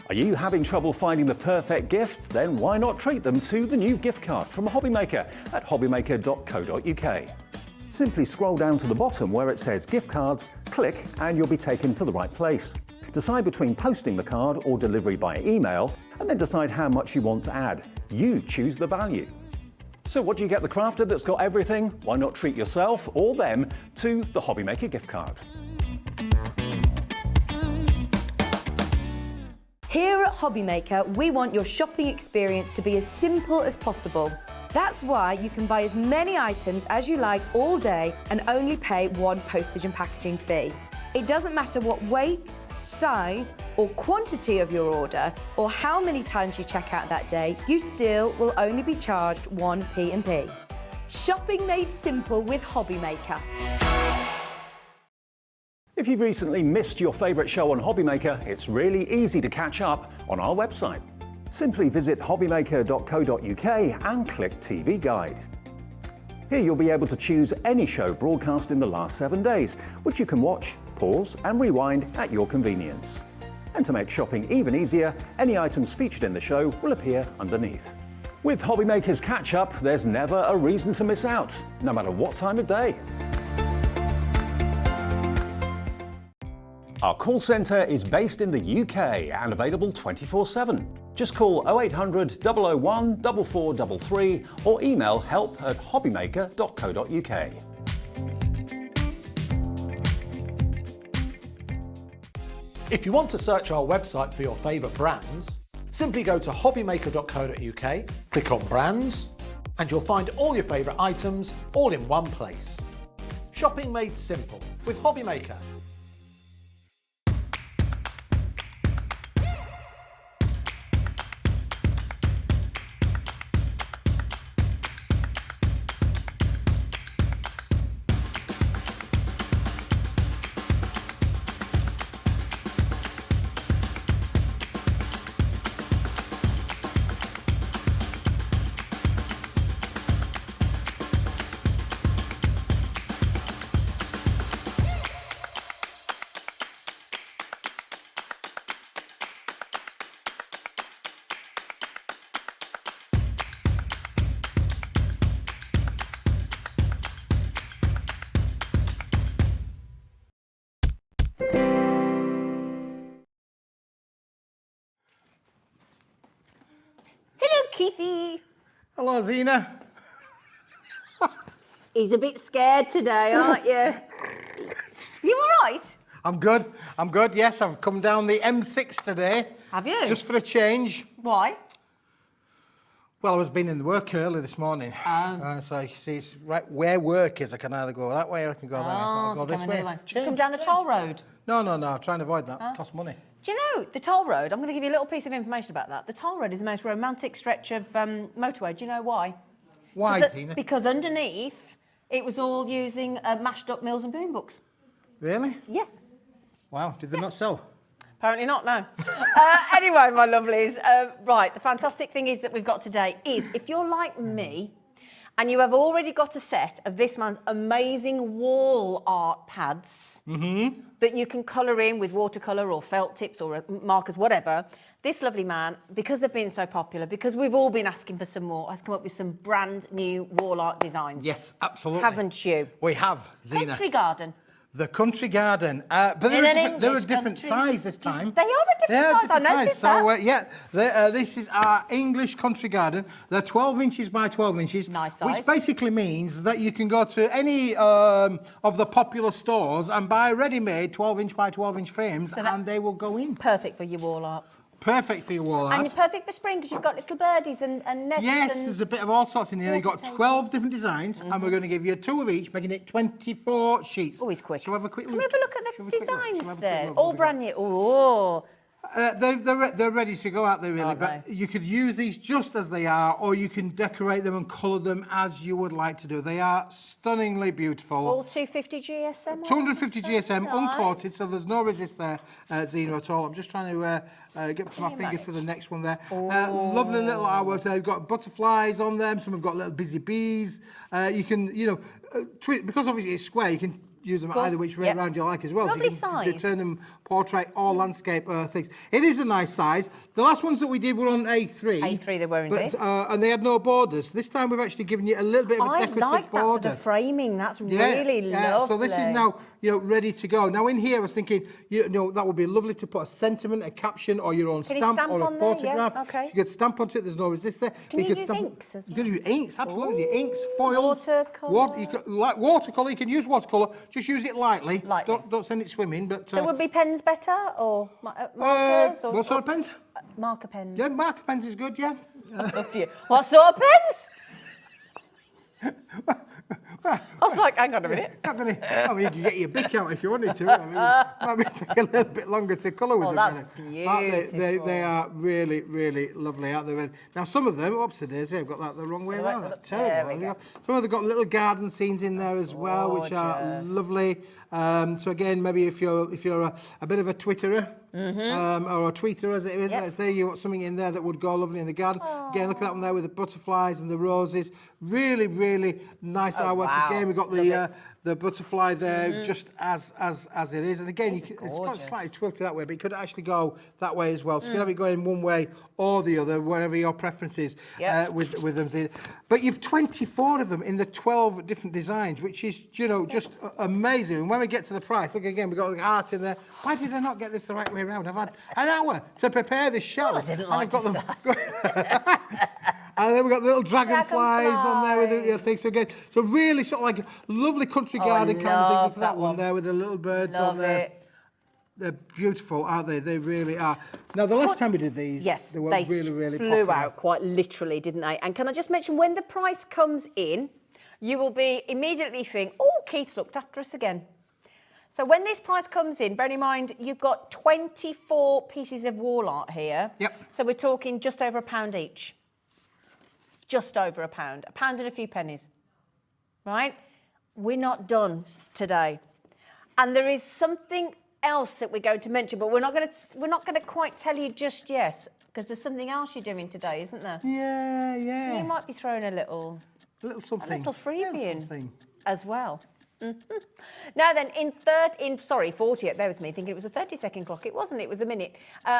Are you having trouble finding the perfect gift? Then why not treat them to the new gift card from Hobbymaker at hobbymaker.co.uk. Simply scroll down to the bottom where it says gift cards, click and you'll be taken to the right place. Decide between posting the card or delivery by email and then decide how much you want to add. You choose the value. So what do you get the crafter that's got everything? Why not treat yourself or them to the Hobbymaker gift card? Here at Hobbymaker, we want your shopping experience to be as simple as possible. That's why you can buy as many items as you like all day and only pay one postage and packaging fee. It doesn't matter what weight, size or quantity of your order or how many times you check out that day, you still will only be charged one P&P. Shopping made simple with Hobbymaker. If you've recently missed your favourite show on Hobbymaker, it's really easy to catch up on our website. Simply visit hobbymaker.co.uk and click TV Guide. Here you'll be able to choose any show broadcast in the last 7 days, which you can watch, pause and rewind at your convenience. And to make shopping even easier, any items featured in the show will appear underneath. With Hobbymaker's catch-up, there's never a reason to miss out, no matter what time of day. Our call centre is based in the UK and available 24/7. Just call 0800 001 4433 or email help@hobbymaker.co.uk. If you want to search our website for your favourite brands, simply go to hobbymaker.co.uk, click on brands, and you'll find all your favourite items all in one place. Shopping made simple with Hobbymaker. Keithy. Hello, Zena. He's a bit scared today, aren't you? You all right? I'm good. Yes, I've come down the M6 today. Have you? Just for a change. Why? Well, I was been in work early this morning. So you see, it's right where work is. I can either go that way or I can go that way. I'll go this way. Come down the toll road. No. Try and avoid that. It costs money. Do you know, the toll road, I'm going to give you a little piece of information about that. The toll road is the most romantic stretch of motorway. Do you know why? Why, Zena? Because underneath, it was all using mashed up mills and boom books. Really? Yes. Wow, did they not sell? Apparently not, no. Anyway, my lovelies, right, the fantastic thing is that we've got today is, if you're like me, and you have already got a set of this man's amazing wall art pads that you can colour in with watercolour or felt tips or markers, whatever. This lovely man, because they've been so popular, because we've all been asking for some more, has come up with some brand new wall art designs. Yes, absolutely. Haven't you? We have, Zena. Country garden. The country garden, but they're a different size this time. They are a different size, I noticed that. So, this is our English country garden. They're 12 inches by 12 inches. Nice size. Which basically means that you can go to any of the popular stores and buy ready-made 12-inch by 12-inch frames, and they will go in. Perfect for your wall art. Perfect for your wall art. And perfect for spring, because you've got little birdies and nests. Yes, there's a bit of all sorts in here. You've got 12 different designs, and we're going to give you 2 of each, making it 24 sheets. Always quick. Shall we have a quick look? Can we have a look at the designs there? All brand new. Oh. They're ready to go out there, really. But you could use these just as they are, or you can decorate them and colour them as you would like to do. They are stunningly beautiful. All 250 GSM? 250 GSM, nice. uncoated, so there's no resist there, Zena, at all. I'm just trying to get to my finger to the next one there. Lovely little artwork there. You've got butterflies on them. Some have got little busy bees. You can, twist, because obviously it's square, you can use them either which way around you like as well. Lovely so you can size. turn them portrait or landscape things. It is a nice size. The last ones that we did were on A3. A3 they were indeed. And they had no borders. This time we've actually given you a little bit of a decorative like that border. for the framing. That's really lovely. So this is now, ready to go. Now in here I was thinking, that would be lovely to put a sentiment, a caption, or your own stamp or a photograph. Yeah, okay. You could stamp onto it. There's no resistor. Can you use inks as well? You can use inks, absolutely. Inks, foils, watercolour. like watercolour. You can use watercolour. Just use it lightly. Lightly. Don't send it swimming. But So would be pens better or markers? Or what sort of pens? Marker pens. Yeah, marker pens is good. Yeah. What sort of pens? I was like, hang on a minute. Not gonna, you can get your bic out if you wanted to. Might take a little bit longer to colour with them. That's beautiful. They are really, really lovely, aren't they? Now, some of them, oops, I've got that the wrong way around. That's terrible. Some of them got little garden scenes in there as well, which are lovely. So again, maybe if you're a bit of a Twitterer, or a tweeter as it is, let's say you got something in there that would go lovely in the garden. Again, look at that one there with the butterflies and the roses. Really, really nice artwork. Again, we've got the butterfly there just as it is. And again, it's got slightly twilted that way, but it could actually go that way as well. So you can have it going one way or the other, whatever your preference is with them. But you've 24 of them in the 12 different designs, which is, just amazing. And when we get to the price, look again, we've got the heart in there. Why did I not get this the right way around? I've had an hour to prepare this show. I didn't like to say. And then we've got the little dragonflies on there with the things. So again, so really sort of like lovely country garden kind of thing. Look at that one there with the little birds on there. They're beautiful, aren't they? They really are. Now, the last time we did these, they were really, really flew popular. out quite literally, didn't they? And can I just mention, when the price comes in, you will be immediately thinking, oh, Keith's looked after us again. So when this price comes in, bear in mind, you've got 24 pieces of wall art here. Yep. So we're talking just over £1 each. Just over £1. £1 and a few pennies, right? We're not done today. And there is something else that we're going to mention, but we're not going to quite tell you just yet, because there's something else you're doing today, isn't there? Yeah. You might be throwing a little something. A little freebie in as well. Now then, in 40th, there was me thinking it was a 30-second clock. It wasn't, it was a minute.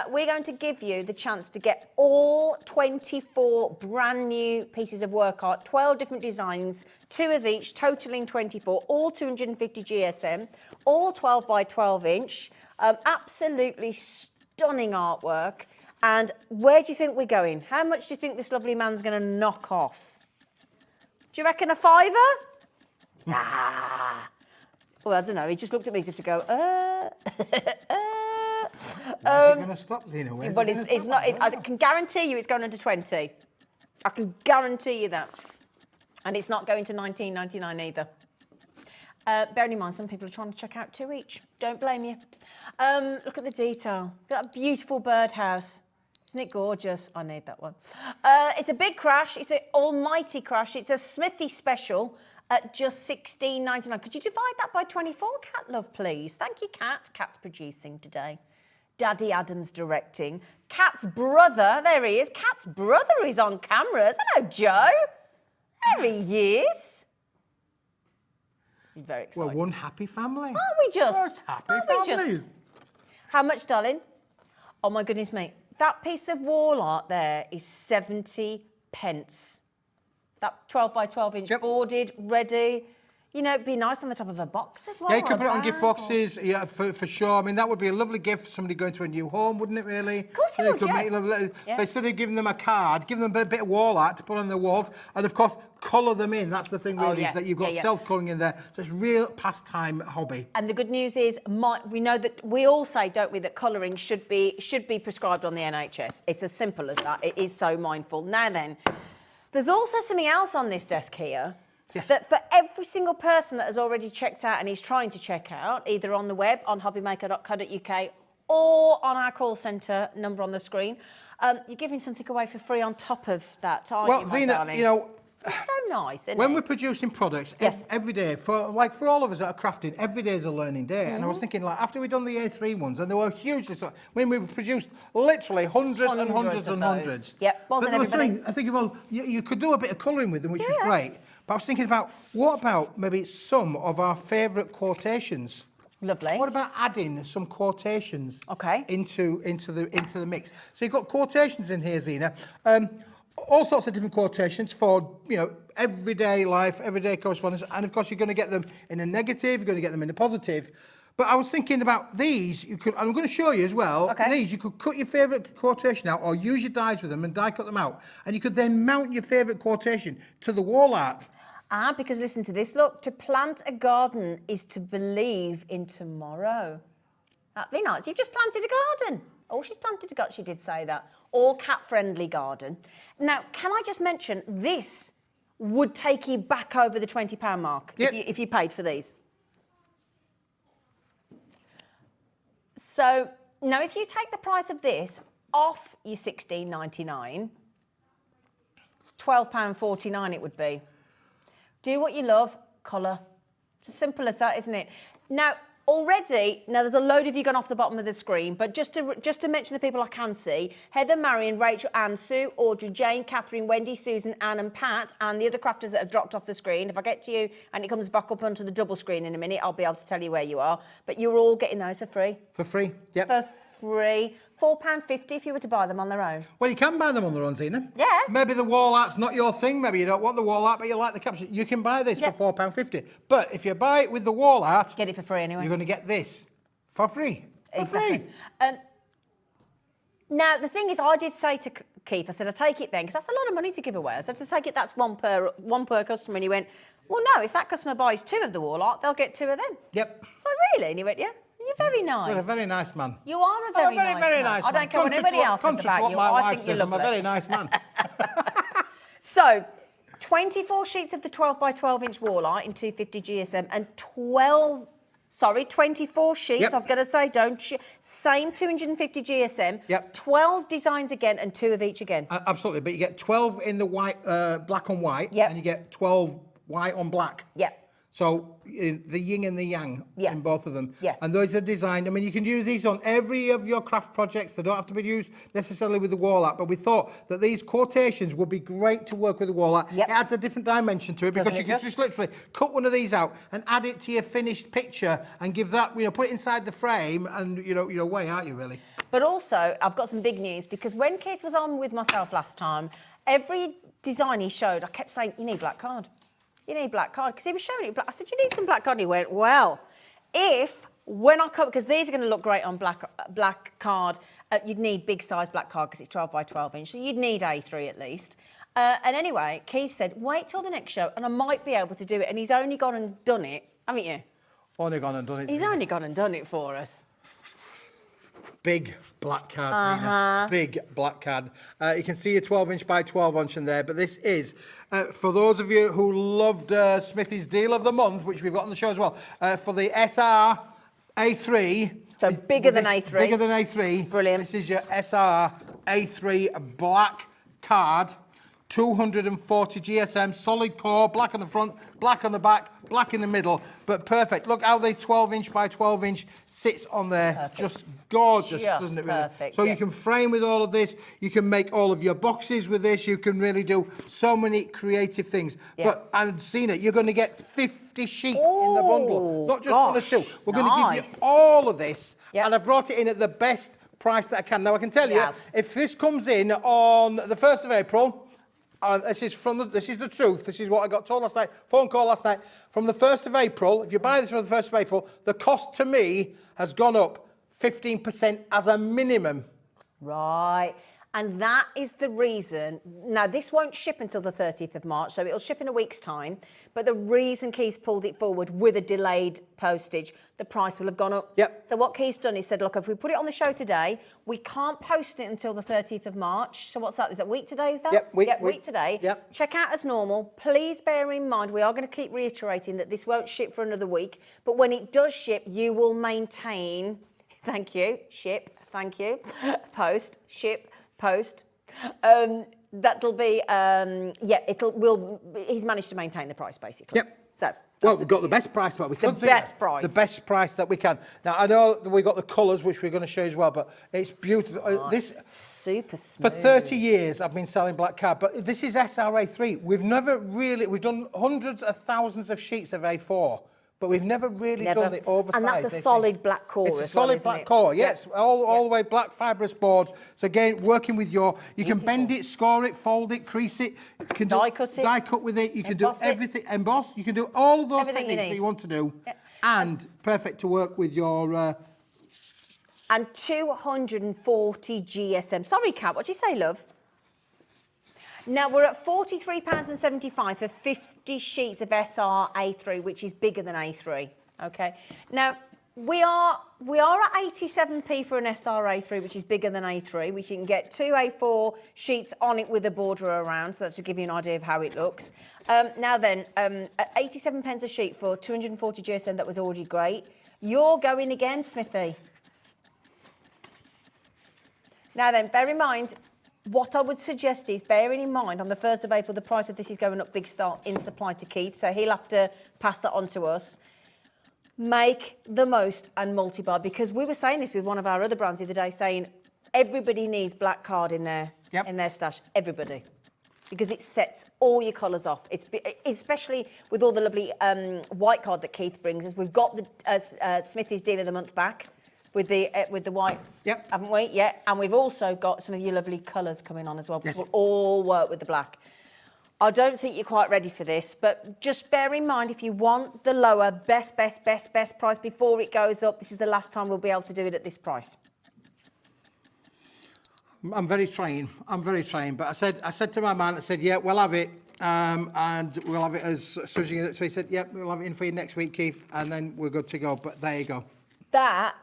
We're going to give you the chance to get all 24 brand new pieces of work art, 12 different designs, 2 of each, totaling 24, all 250 GSM, all 12 by 12 inch, absolutely stunning artwork. And where do you think we're going? How much do you think this lovely man's going to knock off? Do you reckon a £5? Nah. Well, I don't know. He just looked at me as if to go, Is it going to stop, Zena? But it's not. I can guarantee you it's going under 20. I can guarantee you that. And it's not going to $19.99 either. Bearing in mind, some people are trying to check out 2 each. Don't blame you. Look at the detail. That beautiful birdhouse. Isn't it gorgeous? I need that one. It's a big crash. It's an almighty crash. It's a Smithy special at just $16.99. Could you divide that by 24, Cat Love, please? Thank you, Cat. Cat's producing today. Daddy Adam's directing. Cat's brother, there he is. Cat's brother is on cameras. Hello, Joe. There he is. He's very excited. Well, one happy family. Aren't we just? Happy families. How much, darling? Oh, my goodness me. That piece of wall art there is 70 pence. That 12 by 12 inch boarded, ready. You know, it'd be nice on the top of a box as well. Yeah, you could put it on gift boxes, for sure. I mean, that would be a lovely gift for somebody going to a new home, wouldn't it, really? Of course it would, So instead of giving them a card, give them a bit of wall art to put on the walls, and of course, colour them in. That's the thing, really, is that you've got self-colouring in there. So it's a real pastime hobby. And the good news is, we know that we all say, don't we, that colouring should be prescribed on the NHS. It's as simple as that. It is so mindful. Now then, there's also something else on this desk here. Yes. That for every single person that has already checked out and is trying to check out, either on the web, on hobbymaker.co.uk, or on our call centre number on the screen, you're giving something away for free on top of that, aren't you, my Zena, darling? you know, it's so nice, isn't when it? we're producing products, Yes. every day, for all of us that are crafting, every day is a learning day. And I was thinking, like, after we'd done the A3 ones, and they were hugely, when we produced literally hundreds and hundreds and hundreds. Yep, more than everybody. I think, well, you could do a bit of colouring with them, which was great. But I was thinking about, what about maybe some of our favourite quotations? Lovely. What about adding some quotations into the mix? So you've got quotations in here, Zena. All sorts of different quotations for, everyday life, everyday correspondence. And of course, you're going to get them in a negative, you're going to get them in a positive. But I was thinking about these, I'm going to show you as well, these, you could cut your favourite quotation out or use your dies with them and die cut them out. And you could then mount your favourite quotation to the wall art. Because listen to this, look, to plant a garden is to believe in tomorrow. That'd be nice. You've just planted a garden. Oh, she's planted a garden, she did say that. All cat-friendly garden. Now, can I just mention, this would take you back over the £20 mark if you paid for these. So, now if you take the price of this off your $16.99, £12.49 it would be. Do what you love, colour. It's as simple as that, isn't it? Now, there's a load of you gone off the bottom of the screen, but just to mention the people I can see, Heather, Marion, Rachel, Anne, Sue, Audrey, Jane, Catherine, Wendy, Susan, Anne and Pat, and the other crafters that have dropped off the screen. If I get to you and it comes back up onto the double screen in a minute, I'll be able to tell you where you are. But you're all getting those for free. For free, yep. For free. £4.50 if you were to buy them on their own. Well, you can buy them on their own, Zena. Yeah. Maybe the wall art's not your thing. Maybe you don't want the wall art, but you like the caption. You can buy this for £4.50. But if you buy it with the wall art... Get it for free anyway. You're going to get this for free. Exactly. Now, the thing is, I did say to Keith, I said, I take it then, because that's a lot of money to give away. I said, to take it, that's one per customer. And he went, well, no, if that customer buys 2 of the wall art, they'll get 2 of them. Yep. So really? And he went, yeah. You're very nice. You're a very nice man. You are a very nice man. I don't care what anybody else says about you. I think you're lovely. I'm a very nice man. So, 24 sheets of the 12 by 12 inch wall art in 250 GSM and 24 sheets. I was going to say, same 250 GSM. Yep. 12 designs again and 2 of each again. Absolutely, but you get 12 in the white, black on white, and you get 12 white on black. Yep. So the yin and the yang in both of them. Yeah. And those are designed, I mean, you can use these on every of your craft projects. They don't have to be used necessarily with the wall art, but we thought that these quotations would be great to work with the wall art. Yep. It adds a different dimension to it because you can just literally cut one of these out and add it to your finished picture and give that, put it inside the frame and, you're away, aren't you, really? But also, I've got some big news because when Keith was on with myself last time, every design he showed, I kept saying, you need black card. You need black card, because he was showing it black. I said, you need some black card. And he went, well, when I come, because these are going to look great on black card, you'd need big size black card because it's 12 by 12 inch, so you'd need A3 at least. And anyway, Keith said, wait till the next show and I might be able to do it. And he's only gone and done it, haven't you? Only gone and done it. He's only gone and done it for us. Big black card, Zena. Big black card. You can see a 12 inch by 12 inch in there, but this is, for those of you who loved Smithy's deal of the month, which we've got on the show as well, for the SR A3. So bigger than A3. Bigger than A3. Brilliant. This is your SR A3 black card. 240 GSM, solid core, black on the front, black on the back, black in the middle, but perfect. Look how the 12 inch by 12 inch sits on there. Perfect. Just gorgeous, doesn't it, really? Perfect, so you can frame with all of this, you can make all of your boxes with this, you can really do so many creative things. But, and Zena, you're going to get 50 sheets in the bundle, not just one or two. We're going to give you all of this, and I brought it in at the best price that I can. Now, I can tell you, if this comes in on the 1st of April, this is the truth. This is what I got told last night. Phone call last night. From the 1st of April, if you buy this from the 1st of April, the cost to me has gone up 15% as a minimum. Right. And that is the reason. Now, this won't ship until the 30th of March, so it'll ship in a week's time. But the reason Keith pulled it forward with a delayed postage, the price will have gone up. Yep. So what Keith's done is said, look, if we put it on the show today, we can't post it until the 30th of March. So what's that? Is that week today, is that? Yep, week today. Yep. Check out as normal. Please bear in mind, we are going to keep reiterating that this won't ship for another week. But when it does ship, you will maintain, thank you, ship, thank you, post, ship, post. That'll be, he's managed to maintain the price, basically. Yep. So Well, we've got the best price that we can. The best price. The best price that we can. Now, I know that we've got the colours, which we're going to show you as well, but it's beautiful. This super smooth. For 30 years, I've been selling black card, but this is SRA3. We've done hundreds of thousands of sheets of A4, but we've never really done the oversized. And that's a solid black core. It's a solid black core, yes. All the way black fibrous board. So again, working with you can bend it, score it, fold it, crease it. You can die cut it. Die cut with it. You can Emboss do everything. Emboss. You can do all of those Everything techniques you that you want to do. And perfect to work with your... And 240 GSM. Sorry, Kat, what do you say, love? Now, we're at £43.75 for 50 sheets of SR A3, which is bigger than A3, okay? Now, we are at 87p for an SR A3, which is bigger than A3, which you can get 2 A4 sheets on it with a border around, so that should give you an idea of how it looks. Now then, at 87 pence a sheet for 240 GSM, that was already great. You're going again, Smithy. Now then, bear in mind, what I would suggest is, bearing in mind, on the 1st of April, the price of this is going up big style in supply to Keith, so he'll have to pass that on to us. Make the most and multi-buy, because we were saying this with one of our other brands the other day, saying everybody needs black card in their stash, everybody. Because it sets all your colours off. It's especially with all the lovely white card that Keith brings us. We've got the Smithy's Deal of the Month back. With the white, haven't we? Yeah, and we've also got some of your lovely colours coming on as well. Yes. We'll all work with the black. I don't think you're quite ready for this, but just bear in mind, if you want the lower, best price before it goes up, this is the last time we'll be able to do it at this price. I'm very trying, but I said to my man, I said, yeah, we'll have it, and we'll have it as soon as you get it. So he said, yeah, we'll have it in for you next week, Keith, and then we're good to go, but there you go. That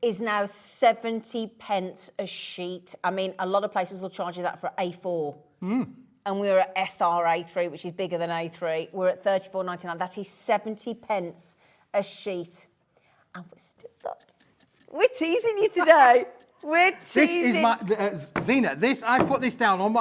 is now 70 pence a sheet. I mean, a lot of places will charge you that for A4. And we're at SR A3, which is bigger than A3. We're at 34.99. That is 70 pence a sheet. And we're still not. We're teasing you today. We're teasing. This is my Zena. I put this down on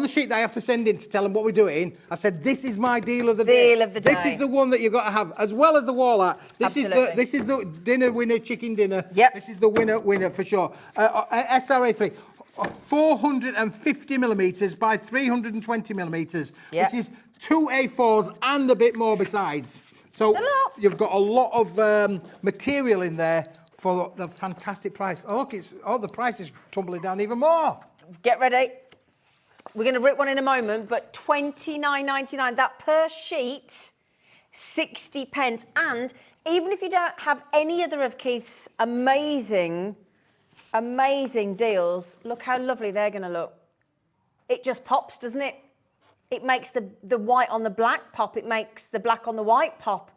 the sheet that I have to send in to tell them what we're doing. I said this is my deal of the day. Deal of the day. This is the one that you've got to have, as well as the wall art. This is the dinner winner, chicken dinner. Yep. This is the winner for sure. SRA3, 450 millimetres by 320 millimetres, which is 2 A4s and a bit more besides. So you've got a lot of material in there for the fantastic price. Oh, look, the price is tumbling down even more. Get ready. We're going to rip one in a moment, but £29.99, that per sheet, 60 pence. And even if you don't have any other of Keith's amazing deals, look how lovely they're going to look. It just pops, doesn't it? It makes the white on the black pop. It makes the black on the white pop.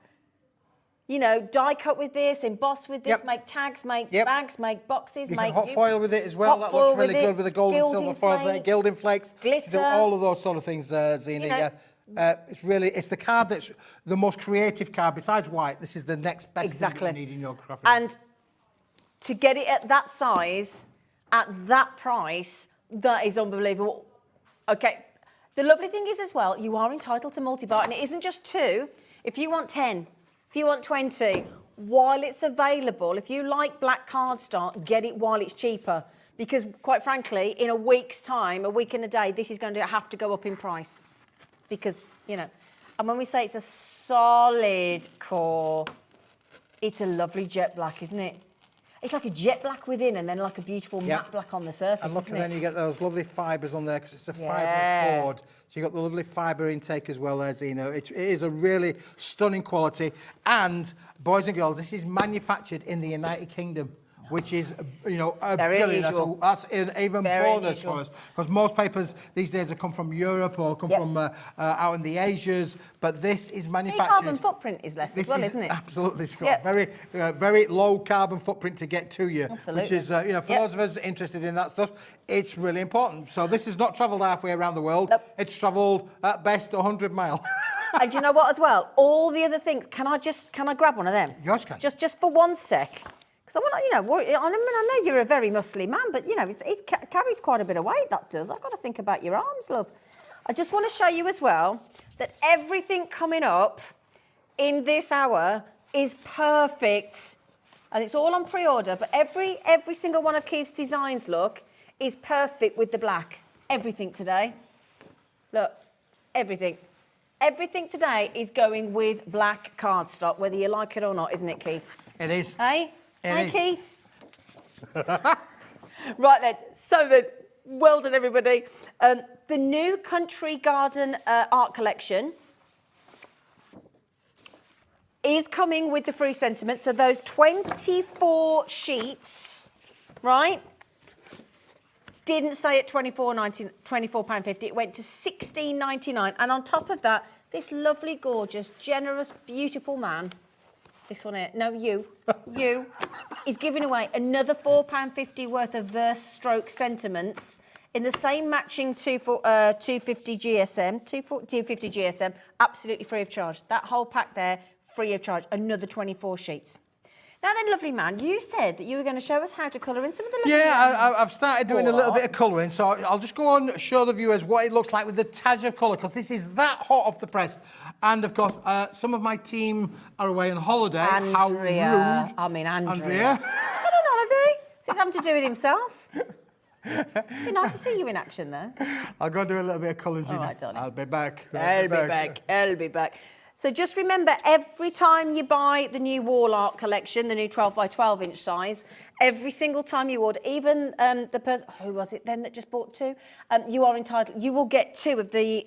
You know, die cut with this, emboss with this, make tags, make bags, make boxes, you can hot foil with it as well. That looks really good with the gold and silver foils there, gilding flakes, glitter, do all of those sort of things, Zena. It's the card that's the most creative card besides white. This is the next best thing that you need in your graphic. And to get it at that size, at that price, that is unbelievable. Okay, the lovely thing is as well, you are entitled to multi-buy, and it isn't just 2. If you want 10. If you want 20, while it's available, if you like black cardstock, get it while it's cheaper. Because, quite frankly, in a week's time, a week and a day, this is going to have to go up in price. Because, you know, and when we say it's a solid core, it's a lovely jet black, isn't it? It's like a jet black within and then like a beautiful matte black on the surface, and look, isn't and then you get those lovely fibres on there because it's a fibrous board. So you've got the lovely fibre intake as well there, Zeno. It is a really stunning quality. And, boys and girls, this is manufactured in the United Kingdom, which is, you know, brilliant. That's an even bonus for us. Because most papers these days have come from Europe or come from out in the Asias, but this is manufactured. The carbon footprint is less as well, isn't it? Absolutely, Scott. Very low carbon footprint to get to you. Absolutely. Which is, you know, for those of us interested in that stuff, it's really important. So this has not travelled halfway around the world. Nope. It's travelled at best 100 miles. And do you know what as well? All the other things, can I grab one of them? Yes, can. Just for 1 sec. Because I want to, you know, I know you're a very muscly man, but, you know, it carries quite a bit of weight, that does. I've got to think about your arms, love. I just want to show you as well that everything coming up in this hour is perfect. And it's all on pre-order, but every single one of Keith's designs, look, is perfect with the black. Everything today. Look, everything. Everything today is going with black cardstock, whether you like it or not, isn't it, Keith? It is. Hey? Hey, is. Keith? Right then, so then, well done, everybody. The new Country Garden art collection is coming with the free sentiment. So those 24 sheets, right, didn't stay at £24.50. It went to £16.99. And on top of that, this lovely, gorgeous, generous, beautiful man, this one here, no, you, is giving away another £4.50 worth of verse stroke sentiments in the same matching 250 GSM, absolutely free of charge. That whole pack there, free of charge, another 24 sheets. Now then, lovely man, you said that you were going to show us how to colour in some of the lovely... Yeah, I've started doing a little bit of colouring, so I'll just go on and show the viewers what it looks like with the touch of colour, because this is that hot off the press. And, of course, some of my team are away on holiday. Andrea. How rude. I mean, Andrea. Andrea. He's on holiday, so he's having to do it himself. It'd be nice to see you in action, though. I'll go do a little bit of colouring. All right, darling. I'll be back. I'll be back. So just remember, every time you buy the new wall art collection, the new 12 by 12 inch size, every single time you order, even the person, who was it then that just bought two? You are entitled, you will get two of the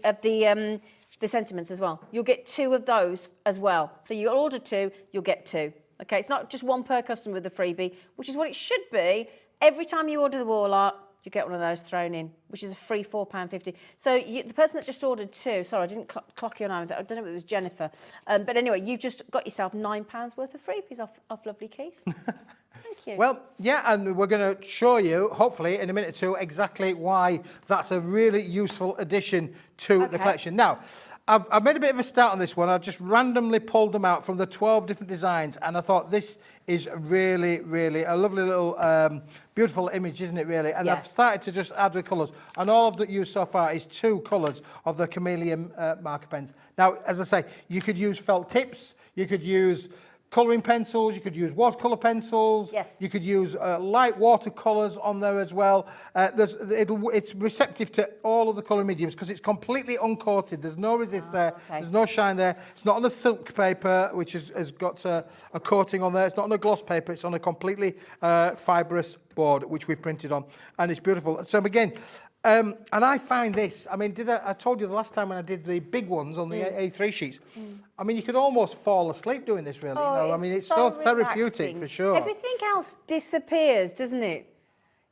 sentiments as well. You'll get two of those as well. So you order two, you'll get two. Okay, it's not just one per customer with the freebie, which is what it should be. Every time you order the wall art, you get one of those thrown in, which is a free £4.50. So the person that just ordered two, sorry, I didn't clock your name. I don't know if it was Jennifer. But anyway, you've just got yourself £9 worth of freebies off lovely Keith. Thank you. Well, yeah, and we're going to show you, hopefully, in a minute or two, exactly why that's a really useful addition to the collection. Now, I've made a bit of a start on this one. I just randomly pulled them out from the 12 different designs, and I thought this is really, really a lovely little, beautiful image, isn't it, really? And I've started to just add the colours. And all I've used so far is two colours of the chameleon marker pens. Now, as I say, you could use felt tips, you could use colouring pencils, you could use watercolour pencils, you could use light watercolours on there as well. It's receptive to all of the colouring mediums because it's completely uncoated. There's no resist there, there's no shine there. It's not on a silk paper, which has got a coating on there. It's not on a gloss paper, it's on a completely fibrous board, which we've printed on. And it's beautiful. So again, and I find this, I mean, I told you the last time when I did the big ones on the A3 sheets, I mean, you could almost fall asleep doing this, really. Oh, you know? I mean, it's so therapeutic, for sure. Everything else disappears, doesn't it?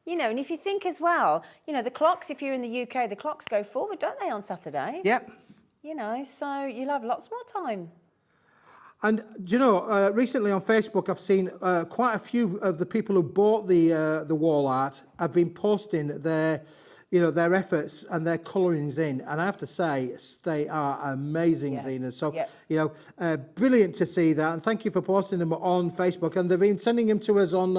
You know, and if you think as well, you know, the clocks, if you're in the UK, the clocks go forward, don't they, on Saturday? Yep. You know, so you'll have lots more time. And do you know, recently on Facebook, I've seen quite a few of the people who bought the wall art have been posting their efforts and their colourings in, and I have to say they are amazing, Zena. So brilliant to see that, and thank you for posting them on Facebook. And they've been sending them to us on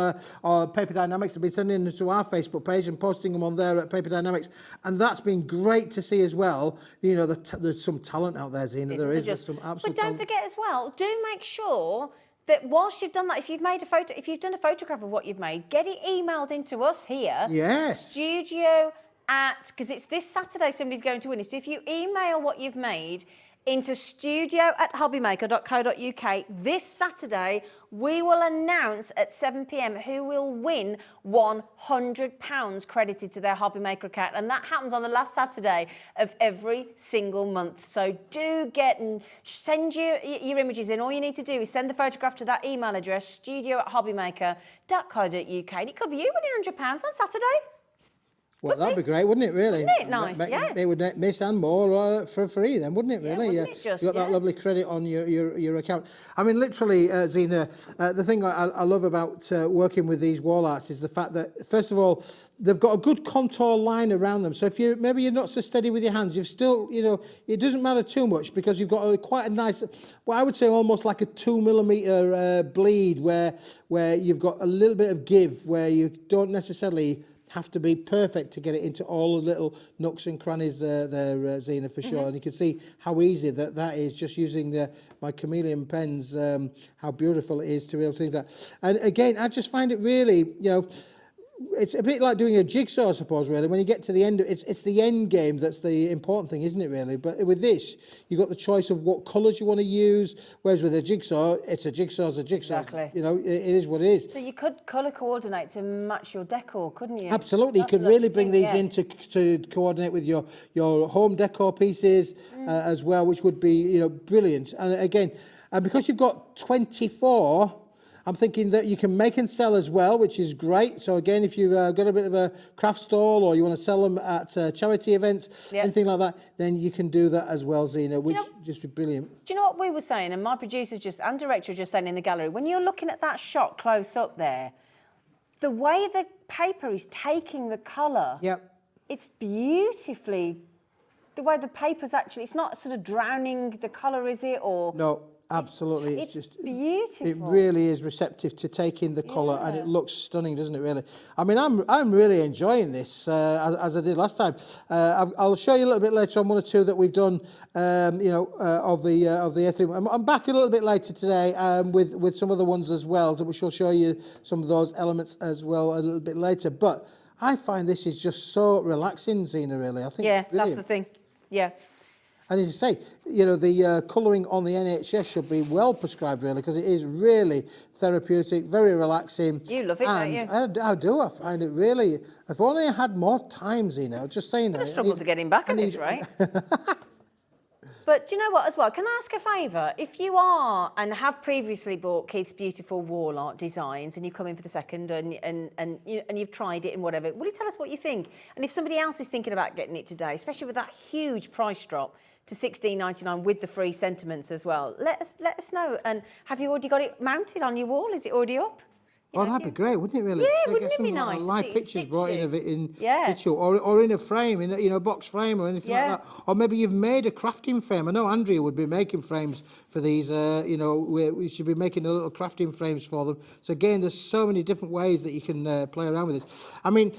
Paper Dienamics. They've been sending them to our Facebook page and posting them on there at Paper Dienamics, and that's been great to see as well. You know, there's some talent out there, Zena. There's some absolute. But don't forget as well. Do make sure that whilst you've done that, if you've made a photo, if you've done a photograph of what you've made, get it emailed into us here. Yes. Because it's this Saturday somebody's going to win it. So if you email what you've made into studio@hobbymaker.co.uk this Saturday, we will announce at 7 p.m. who will win £100 credited to their Hobbymaker account. And that happens on the last Saturday of every single month. So do get and send your images in. All you need to do is send the photograph to that email address, studio@hobbymaker.co.uk. And it could be you winning £100 on Saturday. Well, that'd be great, wouldn't it, really? Wouldn't it? Nice, yeah. It would miss and more for free then, wouldn't it, really? Yeah, wouldn't it just, you got that lovely credit on your account. I mean, literally, Zena, the thing I love about working with these wall arts is the fact that, first of all, they've got a good contour line around them. So if you're not so steady with your hands, you've still, it doesn't matter too much because you've got quite a nice, well, I would say almost like a 2mm bleed where you've got a little bit of give where you don't necessarily have to be perfect to get it into all the little nooks and crannies there, Zena, for sure. And you can see how easy that is, just using my chameleon pens, how beautiful it is to be able to do that. And again, I just find it really, you know, it's a bit like doing a jigsaw, I suppose, really. When you get to the end, it's the end game that's the important thing, isn't it, really? But with this, you've got the choice of what colours you want to use, whereas with a jigsaw, it's a jigsaw. Exactly. You know, it is what it is. So you could colour coordinate to match your decor, couldn't you? Absolutely. That's You could the really thing, bring these yeah. in to coordinate with your home decor pieces as well, which would be, you know, brilliant. And again, because you've got 24... I'm thinking that you can make and sell as well, which is great. So again, if you've got a bit of a craft stall or you want to sell them at charity events, anything like that, then you can do that as well, Zena, which just be brilliant. Do you know what we were saying? And my producer and director just saying in the gallery, when you're looking at that shot close up there, the way the paper is taking the colour, it's beautifully, the way the paper's actually, it's not sort of drowning the colour, is it? Or no. Absolutely, it's just beautiful. It really is receptive to take in the colour, and it looks stunning, doesn't it? Really. I mean, I'm really enjoying this as I did last time. I'll show you a little bit later on one or two that we've done. You know, of the A3. I'm back a little bit later today with some other ones as well, which will show you some of those elements as well a little bit later. But I find this is just so relaxing, Zena. Really, I think. Yeah, it's brilliant. that's the thing. Yeah. And as you say, you know, the colouring on the NHS should be well prescribed, really, because it is really therapeutic, very relaxing. You love it, don't you? I do. I find it really. If only I had more time, Zena. Just saying. I'm going to struggle to get him back at this rate. But do you know what, as well? Can I ask a favour? If you are and have previously bought Keith's beautiful wall art designs, and you come in for the second, and you've tried it and whatever, will you tell us what you think? And if somebody else is thinking about getting it today, especially with that huge price drop to $16.99 with the free sentiments as well, let us know. And have you already got it mounted on your wall? Is it already up? Oh, that'd be great, wouldn't it? Really? Yeah, So wouldn't get it be some nice? live In pictures brought in of it in situ, Yeah. or in a frame, in a box frame or anything like that. Or maybe you've made a crafting frame. I know Andrea would be making frames for these. You know, we should be making a little crafting frames for them. So again, there's so many different ways that you can play around with this. I mean,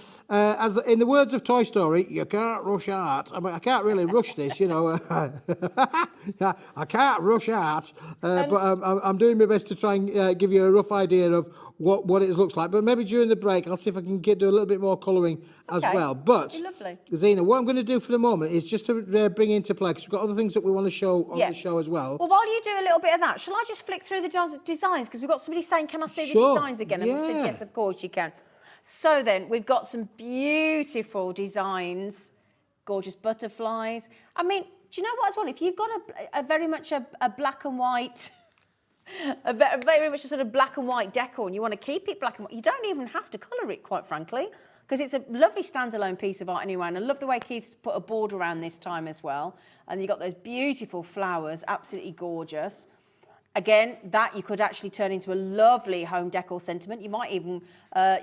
in the words of Toy Story, you can't rush art. I mean, I can't really rush this, you know. I can't rush art, but I'm doing my best to try and give you a rough idea of what it looks like. But maybe during the break, I'll see if I can do a little bit more colouring as well. But, lovely. Zena, what I'm going to do for the moment is just to bring into play, because we've got other things that we want to show on the show as well. Well, while you do a little bit of that, shall I just flick through the designs? Because we've got somebody saying, can I see the designs again? And we said, yes, of course you can. So then, we've got some beautiful designs, gorgeous butterflies. I mean, do you know what as well? If you've got a very much a black and white... very much a sort of black and white decor, and you want to keep it black and white, you don't even have to colour it, quite frankly, because it's a lovely standalone piece of art anyway. And I love the way Keith's put a border around this time as well. And you've got those beautiful flowers, absolutely gorgeous. Again, that you could actually turn into a lovely home decor sentiment. You might even,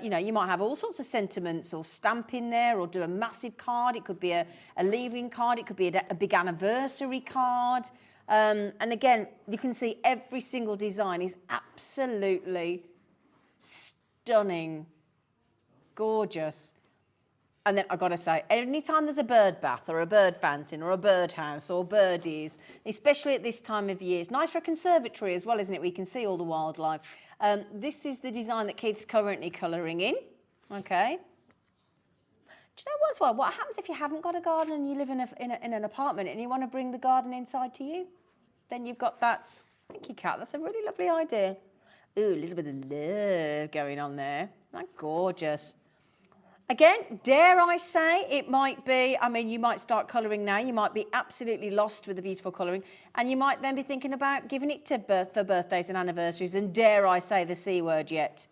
you might have all sorts of sentiments or stamp in there, or do a massive card. It could be a leaving card. It could be a big anniversary card. And again, you can see every single design is absolutely stunning, gorgeous. And then I've got to say, anytime there's a bird bath or a bird fountain or a bird house or birdies, especially at this time of year, it's nice for a conservatory as well, isn't it? We can see all the wildlife. This is the design that Keith's currently colouring in, okay? Do you know what as well? What happens if you haven't got a garden and you live in an apartment and you want to bring the garden inside to you? Then you've got that. Thank you, Kat. That's a really lovely idea. Ooh, a little bit of love going on there. Isn't that gorgeous? Again, dare I say, it might be, I mean, you might start colouring now. You might be absolutely lost with the beautiful colouring. And you might then be thinking about giving it to for birthdays and anniversaries. And dare I say the C word yet.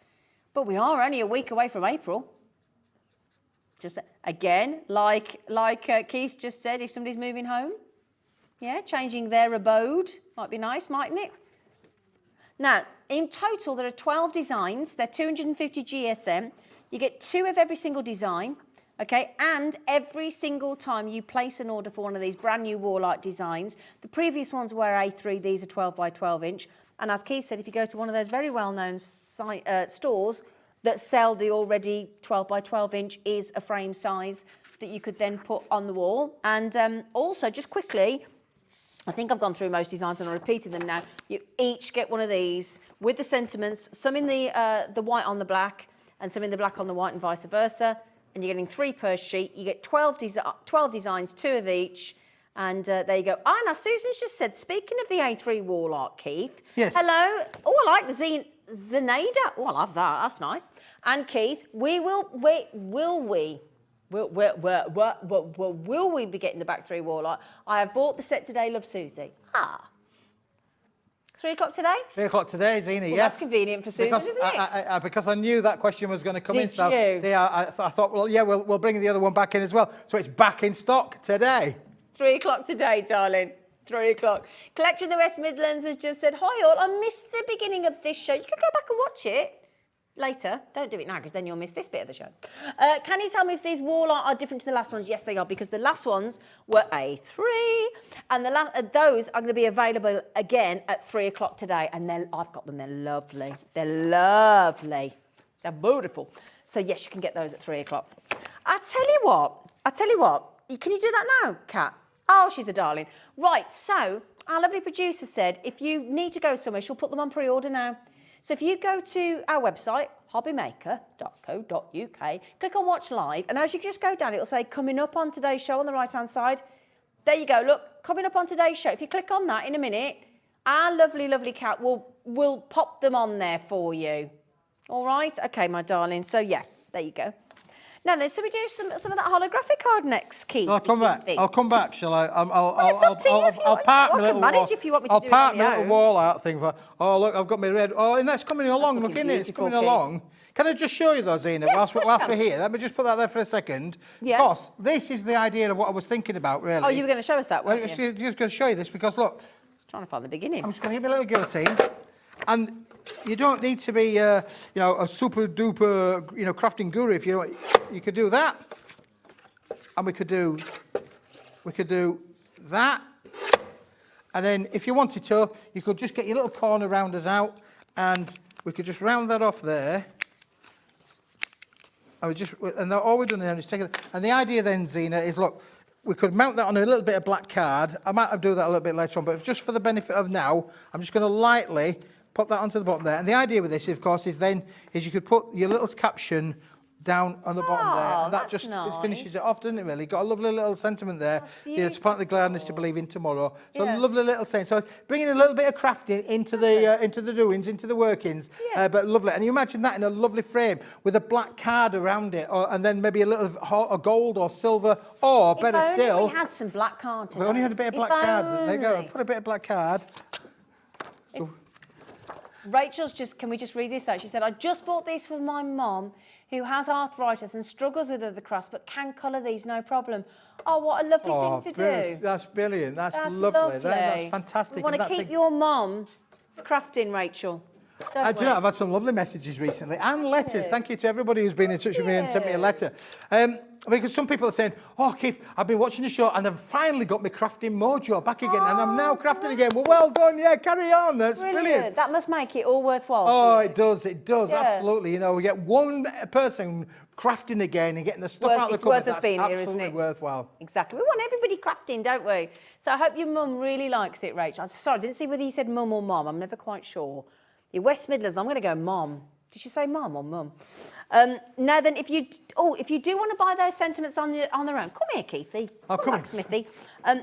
But we are only a week away from April. Just again, like Keith just said, if somebody's moving home, changing their abode might be nice, mightn't it? Now, in total, there are 12 designs. They're 250 GSM. You get 2 of every single design, okay? And every single time you place an order for one of these brand new wall art designs, the previous ones were A3, these are 12 by 12 inch. And as Keith said, if you go to one of those very well-known stores, that sell the already 12 by 12 inch is a frame size that you could then put on the wall. And also, just quickly, I think I've gone through most designs and I repeated them now. You each get one of these with the sentiments, some in the white on the black and some in the black on the white and vice versa. And you're getting 3 per sheet. You get 12 designs, 2 of each. And there you go. Ah, now Susan's just said, speaking of the A3 wall art, Keith. Yes. Hello. Oh, I like the Zenaida. Oh, I love that. That's nice. And Keith, will we be getting the back 3 wall art? I have bought the set today, love Susie. Ah. 3 o'clock today? 3 o'clock today, Zena, Well, yes. that's convenient for Susan, isn't it? Because I knew that question was going to come in. Did So you? see, I thought, well, yeah, we'll bring the other one back in as well. So it's back in stock today. 3 o'clock today, darling. 3 o'clock. Collector in the West Midlands has just said, hi all, I missed the beginning of this show. You can go back and watch it later. Don't do it now because then you'll miss this bit of the show. Can you tell me if these wall art are different to the last ones? Yes, they are, because the last ones were A3 and those are going to be available again at 3 o'clock today. And I've got them. They're lovely. They're lovely. They're beautiful. So yes, you can get those at 3 o'clock. I tell you what. Can you do that now, Kat? Oh, she's a darling. Right, so our lovely producer said if you need to go somewhere, she'll put them on pre-order now. So if you go to our website, hobbymaker.co.uk, click on Watch Live, and as you just go down, it'll say coming up on today's show on the right-hand side. There you go, look, coming up on today's show. If you click on that in a minute, our lovely, lovely Kat will pop them on there for you. All right? Okay, my darling. So, yeah, there you go. Now then, so we do some of that holographic card next, Keith. I'll come back. I'll come back, shall I? It's up to you if you I'll want. park I my can little manage wall. if you want me to I'll do it park on my my little own. wall art thing for. Oh look, I've got my red. Oh, and that's coming along. Look, looking isn't it? It's beautiful, coming Keith. along. Can I just show you though, Zena, Yes, whilst of course we're you can. here? Let me just put that there for a second. Yeah. Because this is the idea of what I was thinking about, really. Oh, you were going to show us that, Well, weren't you? just going to show you this because look, Trying to find the beginning. I'm just going to get my little guillotine, and you don't need to be, a super duper, crafting guru. If you could do that, and we could do that, and then if you wanted to, you could just get your little corner rounders out, and we could just round that off there. And all we're doing then is taking. And the idea then, Zena, is look. We could mount that on a little bit of black card. I might do that a little bit later on, but just for the benefit of now, I'm just going to lightly pop that onto the bottom there. And the idea with this, of course, is you could put your little caption down on the bottom there, and that that's just nice. finishes it off, doesn't it? Really, got a lovely little sentiment there. To plant the gladness to believe in tomorrow. So Yeah. a lovely little saying. So bringing a little bit of crafting into the doings, into the workings, Yeah. but lovely. And you imagine that in a lovely frame with a black card around it, and then maybe a little of gold or silver, or better If only still. we had some black card today. We only had a bit of black If card. There you go. only. Put a bit of black card. So, Can we just read this out? She said, I just bought these for my mum who has arthritis and struggles with other crafts, but can colour these no problem. Oh, what a lovely thing to brilliant. do. That's brilliant. That's That's lovely. That's fantastic. We want And to that's keep your mum crafting, Rachel. Don't Do you know, I've had some lovely messages recently and letters. you? Thank you to everybody who's been in touch with me and sent me a Yeah. letter. Because some people are saying, oh, Keith, I've been watching the show and I've finally got my crafting mojo back again and I'm now crafting again. Well done. Yeah, carry on. That's brilliant. That must make it all worthwhile. Oh, for you. it does, Yeah. absolutely. We get one person crafting again and getting the stuff Worth- out of the it's cupboard. worth us That's being here, absolutely isn't it? worthwhile. Exactly. We want everybody crafting, don't we? So I hope your mum really likes it, Rachel. Sorry, I didn't see whether you said mum or mom. I'm never quite sure. Your West Midlands, I'm going to go mom. Did she say mum or mum? Now then, if you do want to buy those sentiments on their own, come here, Keithy. Oh, come back, Smithy.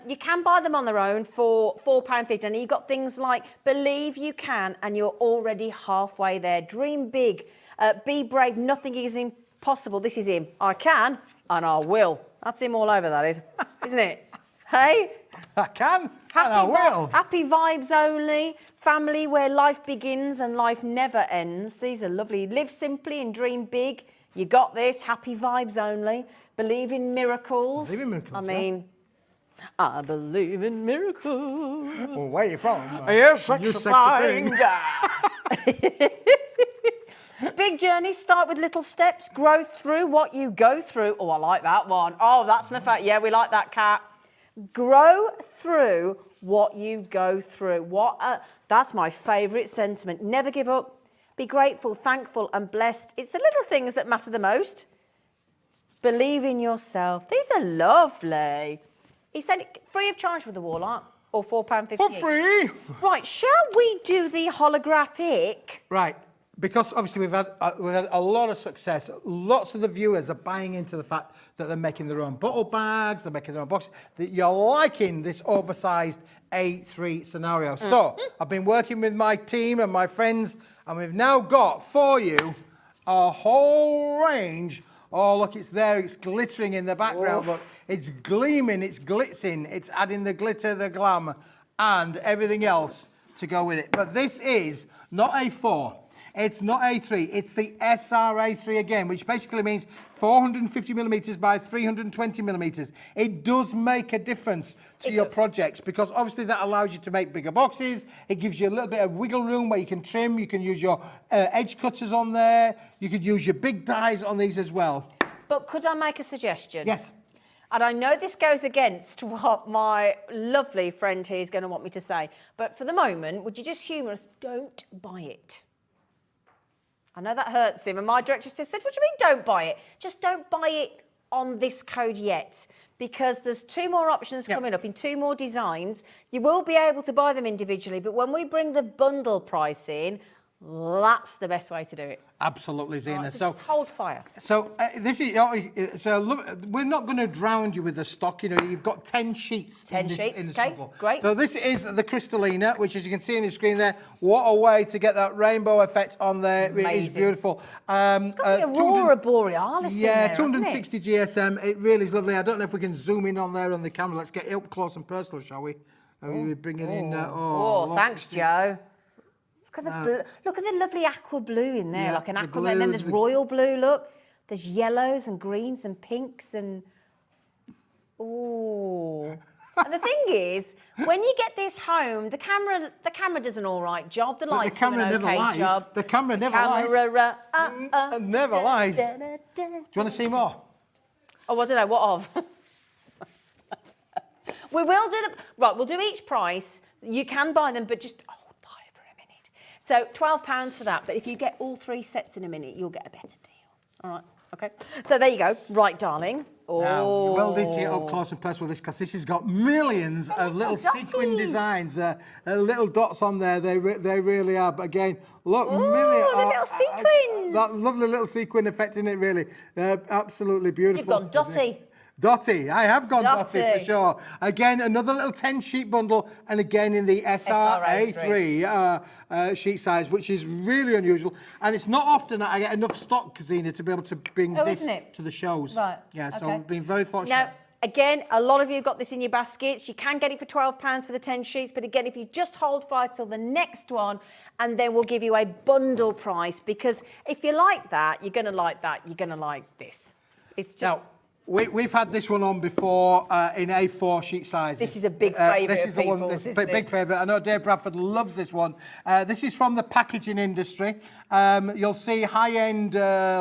You can buy them on their own for £4.50, and you've got things like Believe You Can, and you're already halfway there. Dream big, be brave, nothing is impossible. This is him. I can, and I will. That's him all over, that is, isn't it? Hey? I can, and I will. Happy vibes only. Family where life begins and life never ends. These are lovely. Live simply and dream big. You got this. Happy vibes only. Believe in miracles. Believe in miracles, I mean, I believe in miracles. Well, where are you from? You're such You a such a fine thing. guy. Big journeys start with little steps. Grow through what you go through. Oh, I like that one. Oh, that's my favorite. Yeah, we like that, Kat. Grow through what you go through. That's my favourite sentiment. Never give up. Be grateful, thankful and blessed. It's the little things that matter the most. Believe in yourself. These are lovely. He sent it free of charge with the wall art, or £4.50. For free. Right, shall we do the holographic? Right, because obviously we've had a lot of success. Lots of the viewers are buying into the fact that they're making their own bottle bags, they're making their own boxes, that you're liking this oversized A3 scenario. So I've been working with my team and my friends, and we've now got for you a whole range. Oh, look, it's there. It's glittering in the background. Look, it's gleaming. It's glitzing. It's adding the glitter, the glam, and everything else to go with it. But this is not A4. It's not A3. It's the SRA3 again, which basically means 450 millimeters by 320 millimeters. It does make a difference to your projects because obviously that allows you to make bigger boxes. It gives you a little bit of wiggle room where you can trim. You can use your edge cutters on there. You could use your big dies on these as well. But could I make a suggestion? Yes. And I know this goes against what my lovely friend here is going to want me to say. But for the moment, would you just humour us? Don't buy it. I know that hurts him. And my director said, what do you mean don't buy it? Just don't buy it on this code yet. Because there's 2 more options coming up in 2 more designs. You will be able to buy them individually. But when we bring the bundle price in, that's the best way to do it. Absolutely, Zena. Right, so just hold fire. So this is we're not going to drown you with the stock. You know, you've got 10 sheets. 10 in sheets. this Okay, bundle. great. So this is the Crystallina, which, as you can see on your screen there, what a way to get that rainbow effect on there. Amazing. It is beautiful. It's got the Aurora Borealis in there, 260 GSM. It really is lovely. I don't know if we can zoom in on there on the camera. Let's get it up close and personal, shall we? We bring it in. Thanks, Joe. Look at the blue. Look at the lovely aqua blue in there, like an aqua. And then there's royal blue. Look, there's yellows and greens and pinks and and the thing is, when you get this home, the camera does an all right job. The lights do an okay job. The camera never lies. Never lies. Do you want to see more? Oh, I don't know. What of? We will do we'll do each price. You can buy them, but just so £12 for that, but if you get all 3 sets in a minute, you'll get a better deal. All right, okay. So there you go. Right, darling. Now, you will need to get up close and personal with this because this has got millions of little sequin designs, little dots on there. They really are. But again, look, the little sequins. That lovely little sequin effect in it, really. Absolutely beautiful. You've gone dotty. Dotty, I have gone dotty for sure. Again, another little 10-sheet bundle, and again in the SRA3 sheet size, which is really unusual. And it's not often that I get enough stock, Zena, to be able to bring this to the shows. Right. Yeah, so we've been very fortunate. Now, again, a lot of you have got this in your baskets. You can get it for £12 for the 10 sheets, but again, if you just hold fire till the next one, and then we'll give you a bundle price, because if you like that, you're going to like that, you're going to like this. It's just... Now, we've had this one on before in A4 sheet sizes. This is a big favourite This is the one. This is a big favourite. I know Dave Bradford loves this one. This is from the packaging industry. You'll see high-end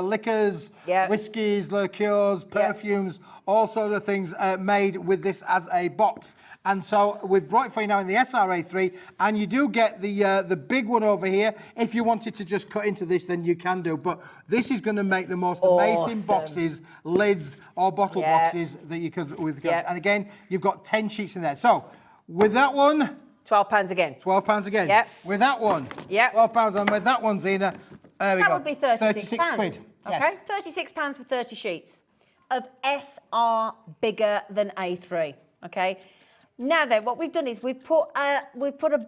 liquors, whiskies, liqueurs, perfumes, all sorts of things made with this as a box. And so we've brought it for you now in the SRA3, and you do get the big one over here. If you wanted to just cut into this, then you can do. But this is going to make the most amazing boxes, lids, or bottle boxes that you could with. And again, you've got 10 sheets in there. So with that one, £12 again. £12 again. Yep. With that one, £12. And with that one, Zena, there we go. That would be £36. £36. Okay, £36 for 30 sheets of SR bigger than A3. Okay. Now then, what we've done is we've put a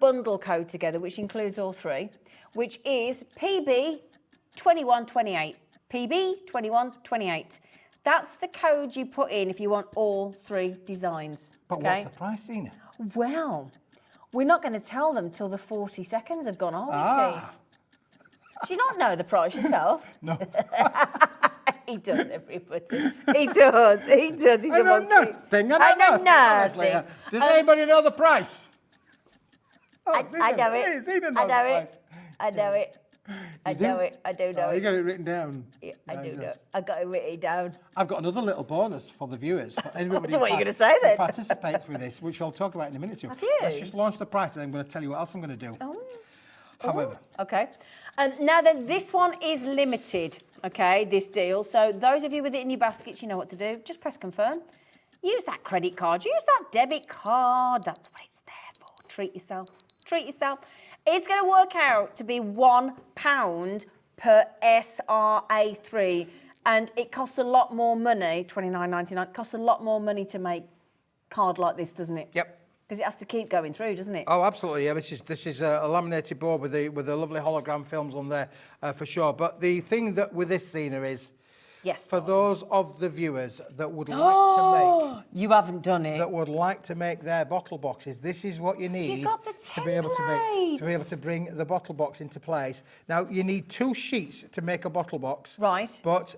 bundle code together, which includes all 3, which is PB2128. PB2128. That's the code you put in if you want all 3 designs. But what's the price, Zena? Well, we're not going to tell them till the 40 seconds have gone, are we, Steve? Do you not know the price yourself? No. He does, everybody. He does. He's I know nothing. I know nothing. Does anybody know the price? I know it. Zena knows the price. I know it. I do know it. You got it written down. Yeah, I do know. I got it written down. I've got another little bonus for the viewers. For everybody What are you going to say then? who participates with this, which I'll talk about in a minute or two. Have you? Let's just launch the price, and then I'm going to tell you what else I'm going to do. However. Okay. Now then, this one is limited, okay, this deal. So those of you with it in your baskets, you know what to do. Just press confirm. Use that credit card. Use that debit card. That's what it's there for. Treat yourself. Treat yourself. It's going to work out to be £1 per SRA3. And it costs a lot more money, $29.99. It costs a lot more money to make a card like this, doesn't it? Yep. Because it has to keep going through, doesn't it? Oh, absolutely. Yeah, this is a laminated board with the lovely hologram films on there for sure. But the thing that with this, Zena, is yes. for those of the viewers that would like to make you haven't done it. that would like to make their bottle boxes, this is what you need You got the to be able templates. to bring the bottle box into place. Now you need 2 sheets to make a bottle box. Right. But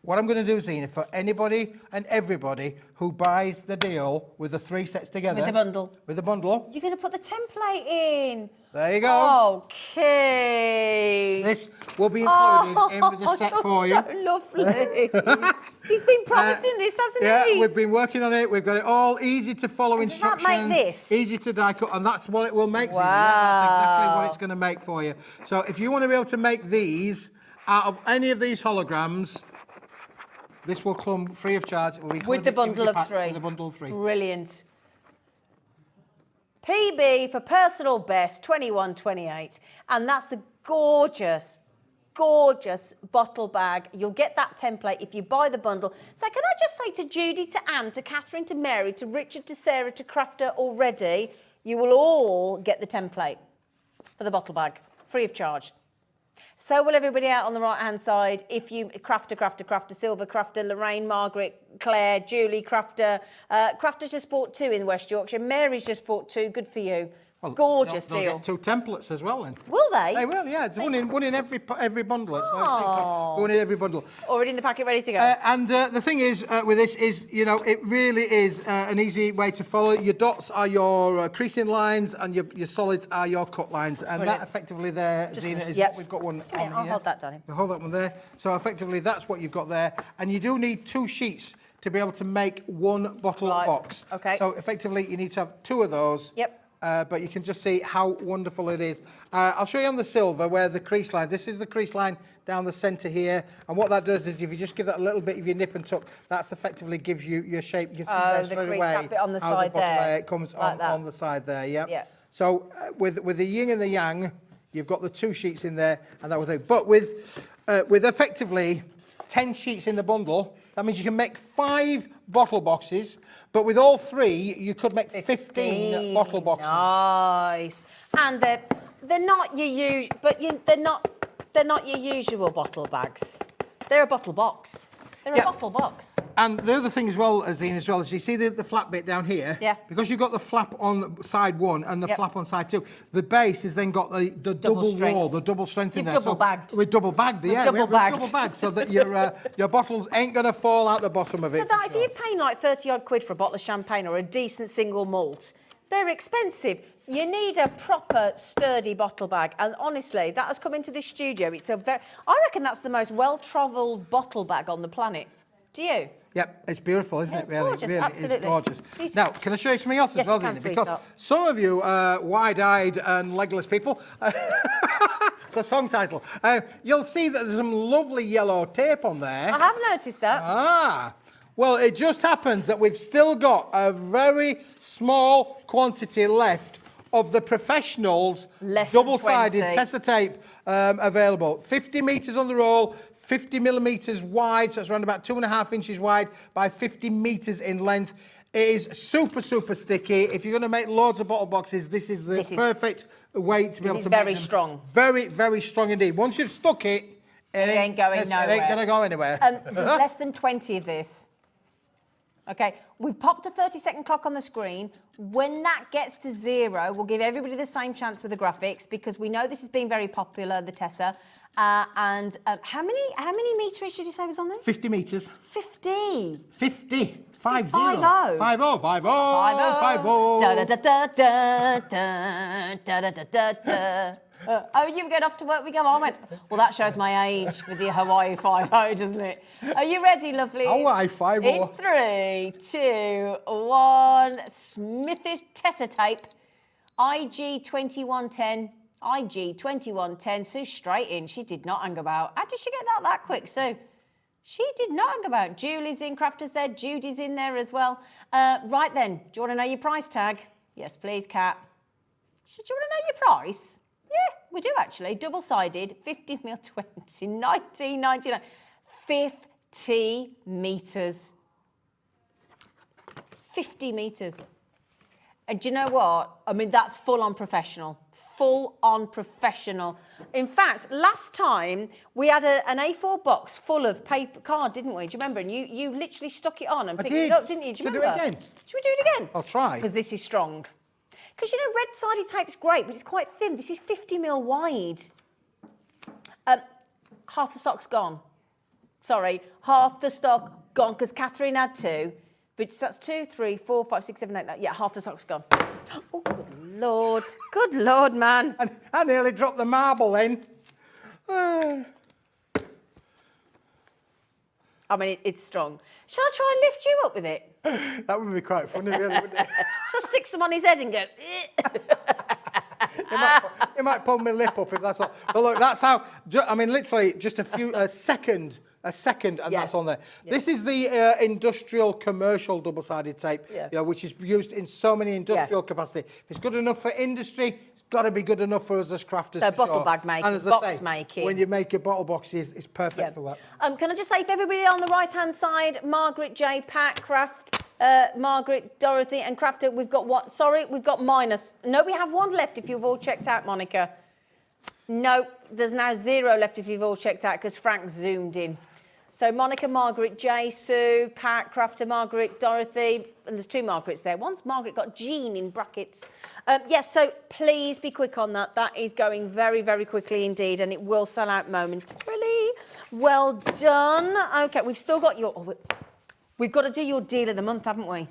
what I'm going to do, Zena, for anybody and everybody who buys the deal with the 3 sets together. With the bundle. With the bundle. You're going to put the template in. There you go. Okay. This will be included in with the set for you. So lovely. He's been promising this, hasn't he? Yeah, we've been working on it. We've got it all easy to follow And does that instructions. make this? Easy to die cut, and that's what it will make. Wow. Zena. Yeah, that's exactly what it's going to make for you. So if you want to be able to make these out of any of these holograms, this will come free of charge. It will be With the bundle of 3. With the bundle of 3. Brilliant. PB for personal best, 21.28. And that's the gorgeous, gorgeous bottle bag. You'll get that template if you buy the bundle. So can I just say to Judy, to Anne, to Catherine, to Mary, to Richard, to Sarah, to Crafter already, you will all get the template for the bottle bag, free of charge. So will everybody out on the right-hand side. If you, Crafter, Silver, Crafter, Lorraine, Margaret, Claire, Julie, Crafter. Crafter's just bought 2 in West Yorkshire. Mary's just bought 2. Good for you. Well, gorgeous they'll deal. Get 2 templates as well then. Will they? They will, yeah. It's one in every bundle. It's one in every bundle. Already in the packet, ready to go. And the thing is with this is, you know, it really is an easy way to follow. Your dots are your creasing lines, and your solids are your cut lines. And Brilliant. That effectively there, Zena, is yep. what we've got one Come on here, I'll here. hold that, Danny. You hold that one there. So effectively that's what you've got there. And you do need 2 sheets to be able to make one bottle Right. box. Okay. So effectively you need to have 2 of those. Yep. But you can just see how wonderful it is. I'll show you on the silver where the crease line, this is the crease line down the centre here. And what that does is if you just give that a little bit of your nip and tuck, that's effectively gives you your shape. You can see there the straight crease, away. that bit on the how side bottom there. layer, it comes Like that. on the side there, yeah. Yeah. So with the yin and the yang, you've got the 2 sheets in there and that will do. But with effectively 10 sheets in the bundle, that means you can make 5 bottle boxes. But with all 3, you could make 15 bottle boxes. Nice. And they're not your they're not your usual bottle bags. They're a bottle box. They're a bottle box. And the other thing as well, Zena, as well, is you see the flap bit down here? Yeah. Because you've got the flap on side 1 and the Yep. flap on side 2, the base has then got the double strength. wall, the double strength in You've there. double bagged. We're double bagged, yeah. double bagged. Double bagged, so that your bottles ain't going to fall out the bottom of it. So that for if sure. you're paying like 30 odd quid for a bottle of champagne or a decent single malt, they're expensive. You need a proper sturdy bottle bag. And honestly, that has come into this studio. I reckon that's the most well-travelled bottle bag on the planet. Do you? Yep, it's beautiful, isn't Yeah, it? it's Really, gorgeous, really, absolutely. it's gorgeous. Beautiful. Now, can I show you something else Yes, as well, you can, Zena? Because sweetheart. some of you wide-eyed and legless people, it's a song title. You'll see that there's some lovely yellow tape on there. I have noticed that. Ah, well, it just happens that we've still got a very small quantity left of the Professionals Less than double-sided 20. tester tape available. 50 metres on the roll, 50 millimetres wide, so it's around about 2.5 inches wide by 50 metres in length. It is super, super sticky. If you're going to make loads of bottle boxes, this is the perfect way to be able to make them. very strong. Very, very strong indeed. Once you've stuck it, It ain't going nowhere. It ain't going to go anywhere. There's less than 20 of this. Okay, we've popped a 30-second clock on the screen. When that gets to 0, we'll give everybody the same chance with the graphics because we know this has been very popular, the Tessa. How many metres did you say was on there? 50 metres. 50. 50. 50. 50. 50. 50. Da da da da da da da da da da. Oh, you were going off to work, we go. I went, well, that shows my age with the Hawaii 5-0, doesn't it? Are you ready, lovely? Hawaii 5-0. In 3, 2, 1. Smith's Tessa tape, IG 2110. IG 2110, Sue straight in. She did not hang about. How did she get that quick, Sue? She did not hang about. Julie's in, Crafter's there, Judy's in there as well. Right then, do you want to know your price tag? Yes, please, Kat. Do you want to know your price? Yeah, we do actually. Double-sided, 50mm 20, 19.99. 50 metres. 50 metres. And do you know what? I mean, that's full-on professional. Full-on professional. In fact, last time we had an A4 box full of paper card, didn't we? Do you remember? And you literally stuck it on and picked it up, didn't you? Do you remember? Should we do it again? Should we do it again? I'll try. Because this is strong. Because, you know, red-sided tape's great, but it's quite thin. This is 50mm wide. Half the stock's gone. Sorry, half the stock gone, because Catherine had two. But that's 2, 3, 4, 5, 6, 7, 8, 9. Yeah, half the stock's gone. Oh, good Lord. Good Lord, man. And I nearly dropped the marble then. I mean, it's strong. Shall I try and lift you up with it? That would be quite funny, really, wouldn't it? Shall I stick some on his head and go... It might pull my lip up if that's all. But look, that's how, I mean, literally just a second, and that's on there. Yeah. This is the industrial commercial double-sided tape, which is used in so many industrial capacity. If it's good enough for industry, it's got to be good enough for us as crafters. So bottle bag making, and as box making. When you make your bottle boxes, it's perfect for that. Can I just say, for everybody on the right-hand side, Margaret J, Pat, Craft, Margaret, Dorothy and Crafter, we've got what? Sorry, we've got minus. No, we have one left if you've all checked out, Monica. No, there's now 0 left if you've all checked out because Frank zoomed in. So Monica, Margaret J, Sue, Pat, Crafter, Margaret, Dorothy, and there's 2 Margarets there. One's Margaret got Jean in brackets. Yes, so please be quick on that. That is going very, very quickly indeed, and it will sell out momentarily. Well done. Okay, we've still got your... We've got to do your deal of the month, haven't we?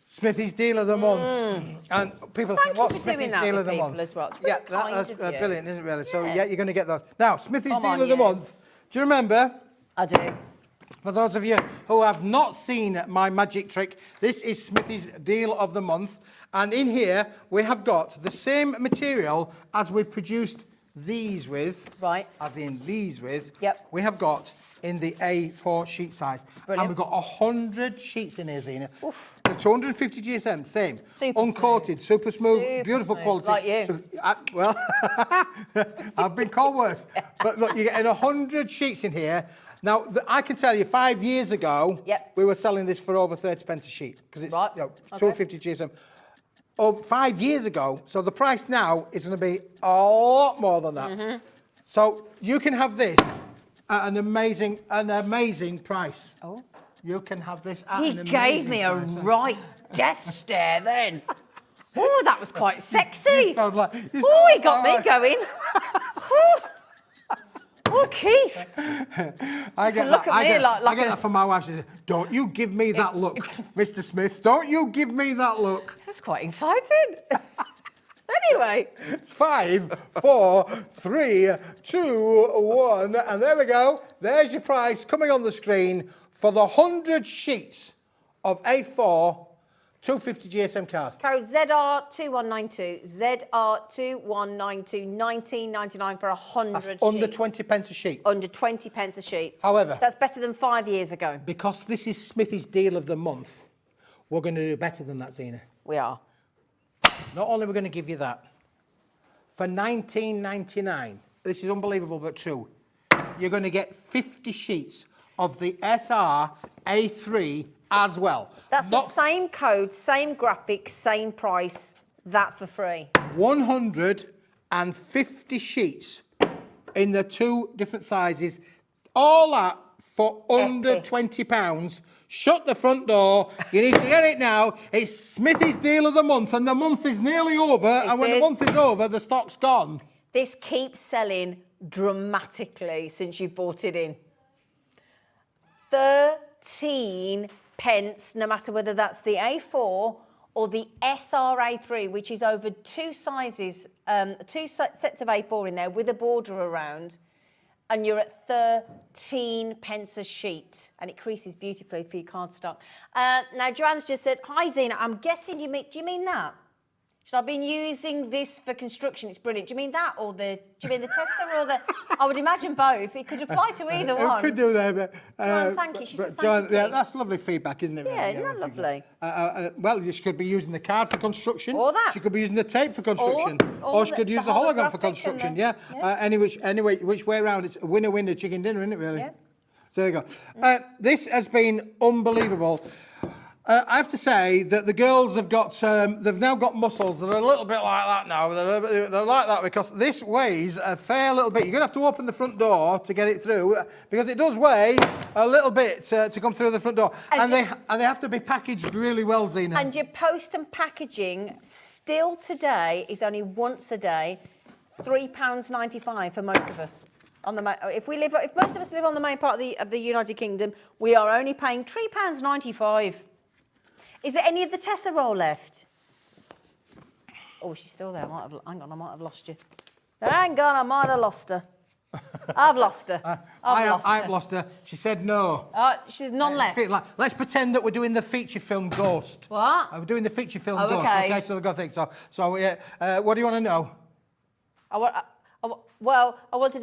Smithy's deal of the month. And people say, what's Smithy's deal of the month? As well. It's really that's brilliant, isn't it, really? So, you're going to get those. Now, Smithy's deal of the month. Do you remember? I do. For those of you who have not seen my magic trick, this is Smithy's deal of the month. And in here, we have got the same material as we've produced these with. Right. As in these with. Yep. We have got in the A4 sheet size. Brilliant. And we've got 100 sheets in here, Zena. Oof. The 250 GSM, same. Super uncoated, super smooth, beautiful quality. Like you. So, well, I've been called worse. But look, you're getting 100 sheets in here. Now, I can tell you, 5 years ago, we were selling this for over 30 pence a sheet. Because it's 250 GSM. Oh, 5 years ago, so the price now is going to be a lot more than that. So you can have this at an amazing price. Oh, you can have this at an amazing price. He gave me a right death stare then. Oh, that was quite sexy. Oh, he got me going. Oh, Keith. I get that from my wife. She says, don't you give me that look, Mr. Smith. Don't you give me that look. That's quite exciting. Anyway. It's 5, 4, 3, 2, 1. And there we go. There's your price coming on the screen for the 100 sheets of A4 250 GSM card. Code ZR2192. ZR2192. 19.99 for 100 sheets. Under 20 pence a sheet. Under 20 pence a sheet. However. So that's better than 5 years ago. Because this is Smithy's deal of the month, we're going to do better than that, Zena. We are. Not only are we going to give you that, for £19.99, this is unbelievable but true, you're going to get 50 sheets of the SR A3 as well. That's the same code, same graphics, same price, that for free. 150 sheets in the 2 different sizes, all that for under £20. Shut the front door. You need to get it now. It's Smithy's deal of the month, and the month is nearly over. And when the month is over, the stock's gone. This keeps selling dramatically since you bought it in. 13 pence, no matter whether that's the A4 or the SRA3, which is over 2 sizes, 2 sets of A4 in there with a border around. And you're at 13 pence a sheet, and it creases beautifully for your cardstock. Now, Joanne's just said, hi, Zena, I'm guessing you mean, do you mean that? Should I be using this for construction? It's brilliant. Do you mean that, or do you mean the Tesla, or the? I would imagine both. It could apply to either one. Could do that, but Joanne, thank you. She says Joanne, thank you. yeah, that's lovely feedback, isn't it? Yeah, really? isn't that lovely? Well, she could be using the card for construction. Or that. She could be using the tape for construction. Or She could use the hologram for construction. Yeah. Which way around? It's a winner, chicken dinner, isn't it? Really. Yeah. So there you go. This has been unbelievable. I have to say that the girls have got, they've now got muscles that are a little bit like that now. They're like that because this weighs a fair little bit. You're going to have to open the front door to get it through because it does weigh a little bit to come through the front door. And they have to be packaged really well, Zena. And your post and packaging still today is only once a day, £3.95 for most of us. If most of us live on the main part of the United Kingdom, we are only paying £3.95. Is there any of the Tessa roll left? Oh, she's still there. Hang on, I might have lost you. Hang on, I might have lost her. I've lost her. I've lost her. She said no. She's none left. Let's pretend that we're doing the feature film Ghost. What? We're doing the feature film Oh, Ghost. okay. Okay, so they've got things. So yeah, what do you want to know? I wanted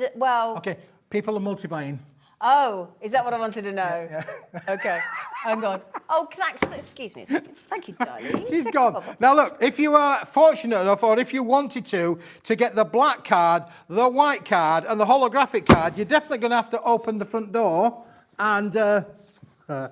to. Well. Okay, people are multi-buying. Oh, is that what I wanted to know? Yeah. Okay, hang on. Oh, excuse me a second. Thank you, darling. She's gone. Now look, if you are fortunate enough, or if you wanted to get the black card, the white card, and the holographic card, you're definitely going to have to open the front door. And I'm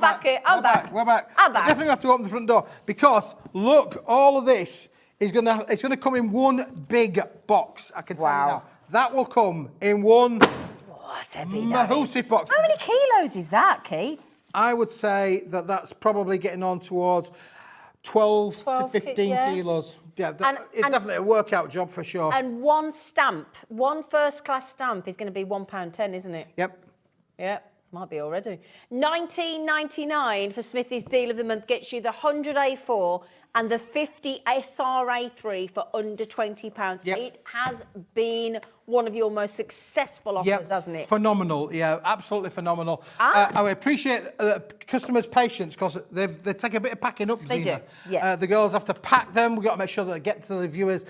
back here. I'm back. We're back. I'm back. You definitely have to open the front door because look, all of this is it's going to come in one big box. I can tell you now. That will come in one. That's heavy. Massive box. How many kilos is that, Keith? I would say that's probably getting on towards 12 to 15 kilos. Yeah, it's definitely a workout job for sure. And one first-class stamp is going to be £1.10, isn't it? Yep. Yep, might be already. £19.99 for Smithy's Deal of the Month gets you the 100A4 and the 50 SRA3 for under £20. Yep. It has been one of your most successful offers, hasn't it? Phenomenal. Yeah, absolutely phenomenal. I appreciate customers' patience because they take a bit of packing up, They Zena. do, yeah. The girls have to pack them. We've got to make sure that they get to the viewers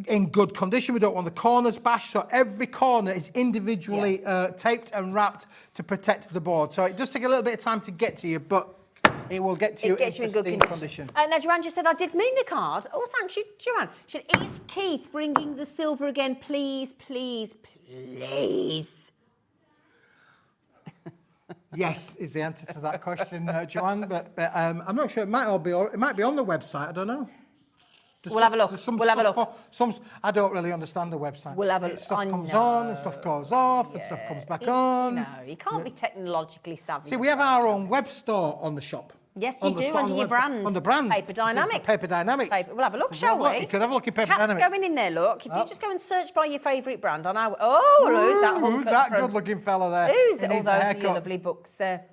in good condition. We don't want the corners bashed, so every corner is individually taped and wrapped to protect the board. So it does take a little bit of time to get to you, but it will get to you in pristine condition. Now, Joanne just said, I did mean the card. Oh, thanks you, Joanne. Is Keith bringing the silver again? Please, please, please. Yes, is the answer to that question, Joanne. But I'm not sure. It might be on the website. I don't know. We'll have a look. We'll have a look. I don't really understand the website. We'll have a look. Stuff comes on and stuff goes off and stuff comes back on. No, you can't be technologically savvy. See, we have our own web store on the shop. Yes, you do, under your brand. On the brand. Paper Dienamics. Paper Dienamics. We'll have a look, shall we? You could have a look at Paper Cat's Dienamics. going in there, look. If you just go and search by your favourite brand on our... Oh, who's that hunk Who's up that front? good-looking fella there? Who's... He Oh, needs those a are your haircut. lovely books there.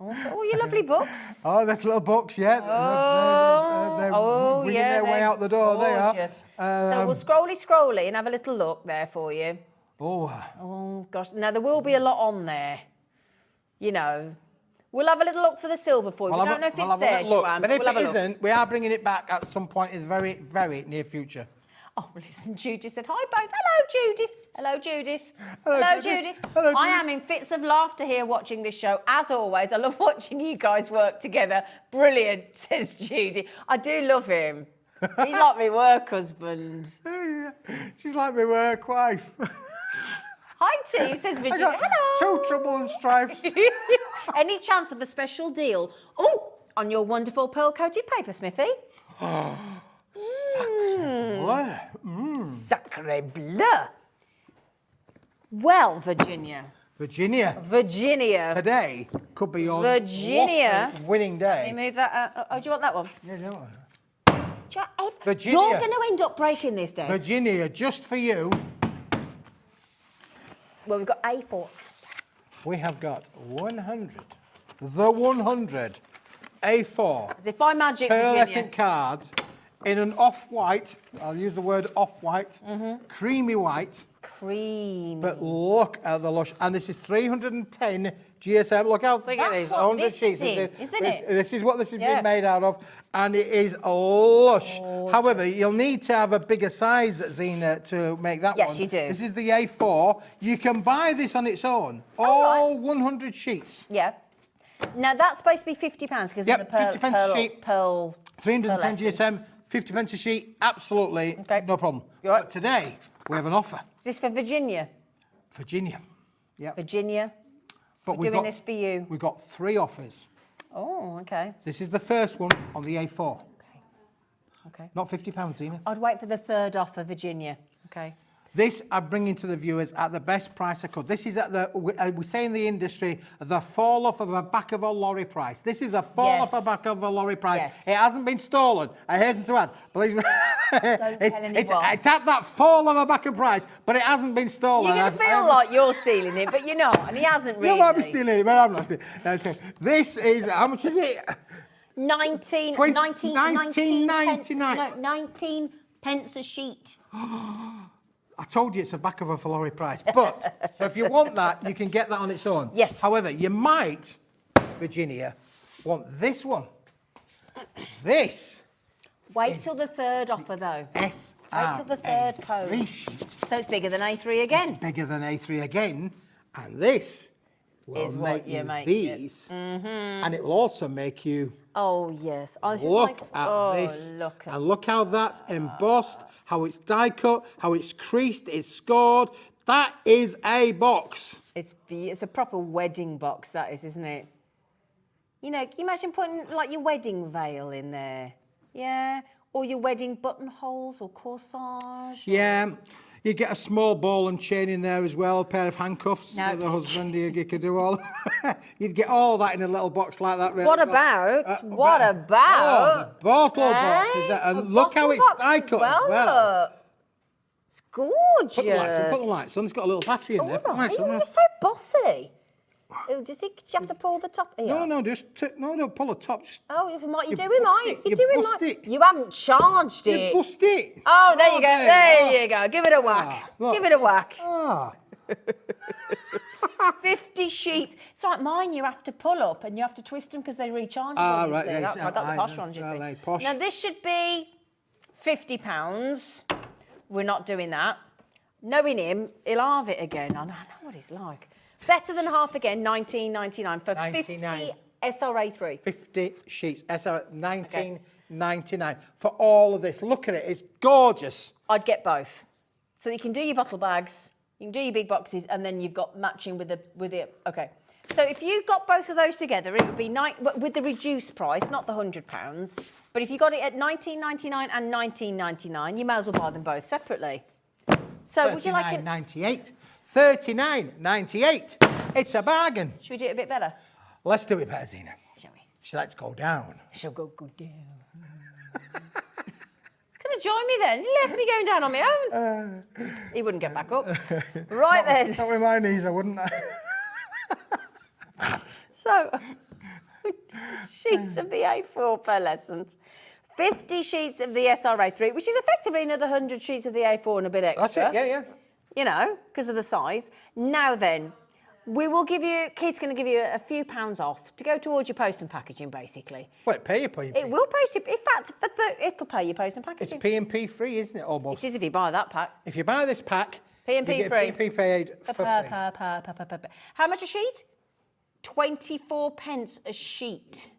Oh, your lovely books. Oh, that's little books, yeah. They're winging their way out the door. Gorgeous. They are. So we'll scrolly and have a little look there for you. Oh, gosh. Now, there will be a lot on there. You know. We'll have a little look for the silver for you. We don't know if it's there, Joanne. But if it isn't, we are bringing it back at some point in the very, very near future. Oh, listen, Judith said, hi, both. Hello, Judith. Hello, Judith. Hello, Judith. Hello, I am in fits of laughter here watching this show. As always, I love watching you guys work together. Brilliant, says Judy. I do love him. He's like my work husband. She's like my work wife. Hi, T, says Virginia. Hello. Two trouble and strifes. Any chance of a special deal? Oh, on your wonderful pearl-coated paper, Smithy. Sacre bleu. Well, Virginia. Today could be your winning day. Can you move that? Do you want that one? Yeah, that one. Virginia. You're going to end up breaking this, Dave. Virginia, just for you. Well, we've got A4. We have got 100. The 100 A4. As if by magic, Virginia. Pearlescent cards in an off-white, I'll use the word off-white, creamy white. creamy. But look at the lush. And this is 310 GSM. Look how thick it That's is. what 100 this sheets. is in, isn't it? This is what this has Yeah. been made out of. And it is lush. However, you'll need to have a bigger size, Zena, to make that one. Yes, you do. This is the A4. You can buy this on its own. All 100 sheets. Yeah. Now that's supposed to be £50 because Yep, of the pearl. 50 pence a sheet. Pearl. 310 pearl essence. GSM, 50 pence a sheet. Absolutely. Okay. No problem. You all right? But today, we have an offer. Is this for Virginia? Virginia. Yep. Virginia. But We're doing this for you. We've got 3 offers. Oh, okay. This is the first one on the A4. Okay. Not £50, Zena. I'd wait for the third offer, Virginia. Okay. This I'm bringing to the viewers at the best price I could. This is at the, we say in the industry, the fall off of a back of a lorry price. This is a fall off a back of a lorry price. Yes. It hasn't been stolen. I hasten to add. Believe me. Don't tell anyone. It's at that fall of a back of price, but it hasn't been stolen. You're going to feel like you're stealing it, but you're not, and he hasn't really. You might be stealing it, but I'm not stealing it. This is, how much is it? 19 pence, 19 pence a sheet. I told you it's a back of a lorry price. But, so if you want that, you can get that on its own. Yes. However, you might, Virginia, want this one. This. Wait till the third offer, though. SR. Wait till the third code. 3 sheet. So it's bigger than A3 again. It's bigger than A3 again. And this will Is what make you you make these. And it will also make you Oh, yes. Oh, this look is at this. Look at And look how that's embossed, how it's die cut, how it's creased, it's scored. That is a box. It's a proper wedding box, that is, isn't it? You know, can you imagine putting like your wedding veil in there? Yeah. Or your wedding buttonholes or corsage. Yeah. You get a small ball and chain in there as well, a pair of handcuffs No. for the husband. You could do all. You'd get all that in a little box like that. Really. What about? What Oh, about? the bottle box Eh? is that, A and look how bottle it's box die as cut as well. look. It's gorgeous. Put the lights on. Put the lights on. It's got a little battery in there. All right. Nice, isn't You're it? so bossy. Oh, do you have to pull the top here? No, don't pull the top. Just, Oh, you might. You You're doing bust mine. it, You're you doing bust mine. it. You haven't charged you it. bust it. Oh, there you go. There Oh. you go. Give it a whack. look. Give it a whack. Ah, 50 sheets. It's like mine. You have to pull up and you have to twist them because they recharge. Ah, right, yeah, That's, I got the posh ones, you well, see. they posh. Now this should be £50. We're not doing that. Knowing him, he'll halve it again. I know what he's like. Better than half again. £19.99 for 50 $19.99. SRA3. 50 sheets. SR 19.99 for all of this. Look at it. It's gorgeous. I'd get both. So you can do your bottle bags, you can do your big boxes, and then you've got matching with the. Okay. So if you got both of those together, it would be with the reduced price, not the £100. But if you got it at $19.99 and $19.99, you may as well buy them both separately. So would you like it? $39.98. $39.98. It's a bargain. Should we do it a bit better? Let's do it better, Zena. Shall we? Let's go down. Shall go down. Could have joined me then. He left me going down on my own. He wouldn't get back up. Right then. Not with my knees, I wouldn't. So, sheets of the A4 pearlescent, 50 sheets of the SRA3, which is effectively another 100 sheets of the A4 and a bit extra. That's it, yeah. You know, because of the size. Now then, we will give you, Keith's going to give you a few pounds off to go towards your post and packaging, basically. Well, it pay you, pay you. It will pay you, in fact, it'll pay your post and It's packaging. P&P free, isn't it, almost? It is if you buy that pack. If you buy this pack, P&P you get free. P&P paid for free. How much a sheet? 24 pence a sheet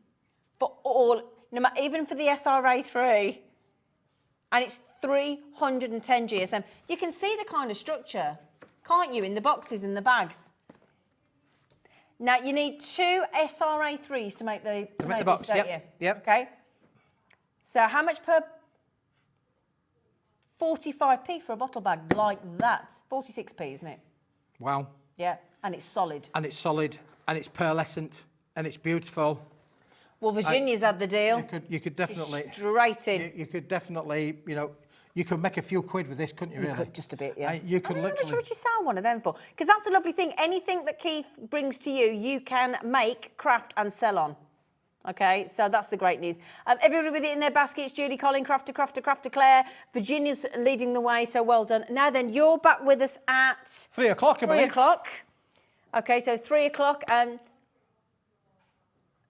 for all, even for the SRA3. And it's 310 GSM. You can see the kind of structure, can't you, in the boxes and the bags? Now, you need 2 SRA3s to make the box, don't yep, you? yep. Okay. So how much per 45p for a bottle bag like that? 46p, isn't it? Wow. Yeah, and it's solid. And it's solid, and it's pearlescent, and it's beautiful. Well, Virginia's had the deal. You could definitely... Straight in. You could definitely, you could make a few quid with this, couldn't you, really? You could, just a bit, yeah. You could How much literally... would you sell one of them for? Because that's the lovely thing. Anything that Keith brings to you, you can make, craft and sell on. Okay, so that's the great news. Everybody with it in their baskets, Julie, Colin, Crafter, Claire, Virginia's leading the way, so well done. Now then, you're back with us at... 3 o'clock, I believe. 3 o'clock. Okay, so 3 o'clock.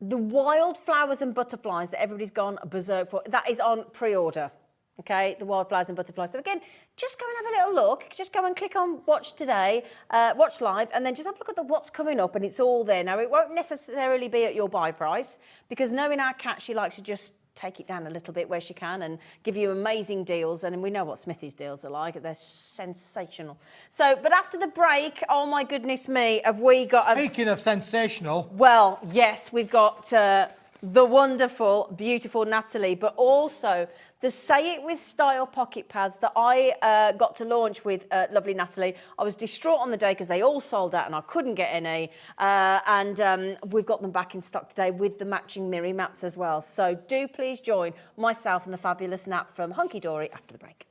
The wildflowers and butterflies that everybody's gone berserk for, that is on pre-order. Okay, the wildflowers and butterflies. So again, just go and have a little look. Just go and click on Watch Today, Watch Live, and then just have a look at what's coming up, and it's all there. Now, it won't necessarily be at your buy price, because knowing our cat, she likes to just take it down a little bit where she can and give you amazing deals, and we know what Smithy's deals are like. They're sensational. So, but after the break, oh my goodness me, have we got... Speaking of sensational... Well, yes, we've got the wonderful, beautiful Natalie, but also the Say It With Style pocket pads that I got to launch with lovely Natalie. I was distraught on the day because they all sold out and I couldn't get any. And we've got them back in stock today with the matching Miri mats as well. So do please join myself and the fabulous Nat from Hunkydory after the break.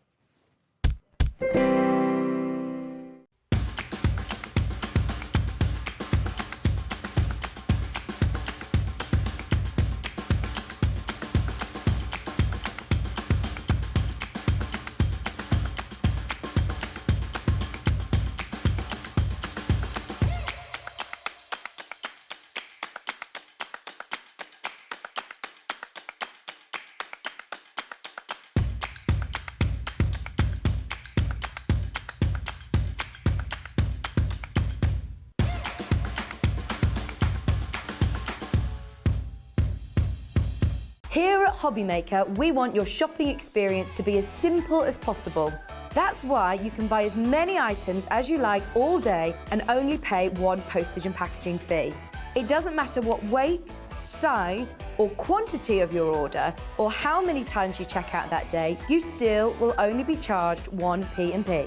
Here at Hobbymaker, we want your shopping experience to be as simple as possible. That's why you can buy as many items as you like all day and only pay one postage and packaging fee. It doesn't matter what weight, size or quantity of your order or how many times you check out that day, you still will only be charged one P&P.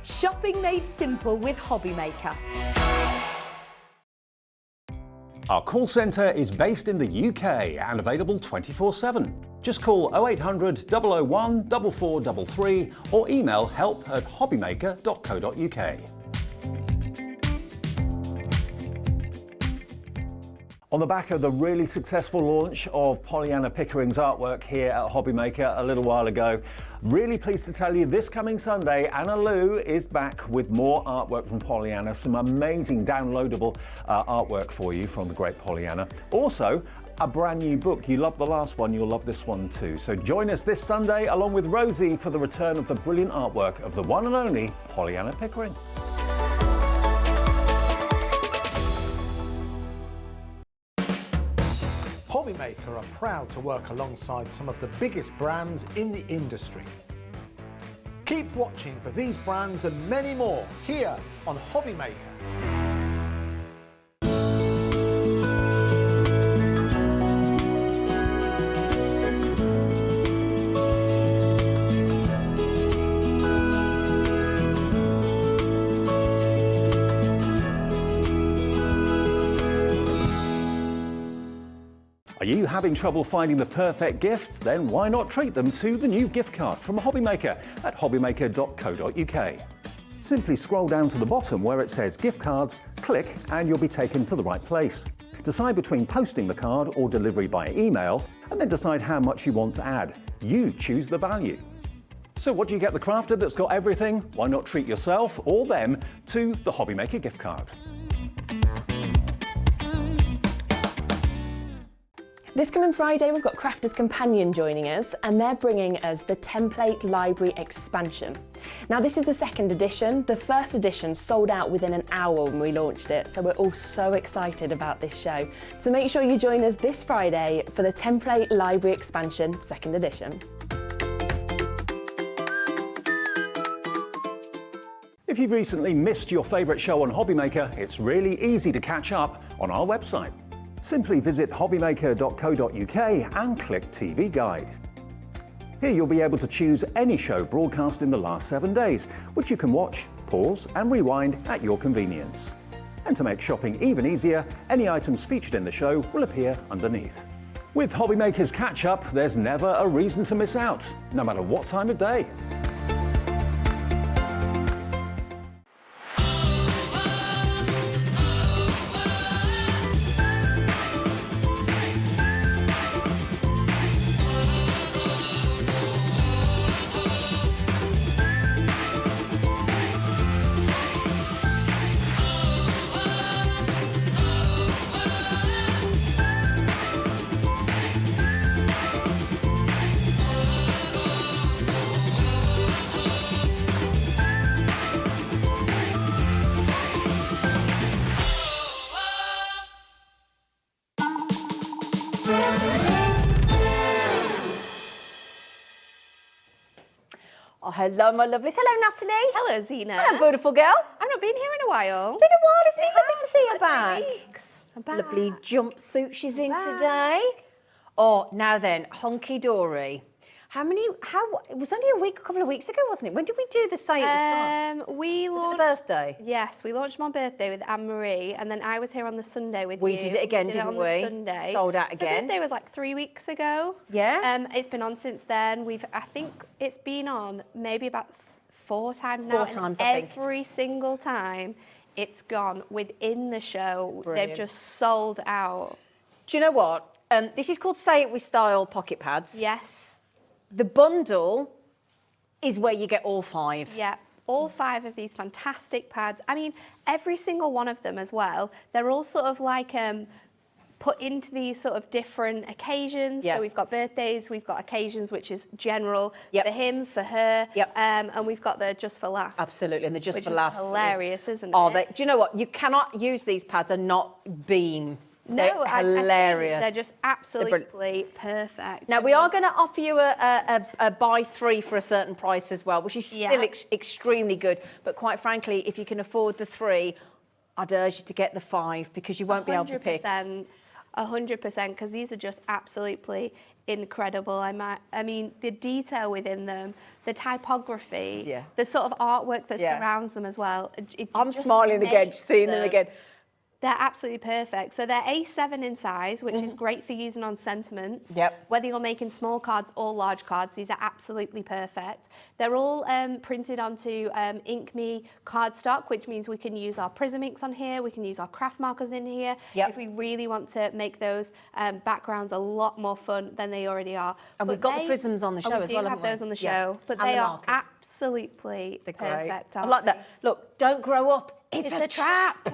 Shopping made simple with Hobbymaker. Our call centre is based in the UK and available 24/7. Just call 0800 001 4433 or email help@hobbymaker.co.uk. On the back of the really successful launch of Pollyanna Pickering's artwork here at Hobbymaker a little while ago, really pleased to tell you this coming Sunday, Anna Lou is back with more artwork from Pollyanna, some amazing downloadable artwork for you from the great Pollyanna. Also, a brand new book. You loved the last one, you'll love this one too. So join us this Sunday along with Rosie for the return of the brilliant artwork of the one and only Pollyanna Pickering. Hobbymaker are proud to work alongside some of the biggest brands in the industry. Keep watching for these brands and many more here on Hobbymaker. Are you having trouble finding the perfect gift? Then why not treat them to the new gift card from Hobbymaker at hobbymaker.co.uk. Simply scroll down to the bottom where it says gift cards, click and you'll be taken to the right place. Decide between posting the card or delivery by email and then decide how much you want to add. You choose the value. So what do you get the crafter that's got everything? Why not treat yourself or them to the Hobbymaker gift card? This coming Friday, we've got Crafter's Companion joining us, and they're bringing us the Template Library Expansion. Now, this is the second edition. The first edition sold out within an hour when we launched it, so we're all so excited about this show. So make sure you join us this Friday for the Template Library Expansion, second edition. If you've recently missed your favourite show on Hobbymaker, it's really easy to catch up on our website. Simply visit hobbymaker.co.uk and click TV Guide. Here you'll be able to choose any show broadcast in the last 7 days, which you can watch, pause and rewind at your convenience. And to make shopping even easier, any items featured in the show will appear underneath. With Hobbymaker's Catch Up, there's never a reason to miss out, no matter what time of day. Oh, hello, my lovelies. Hello, Natalie. Hello, Zena. Hello, beautiful girl. I've not been here in a while. It's been a while, isn't it? Lovely to see you Like back. 3 weeks. I'm back. Lovely jumpsuit she's in back. today. Oh, now then, Hunkydory. It was only a couple of weeks ago, wasn't it? When did we do the sale at the start? We Was it launched. the birthday? Yes, we launched my birthday with Anne-Marie, and then I was here on the Sunday with you. We did it again, didn't on we? The Sunday. Sold out So again. birthday was like 3 weeks ago. Yeah. It's been on since then. I think it's been on maybe about 4 times now. Four and times, I think. Every single time it's gone within the show. Brilliant. They've just sold out. Do you know what? This is called Say It With Style pocket pads. Yes. The bundle is where you get all 5. Yeah, all 5 of these fantastic pads. I mean, every single one of them as well. They're all sort of like put into these sort of different occasions. Yeah. So we've got birthdays, we've got occasions, which is general Yep. for him, for her. Yep. And we've got the just for laughs. Absolutely, and the just which for is laughs. hilarious, isn't Oh, it? do you know what? You cannot use these pads and not beam. No, They're I think hilarious. they're just absolutely perfect. Now, we are going to offer you a buy 3 for a certain price as well, which is still Yeah. extremely good. But quite frankly, if you can afford the 3, I'd urge you to get the 5 because you won't be able to pick. 100%, because these are just absolutely incredible. I mean, the detail within them, the typography, Yeah. the sort of artwork that Yeah. surrounds them as well. I'm smiling again, just seeing them again. They're absolutely perfect. So they're A7 in size, which is great for using on sentiments. Yep. Whether you're making small cards or large cards, these are absolutely perfect. They're all printed onto InkMe cardstock, which means we can use our Prism inks on here, we can use our craft markers in here, Yep. if we really want to make those backgrounds a lot more fun than they already are. And we've got the prisms on the show as well, We do have haven't we? those on the show, Yeah. but And they the are markers. absolutely They're great. perfect. I aren't like they? that. Look, don't grow up. It's a trap.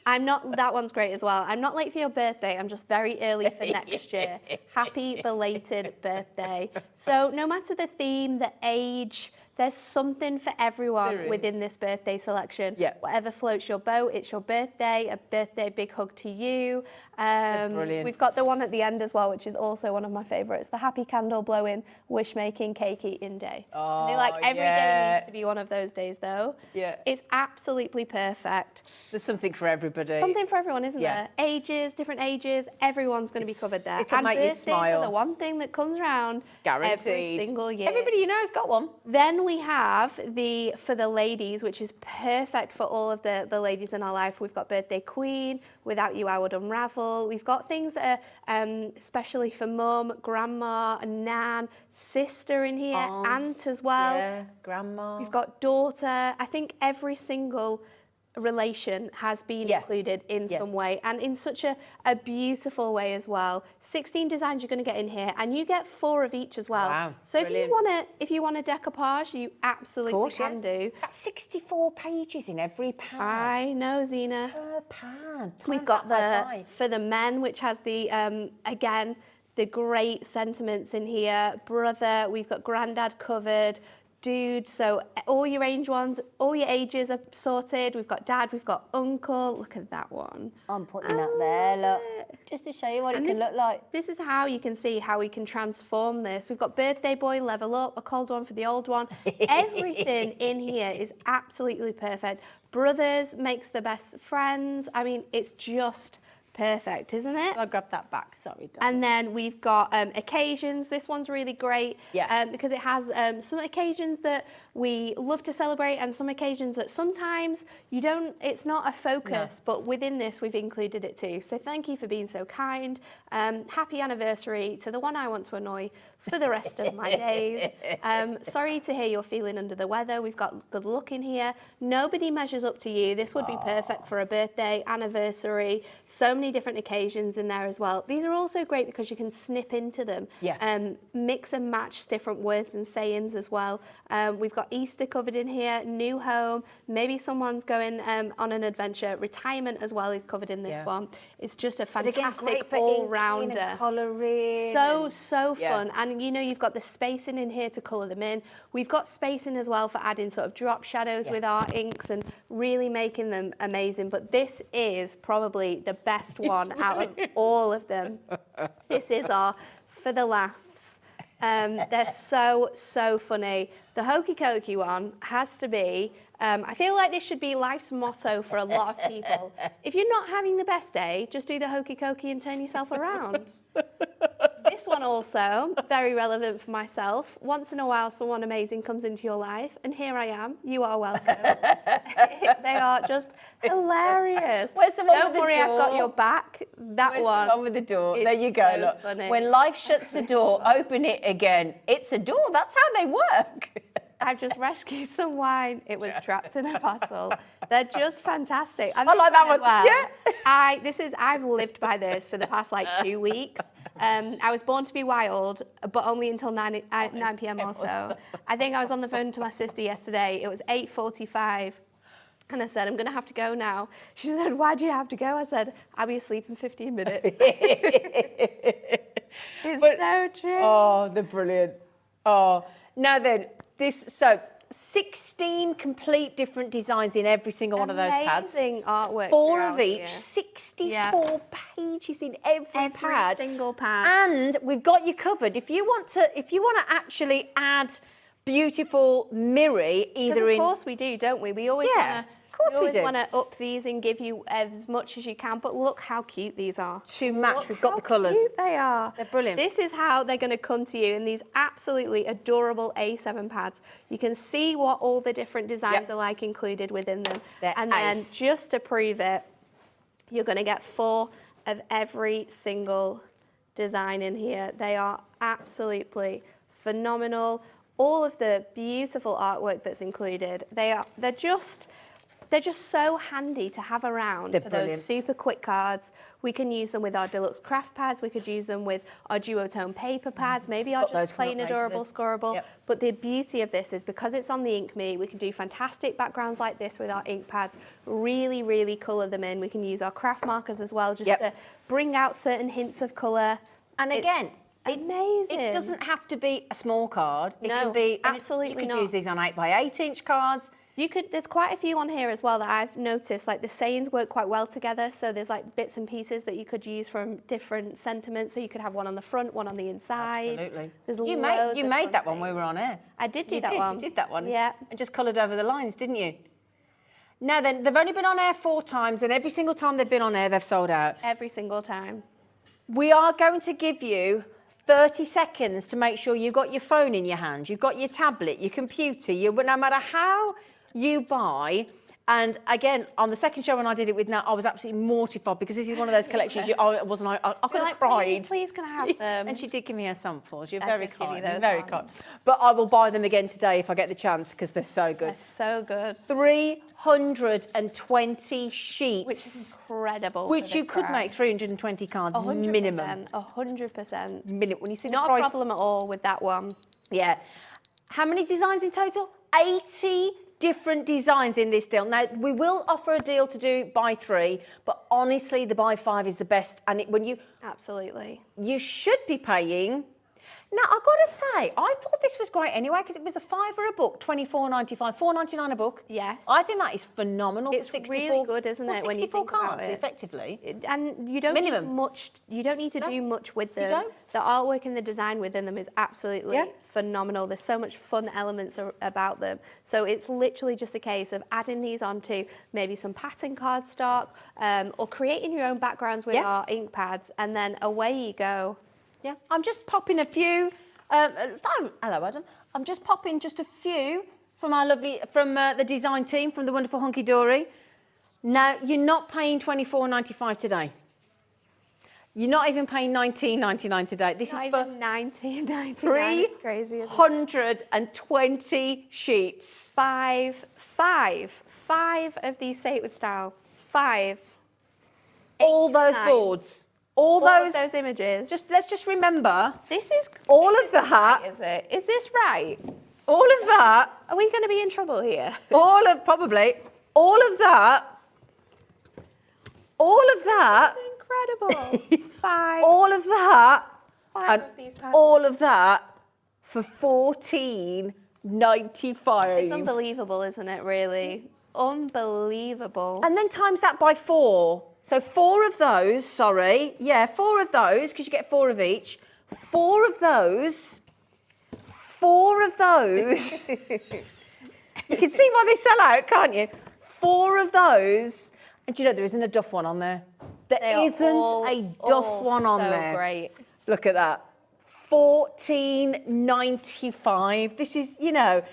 That one's great as well. I'm not late for your birthday. I'm just very early for next year. Happy belated birthday. So no matter the theme, the age, there's something for everyone There is. within this birthday selection. Yeah. Whatever floats your boat, it's your birthday, a birthday big hug to you. Brilliant. We've got the one at the end as well, which is also one of my favourites, the happy candle blowing, wish making, cake eating day. I feel like every day needs to be one of those days though. Yeah. It's absolutely perfect. There's something for everybody. Something for everyone, isn't Yeah. there? Ages, different ages, everyone's going to be covered there. It'll And make you birthdays smile. are the one thing that comes around Guaranteed. every single year. Everybody you know's got one. Then we have the for the ladies, which is perfect for all of the ladies in our life. We've got Birthday Queen, Without You I Would Unravel. We've got things that are especially for mum, grandma, nan, sister in here, aunt as well. Yeah, grandma. We've got daughter. I think every single relation has been included in some way, and in such a beautiful way as well. 16 designs you're going to get in here, and you get 4 of each as well. Wow, So brilliant. if you want a decoupage, you absolutely can do. That's 64 pages in every pad. I know, Zena. Per pad. We've Times got that by the 5. for the men, which has the again the great sentiments in here. Brother, we've got granddad covered. Dude, so all your age ones, all your ages are sorted. We've got dad, we've got uncle. Look at that one. I'm putting that there, look, just to show you what it can look like. This is how you can see how we can transform this. We've got birthday boy, level up, a cold one for the old one. Everything in here is absolutely perfect. Brothers makes the best friends. I mean, it's just perfect, isn't it? I'll grab that back, sorry. And then we've got occasions. This one's really great Yeah. because it has some occasions that we love to celebrate and some occasions that sometimes it's not a focus, but within this we've included it too. So thank you for being so kind. Happy anniversary to the one I want to annoy for the rest of my days. Sorry to hear you're feeling under the weather. We've got good luck in here. Nobody measures up to you. This would be perfect for a birthday, anniversary, so many different occasions in there as well. These are also great because you can snip into them. Yeah. Mix and match different words and sayings as well. We've got Easter covered in here, new home, maybe someone's going on an adventure, retirement as well is covered in this one. It's just a fantastic all-rounder. Colouring. So fun. And you know, you've got the spacing in here to colour them in. We've got spacing as well for adding sort of drop shadows with our inks and really making them amazing. But this is probably the best best one out of all of them. This is our For the Laughs. They're so funny. The Hokey Cokey one has to be, I feel like this should be life's motto for a lot of people. If you're not having the best day, just do the Hokey Cokey and turn yourself around. This one also, very relevant for myself. Once in a while, someone amazing comes into your life, and here I am. You are welcome. They are just hilarious. Where's the one Don't with the worry, door? I've got your back. That Where's one. the one with the door? There It's you go, so look. funny. When life shuts a door, open it again. It's a door, that's how they work. I've just rescued some wine. It was trapped in a bottle. They're just fantastic. And I this like that as one. well. Yeah. I've lived by this for the past like 2 weeks. I was born to be wild, but only until 9 p.m. or so. I think I was on the phone to my sister yesterday. It was 8:45. And I said, I'm going to have to go now. She said, why do you have to go? I said, I'll be asleep in 15 minutes. It's so true. Oh, they're brilliant. Oh, now then, 16 complete different designs in every single one of those pads. Amazing artwork. 4 of throughout each, here. 64 pages in every pad. Single pad. And we've got you covered. If you want to actually add beautiful mirri, either Of in course we do, don't we? We always Yeah, of course we do. want to up these and give you as much as you can. But look how cute these are. To match, Look we've got how the colours. Cute they are. They're brilliant. This is how they're going to come to you in these absolutely adorable A7 pads. You can see what all the different designs are like included within them. They're and then ace. just to prove it, you're going to get 4 of every single design in here. They are absolutely phenomenal. All of the beautiful artwork that's included, they're just so handy to have around They're for brilliant. those super quick cards. We can use them with our deluxe craft pads. We could use them with our duotone paper pads, maybe our Got those just coming plain up later adorable then. scorable. Yep. But the beauty of this is because it's on the Ink Me, we can do fantastic backgrounds like this with our ink pads, really, really colour them in. We can use our craft markers as well just to bring out certain hints of colour. And It's again, amazing. it doesn't have to be a small card. It No, can be absolutely You could not. use these on 8x8 cards. There's quite a few on here as well that I've noticed, like the sayings work quite well together. So there's like bits and pieces that you could use from different sentiments. So you could have one on the front, one on the inside. Absolutely. There's You loads of made fun that one when we were things. on air. I did do You that did, one. You did that one. Yeah. And just coloured over the lines, didn't you? Now then, they've only been on air 4 times, and every single time they've been on air, they've sold out. Every single time. We are going to give you 30 seconds to make sure you've got your phone in your hand, you've got your tablet, your computer, no matter how you buy. And again, on the second show when I did it with Nat, I was absolutely mortified because this is one of those collections. I could have cried. Please, can I have them? And she did give me her samples. You're I'll very just give you kind. those Very ones. kind. But I will buy them again today if I get the chance because they're so good. They're so good. 320 sheets. Which is incredible. Which for you this could make price. 320 cards 100%, minimum. 100%. Minimum. When you see Not the price, a problem at all with that one. Yeah. How many designs in total? 80 different designs in this deal. Now, we will offer a deal to do buy 3, but honestly, the buy 5 is the best. And Absolutely. you should be paying. Now, I've got to say, I thought this was great anyway because it was a £5 a book, £24.95, £4.99 a book. Yes. I think that is phenomenal It's for 64. really good, isn't well, it, when you 64 think about cards, it? effectively. And you don't Minimum. need much. You don't need to do much with them. don't. The artwork and the design within them is absolutely Yeah. phenomenal. There's so much fun elements about them. So it's literally just a case of adding these onto maybe some pattern cardstock or creating your own backgrounds with our ink pads, and then away you go. Yeah, I'm just popping a few. Hello, Adam. I'm just popping just a few from the design team from the wonderful Hunkydory. Now, you're not paying £24.95 today. You're not even paying $19.99 today. This Not is for even $19.99. It's crazy, isn't it? 320 sheets. Five of these say it with style. 5. All those designs. boards. All Of those. those images. Let's just remember. This is All this of is that. right, is it? Is this right? All of that. Are we going to be in trouble here? All of that. Incredible. 5. All of that. 5 And of these pads. all of that for $14.95. It's unbelievable, isn't it? Really, unbelievable. And then times that by 4 So 4 of those, sorry. Yeah, 4 of those, because you get 4 of each. 4 of those. 4 of those. You can see why they sell out, can't you? 4 of those. And do you know, there isn't a Duff one on there. There isn't a Duff one on there. Great. Look at that. $14.95. This is, you know,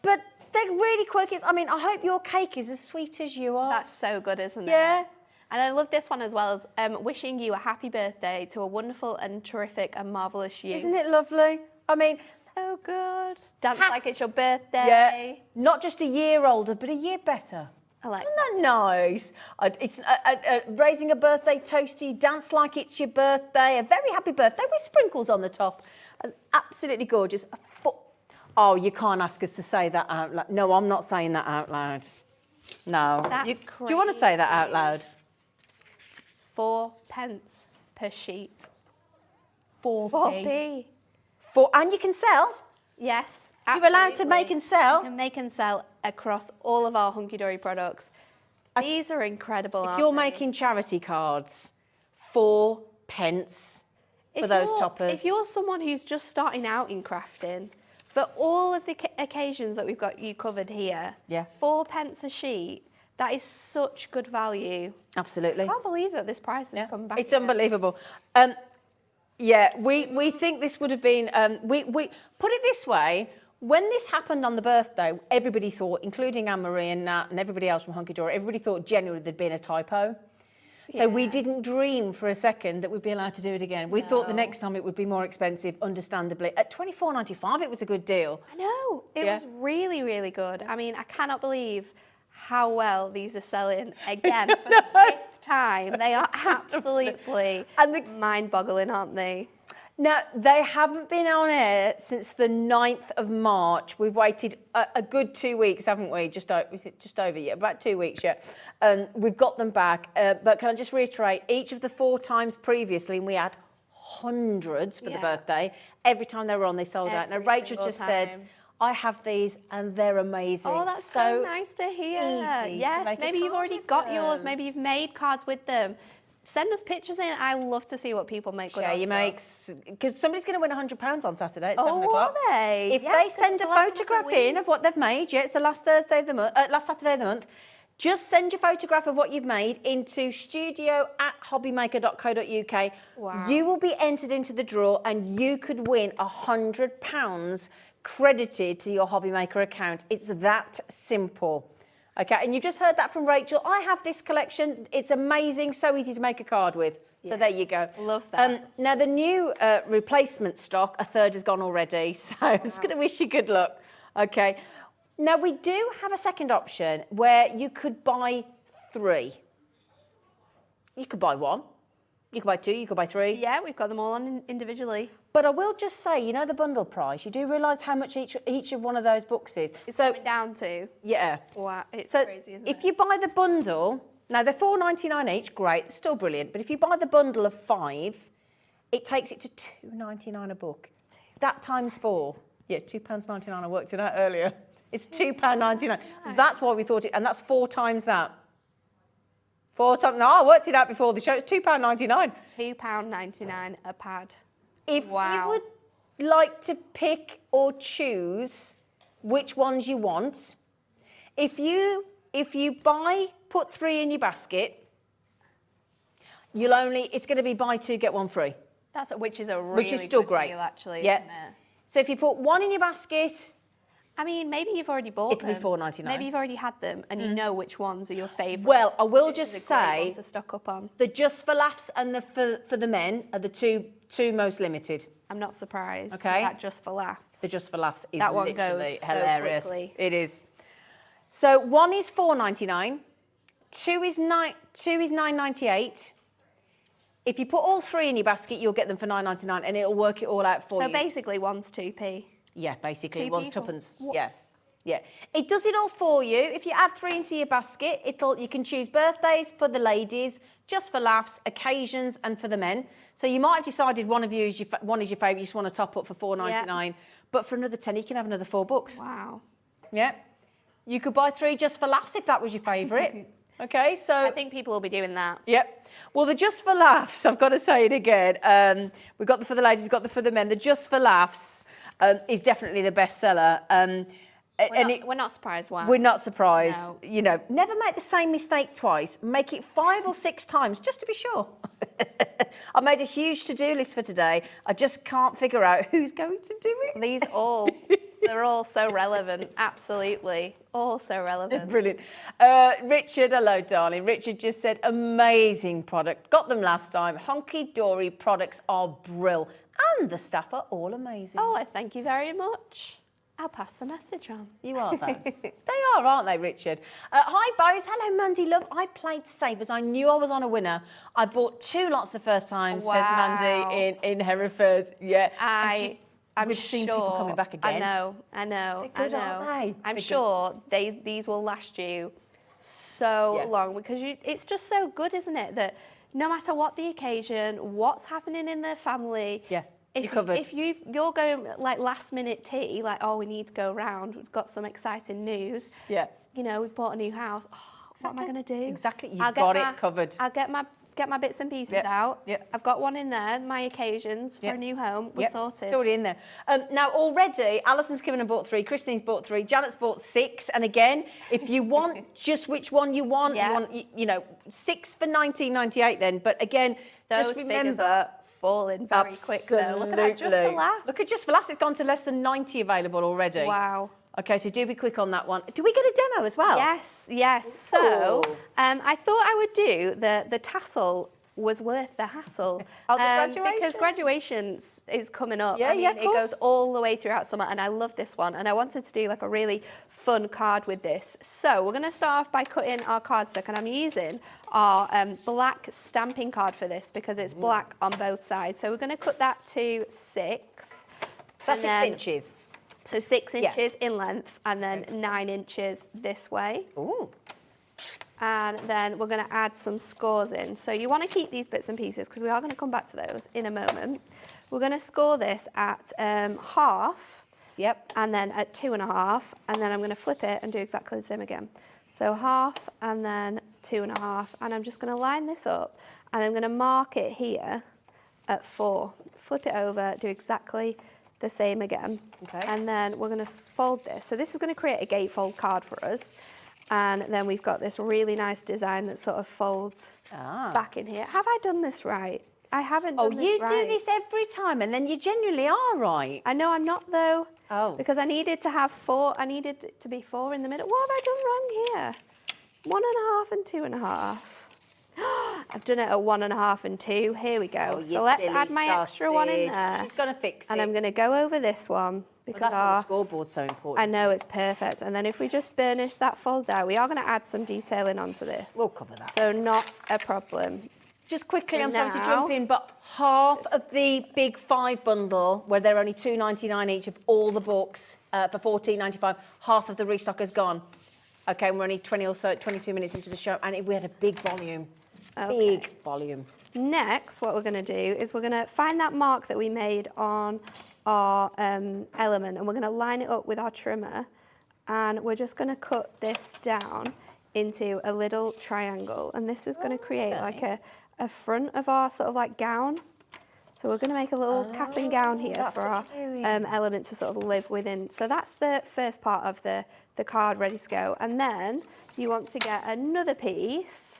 but they're really quirky. I mean, I hope your cake is as sweet as you are. That's so good, isn't it? Yeah. And I love this one as well as wishing you a happy birthday to a wonderful and terrific and marvellous you. Isn't it lovely? I mean, so good. Dance like it's your birthday. Yeah. Not just a year older, but a year better. I like Isn't that nice? It's raising a birthday toasty, dance like it's your birthday, a very happy birthday with sprinkles on the top. Absolutely gorgeous. Oh, you can't ask us to say that out loud. No, I'm not saying that out loud. No. That's Do you want to say that out loud? 4 pence per sheet. 4p. 4p. And you can sell. Yes. You're allowed to make and sell. You can make and sell across all of our Hunkydory products. These are incredible, If you're making charity cards, 4 pence for those toppers. If you're someone who's just starting out in crafting, for all of the occasions that we've got you covered here, 4 pence a sheet, that is such good value. Absolutely. I can't believe that this price has come back. It's unbelievable. Yeah, we think this would have been, we put it this way, when this happened on the birthday, everybody thought, including Anne-Marie and Nat and everybody else from Hunkydory, everybody thought genuinely there'd been a typo. So we didn't dream for a second that we'd be allowed to do it again. We thought the next time it would be more expensive, understandably. At $24.95, it was a good deal. I know. It was really, really good. I mean, I cannot believe how well these are selling again for the 5th time. They are absolutely mind-boggling, aren't they? Now, they haven't been on air since the 9th of March. We've waited a good 2 weeks, haven't we? Is it just over? Yeah, about 2 weeks, yeah. We've got them back. But can I just reiterate, each of the 4 times previously, and we had hundreds for the birthday, every time they were on, they sold out. Now, Rachel just said, I have these and they're amazing. Oh, that's so nice to hear. Yes, maybe you've already got yours. Maybe you've made cards with them. Send us pictures in. I love to see what people make with us. You make, because somebody's going to win £100 on Saturday at 7 o'clock. Oh, are they? If they send a photograph in of what they've made, it's the last Thursday of the month, last Saturday of the month. Just send your photograph of what you've made into studio@hobbymaker.co.uk. Wow. You will be entered into the draw and you could win £100 credited to your Hobbymaker account. It's that simple. Okay, and you've just heard that from Rachel. I have this collection. It's amazing, so easy to make a card with. So there you go. Love that. Now, the new replacement stock, a third has gone already, so I'm just going to wish you good luck. Okay. Now, we do have a second option where you could buy 3. You could buy 1. You could buy 2, you could buy 3. Yeah, we've got them all on individually. But I will just say, you know the bundle price? You do realise how much each of one of those books is. It's coming down to? Yeah. Wow, it's so crazy, isn't it? if you buy the bundle, now they're $4.99 each, great, they're still brilliant. But if you buy the bundle of 5, it takes it to $2.99 a book. That times 4. Yeah, £2.99, I worked it out earlier. It's £2.99. That's why we thought it, and that's 4 times that. 4 times, no, I worked it out before the show, it's £2.99. £2.99 a pad. If you would like to pick or choose which ones you want, if you put 3 in your basket, it's going to be buy 2 get 1 free. Which is a really still good great. deal, actually, Yeah. isn't it? So if you put 1 in your basket, I mean, maybe you've already bought them. it'll be $4.99. Maybe you've already had them and you know which ones are your favourite. Well, I will This just is a great say one to stock up on. the Just for Laughs and the for the Men are the two most limited. I'm not surprised. Okay. Is that Just for Laughs? The Just for Laughs is That one literally goes so hilarious. quickly. It is. So 1 is $4.99, 2 is $9.98. If you put all 3 in your basket, you'll get them for $9.99, and it'll work it all out for you. So basically, one's 2p. Yeah, basically, 2p one's for tuppence. what? Yeah. Yeah. It does it all for you. If you add 3 into your basket, you can choose birthdays for the ladies, Just for Laughs, occasions, and for the men. So you might have decided one is your favourite, you just want to top up for $4.99. Yeah. But for another 10, you can have another 4 books. Wow. Yeah. You could buy 3 Just for Laughs if that was your favourite. Okay, so I think people will be doing that. Yep. Well, the Just for Laughs, I've got to say it again. We've got the for the ladies, we've got the for the men. The Just for Laughs is definitely the bestseller. We're not surprised why. We're not surprised. No. You know, never make the same mistake twice. Make it 5 or 6 times, just to be sure. I made a huge to-do list for today. I just can't figure out who's going to do it. These they're all so relevant. Absolutely. All so relevant. Brilliant. Richard, hello, darling. Richard just said, amazing product. Got them last time. Hunkydory products are brill. And the staff are all amazing. Oh, I thank you very much. I'll pass the message on. You are, though. They are, aren't they, Richard? Hi, both. Hello, Mandy, love. I played Savers. I knew I was on a winner. I bought 2 lots the first time, Wow. says Mandy in Hereford. Yeah. I'm We've seen sure, people coming back again. I know. They're good, aren't they? I'm They're sure these will last you so long because it's just so good, isn't it? That no matter what the occasion, what's happening in the family, you're covered. If you're going like last minute tea, like, oh, we need to go round, we've got some exciting news. Yeah. You know, we've bought a new house. Oh, what am I going to do? Exactly. You've got it covered. I'll get my bits and pieces out. Yep. I've got one in there, my occasions for a new home. We're sorted. It's already in there. Now, already, Alison's given and bought 3, Christine's bought 3, Janet's bought 6. And again, if you want just which one you want, you know, 6 for $19.98 then. But again, Those just figures remember... are falling very quick though. Look at that, Just for Laughs. Look at Just for Laughs, it's gone to less than 90 available already. Wow. Okay, so do be quick on that one. Do we get a demo as well? Yes. So I thought I would do the tassel was worth the hassle. Oh, the graduation? Because graduation is coming up. Yeah, of it course. goes all the way throughout summer, and I love this one. And I wanted to do like a really fun card with this. So we're going to start off by cutting our cardstock, and I'm using our black stamping card for this because it's black on both sides. So we're going to cut that to 6. That's 6 inches. So 6 inches in length, and then 9 inches this way. Ooh. And then we're going to add some scores in. So you want to keep these bits and pieces because we are going to come back to those in a moment. We're going to score this at half. Yep. And then at 2.5, and then I'm going to flip it and do exactly the same again. So half and then 2.5, and I'm just going to line this up, and I'm going to mark it here at 4. Flip it over, do exactly the same again. Okay. And then we're going to fold this. So this is going to create a gatefold card for us. And then we've got this really nice design that sort of folds back in here. Have I done this right? I haven't done this right. Oh, you do this every time, and then you genuinely are right. I know I'm not, though. Oh. Because I needed to have 4. I needed it to be 4 in the middle. What have I done wrong here? 1.5 and 2.5. I've done it at 1.5 and 2. Here we go. Oh, so let's add my extra one in there. She's going to fix it. And I'm going to go over this one. Well, Because that's why the scoreboard's so important. I know, it's perfect. And then if we just burnish that fold out, we are going to add some detailing onto this. We'll cover that. So not a problem. Just quickly, So I'm sorry to now- jump in, but half of the big 5 bundle, where they're only $2.99 each of all the books for $14.95, half of the restock has gone. Okay, and we're only 20 or so, 22 minutes into the show, and we had a big volume. Okay. Big volume. Next, what we're going to do is we're going to find that mark that we made on our element, and we're going to line it up with our trimmer, and we're just going to cut this down into a little triangle, and this is going to create like a front of our sort of like gown. So we're going to make a little cap and gown here for our element to sort of live within. So that's the first part of the card ready to go. And then you want to get another piece.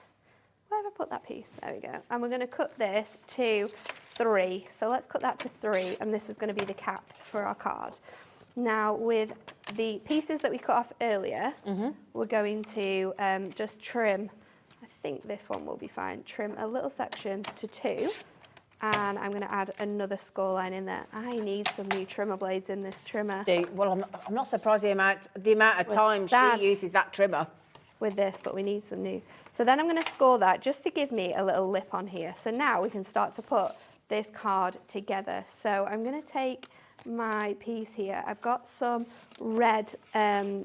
Where have I put that piece? There we go. And we're going to cut this to 3. So let's cut that to 3, and this is going to be the cap for our card. Now, with the pieces that we cut off earlier, we're going to just trim. I think this one will be fine. Trim a little section to 2. And I'm going to add another score line in there. I need some new trimmer blades in this trimmer. Well, I'm not surprised the amount of time she uses that trimmer. With this, but we need some new. So then I'm going to score that just to give me a little lip on here. So now we can start to put this card together. So I'm going to take my piece here. I've got some red card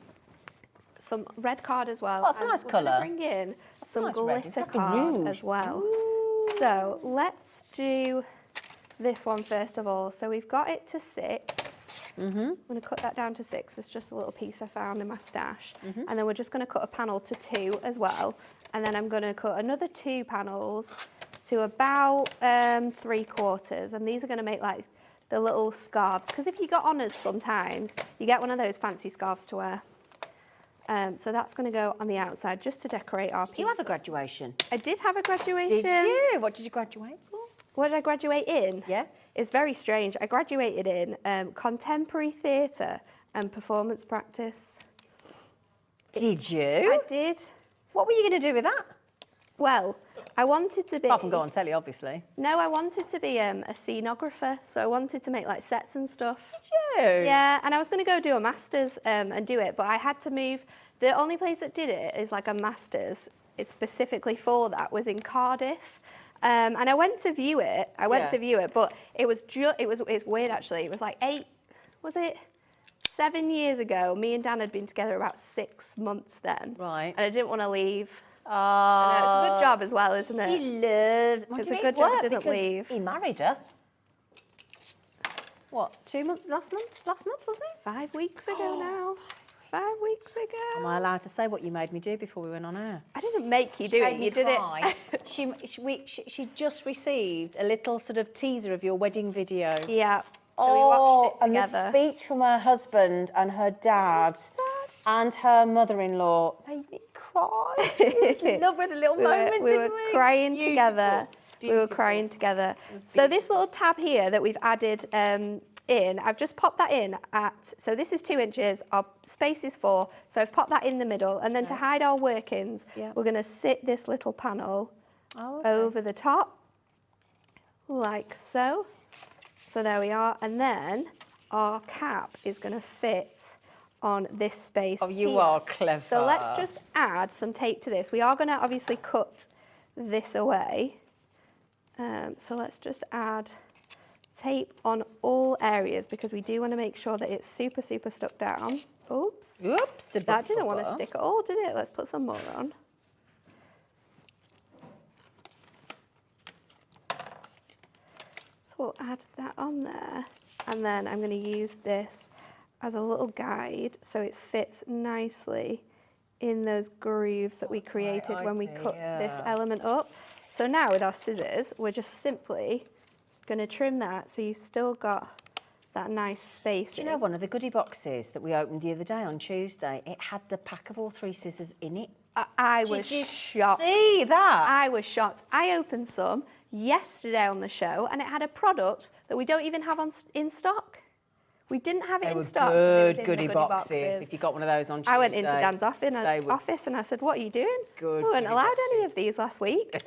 as well. Oh, it's a nice colour. Bring in some nice red. It's glitter like a card rouge. as well. So let's do this one first of all. So we've got it to 6. I'm going to cut that down to 6. It's just a little piece I found in my stash. And then we're just going to cut a panel to 2 as well. And then I'm going to cut another 2 panels to about 3/4. And these are going to make like the little scarves. Because if you got honours sometimes, you get one of those fancy scarves to wear. So that's going to go on the outside just to decorate our piece. You have a graduation. I did have a graduation. Did you? What did you graduate for? What did I graduate in? Yeah. It's very strange. I graduated in contemporary theatre and performance practice. Did you? I did. What were you going to do with that? Well, I wanted to be... Apart from go on telly, obviously. No, I wanted to be a scenographer, so I wanted to make like sets and stuff. Did you? Yeah, and I was going to go do a master's and do it, but I had to move. The only place that did it is like a master's. It's specifically for that was in Cardiff, and I went to view it. But it was it's weird actually. It was like 7 years ago. Me and Dan had been together about 6 months then. Right. And I didn't want to leave. Oh, I know, it's a good job as well, isn't it? She loves. It's a good job I didn't leave. He married her. What? 2 months? Last month? Last month was it? 5 weeks ago now. 5 weeks ago. Am I allowed to say what you made me do before we went on air? I didn't make you do it. You did it. She just received a little sort of teaser of your wedding video. Yeah. So we watched it and the together. speech from her husband and her dad and her mother-in-law made me cry. We had a little moment, we were didn't we? crying Beautiful. together. We were Beautiful. crying together. So this little tab here that we've added in, I've just popped that in so this is 2 inches, our space is 4, so I've popped that in the middle, and then to hide our workings, we're going to sit this little panel over the top, like so. So there we are, and then our cap is going to fit on this space. Oh, you here. are clever. So let's just add some tape to this. We are going to obviously cut this away. So let's just add tape on all areas because we do want to make sure that it's super, super stuck down. Oops. Oops. That didn't want to stick at all, did it? Let's put some more on. So we'll add that on there. And then I'm going to use this as a little guide so it fits nicely in those grooves that we created when we cut this element up. So now with our scissors, we're just simply going to trim that so you've still got that nice space. Do you know one of the goodie boxes that we opened the other day on Tuesday? It had the pack of all 3 scissors in it. I was Did you shocked. see that? I was shocked. I opened some yesterday on the show and it had a product that we don't even have in stock. We didn't have it in stock. Good It was in the goodie boxes. If you got one of those on Tuesday. I went into Dan's office and I said, "What are you doing? Good We weren't goodie allowed any boxes. of these last week."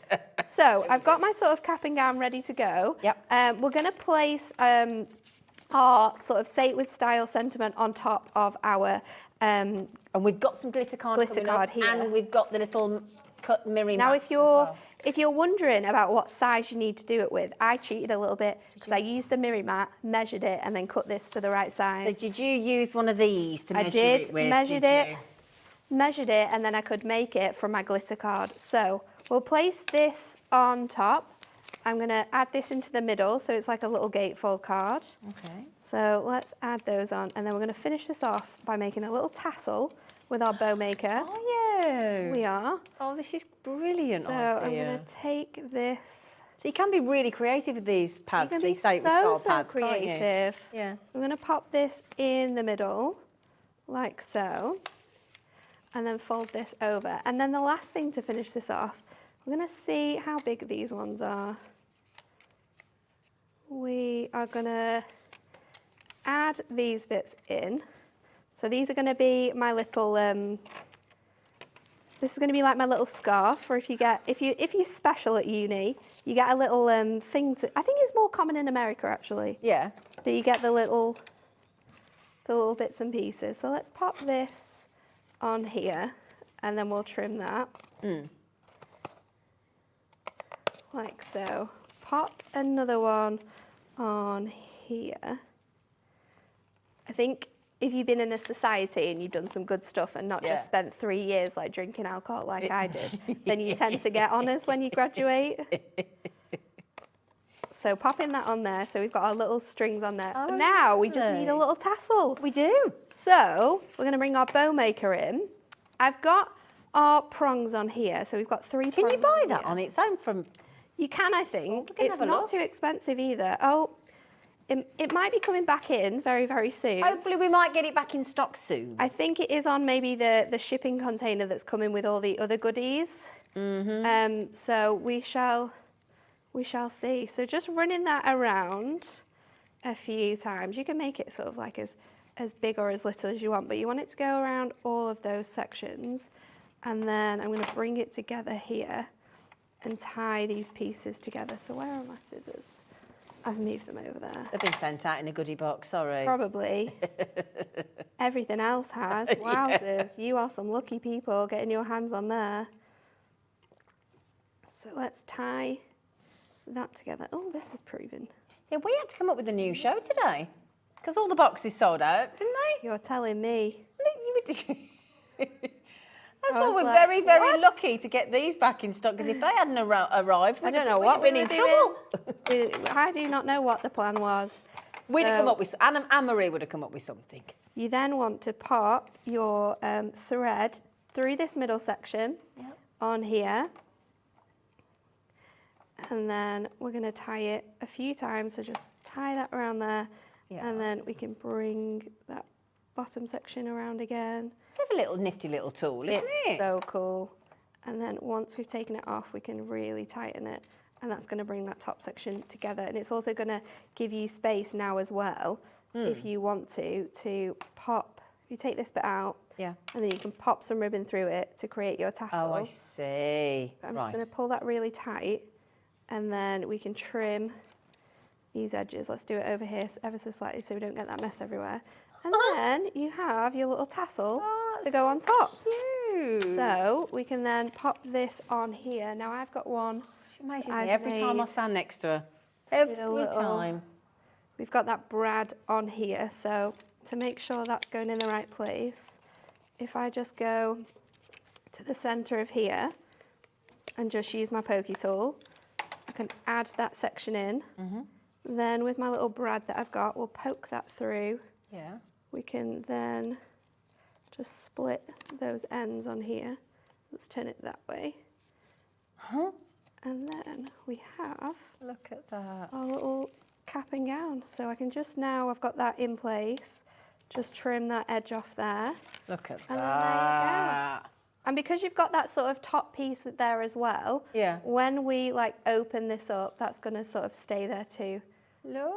So I've got my sort of cap and gown ready to go. Yep. We're going to place our sort of say it with style sentiment on top of our And we've got some glitter card Glitter coming card up, here. and we've got the little cut mirror Now, mats if as well. you're wondering about what size you need to do it with, I cheated a little bit because I used a mirror mat, measured it, and then cut this to the right size. So did you use one of these to I measure did, it with? measured did it, you? and then I could make it from my glitter card. So we'll place this on top. I'm going to add this into the middle, so it's like a little gatefold card. Okay. So let's add those on, and then we're going to finish this off by making a little tassel with our bow maker. Are you? We are. Oh, this is brilliant. So I'm going to take this. So you can be really creative with these pads, You can be these Say It With so Style pads, can't you? creative. Yeah. I'm going to pop this in the middle, like so, and then fold this over. And then the last thing to finish this off, we're going to see how big these ones are. We are going to add these bits in. So these are going to be my little. This is going to be like my little scarf, or if you're special at uni, you get a little thing to. I think it's more common in America actually. Yeah. That you get the little bits and pieces. So let's pop this on here, and then we'll trim that. Like so. Pop another one on here. I think if you've been in a society and you've done some good stuff and not just spent 3 years like drinking alcohol like I did, then you tend to get honours when you graduate. So popping that on there, so we've got our little strings on there. But now we just need a little tassel. We do. So we're going to bring our bow maker in. I've got our prongs on here, so we've got 3 prongs. Can you buy that here. on its own from... You can, I think. we can It's have a not look. too expensive either. Oh, it might be coming back in very, very soon. Hopefully we might get it back in stock soon. I think it is on maybe the shipping container that's coming with all the other goodies. So we shall see. So just running that around a few times. You can make it sort of like as big or as little as you want, but you want it to go around all of those sections. And then I'm going to bring it together here and tie these pieces together. So where are my scissors? I've moved them over there. They've been sent out in a goodie box, sorry. Probably. Everything else has. Wowzers. You are some lucky people getting your hands on there. So let's tie that together. Oh, this is proven. Yeah, we had to come up with a new show today because all the boxes sold out, didn't they? You're telling me. That's I why was we're like, very, very what? lucky to get these back in stock, because if they hadn't arrived, I don't know we'd what have been we in were trouble. doing. I do not know what the plan was. We'd have So come up with, Anne-Marie would have come up with something. You then want to pop your thread through this middle section on here. And then we're going to tie it a few times. So just tie that around there. Yeah. And then we can bring that bottom section around again. It's a little nifty little tool, isn't It's it? so cool. And then once we've taken it off, we can really tighten it. And that's going to bring that top section together. And it's also going to give you space now as well, if you want to pop. You take this bit out, Yeah. and then you can pop some ribbon through it to create your tassel. Oh, I see. I'm Right. just going to pull that really tight, and then we can trim these edges. Let's do it over here ever so slightly so we don't get that mess everywhere. And then you have your little tassel to go on top. Cute. So we can then pop this on here. Now I've got one. She amazes me I've every time I made stand next to her. a Every little- time. We've got that brad on here. So to make sure that's going in the right place, if I just go to the center of here and just use my pokey tool, I can add that section in. Then with my little brad that I've got, we'll poke that through. Yeah. We can then just split those ends on here. Let's turn it that way. And then we have Look at that. our little cap and gown. So I can just now, I've got that in place, just trim that edge off there. Look at And then that. And because you've got that sort of top piece there as well, Yeah. when we like open this up, that's going to sort of stay there too. Look,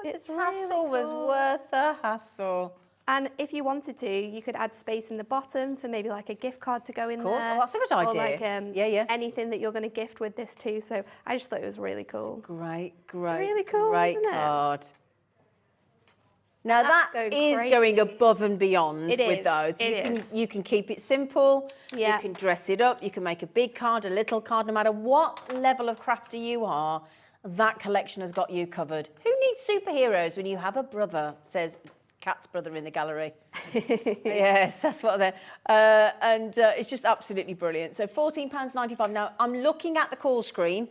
It's the hassle really was cool. worth the hassle. And if you wanted to, you could add space in the bottom for maybe like a gift card to go in Cool. there. Oh, that's a good Or idea. like Yeah. anything that you're going to gift with this too. So I just thought it was really cool. Great, Really cool, great isn't it? card. Now That's that going is crazy. going above and beyond It with is, those. it You can keep it simple. Yeah. You can dress it up. You can make a big card, a little card. No matter what level of crafter you are, that collection has got you covered. Who needs superheroes when you have a brother? Says Kat's brother in the gallery. Yes, that's what they're. It's just absolutely brilliant. So £14.95. Now I'm looking at the call screen.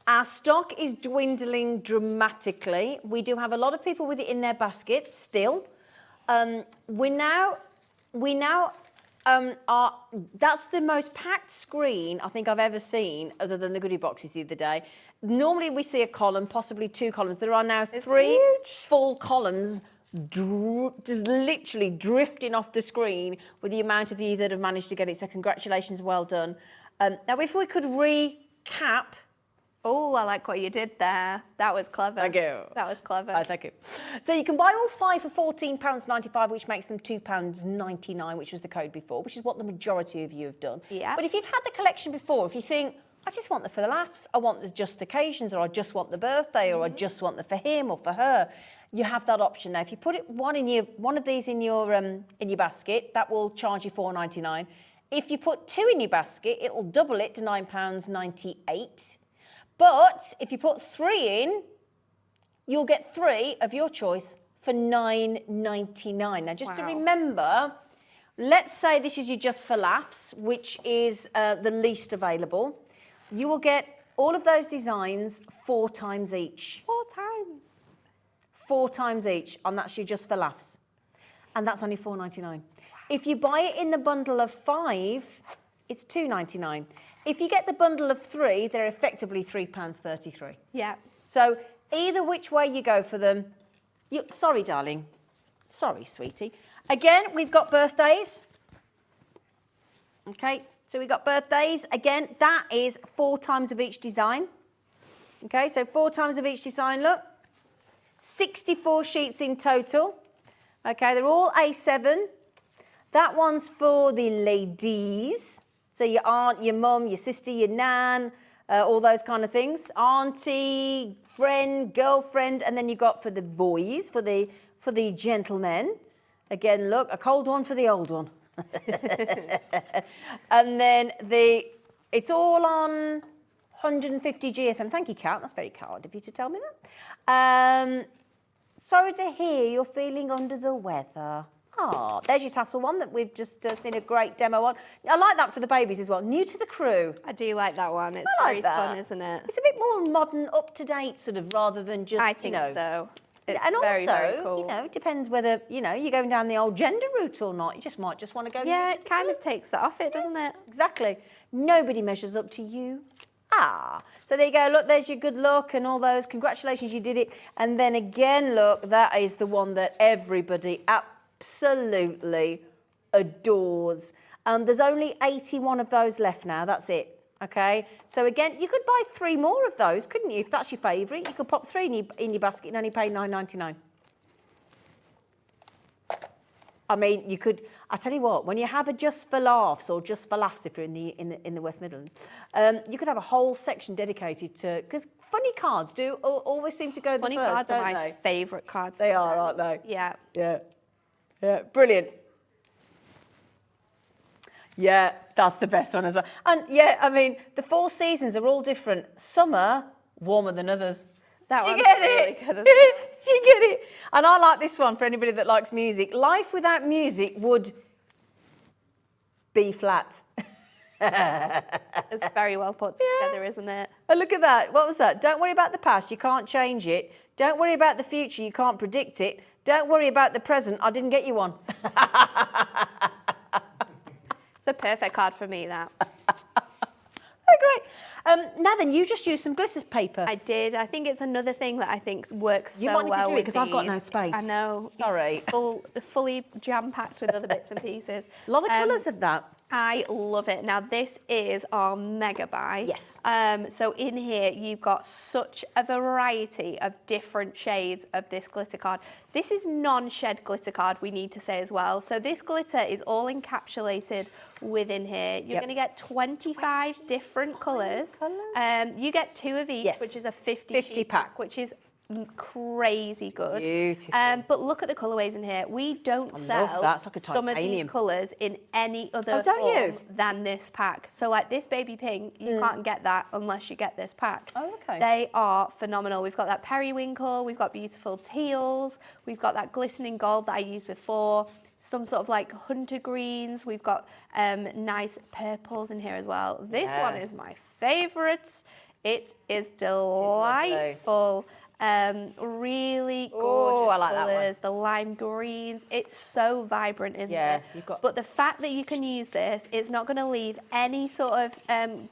Our stock is dwindling dramatically. We do have a lot of people with it in their baskets still. That's the most packed screen I think I've ever seen, other than the goodie boxes the other day. Normally we see a column, possibly 2 columns. There are now 3 huge. full columns just literally drifting off the screen with the amount of you that have managed to get it. So congratulations, well done. Now if we could recap. Oh, I like what you did there. That was clever. Thank you. That was clever. Thank you. So you can buy all 5 for £14.95, which makes them £2.99, which was the code before, which is what the majority of you have done. Yeah. But if you've had the collection before, if you think, I just want the for the laughs, I want the just occasions, or I just want the birthday, or I just want the for him or for her, you have that option now. If you put one of these in your basket, that will charge you £4.99. If you put 2 in your basket, it will double it to £9.98. But if you put 3 in, you'll get 3 of your choice for £9.99. Now, just to remember, let's say this is your Just for Laughs, which is the least available. you will get all of those designs 4 times each. 4 times. 4 times each, and that's you just for laughs. And that's only $4.99. If you buy it in the bundle of 5, it's $2.99. If you get the bundle of 3, they're effectively £3.33. Yeah. So either which way you go for them, sorry, darling. Sorry, sweetie. Again, we've got birthdays. Okay, so we've got birthdays. Again, that is 4 times of each design. Okay, so 4 times of each design, look. 64 sheets in total. Okay, they're all A7. That one's for the ladies. So your aunt, your mum, your sister, your nan, all those kind of things. Auntie, friend, girlfriend, and then you've got for the boys, for the gentlemen. Again, look, a cold one for the old one. And then it's all on 150 GSM. Thank you, Kat. That's very kind of you to tell me that. Sorry to hear you're feeling under the weather. Oh, there's your tassel one that we've just seen a great demo on. I like that for the babies as well. New to the crew. I do like that one. It's I like very that. fun, isn't it? It's a bit more modern, up-to-date sort of, rather than just, I think so. It's and very, also, very cool. it depends whether, you're going down the old gender route or not. You might just want to go... Yeah, new it to the kind crew. of takes that off it, doesn't it? Exactly. Nobody measures up to you. So there you go. Look, there's your good luck and all those. Congratulations, you did it. And then again, look, that is the one that everybody absolutely adores. There's only 81 of those left now. That's it. Okay. So again, you could buy 3 more of those, couldn't you? If that's your favourite, you could pop 3 in your basket and only pay $9.99. I mean, you could. I tell you what, when you have a just for laughs or just for laughs, if you're in the West Midlands, you could have a whole section dedicated to, because funny cards do always seem to go Funny the first, cards are don't my they? favourite cards. They to are, send. aren't they? Yeah. Yeah, brilliant. Yeah, that's the best one as well. And yeah, I mean, the 4 seasons are all different. Summer, warmer than others. That Do you one's get really it? good, isn't Do you get it? And I like this one for anybody that likes music. Life without music would be flat. It's very well put together, isn't it? And look at that. What was that? Don't worry about the past. You can't change it. Don't worry about the future. You can't predict it. Don't worry about the present. I didn't get you one. It's the perfect card for me, that. Oh, great. Now then, you just used some glitter paper. I did. I think it's another thing that I think works so You well might need to do it with because I've got no these. space. I know. Sorry. Fully jam-packed with other bits and pieces. A lot of colours of that. I love it. Now, this is our mega buy. Yes. So in here, you've got such a variety of different shades of this glitter card. This is non-shed glitter card, we need to say as well. So this glitter is all encapsulated within here. You're going to get 25 different colours. You get 2 of each, Yes. which is a 50 sheet pack. pack, which is crazy good. Beautiful. But look at the colourways in here. We don't love sell that. It's like a some of these titanium. colours in any other Oh, don't you? form than this pack. So like this baby pink, you can't get that unless you get this pack. Oh, okay. They are phenomenal. We've got that periwinkle, we've got beautiful teals, we've got that glistening gold that I used before, some sort of like hunter greens, we've got nice purples in here as well. This Yeah. one is my favourite. It is lovely. delightful. Really gorgeous Oh, I like that one. colours, the lime greens. It's so vibrant, isn't Yeah, it? you've got- But the fact that you can use this, it's not going to leave any sort of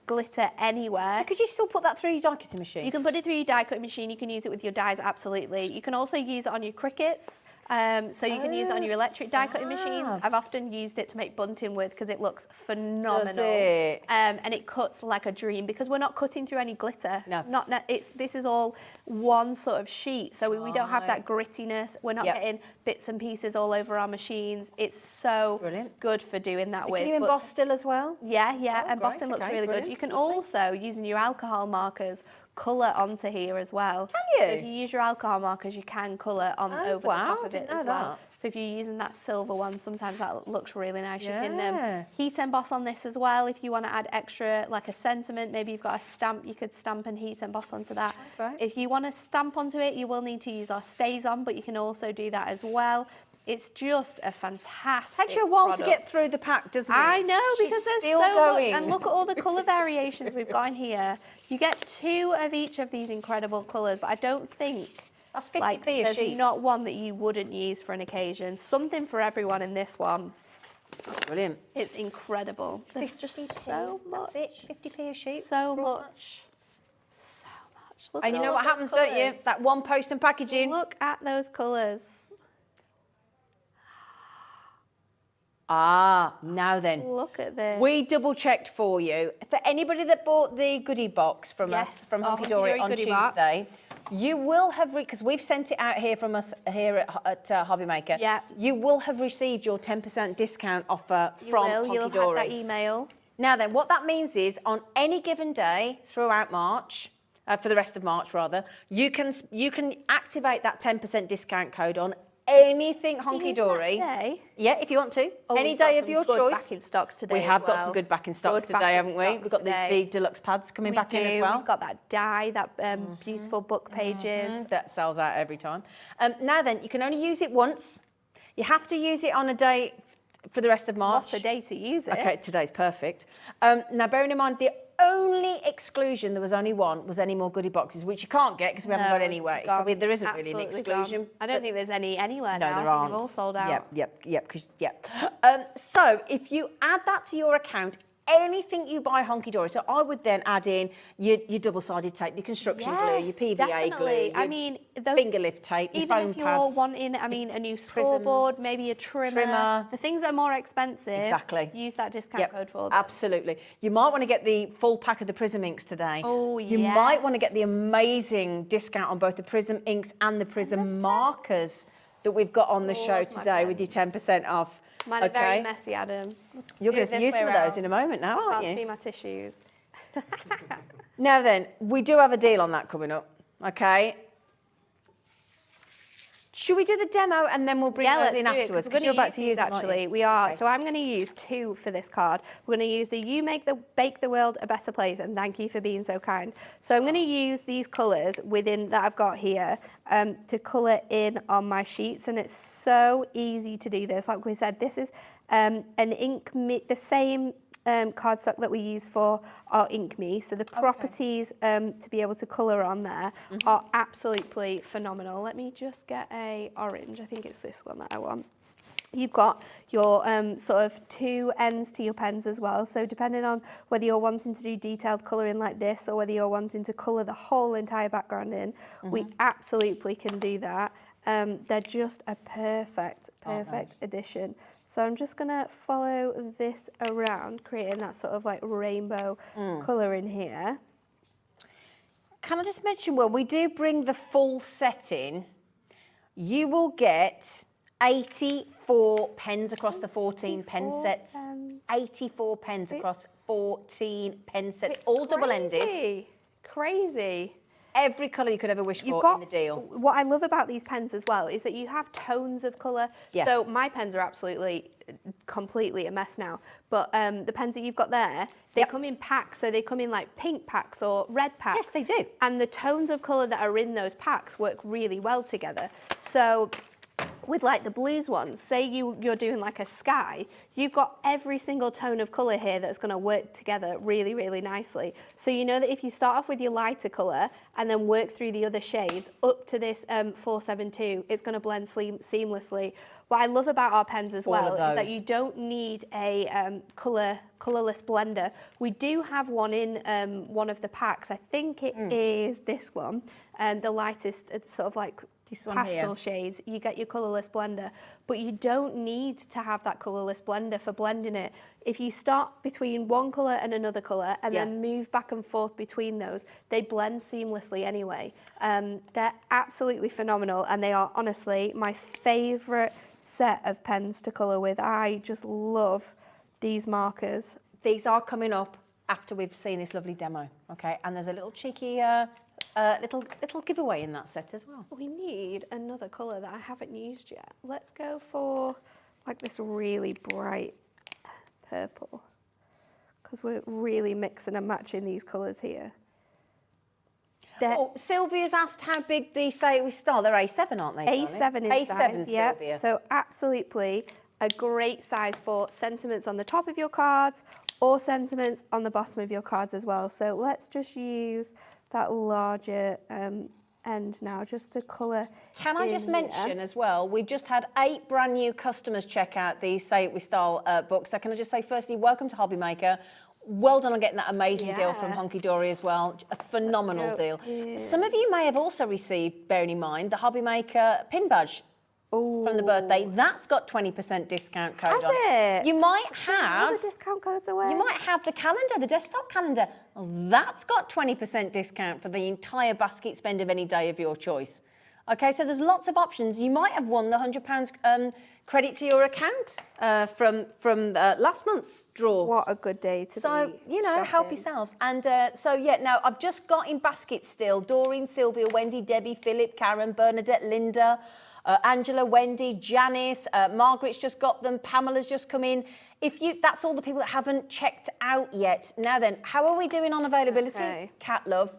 glitter anywhere. So could you still put that through your die cutting machine? You can put it through your die cutting machine. You can use it with your dies, absolutely. You can also use it on your crickets. So you can use it on your electric die cutting machines. fab. I've often used it to make bunting with because it looks phenomenal. Does it? And it cuts like a dream because we're not cutting through any glitter. No. This is all one sort of sheet, so we don't have that Right. grittiness. We're not Yep. getting bits and pieces all over our machines. It's so Brilliant. good for doing that with. Can you But- emboss still as well? yeah, Oh, embossing great, looks okay, really brilliant, good. You can lovely. also, using your alcohol markers, colour onto here as well. Can you? So if you use your alcohol markers, you can colour on Oh, over wow, the top of didn't it as know well. that. So if you're using that silver one, sometimes that looks really nice. You Yeah. can heat emboss on this as well if you want to add extra, like a sentiment. Maybe you've got a stamp, you could stamp and heat emboss onto that. Right. If you want to stamp onto it, you will need to use our stays on, but you can also do that as well. It's just a fantastic Takes you a while to product. get through the pack, doesn't it? I know, She's because there's still so going. much. And look at all the colour variations we've got in here. You get 2 of each of these incredible colours, but I don't think That's 50p like, a there's sheet. not one that you wouldn't use for an occasion. Something for everyone in this one. Brilliant. It's incredible. There's just 50p, so much. That's it, 50p a sheet. So Brought much. So much. Look And at you know all what those happens, don't you? colours. That one post and packaging. Look at those colours. Ah, now then. Look at this. We double checked for you. For anybody that bought the goodie box from us, Yes, from our Hunkydory Hunkydory on goodie Tuesday, box. you will have, because we've sent it out here from us here at Hobby Maker. Yeah. You will have received your 10% discount offer from You'll have had that Hunkydory. email. Now then, what that means is on any given day throughout March, for the rest of March rather, you can activate that 10% discount code on anything Hunkydory. Today? Yeah, if you want to. Oh, Any we've got day of some your good choice. back in stocks today We have as got well. some good back in stocks Good today, back in haven't we? stocks We've got today. the deluxe pads coming back in as well. We've got that die, that beautiful book pages. That sells out every time. Now then, you can only use it once. You have to use it on a day for the rest of March. What a day to use it. Okay, today's perfect. Now, bearing in mind, the only exclusion, there was only one, was any more goodie boxes, which you can't get because we haven't got any anyway. So there isn't really an Absolutely exclusion. gone. I don't think there's any anywhere No, now. there I think aren't. they've all sold out. Yep. So if you add that to your account, anything you buy Hunkydory, so I would then add in your double-sided tape, your construction glue, your Yes, PVA definitely. glue, I mean, those, finger lift tape, your even foam if you're pads. wanting, I mean, a new scoreboard, maybe a trimmer, the things that are more expensive. Exactly. Use that discount code for them. Absolutely. You might want to get the full pack of the Prism inks today. Oh, You might want to get the amazing discount on both the Prism inks and the Prism markers that we've got on the show of my today with your 10% off. Mine are very messy, Adam. You're Do going it to see this use way some of those round. in a moment now, aren't Can't you? see my tissues. Now then, we do have a deal on that coming up, okay? Should we do the demo and then we'll bring those in afterwards? Because you're about to use it, them, aren't actually. you? We are. Okay. So I'm going to use 2 for this card. We're going to use the Bake the World a Better Place, and thank you for being so kind. So I'm going to use these colours that I've got here to colour in on my sheets, and it's so easy to do this. Like we said, this is an ink, the same cardstock that we use for our Ink Me. So the properties to be able to colour on there are absolutely phenomenal. Let me just get a orange. I think it's this one that I want. You've got your sort of 2 ends to your pens as well. So depending on whether you're wanting to do detailed colouring like this or whether you're wanting to colour the whole entire background in, we absolutely can do that. They're just a perfect addition. So I'm just going to follow this around, creating that sort of like rainbow colour in here. Can I just mention, well, we do bring the full set in. You will get 84 pens across the 14 pen sets. Pens. 84 pens across 14 pen sets, It's all double-ended. Crazy. Every colour you could ever wish You've for got, in the deal. What I love about these pens as well is that you have tones of colour. Yeah. So my pens are absolutely, completely a mess now. But the pens that you've got there, they come in packs. So they come in like pink packs or red packs. Yes, they do. And the tones of colour that are in those packs work really well together. So with like the blues ones, say you're doing like a sky, you've got every single tone of colour here that's going to work together really, really nicely. So you know that if you start off with your lighter colour and then work through the other shades up to this 472, it's going to blend seamlessly. What I love about our pens as well is that you don't need a colourless blender. We do have one in one of the packs. I think it is this one, the lightest sort of like This one pastel here. shades. You get your colourless blender, but you don't need to have that colourless blender for blending it. If you start between one colour and another colour and then move back and forth between those, they blend seamlessly anyway. They're absolutely phenomenal, and they are honestly my favourite set of pens to colour with. I just love these markers. These are coming up after we've seen this lovely demo, okay? And there's a little cheeky little giveaway in that set as well. We need another colour that I haven't used yet. Let's go for like this really bright purple, because we're really mixing and matching these colours here. Oh, Sylvia's asked how big the Say It With Style. They're A7, aren't they? A7 in A7, size, yeah. Sylvia. So absolutely a great size for sentiments on the top of your cards or sentiments on the bottom of your cards as well. So let's just use that larger end now just to colour. Can I just mention as well, we just had 8 brand new customers check out these Say It With Style books. So can I just say firstly, welcome to Hobby Maker. Well done on getting that amazing deal from Hunkydory as well. A phenomenal deal. Yeah. Some of you may have also received, bearing in mind, the Hobby Maker pin badge from the birthday. That's got 20% discount code on it? You might have... All the discount codes away. You might have the calendar, the desktop calendar. Well, that's got 20% discount for the entire basket spend of any day of your choice. Okay, so there's lots of options. You might have won the £100 credit to your account from last month's draw. What a good day to So, be you know, help shopping. yourselves. And now I've just got in baskets still Doreen, Sylvia, Wendy, Debbie, Philip, Karen, Bernadette, Linda, Angela, Wendy, Janice, Margaret's just got them, Pamela's just come in. That's all the people that haven't checked out yet. Now then, how are we doing on availability? Okay. Cat love.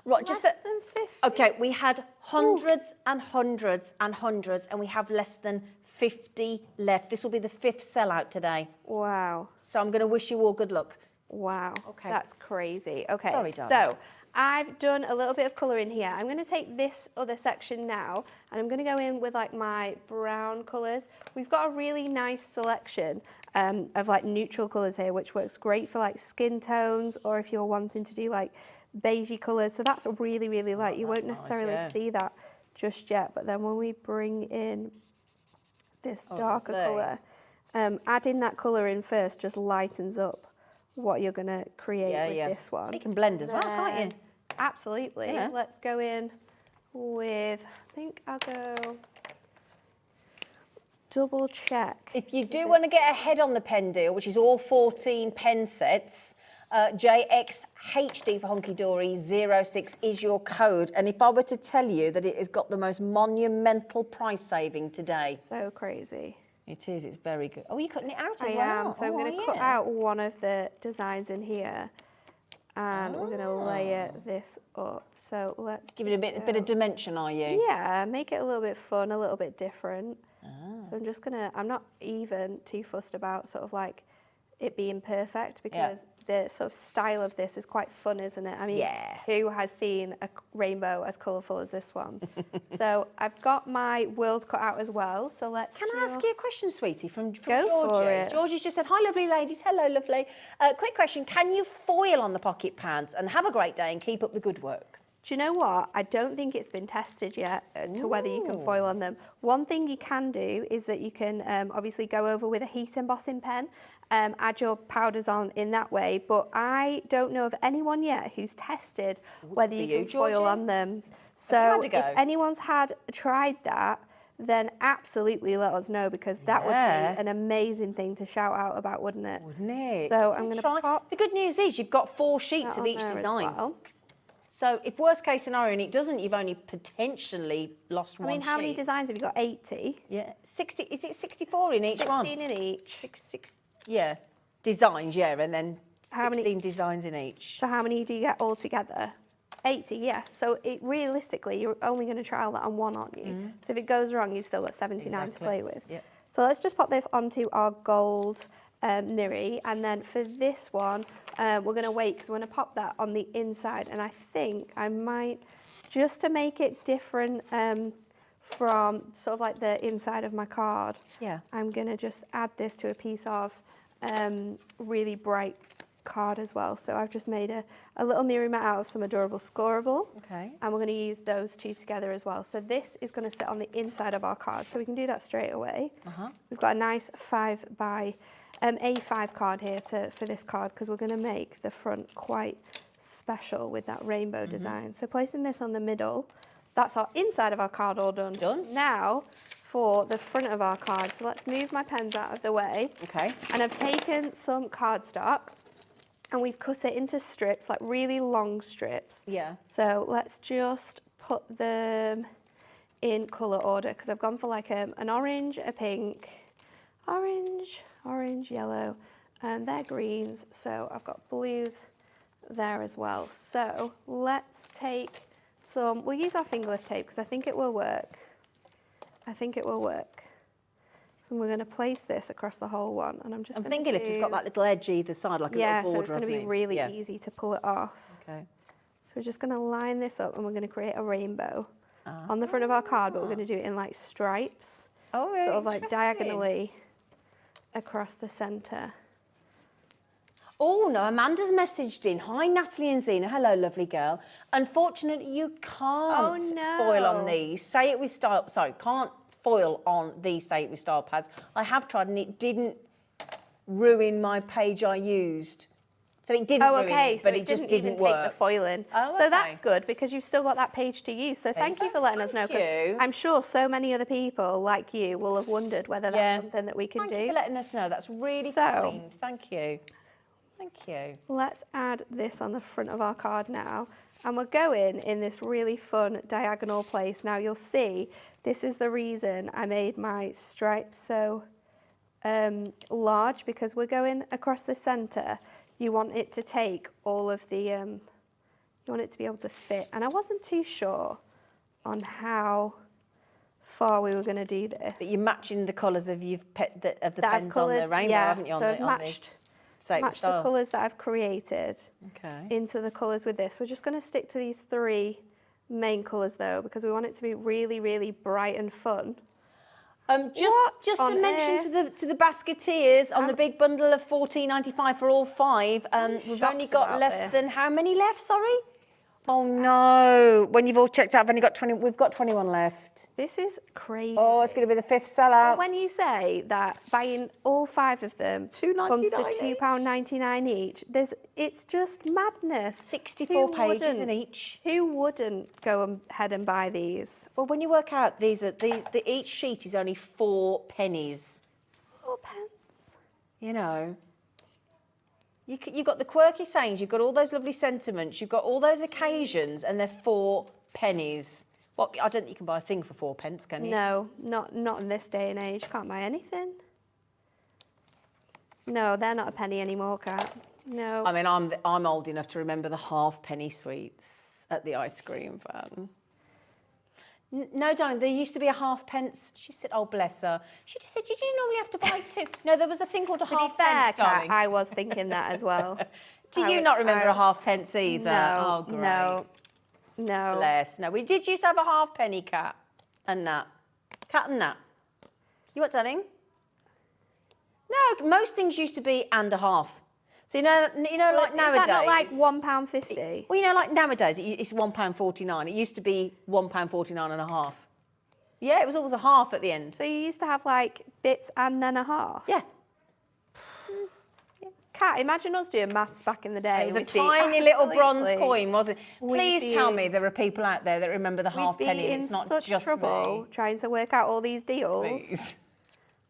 Right, Less than 50. Okay, we had hundreds and hundreds and hundreds, and we have less than 50 left. This will be the 5th sellout today. Wow. So I'm going to wish you all good luck. Wow. Okay. That's crazy. Okay. Sorry, darling. So I've done a little bit of colour in here. I'm going to take this other section now, and I'm going to go in with like my brown colours. We've got a really nice selection of like neutral colours here, which works great for like skin tones, or if you're wanting to do like beigey colours. So that's really, really light. You won't necessarily see that just yet. But then when we bring in this darker colour, adding that colour in first just lightens up what you're going to create with this one. You can blend as well, can't you? Absolutely. Yeah. Let's go in with, I think I'll go, let's double check. If you do want to get ahead on the pen deal, which is all 14 pen sets, JXHD for Hunkydory 06 is your code. And if I were to tell you that it has got the most monumental price saving today. So crazy. It is, it's very good. Oh, you're cutting it out as I well? am, so I'm going to cut out one of the designs in here, and we're going to layer this up. So let's give it a bit of dimension, are you? Yeah, make it a little bit fun, a little bit different. So I'm just going to, I'm not even too fussed about sort of like it being perfect, because the sort of style of this is quite fun, isn't it? I mean, who has seen a rainbow as colourful as this one? So I've got my world cut out as well. So let's Can I ask you a question, sweetie, from Go Georgie? for it. Georgie's just said, hi, lovely ladies. Hello, lovely. Quick question. Can you foil on the pocket pads? And have a great day and keep up the good work. Do you know what? I don't think it's been tested yet to whether you can foil on them. One thing you can do is that you can obviously go over with a heat embossing pen, add your powders on in that way, but I don't know of anyone yet who's tested whether you can foil on them. So if anyone's tried that, then absolutely let us know, because that would be an amazing thing to shout out about, wouldn't it? Wouldn't it? So I'm going to pop. The good news is you've got 4 sheets of each design. So if worst case scenario and it doesn't, you've only potentially lost one sheet. I mean, how many designs have you got? 80? Yeah. 60, is it 64 in each one? 16 in each. Six, yeah. Designs, yeah, and then 16 designs in each. So how many do you get all together? 80, yeah. So realistically, you're only going to trial that on one, aren't you? So if it goes wrong, you've still got 79 to play with. Yep. So let's just pop this onto our gold Niri, and then for this one, we're going to wait, because we're going to pop that on the inside, and I think I might, just to make it different from sort of like the inside of my card, I'm going to just add this to a piece of really bright card as well. So I've just made a little mirror mat out of some adorable Scoreable, and we're going to use those two together as well. So this is going to sit on the inside of our card, so we can do that straight away. We've got a nice 5 by A5 card here for this card, because we're going to make the front quite special with that rainbow design. So placing this on the middle, that's our inside of our card all done. Now for the front of our card. So let's move my pens out of the way. And I've taken some cardstock and we've cut it into strips, like really long strips. So let's just put them in colour order, because I've gone for like an orange, a pink, orange, yellow, and they're greens. So I've got blues there as well. So let's take some, we'll use our finger lift tape because I think it will work. I think it will work. So we're going to place this across the whole one, and I'm just And going to finger lift has got that little edge either side, like a yeah, little so it's border, going to be really easy to pull it off. Okay. So we're just going to line this up, and we're going to create a rainbow on the front of our card, but we're going to do it in like stripes, Oh, sort of like interesting. diagonally across the centre. Oh no, Amanda's messaged in. Hi Natalie and Zena. Hello, lovely girl. Unfortunately, you can't no. foil on these. Say it with style. Sorry, can't foil on these Say It With Style pads. I have tried and it didn't ruin my page I used. So it didn't ruin it, but it just didn't even work. take the foiling. Oh, So okay. that's good because you've still got that page to use. So thank you for letting us know. 'Cause you. I'm sure so many other people like you will have wondered whether that's something that we can Thank do. you for letting us know. That's really So- kind. Thank you. Thank you. Let's add this on the front of our card now. And we're going in this really fun diagonal place. Now you'll see, this is the reason I made my stripes so large, because we're going across the centre. You want it to take all of the, you want it to be able to fit. And I wasn't too sure on how far we were going to do this. But you're matching the colours of the That I've pens on the coloured, rainbow, yeah, haven't you? so I've matched match the colours that I've created into the colours with this. We're just going to stick to these 3 main colours though, because we want it to be really, really bright and fun. Just to mention to the basketeers on the big bundle of $14.95 for all 5, we've only got less than how many left? Sorry. Oh no! When you've all checked out, I've only got 20. We've got 21 left. This is crazy. Oh, it's going to be the 5th sellout. When you say that buying all 5 of them comes to £2.99 each, it's just madness. 64 pages in each. Who wouldn't go ahead and buy these? Well, when you work out these are each sheet is only 4 pennies. 4 pence. You know. You've got the quirky sayings, you've got all those lovely sentiments, you've got all those occasions, and they're 4 pennies. Well, I don't think you can buy a thing for 4 pence, can you? No, not in this day and age. Can't buy anything. No, they're not a penny anymore, Kat. No. I mean, I'm old enough to remember the halfpenny sweets at the ice cream van. No, darling, there used to be a halfpence. She said, oh, bless her. She just said, you do normally have to buy 2. No, there was a thing called a halfpence, Kat, darling. I was thinking that as well. Do you not remember a halfpence either? No, Oh, great. no. Bless. No, we did used to have a halfpenny, Cat and Nat. Cat and Nat. You what, darling? No, most things used to be and a half. So you know, like nowadays. Is that not like £1.50? Well, you know, like nowadays, it's £1.49. It used to be £1.49 and a half. Yeah, it was always a half at the end. So you used to have like bits and then a half? Yeah. Kat, imagine us doing maths back in the day. It was a tiny little bronze coin, wasn't it? We'd Please tell me there are people out there that remember the halfpenny and it's not such just trouble me. trying to work out all these deals. Please.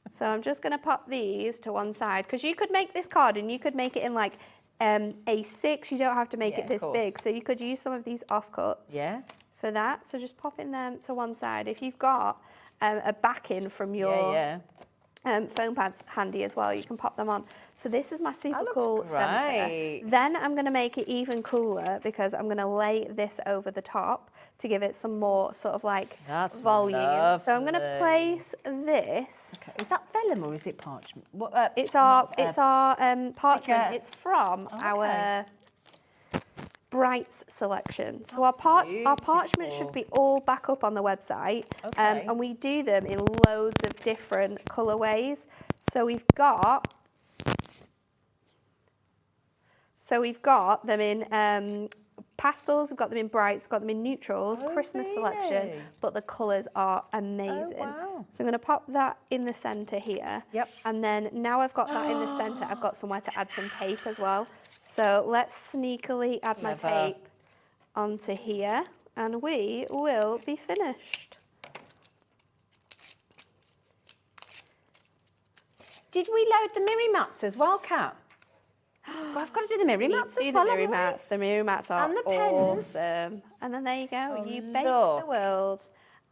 So I'm just going to pop these to one side, because you could make this card and you could make it in like A6. You don't have to make it this big. So you could use some of these offcuts for that. So just popping them to one side. If you've got a backing from your foam pads handy as well, you can pop them on. So this is my super cool centre. Then I'm going to make it even cooler, because I'm going to lay this over the top to give it some more sort of like volume. Lovely. So I'm going to place this. Okay. Is that vellum or is it parchment? What, It's our parchment. It's from our Brights selection. So our parchment should be all back up on the website, and we do them in loads of different colourways. So we've got them in pastels, we've got them in brights, we've got them in neutrals, Christmas selection, but the colours are amazing. So I'm going to pop that in the centre here. And then now I've got that in the centre, I've got somewhere to add some tape as well. So let's sneakily add my tape onto here, and we will be finished. Did we load the mirror mats as well, Kat? I've got to do the mirror mats as well. The mirror mats. The mirror mats are and the pens. awesome. And then there you go. You baked the world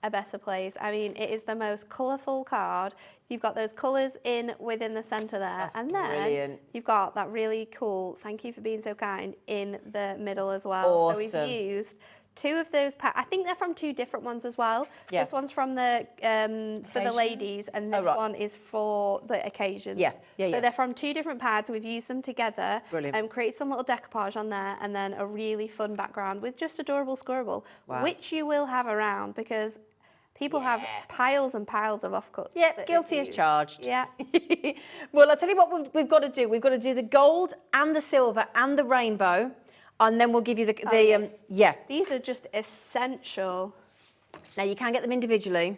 a better place. I mean, it is the most colourful card. You've got those colours within the centre there. And then brilliant. you've got that really cool, thank you for being so kind, in the middle as well. Awesome. So we've used 2 of those I think they're from 2 different ones as well. Yeah. This one's from the for the ladies, and this one is for the occasions. So they're from 2 different pads. We've used them together. Brilliant. And create some little decoupage on there, and then a really fun background with just adorable squirrel, which you will have around because people have piles and piles of offcuts. Yeah, guilty as charged. Yeah. Well, I'll tell you what we've got to do. We've got to do the gold and the silver and the rainbow, and then we'll give you the These are just essential. Now, you can get them individually.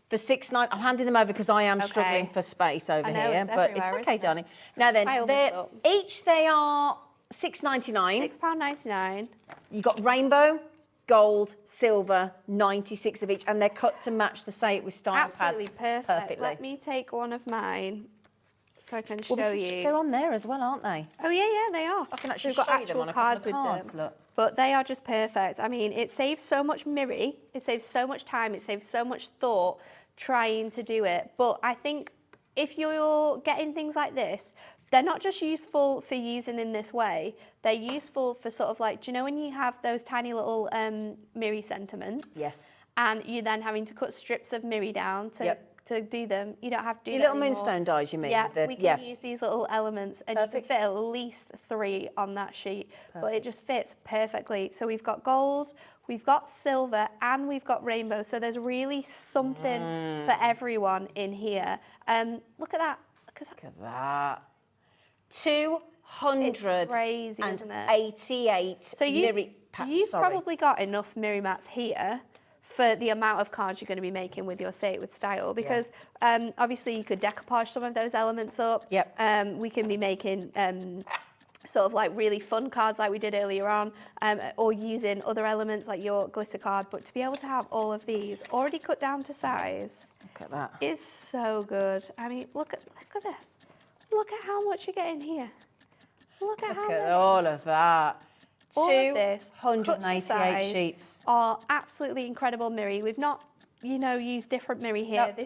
For $6.99, I'm handing them over because I am struggling for space over here, but it's okay, darling. Now then, they are £6.99. £6.99. You've got rainbow, gold, silver, 96 of each, and they're cut to match the Say It With Style Absolutely pads perfect. perfectly. Let me take one of mine so I can show you. They're on there as well, aren't they? Oh yeah, they are. I can actually We've got show you them actual on a couple cards of with cards, them. look. But they are just perfect. I mean, it saves so much mirroring, it saves so much time, it saves so much thought trying to do it. But I think if you're getting things like this, they're not just useful for using in this way, they're useful for sort of like, do you know when you have those tiny little mirror sentiments? Yes. And you're then having to cut strips of mirror down to do them. You don't have to do Your that little anymore. moonstone dies, you mean? Yeah, we can use these little elements, and you can Perfect. fit at least 3 on that sheet. But it just fits perfectly. So we've got gold, we've got silver, and we've got rainbow. So there's really something for everyone in here. Look at that. Look at that. 288 crazy, isn't it? So you've probably got enough mirror mats here for the amount of cards you're going to be making with your Say It With Style, because obviously you could decoupage some of those elements up. Yep. We can be making sort of like really fun cards like we did earlier on, or using other elements like your glitter card. But to be able to have all of these already cut down to size, look at that, is so good. I mean, look at this. Look at how much you get in here. Look at all of that. All of this 288 sheets are absolutely incredible mirror. We've not, used different mirror here. Nope.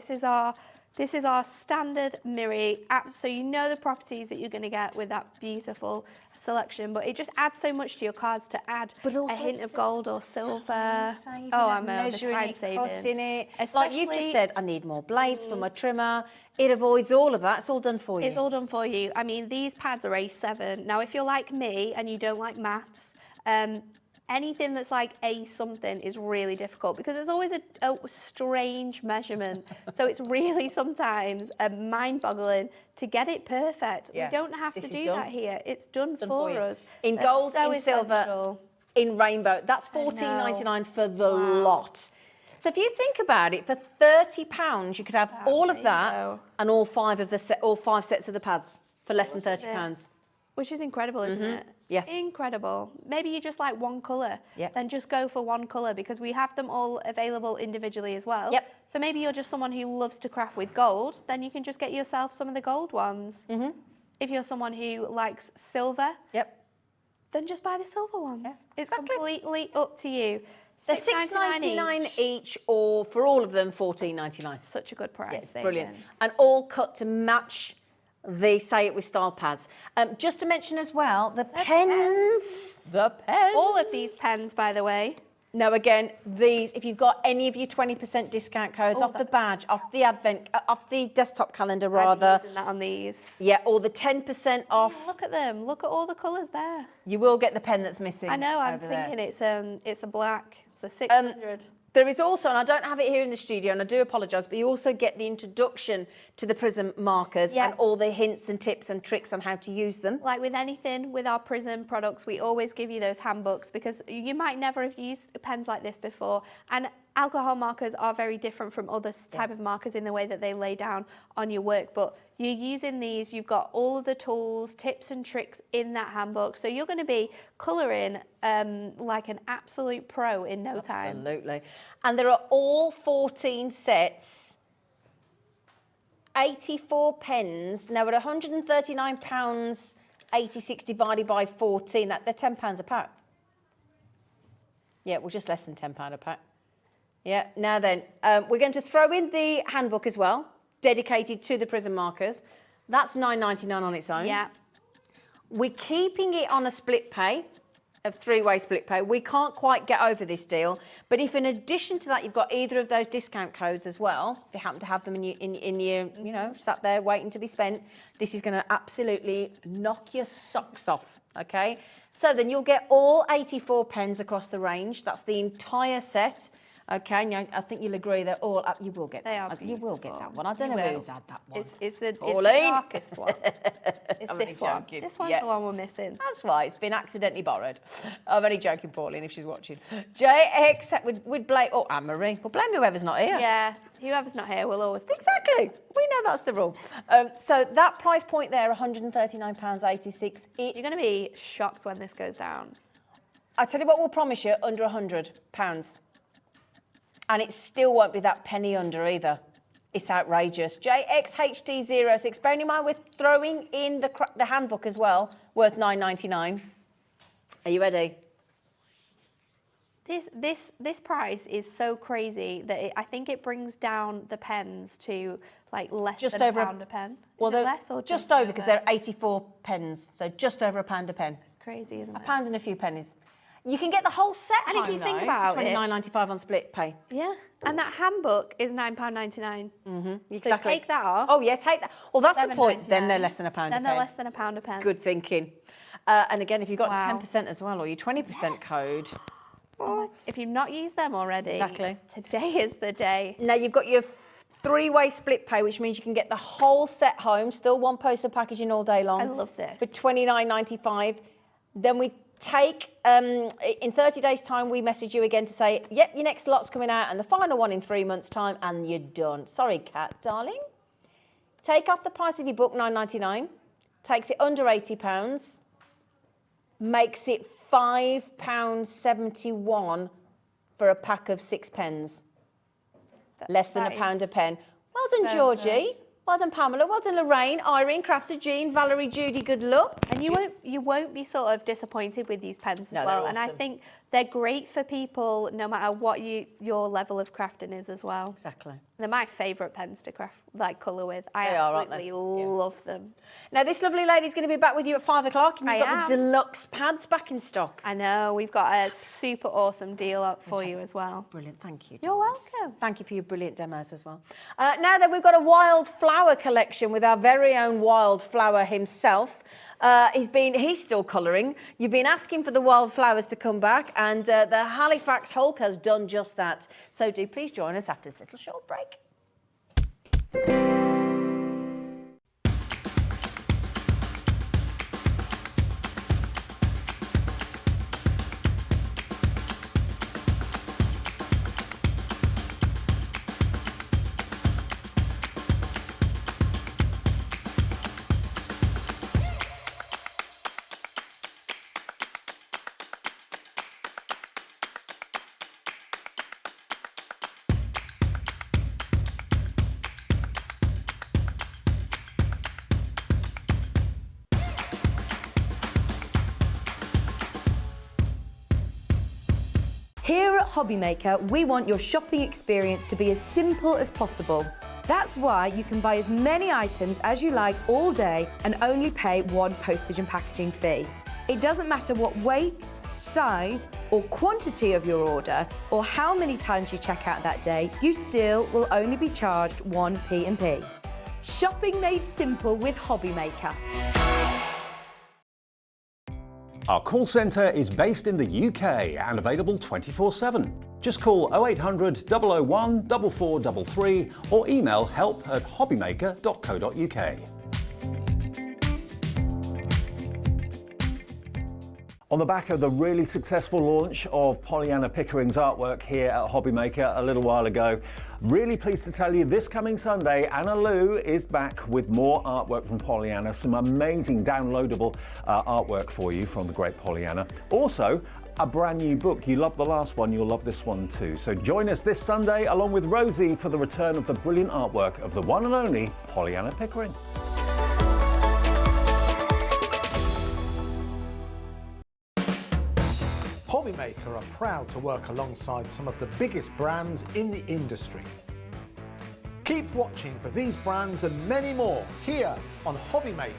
This is our standard mirror. So you know the properties that you're going to get with that beautiful selection, but it just adds so much to your cards to add a hint of gold or silver. I know, the time saving. Cutting it. Especially, like you've just said, I need more blades for my trimmer. It avoids all of that. It's all done for you. It's all done for you. I mean, these pads are A7. Now, if you're like me and you don't like maths, anything that's like A something is really difficult because there's always a strange measurement. So it's really sometimes mind-boggling to get it perfect. Yeah. We don't have to do that here. It's done for us. In They're gold, so in silver, essential. in rainbow. That's $14.99 for the lot. So if you think about it, for £30, you could have all of that and all 5 sets of the pads for less than £30. Which is incredible, isn't it? Yeah. Incredible. Maybe you just like one colour. Yeah. Then just go for one colour because we have them all available individually as well. Yep. So maybe you're just someone who loves to craft with gold, then you can just get yourself some of the gold ones. If you're someone who likes silver, then just buy the silver ones. Yeah, it's exactly. completely up to you. They're $6.99 each, or for all of them, $14.99. Such a good price. Yeah, it's brilliant. And all cut to match the Say It With Style pads. Just to mention as well, the pens. The pens. All of these pens, by the way. Now, again, these, if you've got any of your 20% discount codes off the badge, off the desktop calendar rather. I'm using that on these. Yeah, or the 10% off. Look at them. Look at all the colours there. You will get the pen that's missing. I know. I'm thinking it's a black. It's a 600. There is also, and I don't have it here in the studio, and I do apologise, but you also get the introduction to the Prism markers and all the hints and tips and tricks on how to use them. Like with anything with our Prism products, we always give you those handbooks because you might never have used pens like this before. And alcohol markers are very different from other type of markers in the way that they lay down on your work. But you're using these, you've got all of the tools, tips and tricks in that handbook. So you're going to be colouring like an absolute pro in no time. Absolutely. And there are all 14 sets, 84 pens. Now at £139, 86 divided by 14, they're £10 a pack. Yeah, well, just less than £10 a pack. Yeah, now then, we're going to throw in the handbook as well, dedicated to the prism markers. That's £9.99 on its own. Yeah. We're keeping it on a split pay, of three-way split pay. We can't quite get over this deal, but if in addition to that you've got either of those discount codes as well, if you happen to have them in your you know, sat there waiting to be spent, this is going to absolutely knock your socks off, okay? So then you'll get all 84 pens across the range. That's the entire set. Okay, now I think you'll agree they're all up. You will get They are that. You will get beautiful. that one. I don't know who's had that one. It's the Pauline. darkest one. It's I'm only this one. joking. This one's Yeah. the one we're missing. That's why it's been accidentally borrowed. I'm only joking, Pauline, if she's watching. JX would blame, oh, Anne-Marie. Well, blame whoever's not here. Yeah, whoever's not here will always be. Exactly. We know that's the rule. So that price point there, £139.86. You're going to be shocked when this goes down. I tell you what, we'll promise you, under £100. And it still won't be that penny under either. It's outrageous. JXHD06. Bearing in mind we're throwing in the handbook as well, worth £9.99. Are you ready? This price is so crazy that I think it brings down the pens to like less Just than over a pound a pen. Well, Is it they're less or just over because they're 84 pens, so just over £1 a pen. It's crazy, isn't it? £1 and a few pennies. You can get the whole set And if home, you think though, about it- £29.95 on split pay. Yeah, and that handbook is £9.99. Exactly. So take that off. Oh yeah, take that. Well, that's the point. Then £7.99. they're less than £1 a pen. Then they're less than £1 a pen. Good thinking. And again, if you've got Wow. 10% as well, or your 20% code. If you've not used them already, Exactly. today is the day. Now you've got your three-way split pay, which means you can get the whole set home, still one postal packaging all day long. I love this. For £29.95. Then we take, in 30 days' time, we message you again to say, yep, your next lot's coming out, and the final one in 3 months' time, and you're done. Sorry, Kat, darling. Take off the price of your book, £9.99. Takes it under £80. Makes it £5.71 for a pack of 6 pens. Less than £1 a pen. Well done, so Georgie. good. Well done, Pamela. Well done, Lorraine, Irene, Crafter, Jean, Valerie, Judy. Good luck. And you won't be sort of disappointed with these pens as No, well. they're And I awesome. think they're great for people no matter what your level of crafting is as well. Exactly. They're my favourite pens to craft, like colour with. I They are, aren't absolutely they? Yeah. love them. Now, this lovely lady's going to be back with you at 5 o'clock, and you've I got the am. deluxe pads back in stock. I know, we've got a super awesome deal up for you as well. Brilliant, thank you. You're welcome. Thank you for your brilliant demos as well. Now then, we've got a wildflower collection with our very own wildflower himself. He's still colouring. You've been asking for the wildflowers to come back, and the Halifax Hulk has done just that. So do please join us after this little short break. Here at Hobbymaker, we want your shopping experience to be as simple as possible. That's why you can buy as many items as you like all day and only pay one postage and packaging fee. It doesn't matter what weight, size or quantity of your order or how many times you check out that day, you still will only be charged one P&P. Shopping made simple with Hobbymaker. Our call centre is based in the UK and available 24/7. Just call 0800 001 4433 or email help@hobbymaker.co.uk. On the back of the really successful launch of Pollyanna Pickering's artwork here at Hobbymaker a little while ago, really pleased to tell you this coming Sunday, Anna Lou is back with more artwork from Pollyanna, some amazing downloadable artwork for you from the great Pollyanna. Also, a brand new book. You loved the last one, you'll love this one too. So join us this Sunday along with Rosie for the return of the brilliant artwork of the one and only Pollyanna Pickering. Hobbymaker are proud to work alongside some of the biggest brands in the industry. Keep watching for these brands and many more here on Hobbymaker.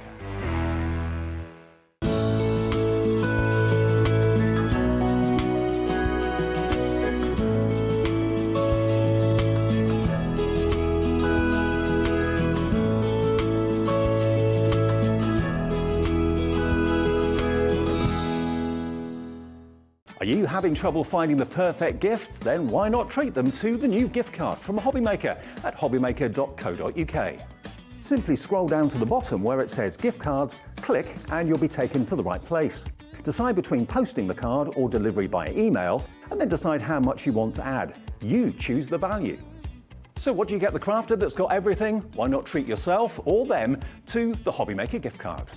Are you having trouble finding the perfect gift? Then why not treat them to the new gift card from Hobbymaker at hobbymaker.co.uk. Simply scroll down to the bottom where it says gift cards, click and you'll be taken to the right place. Decide between posting the card or delivery by email and then decide how much you want to add. You choose the value. So what do you get the crafter that's got everything? Why not treat yourself or them to the Hobbymaker gift card?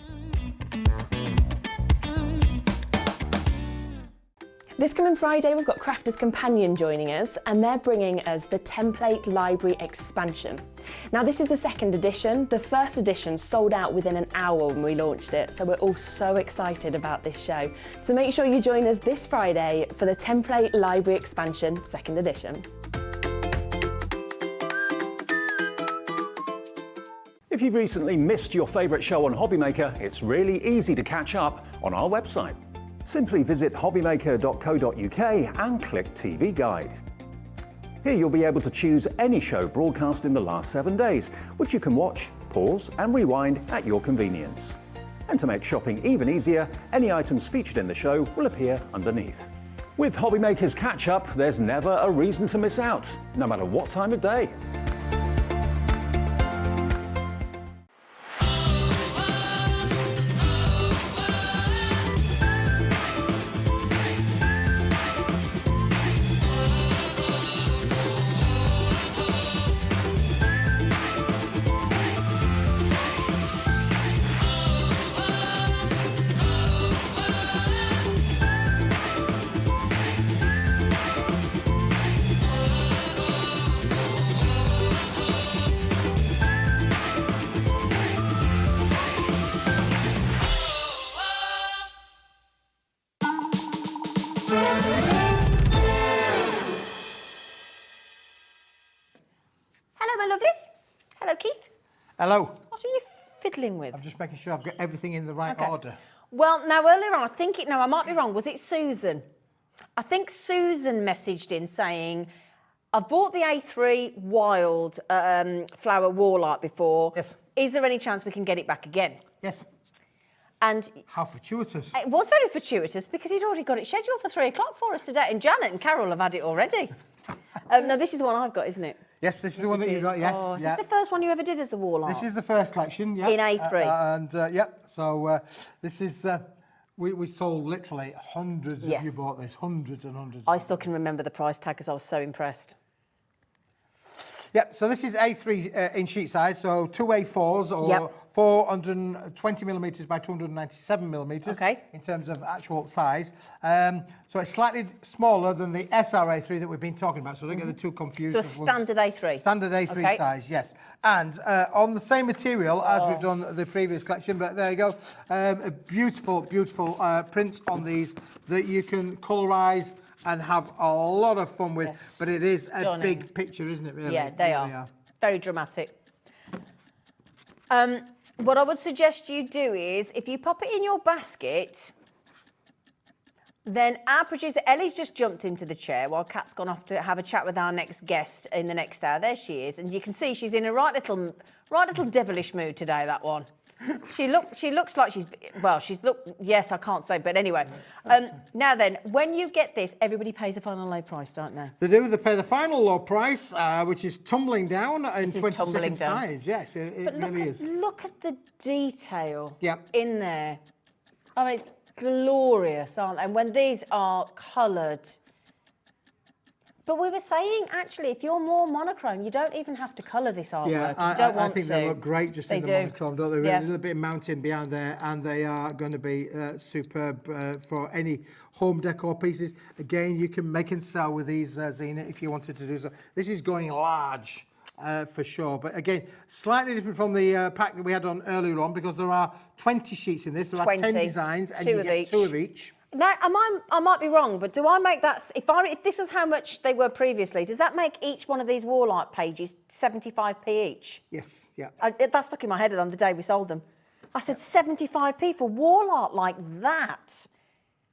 This coming Friday, we've got Crafters Companion joining us, and they're bringing us the Template Library Expansion. Now, this is the second edition. The first edition sold out within an hour when we launched it, so we're all so excited about this show. So make sure you join us this Friday for the Template Library Expansion, second edition. If you've recently missed your favourite show on Hobbymaker, it's really easy to catch up on our website. Simply visit hobbymaker.co.uk and click TV Guide. Here you'll be able to choose any show broadcast in the last 7 days, which you can watch, pause and rewind at your convenience. And to make shopping even easier, any items featured in the show will appear underneath. With Hobbymaker's Catch-Up, there's never a reason to miss out, no matter what time of day. Hello. What are you fiddling with? I'm just making sure I've got everything in the right order. Well, now earlier on, I might be wrong, was it Susan? I think Susan messaged in saying, I've bought the A3 wild flower wall art before. Yes. Is there any chance we can get it back again? Yes. And how fortuitous. It was very fortuitous because he'd already got it scheduled for 3 o'clock for us today. And Janet and Carol have had it already. No, this is the one I've got, isn't it? Yes, this is the one that you got, yes. Oh, is this the first one you ever did as the wall art? This is the first collection, yeah. In A3. So this is, we sold literally hundreds of you bought this, hundreds and hundreds. I still can remember the price tag because I was so impressed. Yep, so this is A3 in sheet size, so 2 A4s or 420 millimetres by 297 millimetres in terms of actual size. So it's slightly smaller than the SRA3 that we've been talking about, so don't get the two confused. So a standard A3? Standard A3 size, yes. And on the same material as we've done the previous collection, but there you go. A beautiful, beautiful prints on these that you can colorise and have a lot of fun with, but it is a big picture, isn't it, really? Yeah, they are. Very dramatic. What I would suggest you do is, if you pop it in your basket, then our producer, Ellie's just jumped into the chair while Kat's gone off to have a chat with our next guest in the next hour. There she is, and you can see she's in a right little devilish mood today, that one. She looks like yes, I can't say, but anyway. Now then, when you get this, everybody pays the final low price, don't they? They do. They pay the final low price, which is tumbling down in 20 seconds time. Yes, it really is. Look at the detail in there. I mean, it's glorious, aren't they? And when these are coloured. But we were saying, actually, if you're more monochrome, you don't even have to colour this artwork. Yeah, I think they look great just in the monochrome, don't they? Really, a little bit of mountain behind there, and they are going to be superb for any home decor pieces. Again, you can make and sell with these, Zena, if you wanted to do so. This is going large. For sure, but again, slightly different from the pack that we had on earlier on because there are 20 sheets in this. There are 10 designs, and you get 2 of each. Now, I might be wrong, but do I make that, if this was how much they were previously, does that make each one of these wall art pages 75p each? Yes, yeah. That stuck in my head on the day we sold them. I said 75p for wall art like that.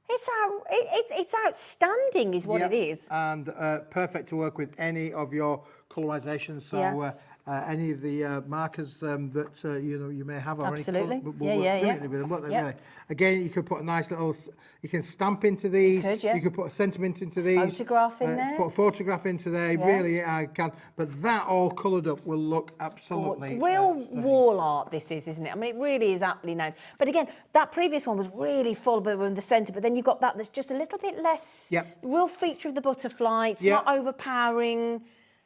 It's outstanding is what it is. And perfect to work with any of your colourizations. So any of the markers that you may have or Absolutely. any colour will work brilliantly with them. Won't they, really? Again, you could put a nice little. You can stamp into these. You could put a sentiment into these. Photograph in there. Put a photograph into there. Really, I can. But that all coloured up will look absolutely real wall art. This is, isn't it? I mean, it really is aptly known. But again, that previous one was really full, but in the centre. But then you've got that that's just a little bit less. Real feature of the butterfly. It's not overpowering.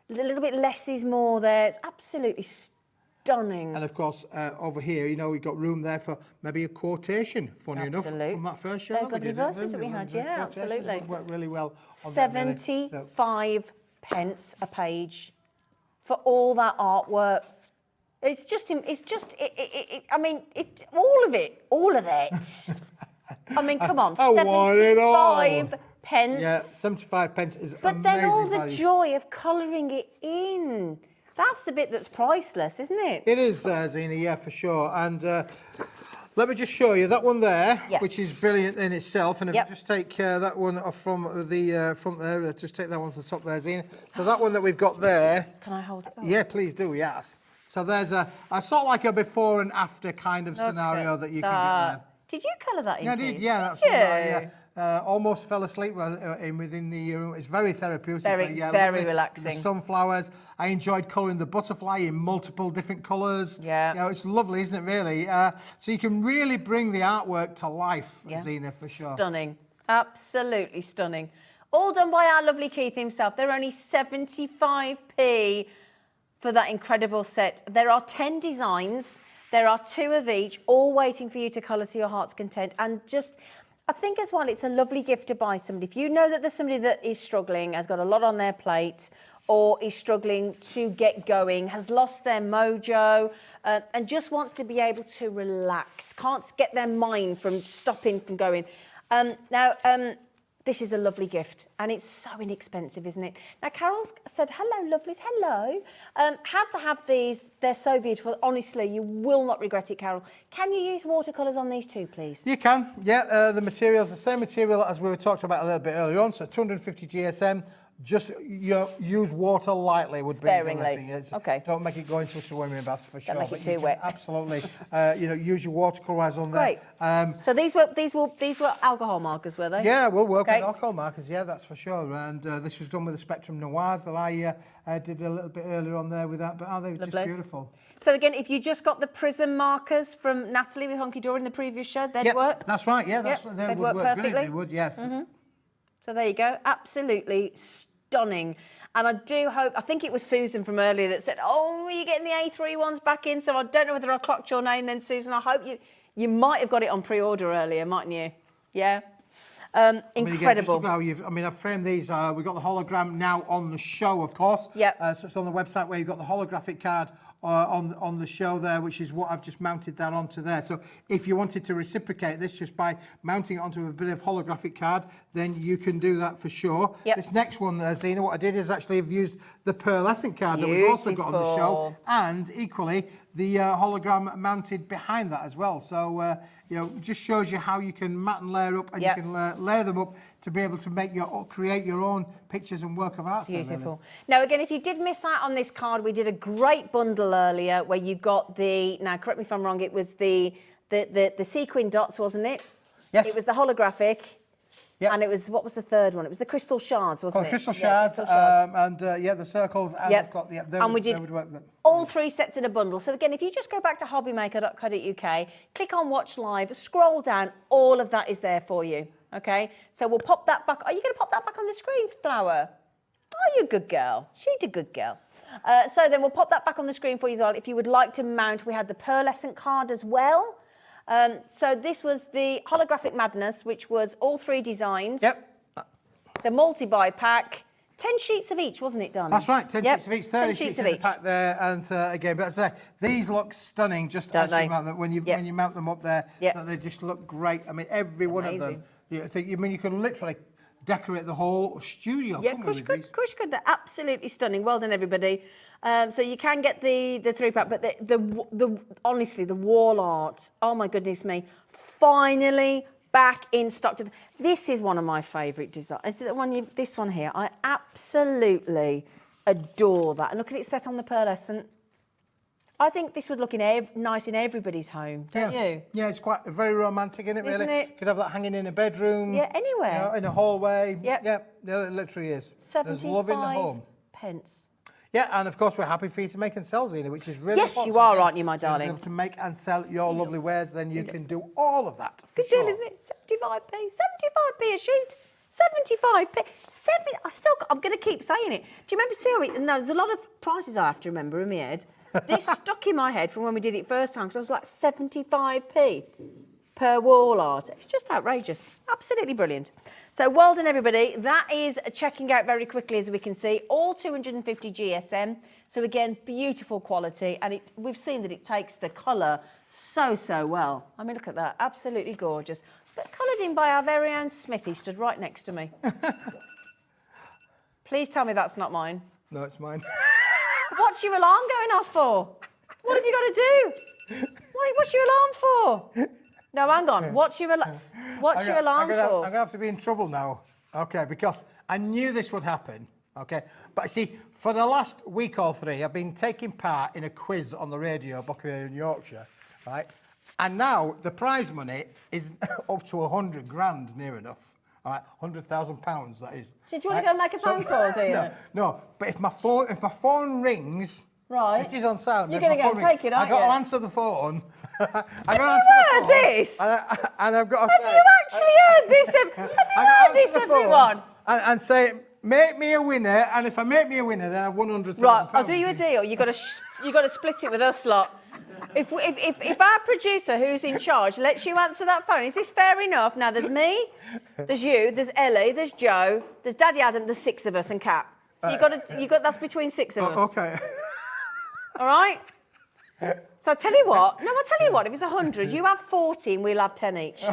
A little bit less is more there. It's absolutely stunning. And of course, over here, we've got room there for maybe a quotation, funny enough, from that first show. Those lovely verses that we had, absolutely. Worked really well. 75 pence a page for all that artwork. It's just, I mean, all of it. I mean, come on, 75 pence. Yeah, 75 pence is but amazing. But then all the value. joy of colouring it in. That's the bit that's priceless, isn't it? It is, Zena, yeah, for sure. And let me just show you that one there, which is brilliant in itself. And if you just take that one off from the front there, just take that one to the top there, Zena. So that one that we've got there. Can I hold it up? Yeah, please do, yes. So there's a sort of like a before and after kind of scenario that you can get there. Did you colour that in? Yeah, I did. Yeah, that's right. Almost fell asleep within the room. It's very therapeutic. Very relaxing. The sunflowers. I enjoyed colouring the butterfly in multiple different colours. Yeah. It's lovely, isn't it, really? So you can really bring the artwork to life, Zena, for sure. Stunning. Absolutely stunning. All done by our lovely Keith himself. They're only 75p for that incredible set. There are 10 designs. There are 2 of each, all waiting for you to colour to your heart's content. And just, I think as well, it's a lovely gift to buy somebody. If you know that there's somebody that is struggling, has got a lot on their plate, or is struggling to get going, has lost their mojo, and just wants to be able to relax, can't get their mind from stopping from going. This is a lovely gift, and it's so inexpensive, isn't it? Now, Carol's said, hello, lovelies, hello. How to have these, they're so beautiful. Honestly, you will not regret it, Carol. Can you use watercolours on these too, please? You can, yeah. The material's the same material as we were talking about a little bit earlier on, so 250 GSM. Just use water lightly would sparingly. Be the thing. Okay. Don't make it go into a swimming bath for sure. Don't make it too wet. Absolutely. Use your watercolours on there. Great. So these were alcohol markers, were they? Yeah, we'll work with alcohol markers. Yeah, that's for sure. And this was done with the Spectrum Noirs that I did a little bit earlier on there with that. But they were just beautiful. So again, if you just got the prism markers from Natalie with Hunkydory in the previous show, they'd work. That's right. Yeah, they'd work perfectly. They would. Yeah. Mm-hmm. So there you go. Absolutely stunning. And I do hope, I think it was Susan from earlier that said, oh, you're getting the A3 ones back in, so I don't know whether I clocked your name then, Susan. I hope you might have got it on pre-order earlier, mightn't you? Yeah? Incredible. I've framed these. We've got the hologram now on the show, of course. Yep. So it's on the website where you've got the holographic card on the show there, which is what I've just mounted that onto there. So if you wanted to reciprocate this just by mounting it onto a bit of holographic card, then you can do that for sure. Yep. This next one, Zena, what I did is actually have used the pearlescent card that we've also got on the show, and equally the hologram mounted behind that as well. So just shows you how you can mat and layer up, and you can layer them up to be able to create your own pictures and work of art. Beautiful. Now, again, if you did miss out on this card, we did a great bundle earlier where you got now correct me if I'm wrong, it was the sequin dots, wasn't it? Yes. It was the holographic. Yep. And it was, what was the third one? It was the crystal shards, wasn't it? Crystal shards, and the circles, and yep. I've got and we did all 3 sets in a bundle. So again, if you just go back to hobbymaker.co.uk, click on Watch Live, scroll down, all of that is there for you, okay? So we'll pop that back. Are you going to pop that back on the screens, Flower? Oh, you're a good girl. She's a good girl. So then we'll pop that back on the screen for you as well. If you would like to mount, we had the pearlescent card as well. So this was the Holographic Madness, which was all 3 designs. Yep. So multi-buy pack, 10 sheets of each, wasn't it, Darling? That's right, 10 sheets of each, 30 sheets in the pack there. And again, but as I say, these look stunning just as you mount them. When you mount them up there, they just look great. I mean, every one of them You think? You mean you could literally decorate the whole studio? Yeah, couldn't we, Kush with good, these? Kush good. They're absolutely stunning. Well done, everybody. So you can get the 3-pack, but the honestly, the wall art, oh my goodness me, finally back in stock. This is one of my favourite designs. Is it the one this one here? I absolutely adore that. And look at it set on the pearlescent. I think this would look nice in everybody's home, don't you? Yeah, it's quite very romantic, isn't it? Really, Isn't it? Could have that hanging in a bedroom. Yeah, anywhere. You know, in a hallway. Yep. Yeah, it literally is. 75 There's love in the home. pence. Yeah, and of course we're happy for you to make and sell, Zena, which is really Yes, important. you are, aren't you, my If you're darling? able to make and sell your lovely wares, then you can do all of that. For Good sure. deal, isn't it? 75p. 75p a sheet. 75p. I'm going to keep saying it. Do you remember, see how there's a lot of prices I have to remember in my head. This stuck in my head from when we did it first time, because I was like, 75p per wall art. It's just outrageous. Absolutely brilliant. So well done, everybody. That is checking out very quickly, as we can see. All 250 GSM. So again, beautiful quality. And we've seen that it takes the colour so well. I mean, look at that. Absolutely gorgeous. But coloured in by our very own Smithy, stood right next to me. Please tell me that's not mine. No, it's mine. What's your alarm going off for? What have you got to do? What's your alarm for? No, hang on. What's your alarm for? I'm going to have to be in trouble now, okay, because I knew this would happen, okay? But see, for the last week or 3, I've been taking part in a quiz on the radio back here in Yorkshire, right? And now the prize money is up to 100 grand, near enough. All right, £100,000, that is. Did you want to go make a phone call, do you? No, but if my phone rings, right, it is on silent. You're going to go and take it, aren't you? I've got to answer the phone. Have you heard this? And I've got to say... Have you actually heard this? Have you heard this, everyone? And say, make me a winner, and if I make me a winner, then I've won £100,000. Right, I'll do you a deal. You've got to split it with us lot. If our producer, who's in charge, lets you answer that phone, is this fair enough? Now, there's me, there's you, there's Ellie, there's Joe, there's Daddy Adam, there's 6 of us, and Kat. So that's between 6 of us. Okay. All right? So I tell you what, if it's 100, you have 40 and we'll have 10 each.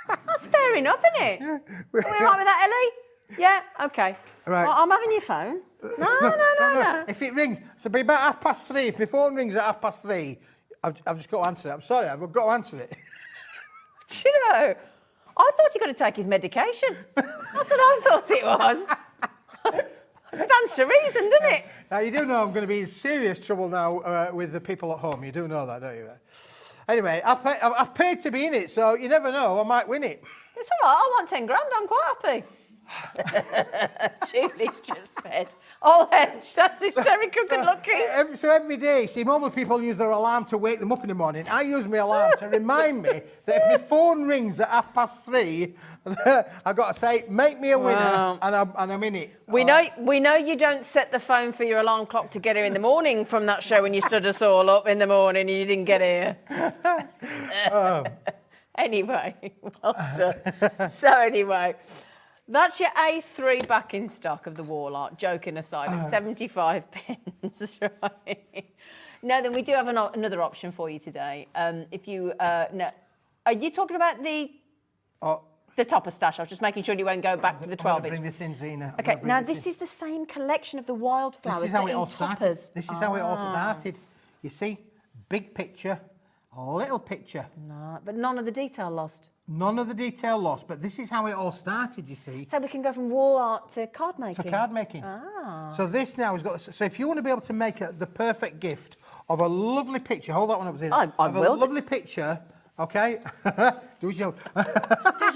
That's fair enough, isn't it? Are we all right with that, Ellie? Yeah? Okay. Right. Well, I'm having your phone. No. If it rings, so it'll be about 3:30. If my phone rings at 3:30, I've just got to answer it. I'm sorry, I've got to answer it. Do you know, I thought he got to take his medication. That's what I thought it was. Stands to reason, doesn't it? Now, you do know I'm going to be in serious trouble now with the people at home. You do know that, don't you? Anyway, I've paid to be in it, so you never know, I might win it. It's all right, I want 10 grand, I'm quite happy. Julie's just said, oh, hench, that's hysterical good looking. So every day, see, normally people use their alarm to wake them up in the morning. I use my alarm to remind me that if my phone rings at 3:30, I've got to say, make me a winner, and I'm in it. We know you don't set the phone for your alarm clock to get here in the morning from that show when you stood us all up in the morning and you didn't get here. Anyway, well done. So anyway, that's your A3 back in stock of the wall art, joking aside, at 75 pence, right? No, then we do have another option for you today. If you, no, are you talking about the topper stash? I was just making sure you won't go back to the 12 inch. Bring this in, Zena. Okay, now this is the same collection of the wildflowers. This is how it all toppers. started. This is how it all started. You see, big picture, little picture. No, but none of the detail lost. None of the detail lost, but this is how it all started, you see. So we can go from wall art to card making. To card making. Ah. So this now has got. So if you want to be able to make the perfect gift of a lovely picture, hold that one up, Zena. I will. A lovely picture. Okay, do as you're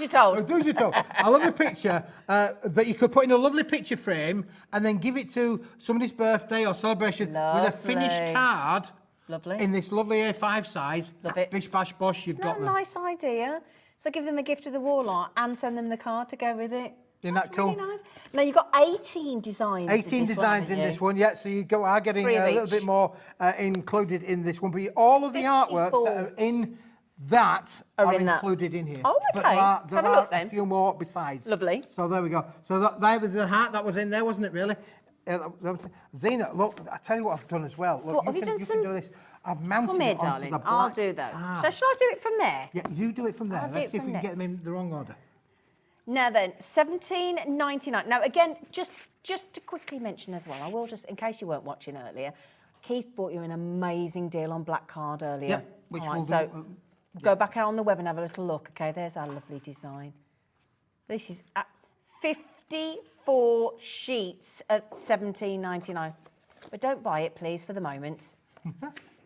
told. Do as you're told. A lovely picture that you could put in a lovely picture frame and then give it to somebody's birthday or celebration with a finished card. Lovely. In this lovely A5 size. Love it. Bish bash bosh, you've got them. Nice idea. So give them a gift of the wall art and send them the card to go with it. Isn't that cool? Really nice. Now you've got 18 designs. 18 designs in this one, yeah. So you are getting a little bit more included in this one. But all of the artworks that are in that are included in here. Oh, okay. But there are a few more besides. Lovely. So there we go. So that was the heart that was in there, wasn't it, really? Zena, look, I tell you what I've done as well. Look, you can do this. I've mounted it onto the black I'll do those. So shall I do it from there? Yeah, you do it from there. Let's see if we can get them in the wrong order. Now then, $17.99. Now again, just to quickly mention as well, I will just, in case you weren't watching earlier, Keith bought you an amazing deal on Black Card earlier. Yep, which All right, we'll so do, go back out on the web and have a little look. Okay, there's our lovely design. This is 54 sheets at $17.99. But don't buy it, please, for the moment.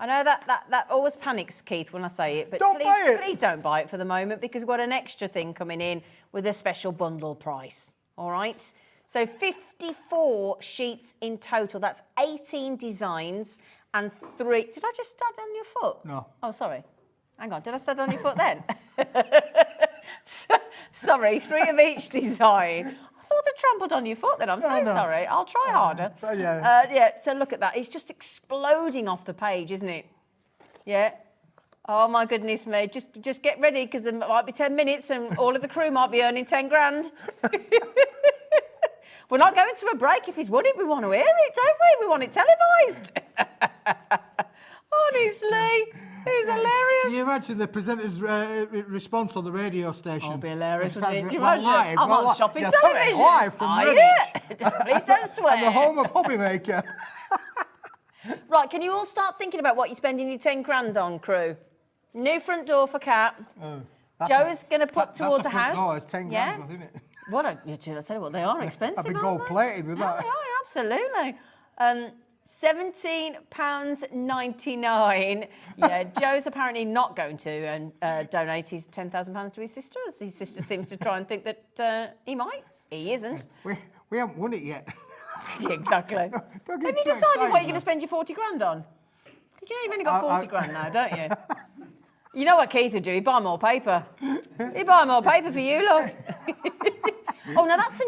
I know that always panics Keith when I say it, but please don't buy it for the moment because we've got an extra thing coming in with a special bundle price. All right? So 54 sheets in total. That's 18 designs and 3. Did I just stand on your foot? No. Oh, sorry. Hang on. Did I stand on your foot then? Sorry, 3 of each design. I thought I trampled on your foot then. I'm so sorry. I'll try harder. Yeah, so look at that. It's just exploding off the page, isn't it? Yeah. Oh, my goodness me. Just get ready because there might be 10 minutes and all of the crew might be earning 10 grand. We're not going to a break. If he's won it, we want to hear it, don't we? We want it televised. Honestly, he's hilarious. Can you imagine the presenter's response on the radio station? Oh, it'd be hilarious, It's wouldn't it? Do you well, imagine? live, I'm well, on shopping yeah, television. Live from Are Greenwich. you? Please don't swear. And the home of Hobbymaker. Right, can you all start thinking about what you're spending your 10 grand on, crew? New front door for Cat. Joe's going to put towards a house. No, it's 10 yeah? grand, isn't it? What I'll tell you what, they are expensive, I'd be aren't gold they? plated with that. Oh, yeah, absolutely. £17.99. Yeah, Joe's apparently not going to donate his £10,000 to his sister, as his sister seems to try and think that he might. He isn't. We haven't won it yet. Yeah, exactly. Don't Have get you too decided what you're excited, going to spend your 40 grand on? You know you've only got 40 grand now, don't you? You know what Keith would do? He'd buy more paper. He'd buy more paper for you, lot. Oh, no, that's a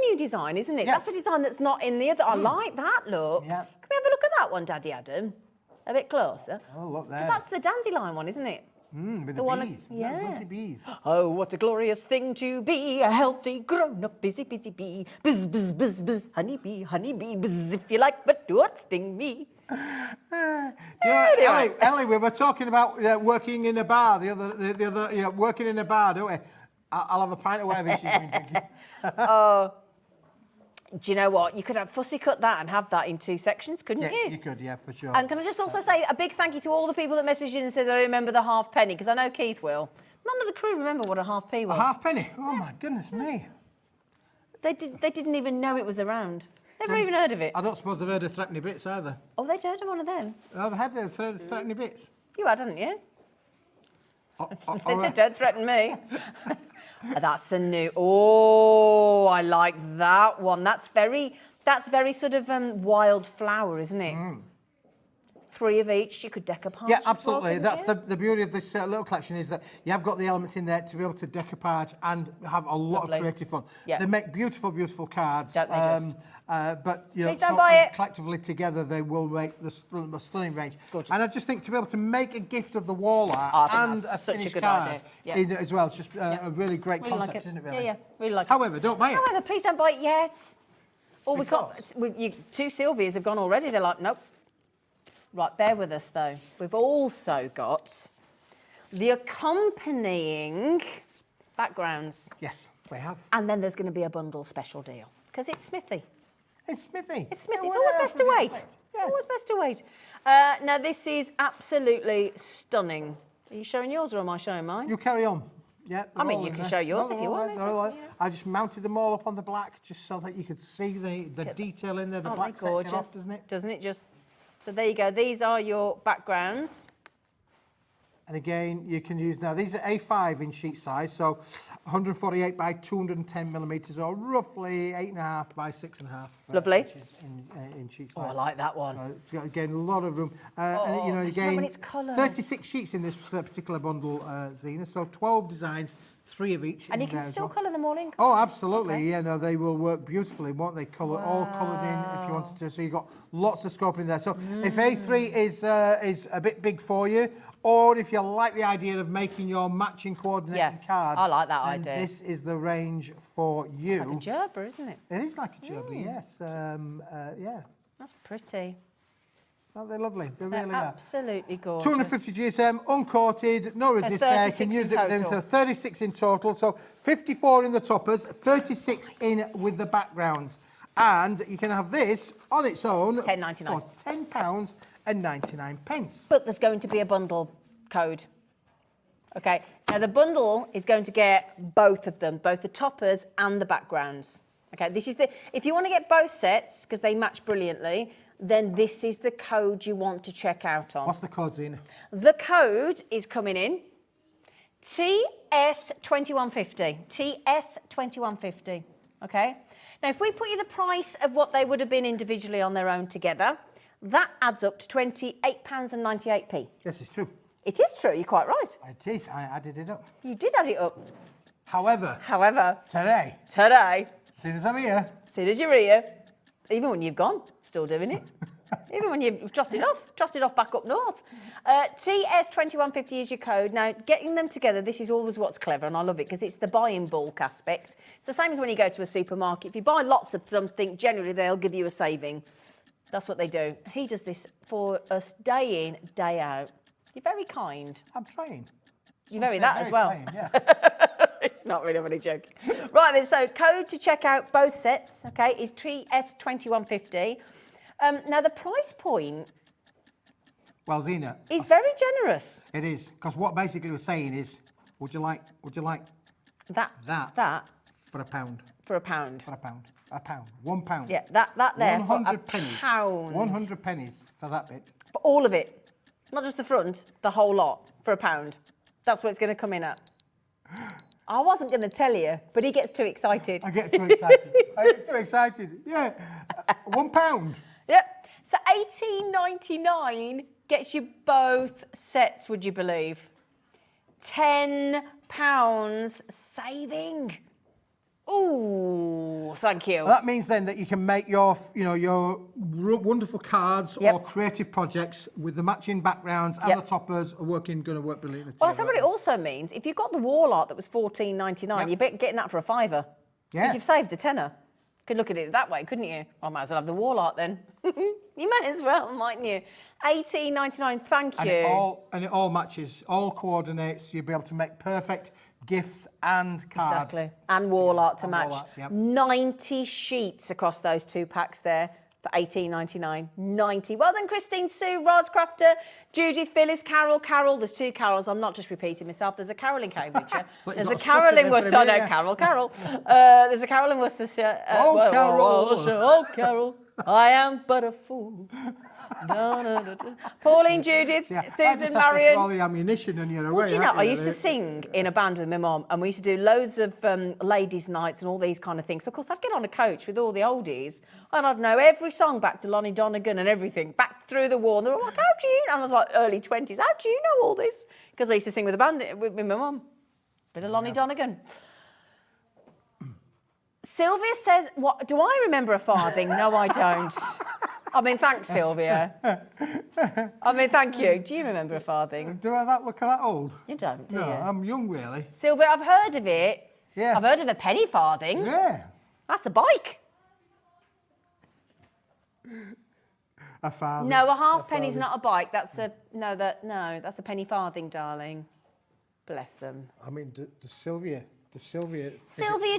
new design, isn't it? Yes. That's a design that's not in the other. I like that look. Yeah. Can we have a look at that one, Daddy Adam? A bit closer. Oh, look there. Because that's the dandelion one, isn't it? With the one- bees. yeah. Bloody bees. Oh, what a glorious thing to be, a healthy, grown-up, busy, busy bee. Buzz, buzz, buzz, buzz, honeybee, honeybee, buzz if you like, but don't sting me. Ellie, we were talking about working in a bar the other, working in a bar, don't we? I'll have a pint of whatever she's been drinking. Do you know what? You could have fussy cut that and have that in 2 sections, couldn't you? You could, yeah, for sure. And can I just also say a big thank you to all the people that messaged in and said they remember the halfpenny, because I know Keith will. None of the crew remember what a half-p was. A halfpenny? Oh, my goodness me. They didn't even know it was around. Never even heard of it. I don't suppose they've heard of threepenny bits either. Oh, they'd heard of one of them. Oh, they had threepenny bits. You had, hadn't you? All They right. said, don't threaten me. That's a new... Oh, I like that one. That's very sort of wildflower, isn't it? 3 of each. You could decoupage. Yeah, as well, absolutely. couldn't That's you? the beauty of this little collection is that you have got the elements in there to be able to decoupage and have a lot Lovely. of creative fun. Yeah. They make beautiful, beautiful cards. Don't they just? But you know, Please don't buy it. collectively together they will make the stunning range. Gorgeous. And I just think to be able to make a gift of the wall art I think and that's a such a finished good card idea. Yeah. in it as well, it's just a really great Really concept, like it. isn't it? Really? Yeah, really like it. However, don't buy it. However, please don't buy it yet. Or we can't. Because? 2 Sylvias have gone already. They're like, nope. Right, bear with us though. We've also got the accompanying backgrounds. Yes, we have. And then there's going to be a bundle special deal. Because it's Smithy. It's Smithy. It's Smithy. Yeah, It's what always else best to would you wait. expect? Yes. Always best to wait. Now, this is absolutely stunning. Are you showing yours or am I showing mine? You carry on. Yeah, I mean, they're all you in can there. show yours No, if you they're all want. right, It's they're all just- right. I just mounted them all up on the black just so that you could see the detail in there. The Aren't black they sets it gorgeous? off, doesn't it? Doesn't it just? So there you go. These are your backgrounds. And again, you can use, now these are A5 in sheet size, so 148 by 210 millimetres, or roughly 8.5 by 6.5 Lovely. inches in sheet Oh, size. I like that one. It's got, again, a lot of room. And, Oh, you know, I love again, when it's coloured. 36 sheets in this particular bundle, Zena, so 12 designs, 3 of each. And you in can there as still well. colour them all in. Oh, absolutely. Okay. Yeah, no, they will work beautifully, won't they? All coloured in if you wanted to. So you've got lots of scope in there. So if A3 is a bit big for you, or if you like the idea of making your matching coordinating cards, I like that then idea. this is the range for you. Like a gerber, isn't it? It is like a gerber, yes. Yeah. That's pretty. Aren't they lovely? They really are. Absolutely gorgeous. 250 GSM, uncoated, no resist there. You can use it within, so 36 in total. So 54 in the toppers, 36 in with the backgrounds. And you can have this on its own £10.99. for £10.99. But there's going to be a bundle code. Okay, now the bundle is going to get both of them, both the toppers and the backgrounds. Okay, this is if you want to get both sets, because they match brilliantly, then this is the code you want to check out on. What's the code, Zena? The code is coming in, TS2150, TS2150, okay? Now, if we put you the price of what they would have been individually on their own together, that adds up to £28.98p. This is true. It is true, you're quite right. It is, I added it up. You did add it up. However, today, as soon as I'm here, as soon as you're here, even when you've gone, still doing it. Even when you've trotted off back up north. TS2150 is your code. Now, getting them together, this is always what's clever, and I love it, because it's the buy in bulk aspect. It's the same as when you go to a supermarket. If you buy lots of something, generally they'll give you a saving. That's what they do. He does this for us day in, day out. You're very kind. I'm trying. You're very that as well. Trying, yeah. It's not really a joke. Right then, so code to check out both sets, okay, is TS2150. Now the price point. Well, Zena. Is very generous. It is, because what basically we're saying is, would you like that for a pound? For a pound. For a pound. A pound. £1. Yeah, that there. 100 pennies. Pound. 100 pennies for that bit. For all of it. Not just the front, the whole lot for a pound. That's what it's going to come in at. I wasn't going to tell you, but he gets too excited. I get too excited. I get too excited. Yeah. £1. Yep. So £18.99 gets you both sets, would you believe? £10 saving. Ooh, thank you. Well, that means then that you can make your wonderful cards or creative projects with the matching backgrounds and the toppers are going to work brilliantly. Well, I'll tell you what it also means. If you've got the wall art that was £14.99, you're getting that for a £5. Because you've saved a tenner. Could look at it that way, couldn't you? I might as well have the wall art then. You might as well, mightn't you? £18.99, thank you. And it all matches, all coordinates. You'll be able to make perfect gifts and cards. Exactly. And wall art to match. 90 sheets across those 2 packs there for £18.99. 90. Well done, Christine, Sue, Roz Crafter, Judith, Phyllis, Carol. There's 2 Carols. I'm not just repeating myself. There's a Carol in Cambridgeshire. There's a Carol in Worcester. No, Carol. There's a Carol in Worcestershire. Carol. Carol. I am but a fool. Pauline, Judith, Susan, Marion. All the ammunition and you're away. Do you know, I used to sing in a band with my mum, and we used to do loads of ladies' nights and all these kind of things. So, of course, I'd get on a coach with all the oldies, and I'd know every song back to Lonnie Donegan and everything, back through the war. And they were like, how do you know? And I was like, early 20s, how do you know all this? Because I used to sing with a band with my mum. Bit of Lonnie Donegan. Sylvia says, "What do I remember a farthing?" No, I don't. I mean, thanks, Sylvia. I mean, thank you. Do you remember a farthing? Do I look that old? You don't, do you? No, I'm young, really. Sylvia, I've heard of it. Yeah. I've heard of a penny farthing. Yeah. That's a bike. A farthing. No, a halfpenny's not a bike. That's a that's a penny farthing, darling. Bless them. I mean, Sylvia. Sylvia,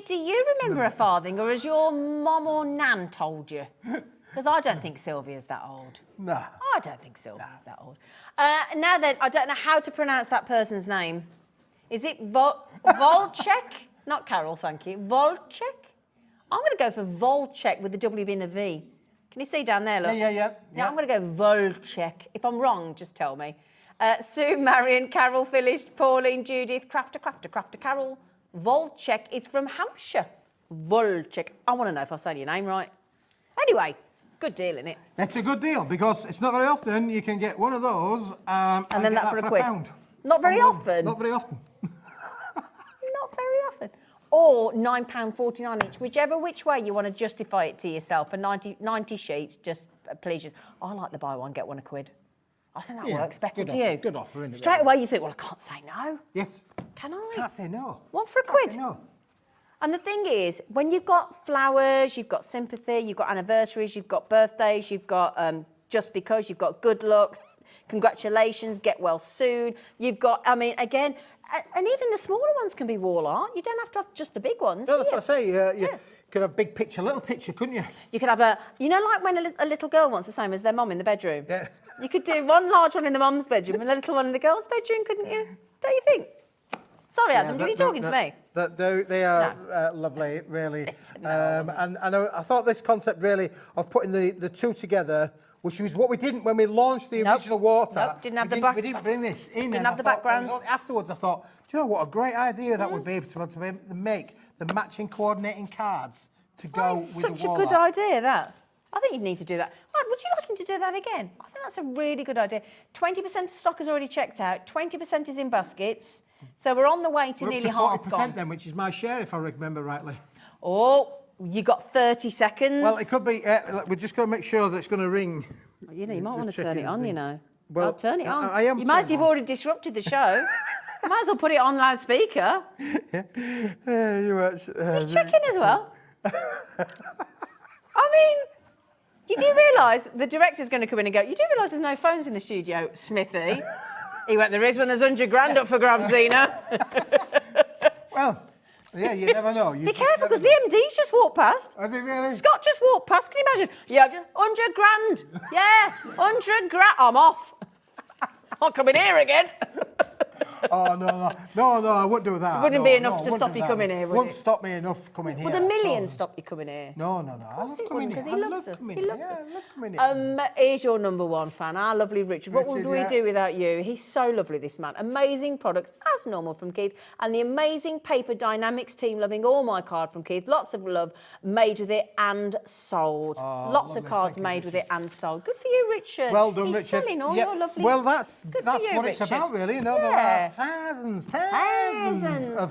do you remember a farthing, or has your mum or nan told you? Because I don't think Sylvia's that old. No. I don't think Sylvia's that old. Now then, I don't know how to pronounce that person's name. Is it Volchek? Not Carol, thank you. Volchek? I'm going to go for Volchek with the W being a V. Can you see down there, look? Yeah. I'm going to go Volchek. If I'm wrong, just tell me. Sue, Marion, Carol, Phyllis, Pauline, Judith, Crafter, Carol. Volchek is from Hampshire. Volchek. I want to know if I say your name right. Anyway, good deal, isn't it? It's a good deal because it's not very often you can get one of those and then get that for a £1. £1. Not very often. Not very often. Not very often. Or £9.49 each, which way you want to justify it to yourself. For 90 sheets, just please. I like the buy one, get one £1. I think that works better to you. Good offer, isn't it? Straight away you think, well, I can't say no. Yes. Can I? Can't say no. One for £1. No. And the thing is, when you've got flowers, you've got sympathy, you've got anniversaries, you've got birthdays, you've got just because you've got good luck, congratulations, get well soon. You've got, I mean, again, and even the smaller ones can be wall art. You don't have to have just the big ones. No, that's what I say. You could have big picture, little picture, couldn't you? You could have like when a little girl wants the same as their mum in the bedroom. Yeah. You could do one large one in the mum's bedroom and a little one in the girl's bedroom, couldn't you? Don't you think? Sorry, Adam, are you talking to me? They are lovely, really. And I thought this concept really of putting the two together, which was what we didn't when we launched the original water. Nope, didn't have the back. We didn't bring this in. Didn't have the backgrounds. Afterwards, I thought, do you know what a great idea that would be to make the matching coordinating cards to go with the wall art. Such a good idea, that. I think you'd need to do that. Right, would you like him to do that again? I think that's a really good idea. 20% of stock is already checked out. 20% is in baskets. So we're on the way to nearly half gone. 40% then, which is my share, if I remember rightly. Oh, you got 30 seconds. Well, it could be. We're just going to make sure that it's going to ring. You know, you might want to turn it on, you know. Well, I'll turn it on. I am. You might as well have already disrupted the show. You might as well put it on loudspeaker. He's checking as well. I mean, you do realise the director's going to come in and go, you do realise there's no phones in the studio, Smithy? He went, there is when there's 100 grand up for grabs, Zena. Well, yeah, you never know. Be careful, because the MD's just walked past. Has he really? Scott just walked past. Can you imagine? Yeah, just 100 grand. Yeah, 100 grand. I'm off. I'll come in here again. Oh, no, I wouldn't do that. Wouldn't be enough to stop you coming here, would Wouldn't it? stop me enough coming here. Would a million stop you coming here? No. I love coming here. Because he loves us. He loves us. I love coming here. Here's your number one fan, our lovely Richard. What would we do without you? He's so lovely, this man. Amazing products, as normal, from Keith. And the amazing paper Dienamics team, loving all my card from Keith. Lots of love, made with it and sold. Lots of cards made with it and sold. Good for you, Richard. Well done, He's Richard. selling all your lovely... Well, that's you, what it's Richard. about, really. You know, there are thousands of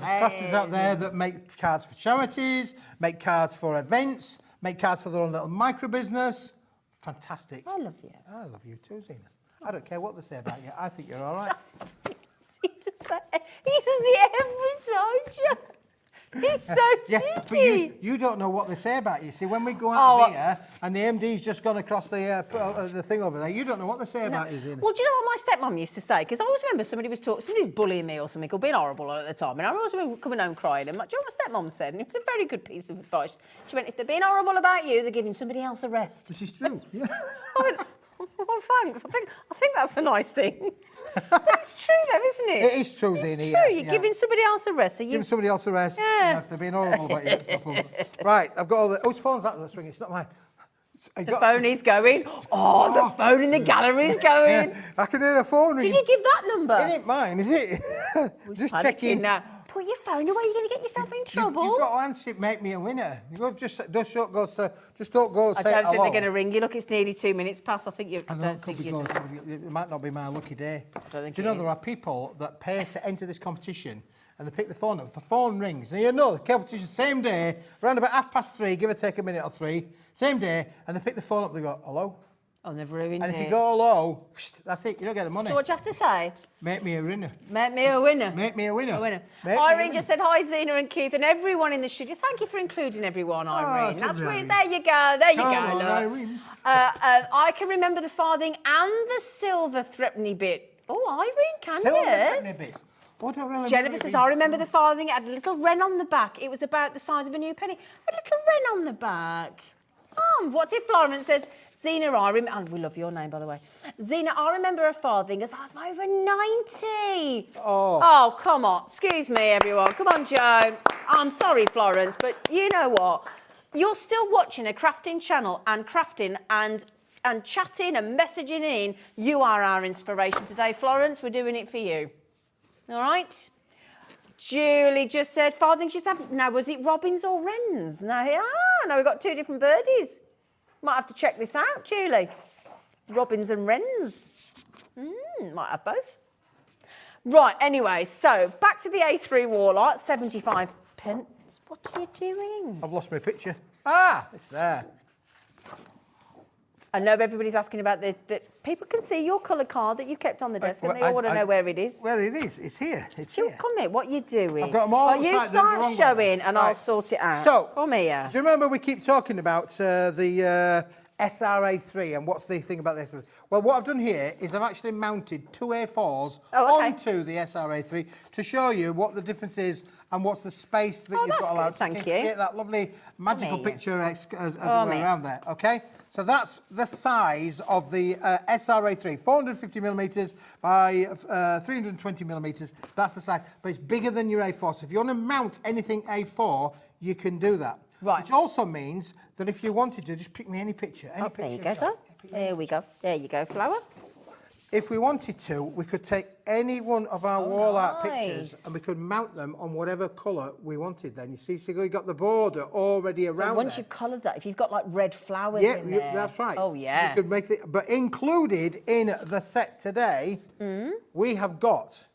crafters out there that make cards for charities, make cards for events, make cards for their own little micro business. Fantastic. I love you. I love you too, Zena. I don't care what they say about you. I think you're all right. He does it every time, Joe. He's so cheeky. But you don't know what they say about you. See, when we go out of here and the MD's just gone across the thing over there, you don't know what they say about you, Zena. Well, do you know what my stepmom used to say? Because I always remember somebody was bullying me or something, or being horrible at the time. And I always remember coming home crying. And do you know what my stepmom said? And it was a very good piece of advice. She went, if they're being horrible about you, they're giving somebody else a rest. This is true. Yeah. I went, well, thanks. I think that's a nice thing. But it's true, though, isn't it? It is true, Zena. It's true. You're giving somebody else a rest. So Giving somebody else a rest. Yeah. You know, if they're being horrible about you. Stop them. Right, I've got all the... Whose phone's that that's ringing? It's not mine. The phone is going. Oh, the phone in the gallery is going. Yeah, I can hear the phone ringing. Did you give that number? It ain't mine, is it? Just checking. Now. Put your phone away. You're going to get yourself in trouble. You've got to answer it, make me a winner. You go, just don't go say hello. I don't think they're going to ring you. Look, it's nearly 2 minutes past. I think you. I don't think you. It might not be my lucky day. Do you know there are people that pay to enter this competition and they pick the phone up. The phone rings. And you know the competition same day, around about 3:30, give or take a minute or 3, same day, and they pick the phone up. They go, hello. Oh, they've ruined it. And if you go hello, that's it. You don't get the money. So what do you have to say? Make me a winner. Make me a winner. Make me a winner. A winner. Make Irene just said hi, Zena and Keith, and everyone in the studio. Thank you for including everyone, Irene. That's really. There you go. There you Come go. on, look. Irene. I can remember the farthing and the silver threepenny bit. Oh, Irene, can Silver you? threepenny bit. Oh, I don't really Jennifer says, I remember the farthing. It had a little wren on the back. It was about the size of a new penny. A little wren on the back. What's it? Florence says, Zena, I remember... Oh, we love your name, by the way. Zena, I remember a farthing as I was over 90. Oh, come on. Excuse me, everyone. Come on, Joe. I'm sorry, Florence, but you know what? You're still watching a crafting channel and crafting and chatting and messaging in. You are our inspiration today, Florence. We're doing it for you. All right? Julie just said, farthings just have... Now, was it robins or wrens? No, we've got 2 different birdies. Might have to check this out, Julie. Robins and wrens. Might have both. Right, anyway, so back to the A3 wall art, 75 pence. What are you doing? I've lost my picture. It's there. I know everybody's asking about the people can see your colour card that you kept on the desk and they all want to know where it is. Well, it is. It's here. It's here. Come here, what are you doing? I've got them all you start showing and I'll sort it out. So, come here. do you remember we keep talking about the SRA3, and what's the thing about this? Well, what I've done here is I've actually mounted 2 A4s onto the SRA3 to show you what the difference is and what's the space that you've got allowed. Good, thank you. Create that lovely magical picture as it were around there, okay? So that's the size of the SRA3, 450 millimetres by 320 millimetres. That's the size, but it's bigger than your A4. So if you want to mount anything A4, you can do that. Right. Which also means that if you wanted to, just pick me any picture. Any There you picture. go, sir. There we go. There you go, Flower. If we wanted to, we could take any one of our wall art nice. pictures and we could mount them on whatever colour we wanted then. You see, so you've got the border already around So once there. you've coloured that, if you've got like red flowers Yeah, in there. that's right. Oh, yeah. You could make the, but included in the set today, we have got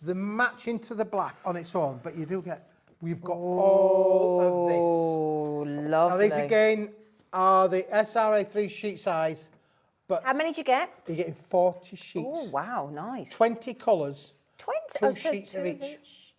the matching to the black on its own, but you do get, we've got all of this. Oh, lovely. Now these again are the SRA3 sheet size, but How many did you get? you're getting 40 sheets. Oh, wow, nice. 20 colours. 20. Two so sheets of two each.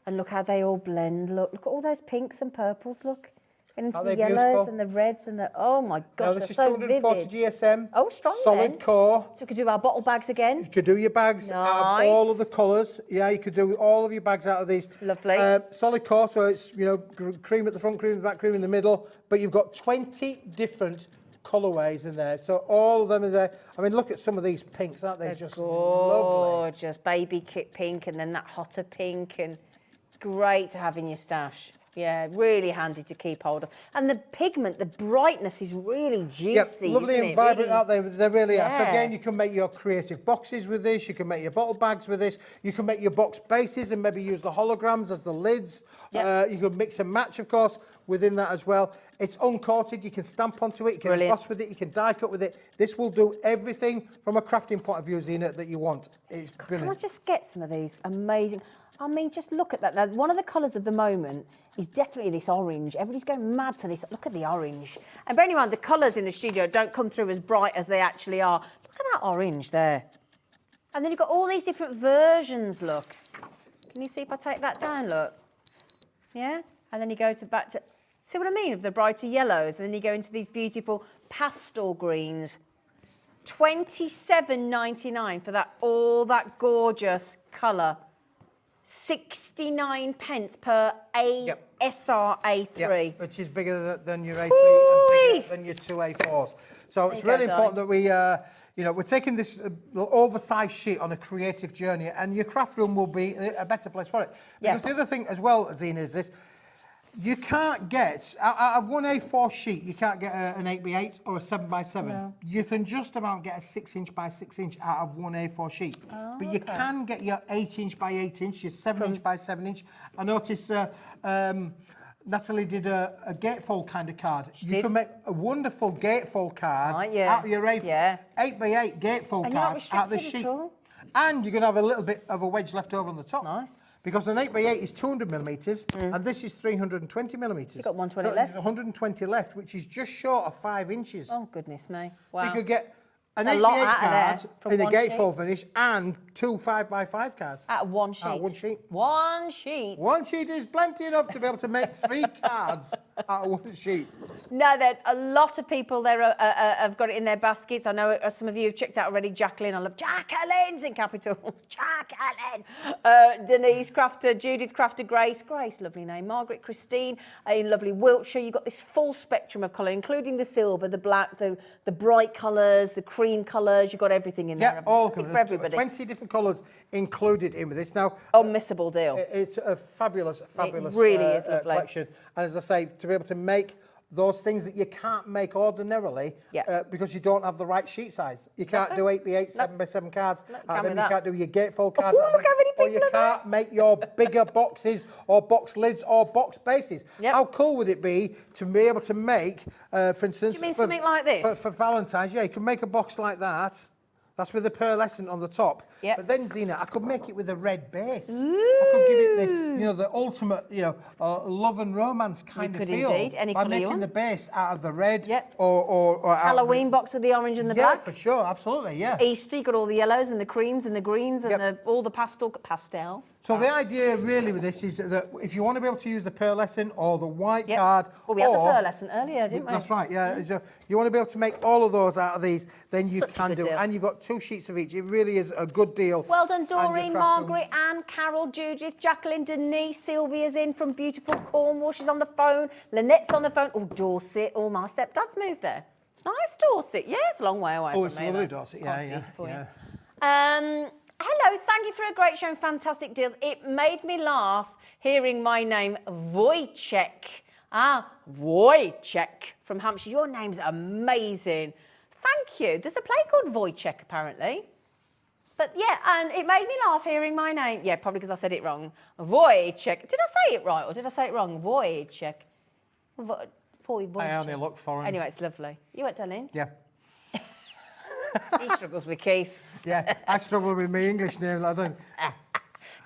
And look how they all blend. Look at all those pinks and purples, look. And into Are the they yellows beautiful? and the reds and the, oh my Now gosh, this they're is so 240 vivid. GSM. Oh, strong Solid then. core. So we could do our bottle bags again. You could do your bags out of all of Nice. the colours. Yeah, you could do all of your bags out of these. Lovely. Solid core, so it's, you know, cream at the front, cream at the back, cream in the middle. But you've got 20 different colourways in there. So all of them are there. I mean, look at some of these pinks, aren't they? Just lovely. Gorgeous. Baby kit pink and then that hotter pink, and great to have in your stash. Yeah, really handy to keep hold of. And the pigment, the brightness is really juicy. Yeah, lovely isn't and it? vibrant, Really- aren't they? They really are. So Yeah. again, you can make your creative boxes with this. You can make your bottle bags with this. You can make your box bases and maybe use the holograms as the lids. Yep. You can mix and match, of course, within that as well. It's uncoated. You can stamp onto it. You can Brilliant. emboss with it. You can die cut with it. This will do everything from a crafting point of view, Zena, that you want. It's Can I brilliant. just get some of these? Amazing. I mean, just look at that. Now, one of the colours of the moment is definitely this orange. Everybody's going mad for this. Look at the orange. And bearing in mind, the colours in the studio don't come through as bright as they actually are. Look at that orange there. And then you've got all these different versions, look. Can you see if I take that down, look? Yeah? And then you go to back to... See what I mean? Of the brighter yellows. And then you go into these beautiful pastel greens. £27.99 for that, all that gorgeous colour. 69 pence per SRA3. Yeah, which is bigger than your A3 Ooh-wee. and bigger than your 2 A4s. So it's There you really go, important that we, you know, we're taking this oversized sheet on a creative journey, and your craft room will be a better place for it. Yeah. Because the other thing as well, Zena, is this. You can't get, out of one A4 sheet, you can't get an 8x8 or a 7x7. No. You can just about get a 6-inch by 6-inch out of one A4 sheet. But you can get your 8-inch by 8-inch, your 7-inch by 7-inch. I noticed Natalie did a gatefold kind of card. You can make a wonderful gatefold card Right, yeah. out of your 8x8 gatefold And you're not cards out of the restricted sheet. at all? And you're going to have a little bit of a wedge left over on the top. Nice. Because an 8x8 is 200 millimetres and this is 320 millimetres. You've got 120 so left. There's 120 left, which is just short of 5 inches. Oh, goodness me. So Wow. you could get an A 8x8 lot out of card there from in a one gatefold sheet. finish and 2 5x5 cards. Out of one sheet. Out of one sheet. One sheet. One sheet is plenty enough to be able to make 3 cards out of one sheet. No, there a lot of people there have got it in their baskets. I know some of you have checked out already. Jacqueline, I love Jacqueline's in capitals. Jacqueline. Denise Crafter, Judith Crafter, Grace, lovely name. Margaret, Christine, in lovely Wiltshire. You've got this full spectrum of colour, including the silver, the black, the bright colours, the cream colours. You've got everything in there. Yeah, all Something colours. for everybody. 20 different colours included in with this. Now, Unmissable deal. it's a fabulous really is lovely. collection. And as I say, to be able to make those things that you can't make ordinarily because you don't have the right sheet size. You can't do 8x8, 7x7 cards. Then you can't do your gatefold cards. look how many or people you are there. can't make your bigger boxes or box lids or box bases. Yep. How cool would it be to be able to make, for instance... Do you mean something like this? For Valentine's, yeah, you can make a box like that. That's with the pearlescent on the top. Yep. But then, Zena, I could make it with a red base. I could give it the, you know, the ultimate, you know, love and romance kind of could feel. indeed. Any by colour you making want. the base out of the red Yep. or out of Halloween box with the orange and the the, yeah, black. for sure, absolutely, yeah. Easter, you've got all the yellows and the creams and the greens and Yep. all the pastel. So the idea really with this is that if you want to be able to use the pearlescent or the white card, well, we had the pearlescent earlier, didn't we? That's right, yeah. So you want to be able to make all of those out of these, then you Such a can good do it. deal. And you've got 2 sheets of each. It really is a good deal. Well done, And your Doreen, craft room. Margaret, Anne, Carol, Judith, Jacqueline, Denise, Sylvia's in from beautiful Cornwall. She's on the phone. Lynette's on the phone. Oh, Dorset. Oh, my stepdad's moved there. It's nice, Dorset. Yeah, it's a long way away from me. It's lovely, though. Dorset. Oh, Yeah, it's yeah, beautiful, yeah. Hello, thank you for a great show and fantastic deals. It made me laugh hearing my name, Wojciech. Wojciech from Hampshire. Your name's amazing. Thank you. There's a play called Wojciech, apparently. But yeah, and it made me laugh hearing my name. Yeah, probably because I said it wrong. Wojciech. Did I say it right or did I say it wrong? Wojciech. Wojciech. I only look foreign. Anyway, it's lovely. You weren't telling? Yeah. He struggles with Keith. Yeah, I struggle with my English name. I don't.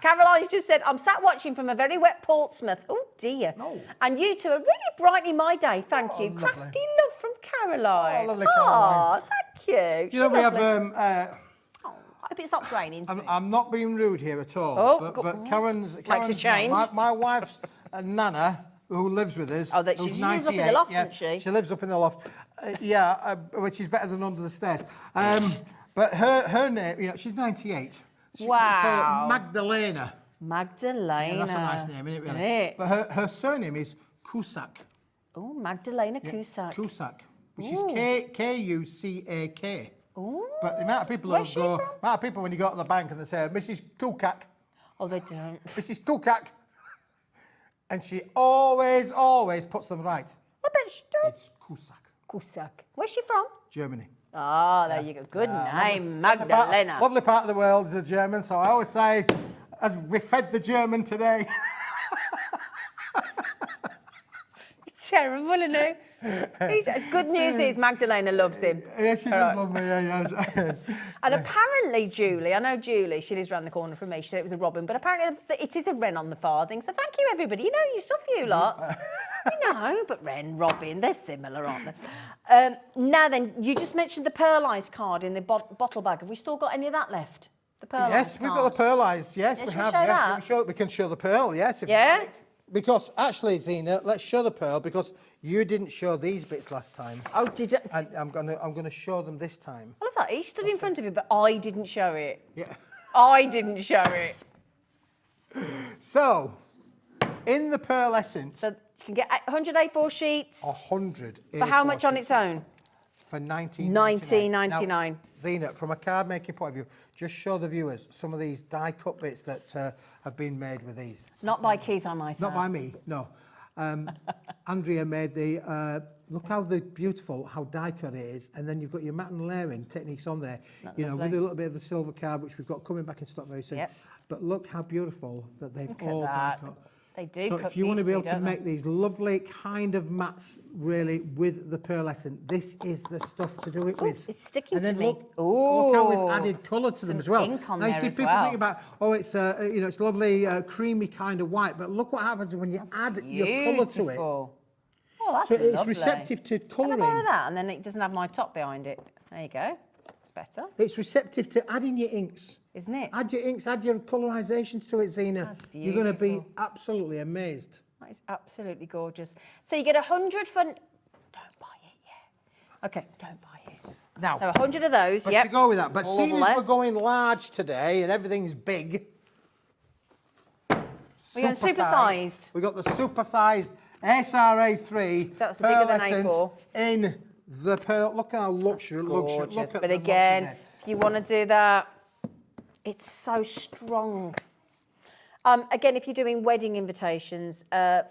Caroline's just said, I'm sat watching from a very wet Portsmouth. Oh, dear. No. And you two are really brightening my day. Thank you. lovely. Crafty love from Caroline. Oh, lovely, Caroline. Oh, thank you. You know, we have. I hope it stops raining soon. I'm not being rude here at all. Oh, but Karen's a change. My wife's Nana, who lives with us. Oh, who's she lives up in the 98, loft, yeah, doesn't she? She lives up in the loft. Which is better than under the stairs. But her name, you know, she's 98. We call Wow. her Magdalena. Magdalena. Yeah, that's a nice name, isn't it, really? Isn't it? But her surname is Cusack. Oh, Magdalena Cusack. Cusack, which Ooh. is Kucak. Ooh. But the amount of people Where's she from? when you go to the bank and they say, Mrs. Cusack, Oh, they don't. Mrs. Cusack, and she always puts them right. I bet she does. It's Cusack, Cusack. Where's she from? Germany. Oh, there you go. Good name, Magdalena. Lovely part of the world is the German, so I always say, as we fed the German today. Terrible, isn't he? Good news is Magdalena loves him. Yeah, she does love me, yeah. And apparently Julie, I know Julie, she lives around the corner from me, she said it was a robin, but apparently it is a wren on the farthing, so thank you everybody. You know your stuff, you lot. You know, but wren, robin, they're similar, aren't they? Now then, you just mentioned the pearlised card in the bottle bag. Have we still got any of that left? The pearlised Yes, we've got the pearlised, yes, Yeah, we shall we have. show Yes, that? we can show the pearl, yes. If Yeah? you like. Because actually, Zena, let's show the pearl because you didn't show these bits last time. Oh, did it? And I'm gonna show them this time. I love that. He stood in front of you, but I didn't show it. Yeah. I didn't show it. So, in the pearlescent, So you can get 100 A4 sheets. 100. For how much on sheets its own? For $19.99. $19.99. Now, Zena, from a card making point of view, just show the viewers some of these die cut bits that have been made with these. Not by Keith, I might Not add. by me, no. Andrea made the, look how beautiful, how die cut it is, and then you've got your matte and layering techniques on there, you know, with a little bit of the silver card, which we've got coming back in stock very soon. Yep. But look how beautiful that they've Look at all die that. cut. They do So cut if you want to be able to beautifully, make these lovely kind of mats, really, with the pearlescent, this is the stuff to do it with. it's sticking and then to me. Look how Ooh. we've added colour to them Some as well. ink on now, you there see as people well. think about, oh, it's you know, it's lovely, creamy kind of white, but look what happens when you add your colour to it. Beautiful. Oh, that's So it's lovely. receptive to Can I colouring. borrow that? And then it doesn't have my top behind it. There you go. That's better, It's receptive to adding your inks. isn't it? Add your inks, add your colorisations to it, Zena. That's You're going to be beautiful. absolutely amazed. That is absolutely gorgeous. So you get 100 for... Don't buy it yet. OK, don't buy it. Now, So 100 of those, but yep. to go with that, but All seeing as lovely. we're going large today and everything's big, We're going super-sized. We got the super-sized SRA3 That's bigger than pearlescent A4. in the pearl. Look how luxury, Gorgeous. look at But the again, luxury if you want to do that, it's so strong. Again, if you're doing wedding invitations, favour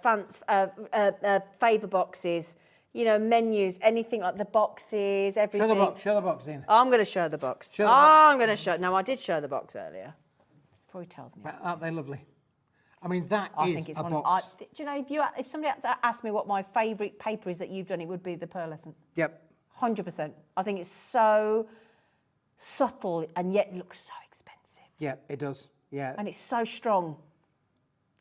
boxes, you know, menus, anything like the boxes, there. everything. Show the box, Zena. I'm going to show the box. Show the box. I'm going to show. No, I did show the box earlier. Before he tells me. Aren't they lovely? I mean, that I is think it's a one. box. Do you know, if somebody had to ask me what my favourite paper is that you've done, it would be the pearlescent. Yep. 100%. I think it's so subtle and yet looks so expensive. Yeah, it does. Yeah. And it's so strong.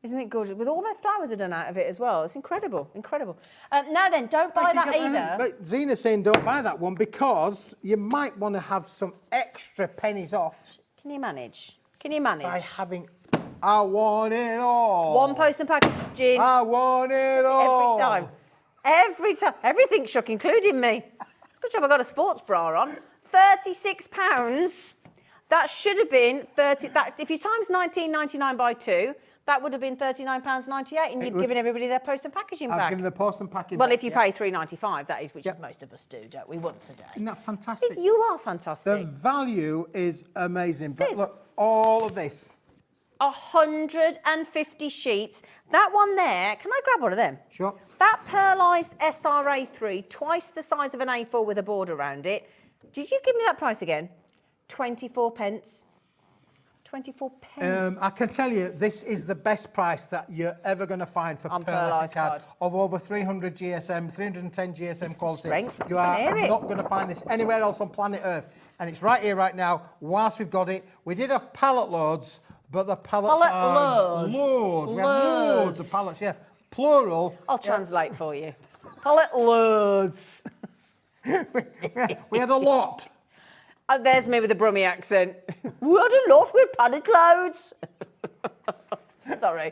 Isn't it gorgeous? With all the flowers are done out of it as well. It's incredible, incredible. Now then, don't buy that either. But Zena's saying don't buy that one because you might want to have some extra pennies off Can you manage? Can you manage? by having I want it all. One post and packaging. I want it all. Every time. Every time. Everything's shook, including me. It's a good job I got a sports bra on. £36. That should have been 30. That if you times 19.99 by 2, that would have been £39.98, and you've given everybody their post and packaging back. I've given the post and packaging Well, back, if you pay £3.95, that is, which is most of us do, don't we? Once a day. Isn't that fantastic? You are fantastic. The value is amazing. But look, all of this. 150 sheets. That one there, can I grab one of them? Sure. That pearlised SRA3, twice the size of an A4 with a border around it. Did you give me that price again? 24 pence. 24 pence. I can tell you, this is the best price that you're ever going to find for pearlised card. Of over 300 GSM, 310 GSM quality. Strength. You are not going to find this anywhere else on planet Earth. And it's right here, right now, whilst we've got it. We did have pallet loads, but the pallets are loads. We have loads of pallets, yeah. Plural. I'll translate for you. Pallet loads. We had a lot. Oh, there's me with a Brummie accent. We had a lot with pallet loads. Sorry.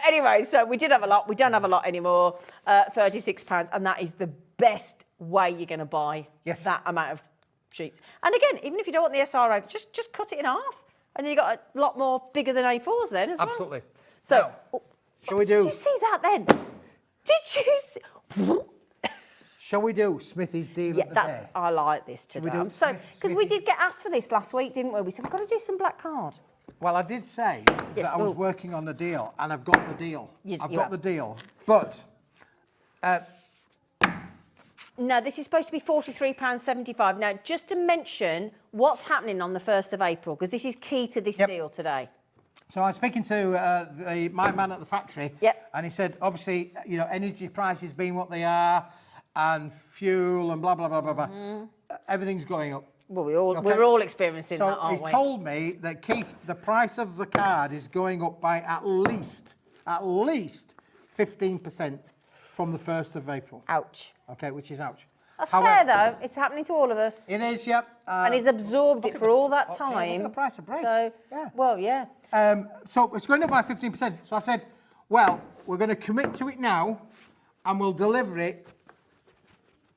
Anyway, so we did have a lot. We don't have a lot anymore. £36, and that is the best way you're going to buy that amount of sheets. And again, even if you don't want the SRA, just cut it in half, and then you got a lot more bigger than A4s then as well. Absolutely. So, now, shall we do? Did you see that then? Did you see? Shall we do Smithy's deal of the day? I like this today. So, because we did get asked for this last week, didn't we? We said we've got to do some black card. Well, I did say that I was working on the deal, and I've got the deal. I've got the deal. But no, this is supposed to be £43.75. Now, just to mention what's happening on the 1st of April, because this is key to this deal today. So I was speaking to my man at the factory, and he said, obviously, you know, energy prices being what they are, and fuel and blah, blah, blah, blah, blah. Everything's going up. Well, we're all experiencing that, aren't we? So he told me that, Keith, the price of the card is going up by at least 15% from the 1st of April. Ouch. Okay, which is ouch. That's fair, though. It's happening to all of us. It is, yeah. And he's absorbed it for all that time. Look at the price of bread. So, well, yeah. So it's going up by 15%. So I said, well, we're going to commit to it now, and we'll deliver it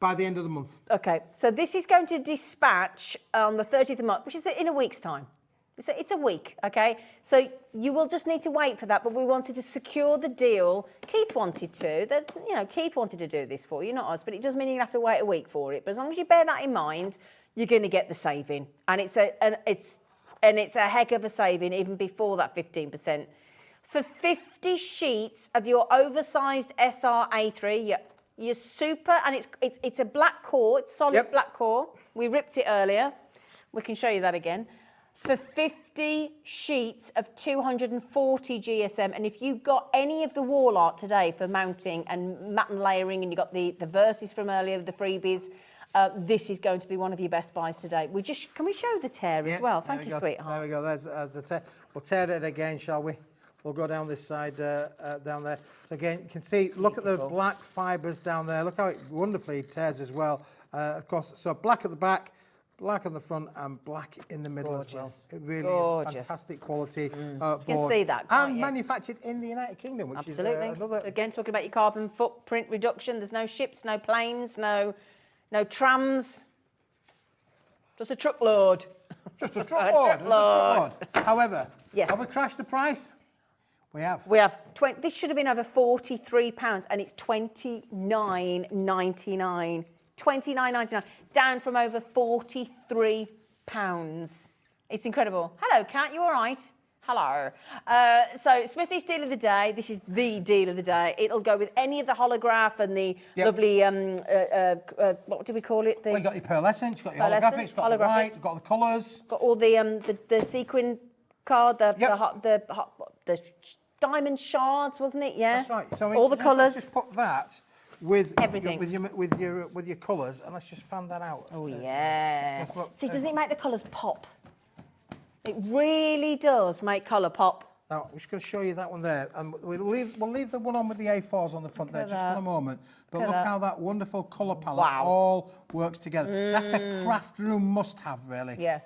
by the end of the month. Okay, so this is going to dispatch on the 30th of March, which is in a week's time. It's a week, okay? So you will just need to wait for that, but we wanted to secure the deal. Keith wanted to. Keith wanted to do this for you, not us, but it does mean you have to wait a week for it. But as long as you bear that in mind, you're going to get the saving. And it's a heck of a saving even before that 15%. For 50 sheets of your oversized SRA3, you're super, and it's a black core, it's solid black core. We ripped it earlier. We can show you that again. For 50 sheets of 240 GSM, and if you've got any of the wall art today for mounting and mat and layering, and you've got the verses from earlier, the freebies, this is going to be one of your best buys today. Can we show the tear as well? Thank you, sweetheart. There we go. There's the tear. We'll tear it again, shall we? We'll go down this side, down there. So again, you can see, look at the black fibres down there. Look how it wonderfully tears as well. Of course, so black at the back, black on the front, and black in the middle as well. It really is fantastic quality board. You can see that, can't you? Manufactured in the United Kingdom, which is another... So again, talking about your carbon footprint reduction, there's no ships, no planes, no trams, just a truckload. Just a truckload. However, have we crashed the price? We have. This should have been over £43, and it's £29.99. £29.99, down from over £43. It's incredible. Hello, Kat, you all right? Hello. So Smithy's deal of the day. This is the deal of the day. It'll go with any of the holograph and the lovely, what do we call it? We got your pearlescent, you've got your holographic, it's got the white, you've got the colours. Got all the sequin card, the diamond shards, wasn't it? Yeah. That's right. So all the colours. Just put that with everything with your colours, and let's just fan that out. Oh yeah. See, doesn't it make the colours pop? It really does make colour pop. Now I'm just going to show you that one there, and we'll leave the one on with the A4s on the front there just for the moment. But look how that wonderful colour palette all works together. That's a craft room must-have, really. Yeah.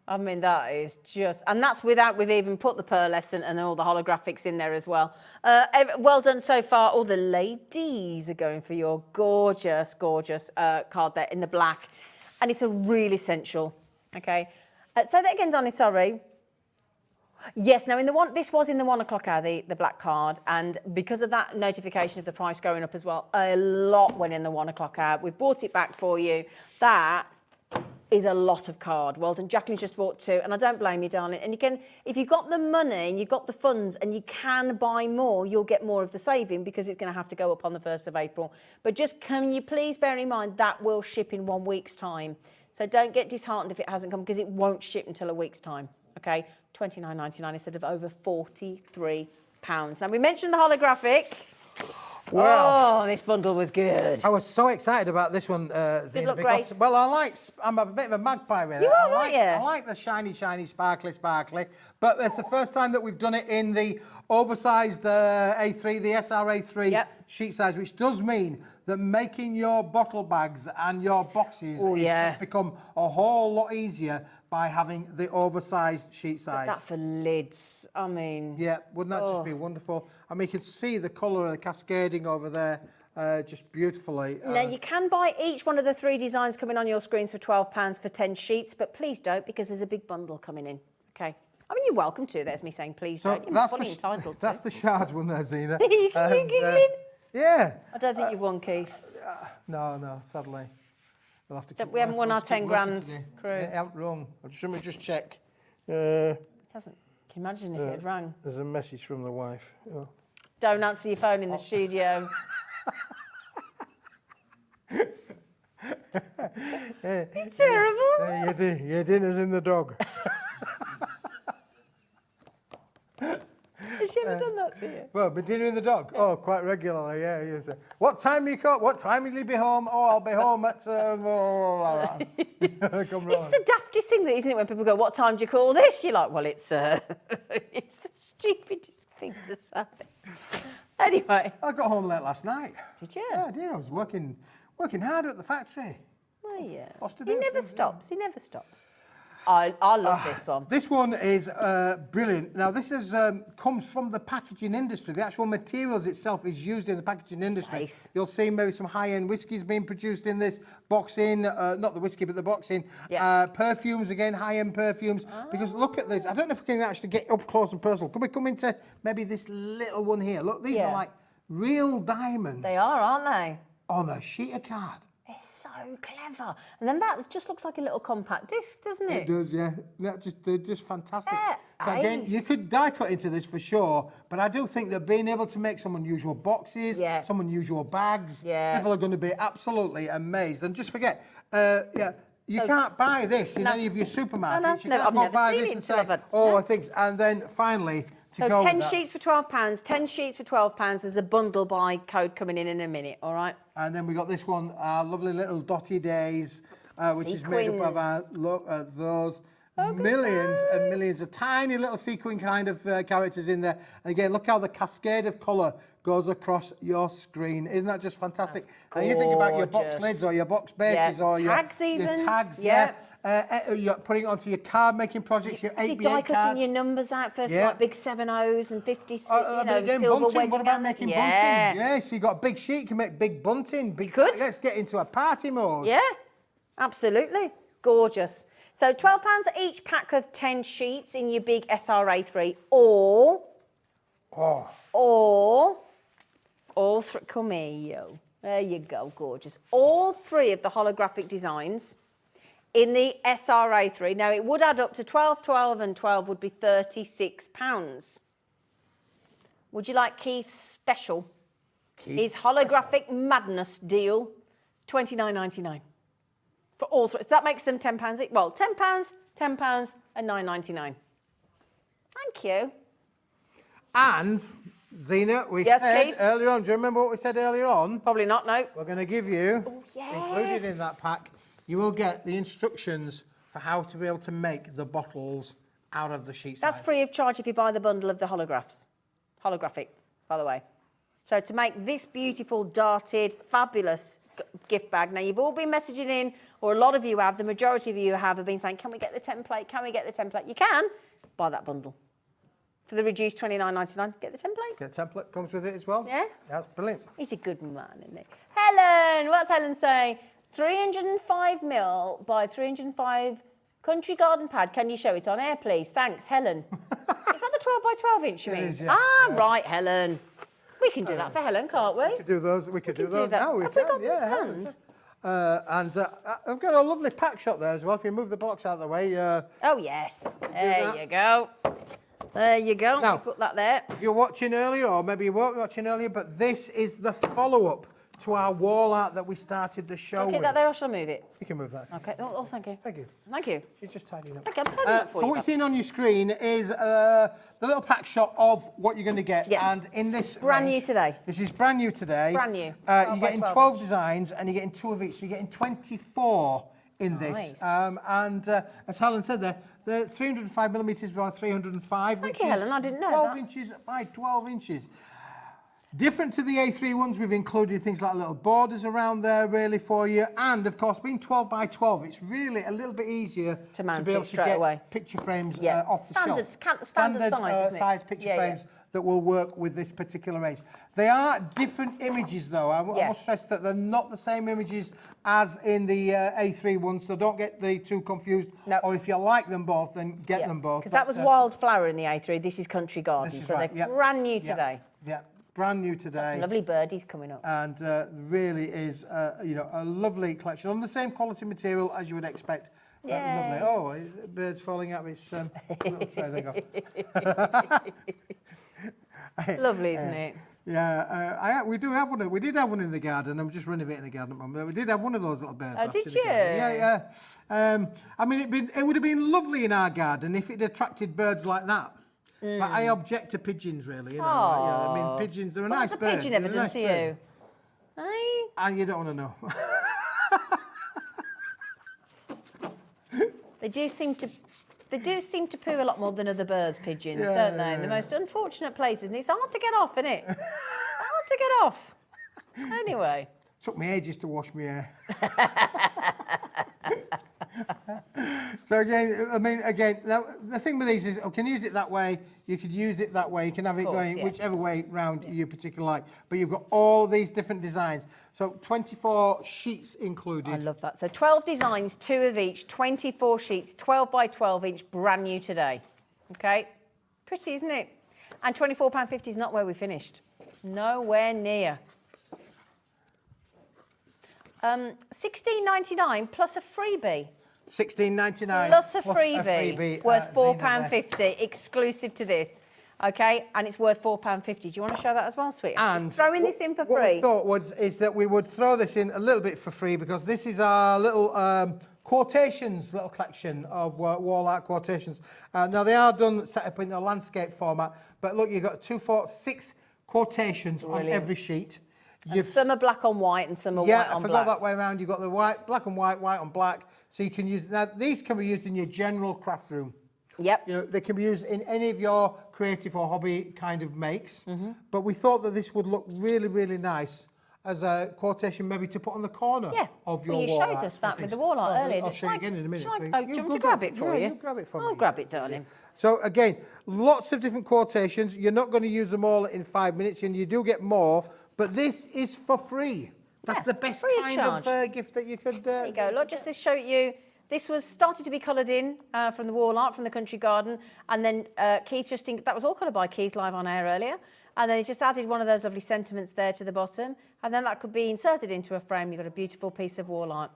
I mean, that is just, and that's without we've even put the pearlescent and all the holographics in there as well. Well done so far. All the ladies are going for your gorgeous, gorgeous card there in the black. And it's a real essential, okay? Say that again, Donny, sorry. Yes, now this was in the 1 o'clock hour, the black card, and because of that notification of the price going up as well, a lot went in the 1 o'clock hour. We've brought it back for you. That is a lot of card. Well done. Jacqueline's just bought 2, and I don't blame you, darling. And you can, if you've got the money and you've got the funds and you can buy more, you'll get more of the saving because it's going to have to go up on the 1st of April. But just can you please bear in mind that will ship in 1 week's time. So don't get disheartened if it hasn't come because it won't ship until a week's time. Okay, £29.99 instead of over £43. Now we mentioned the holographic. Wow. Oh, this bundle was good. I was so excited about this one, Zena, look because, great. well, I'm a bit of a magpie with it. You are, aren't you? I like the shiny, shiny, sparkly, sparkly, but it's the first time that we've done it in the oversized A3, the SRA3 sheet size, which does mean that making your bottle bags and your boxes just become a whole lot easier by having the oversized sheet size. That for lids, I mean. Yeah, wouldn't that just be wonderful? I mean, you can see the colour of the cascading over there just beautifully. Now, you can buy each one of the 3 designs coming on your screens for £12 for 10 sheets, but please don't because there's a big bundle coming in, okay? I mean, you're welcome to. There's me saying please don't. You're fully entitled to. That's the Shards one there, Zena. You giggling? Yeah. I don't think you've won, Keith. No, sadly. We'll have to We haven't won our 10 grand crew. It hasn't rung. Let me just check. It hasn't. Can you imagine if it had rang? There's a message from the wife. Oh. Don't answer your phone in the studio. It's terrible. Your dinner's in the dog. Has she ever done that to you? Well, but dinner in the dog? Oh, quite regularly, yeah. Yes. What time do you come? What time will you be home? Oh, I'll be home at... Come round. It's the daftest thing, isn't it, when people go, what time do you call this? You're like, well, it's it's the stupidest thing to say. Anyway. I got home late last night. Did you? Yeah, I did. I was working hard at the factory. Oh, yeah. Lots to He do. never stops. He never stops. I love this one. This one is brilliant. Now, this is comes from the packaging industry. The actual materials itself is used in the packaging industry. Nice. You'll see maybe some high-end whiskies being produced in this boxing, not the whiskey, but the boxing. Yeah. Perfumes, again, high-end perfumes. Because look at this. I don't know if we can actually get up close and personal. Can we come into maybe this little one here? Look, these are like real diamonds. They are, aren't they? On a sheet of card. It's so clever. And then that just looks like a little compact disc, doesn't it? It does, yeah. They're just fantastic. So again, Ace. you could die cut into this for sure, but I do think that being able to make some unusual boxes, some unusual bags, people are going to be absolutely amazed. And just forget, you can't buy this in any of your supermarkets. You can't buy this and say, I think, and then finally, so 10 sheets for £12, 10 sheets for £12. There's a bundle buy code coming in a minute, all right? And then we got this one, lovely little Dotty Days, which is made up of those millions and millions of tiny little sequin kind of characters in there. And again, look how the cascade of colour goes across your screen. Isn't that just fantastic? And you think about your box lids or your box bases or tags your tags, you're putting it onto your card making projects, your 8x8 die cutting your numbers out for like big 7-0s and 50, silver bunting. wedding. What about making bunting? Yeah, so you've got a big sheet, you can make big bunting. Let's get into a party mode. Yeah, absolutely. Gorgeous. So £12 each pack of 10 sheets in your big SRA3 or all three, come here, yo. There you go, gorgeous. All 3 of the holographic designs in the SRA3. Now, it would add up to 12, 12, and 12 would be £36. Would you like Keith's special? His holographic madness deal, £29.99 for all 3. So that makes them £10 each. Well, £10, £10, and £9.99. Thank you. And Zena, we said earlier on, do you remember what we said earlier on? Probably not, no. We're going to give you, included in that pack, you will get the instructions for how to be able to make the bottles out of the sheet size. That's free of charge if you buy the bundle of the holographic, by the way. So to make this beautiful, darted, fabulous gift bag. Now, you've all been messaging in or a lot of you have, the majority of you have been saying, can we get the template? Can we get the template? You can buy that bundle. For the reduced $29.99, get the template. Get a template, comes with it as well. Yeah. That's brilliant. He's a good man, isn't he? Helen, what's Helen saying? 305 mil by 305 country garden pad. Can you show it on air, please? Thanks, Helen. Is that the 12 by 12 inch you mean? It is, yeah. Right, Helen. We can do that for Helen, can't we? We could do those. We could do those that. now. We Have can. we got them to yeah. hand? I've got a lovely pack shot there as well. If you move the box out of the way. Oh, yes. There you go. There you go. Now, Put that there. If you're watching earlier, or maybe you weren't watching earlier, but this is the follow-up to our wall art that we started the show Okay, with. that there, or shall I move it? You can move that. Okay. Oh, thank you. Thank you. Thank you. She's just tidying up. Okay, I'm tidying up for So you. what you're seeing on your screen is the little pack shot of what you're going to get. Yes. And in this Brand range, new today. This is brand new today. Brand new. You're getting 12 12 designs and you're getting 2 of each. So you're getting 24 in this. Nice. As Helen said there, the 305 millimetres by 305, which you, is Helen, I didn't know 12 that. inches by 12 inches. Different to the A3 ones, we've included things like little borders around there really for you. And of course, being 12 by 12, it's really a little bit easier To mount be able it to straight get away. picture frames Yeah. off the Standard- shelf. standard size, isn't it? size picture Yeah, frames that will work with this particular range. They are different images though. I must stress that they're not the same images as in the A3 ones, so don't get the two confused. No. Or if you like them both, then get them both. Because that was Wildflower in the A3. This is Country Garden. This is so right, they're brand new today. Yeah, brand new today. Some lovely birdies coming up. And really is, a lovely collection on the same quality material as you would expect. Yay. Lovely. Oh, birds falling out of its little tray. There you go. Lovely, isn't it? Yeah, we do have one. We did have one in the garden. I'm just renovating the garden at the moment. We did have one of those little bird baths did in the garden. you? Yeah. I mean, it would have been lovely in our garden if it attracted birds like that. But I object to pigeons, really. You know, I mean, pigeons, they're a nice bird. What's a pigeon ever They're a done nice to bird. you? Hey? And you don't want to know. They do seem to poo a lot more than other birds, pigeons, don't they? In the most unfortunate places. And it's hard to get off, isn't it? Hard to get off. Anyway. Took me ages to wash my hair. So again, now the thing with these is you can use it that way, you could use it that way, you can have it going whichever way round you particularly like. But you've got all these different designs. So 24 sheets included. I love that. So 12 designs, 2 of each, 24 sheets, 12 by 12 inch, brand new today. Okay? Pretty, isn't it? And £24.50 is not where we finished. Nowhere near. $16.99 plus a freebie. $16.99 Plus a freebie worth £4.50, exclusive to this. Okay, and it's worth £4.50. Do you want to show that as well, sweetie? And just throwing this in for free. What we thought is that we would throw this in a little bit for free because this is our little quotations, little collection of wall art quotations. Now they are set up in a landscape format, but look, you've got 2, 4, 6 quotations on every sheet. Some are black on white and some are white on black. Yeah, I forgot that way around. You've got the white, black and white, white on black. So you can use, now these can be used in your general craft room. Yep. You know, they can be used in any of your creative or hobby kind of makes. But we thought that this would look really, really nice as a quotation maybe to put on the corner of your wall art. You showed us that with the wall art earlier. I'll show you again in a minute. Do you want me to grab it for you? You grab it for me. I'll grab it, darling. So again, lots of different quotations. You're not going to use them all in 5 minutes, and you do get more. But this is for free. That's the best kind of gift that you could. There you go. Look, just to show you, this was started to be coloured in from the wall art from the Country Garden, and then Keith that was all coloured by Keith live on air earlier, and then he just added one of those lovely sentiments there to the bottom, and then that could be inserted into a frame. You've got a beautiful piece of wall art.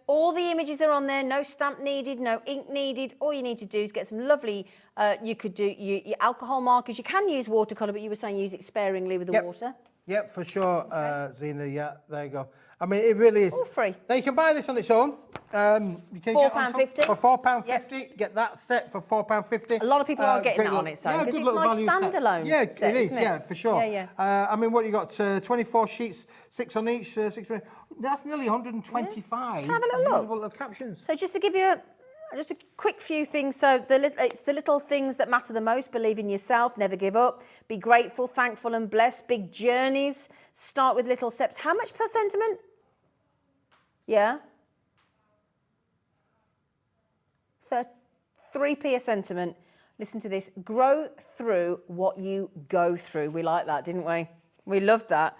All the images are on there, no stamp needed, no ink needed. All you need to do is get some lovely, you could do your alcohol markers. You can use watercolour, but you were saying use it sparingly with the water. Yep, for sure, Zena. Yeah, there you go. I mean, it really is. All free. Now, you can buy this on its own. You can £4.50. For £4.50. Get that set for £4.50. A lot of people are getting that on its own because it's a nice standalone Yeah, set, it is, isn't it? for sure. Yeah. I mean, what you got? 24 sheets, 6 on each. 6. That's nearly 125. Have a little look. Captions. So just to give you just a quick few things. So it's the little things that matter the most. Believe in yourself, never give up, be grateful, thankful and blessed. Big journeys, start with little steps. How much per sentiment? Yeah? 3p a sentiment. Listen to this. Grow through what you go through. We like that, didn't we? We loved that.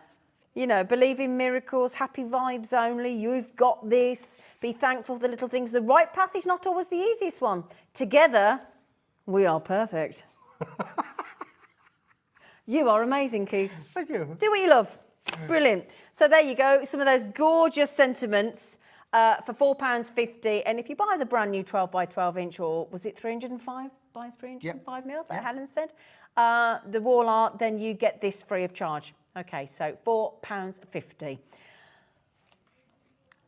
You know, believe in miracles, happy vibes only. You've got this. Be thankful for the little things. The right path is not always the easiest one. Together, we are perfect. You are amazing, Keith. Thank you. Do what you love. Brilliant. So there you go. Some of those gorgeous sentiments for £4.50. And if you buy the brand new 12 by 12 inch, or was it 305 by 305 mil that Helen said, the wall art, then you get this free of charge. Okay, so £4.50.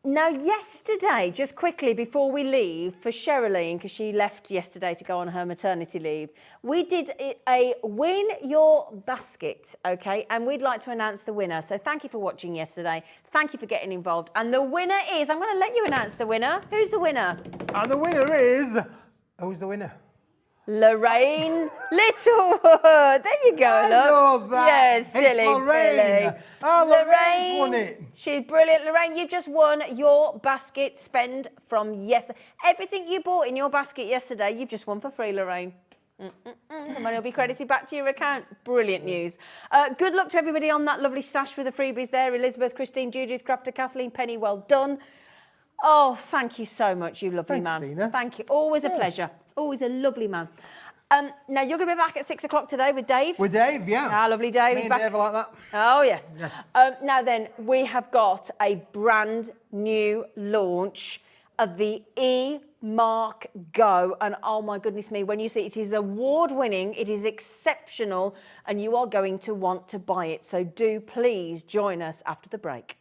Now, yesterday, just quickly before we leave, for Sherilyn, because she left yesterday to go on her maternity leave, we did a Win Your Basket, okay? And we'd like to announce the winner. So thank you for watching yesterday. Thank you for getting involved. And the winner is, I'm going to let you announce the winner. Who's the winner? And the winner is... Who's the winner? Lorraine Littlewood. There you go, I look. love that. Yes, silly It's Lorraine. Billy. Oh, Lorraine's won it. She's brilliant. Lorraine, you've just won your basket spend from yesterday. Everything you bought in your basket yesterday, you've just won for free, Lorraine. The money will be credited back to your account. Brilliant news. Good luck to everybody on that lovely stash with the freebies there. Elizabeth, Christine, Judith, Crafter, Kathleen, Penny, well done. Oh, thank you so much, you lovely man. Sina. Thank you. Always a pleasure. Always a lovely man. Now, you're going to be back at 6 o'clock today with Dave. With Dave, yeah. Ah, lovely Dave. Me He's and back. Dave are like that. Oh, yes. Yes. Now then, we have got a brand new launch of the E-Mark Go. And oh my goodness me, when you see it, it is award-winning, it is exceptional, and you are going to want to buy it. So do please join us after the break.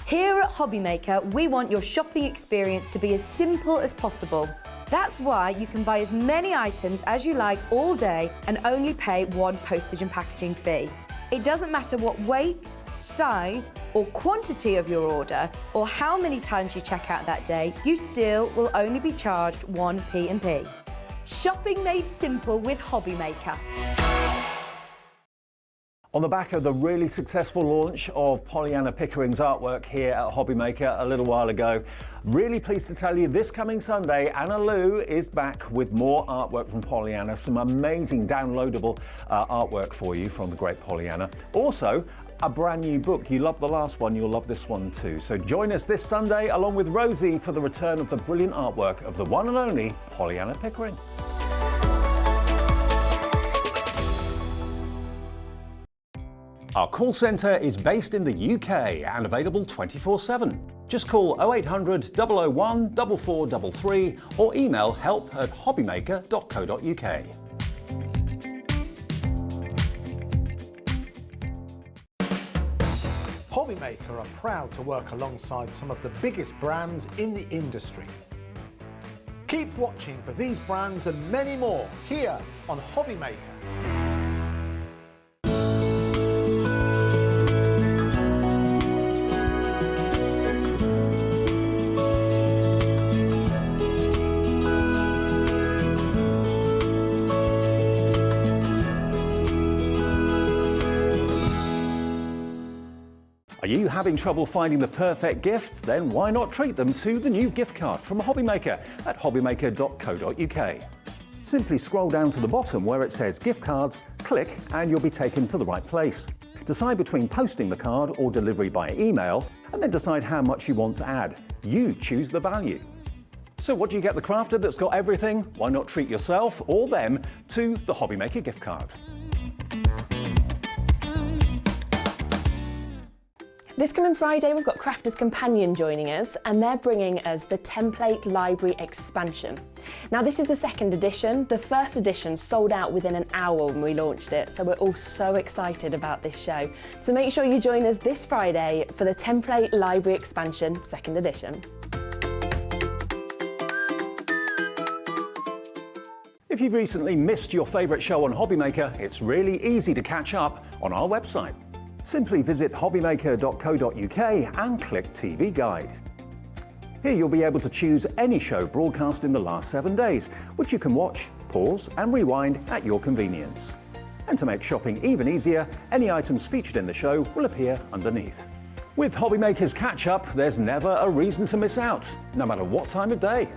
Here at Hobbymaker, we want your shopping experience to be as simple as possible. That's why you can buy as many items as you like all day and only pay one postage and packaging fee. It doesn't matter what weight, size or quantity of your order or how many times you check out that day, you still will only be charged one P&P. Shopping made simple with Hobbymaker. On the back of the really successful launch of Pollyanna Pickering's artwork here at Hobbymaker a little while ago, really pleased to tell you this coming Sunday, Anna Lou is back with more artwork from Pollyanna, some amazing downloadable artwork for you from the great Pollyanna. Also, a brand new book. You loved the last one, you'll love this one too. So join us this Sunday along with Rosie for the return of the brilliant artwork of the one and only Pollyanna Pickering. Our call centre is based in the UK and available 24/7. Just call 0800 001 4433 or email help@hobbymaker.co.uk. Hobbymaker are proud to work alongside some of the biggest brands in the industry. Keep watching for these brands and many more here on Hobbymaker. Are you having trouble finding the perfect gift? Then why not treat them to the new gift card from Hobbymaker at hobbymaker.co.uk. Simply scroll down to the bottom where it says gift cards, click and you'll be taken to the right place. Decide between posting the card or delivery by email and then decide how much you want to add. You choose the value. So what do you get the crafter that's got everything? Why not treat yourself or them to the Hobbymaker gift card? This coming Friday, we've got Crafters Companion joining us, and they're bringing us the Template Library Expansion. Now, this is the second edition. The first edition sold out within an hour when we launched it, so we're all so excited about this show. So make sure you join us this Friday for the Template Library Expansion, second edition. If you've recently missed your favourite show on HobbyMaker, it's really easy to catch up on our website. Simply visit hobbymaker.co.uk and click TV Guide. Here you'll be able to choose any show broadcast in the last 7 days, which you can watch, pause and rewind at your convenience. And to make shopping even easier, any items featured in the show will appear underneath. With HobbyMaker's Catch-Up, there's never a reason to miss out, no matter what time of day.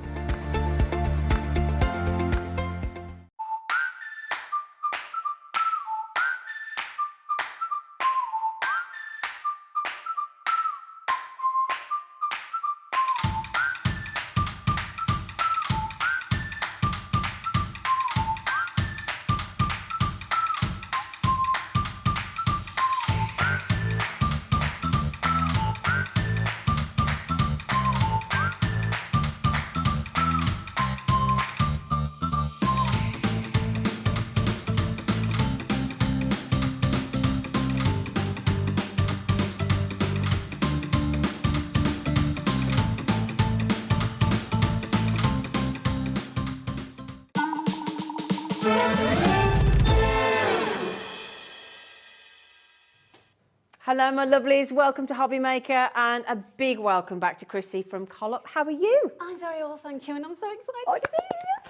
Hello, my lovelies. Welcome to HobbyMaker, and a big welcome back to Chrissy from Colop. How are you? I'm very well, thank you, and I'm so excited to be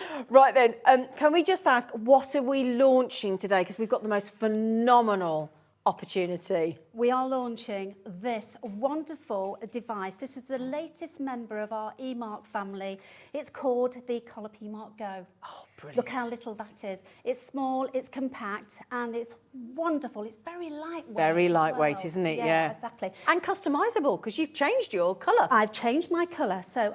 here. Right then, can we just ask, what are we launching today? Because we've got the most phenomenal opportunity. We are launching this wonderful device. This is the latest member of our eMark family. It's called the Colop eMark Go. Oh, brilliant. Look how little that is. It's small, it's compact, and it's wonderful. It's very lightweight. Very as lightweight, well. isn't it? Yeah, exactly. And customisable, because you've changed your colour. I've changed my colour. So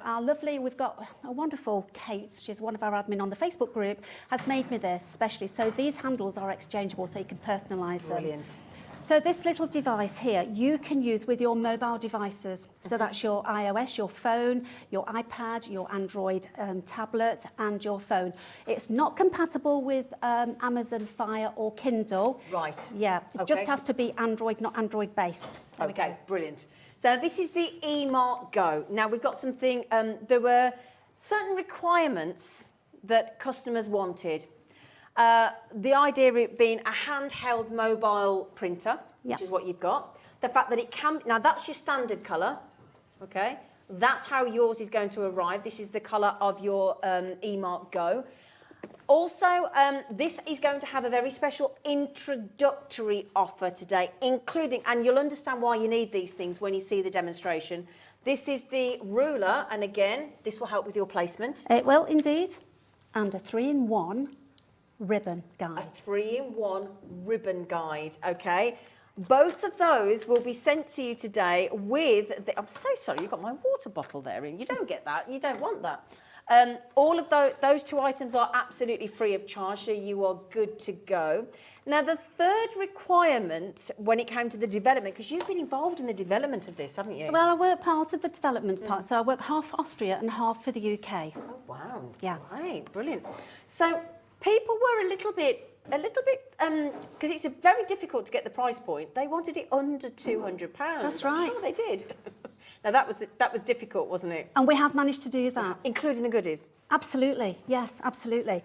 we've got a wonderful Kate, she's one of our admin on the Facebook group, has made me this specially. So these handles are exchangeable, so you can personalise them. Brilliant. So this little device here, you can use with your mobile devices. So that's your iOS, your phone, your iPad, your Android tablet and your phone. It's not compatible with Amazon Fire or Kindle. Right. Yeah, it Okay. just has to be Android, not Android based. There we Okay, go. brilliant. So this is the eMark Go. Now we've got something, there were certain requirements that customers wanted. The idea of it being a handheld mobile printer, which Yep. is what you've got. The fact that it can, now that's your standard colour, okay? That's how yours is going to arrive. This is the colour of your eMark Go. Also, this is going to have a very special introductory offer today, including, and you'll understand why you need these things when you see the demonstration. This is the ruler, and again, this will help with your placement. It will indeed. And a 3-in-1 ribbon A guide. 3-in-1 ribbon guide, okay? Both of those will be sent to you today with, I'm so sorry, you've got my water bottle there. You don't get that, you don't want that. All of those two items are absolutely free of charge, so you are good to go. Now, the third requirement when it came to the development, because you've been involved in the development of this, haven't you? Well, I work part of the development part, so I work half Austria and half for the UK. Oh, wow. Yeah. Right, brilliant. So people were a little bit, because it's very difficult to get the price point. They wanted it under £200. That's I'm right. sure they did. Now that was difficult, wasn't it? And we have managed to do that. Including the goodies. Absolutely, yes, absolutely.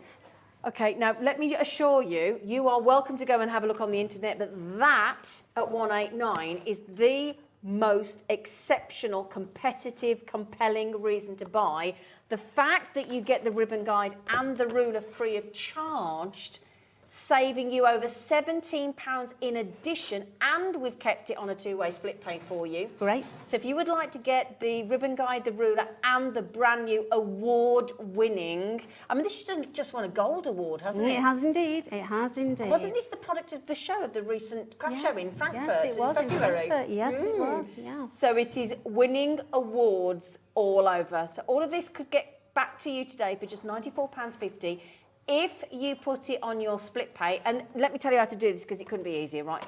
Okay, now let me assure you, you are welcome to go and have a look on the internet, but that at 189 is the most exceptional, competitive, compelling reason to buy. The fact that you get the ribbon guide and the ruler free of charge, saving you over £17 in addition, and we've kept it on a two-way split pay for you. Great. So if you would like to get the ribbon guide, the ruler, and the brand new award-winning, I mean, this just won a gold award, hasn't it? It has indeed, it has indeed. Wasn't this the product of the show, of the recent craft show in Frankfurt? Yes, it was in February? Frankfurt. Yes, it was, yeah. So it is winning awards all over. So all of this could get back to you today for just £94.50 if you put it on your split pay. And let me tell you how to do this, because it couldn't be easier, right?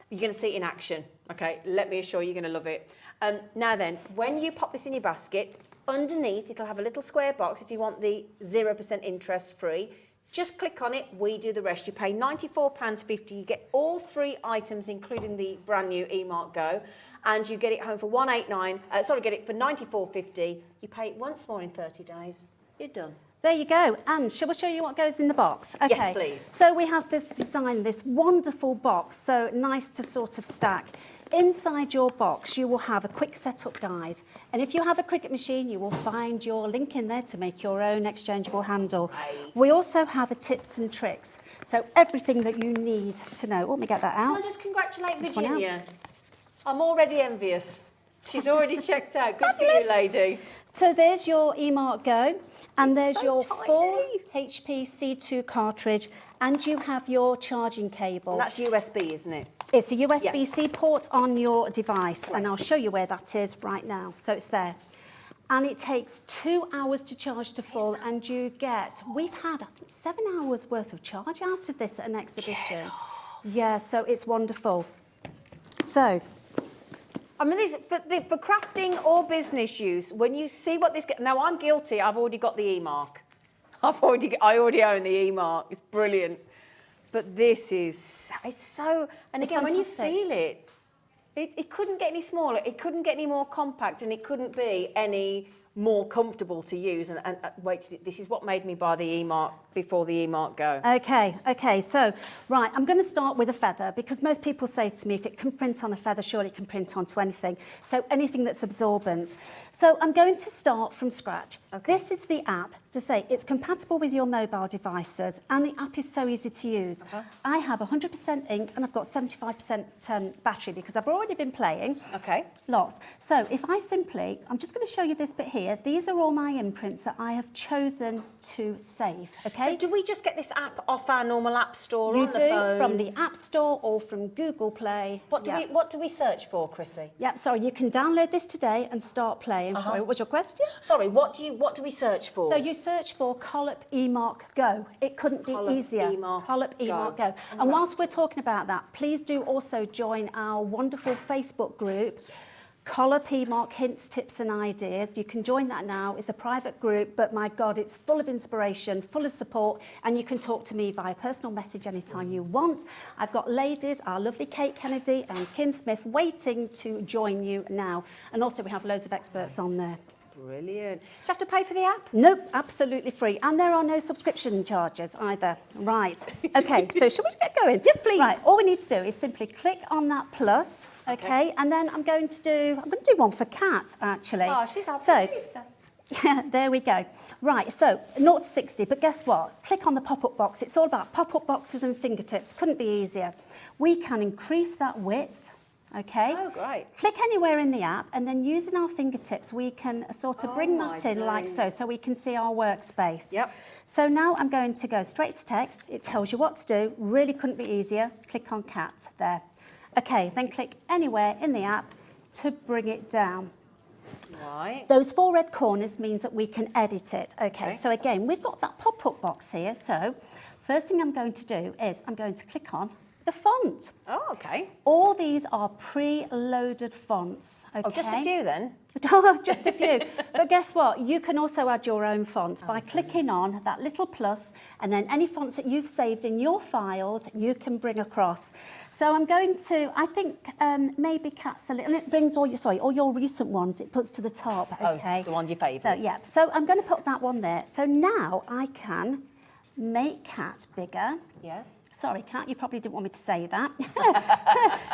You're going to see it in action. Okay, let me assure you, you're going to love it. Now then, when you pop this in your basket, underneath it'll have a little square box if you want the 0% interest free. Just click on it, we do the rest. You pay £94.50, you get all 3 items, including the brand new eMark Go, and you get it home for get it for £94.50. You pay it once more in 30 days. You're done. There you go. And shall I show you what goes in the box? Okay. Yes, please. So we have this design, this wonderful box, so nice to sort of stack. Inside your box, you will have a quick setup guide. And if you have a cricket machine, you will find your link in there to make your own exchangeable handle. Right. We also have a tips and tricks. So everything that you need to know. Let me get that out. Can I just congratulate This one out. Virginia? I'm already envious. She's already checked out. Good for you, lady. So there's your eMark Go, and there's so your tiny. full HP C2 cartridge, and you have your charging cable. And that's USB, isn't it? It's a USB-C port on your device, and I'll show you where that is right now. So it's there. And it takes 2 hours to charge to full, and you get, we've had, I think, 7 hours worth of charge out of this at an exhibition. Yeah, so it's wonderful. So, I mean, this, for crafting or business use, when you see what this... Now, I'm guilty. I've already got the eMark. I already own the eMark. It's brilliant. But this is... It's so... And It's again, when you fantastic. feel it, it couldn't get any smaller. It couldn't get any more compact, and it couldn't be any more comfortable to use. And wait, this is what made me buy the eMark before the eMark Go. Okay, so, right, I'm going to start with a feather, because most people say to me, if it can print on a feather, surely it can print onto anything. So anything that's absorbent. So I'm going to start from scratch. Okay. This is the app. To say, it's compatible with your mobile devices, and the app is so easy to use. I have 100% ink, and I've got 75% battery, because I've already been playing. Okay. Lots. So if I simply, I'm just going to show you this bit here. These are all my imprints that I have chosen to save. Okay. So do we just get this app off our normal app store You on the do, phone? from the App Store or from Google Play. What do we search for, Chrissy? Yeah, sorry, you can download this today and start playing. Sorry, what was your question? Sorry, what do we search for? So you search for Colop eMark Go. It couldn't be Colop easier. eMark Colop eMark Go. And whilst we're talking about that, please do also join our wonderful Facebook group, Colop eMark Hints, Tips and Ideas. You can join that now. It's a private group, but my God, it's full of inspiration, full of support, and you can talk to me via personal message anytime you want. I've got ladies, our lovely Kate Kennedy and Kim Smith, waiting to join you now. And also we have loads of experts on there. Brilliant. Do you have to pay for the app? Nope, absolutely free. And there are no subscription charges either. Right. Okay, so shall we just get going? Yes, please. Right, all we need to do is simply click on that plus, okay? And then I'm going to do one for Kat, actually. Oh, she's our So, producer. yeah, there we go. Right, so 0 to 60, but guess what? Click on the pop-up box. It's all about pop-up boxes and fingertips. Couldn't be easier. We can increase that width. Okay. Oh, great. Click anywhere in the app, and then using our fingertips, we can sort of bring that in like so we can see our workspace. Yep. So now I'm going to go straight to text. It tells you what to do. Really couldn't be easier. Click on cat there. Okay, then click anywhere in the app to bring it down. Right. Those 4 red corners means that we can edit it. Okay, so again, we've got that pop-up box here. So first thing I'm going to do is I'm going to click on the font. Oh, okay. All these are pre-loaded fonts. Okay? Oh, just a few then? Oh, just a few. But guess what? You can also add your own font by clicking on that little plus, and then any fonts that you've saved in your files, you can bring across. So I'm going to, I think maybe Kat's a little, and it brings all your recent ones, it puts to the top, okay? Oh, the ones your favourites. So, yeah, so I'm going to put that one there. So now I can make Kat bigger. Yeah. Sorry, Kat, you probably didn't want me to say that.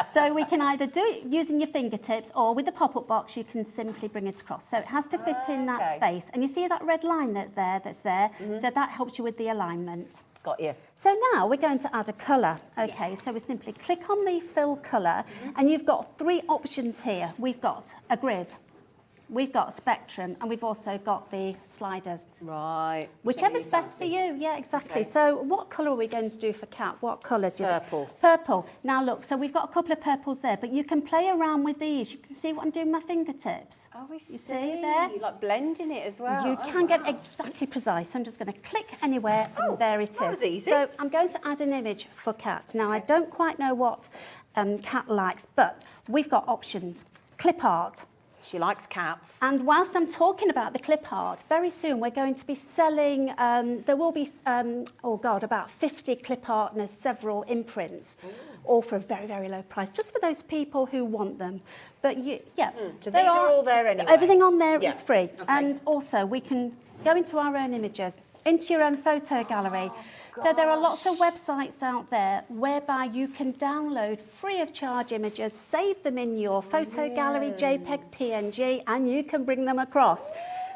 So we can either do it using your fingertips, or with the pop-up box, you can simply bring it across. So it has to fit in that space. And you see that red line that's there? So that helps you with the alignment. Got you. So now we're going to add a colour. Okay, so we simply click on the fill colour, and you've got 3 options here. We've got a grid, we've got spectrum, and we've also got the sliders. Right. Whichever's best for you. Yeah, exactly. Okay. So what colour are we going to do for Kat? What colour do you think? Purple. Purple. Now look, so we've got a couple of purples there, but you can play around with these. You can see what I'm doing with my fingertips. Oh, we see. You see there? You like blending it as well. You can get exactly precise. I'm just going to click anywhere, and there it is. that was easy. So I'm going to add an image for Kat. Now, I don't quite know what cat likes, but we've got options. Clip art. She likes cats. And whilst I'm talking about the clip art, very soon we're going to be selling, there will be, about 50 clip art and there's several imprints, all for a very, very low price, just for those people who want them. But So these are all there anyway? Everything on there is Yeah. free. Okay. And also we can go into our own images, into your own photo gallery. So there are lots of websites out there whereby you can download free of charge images, save them in your photo gallery, JPEG, PNG, and you can bring them across.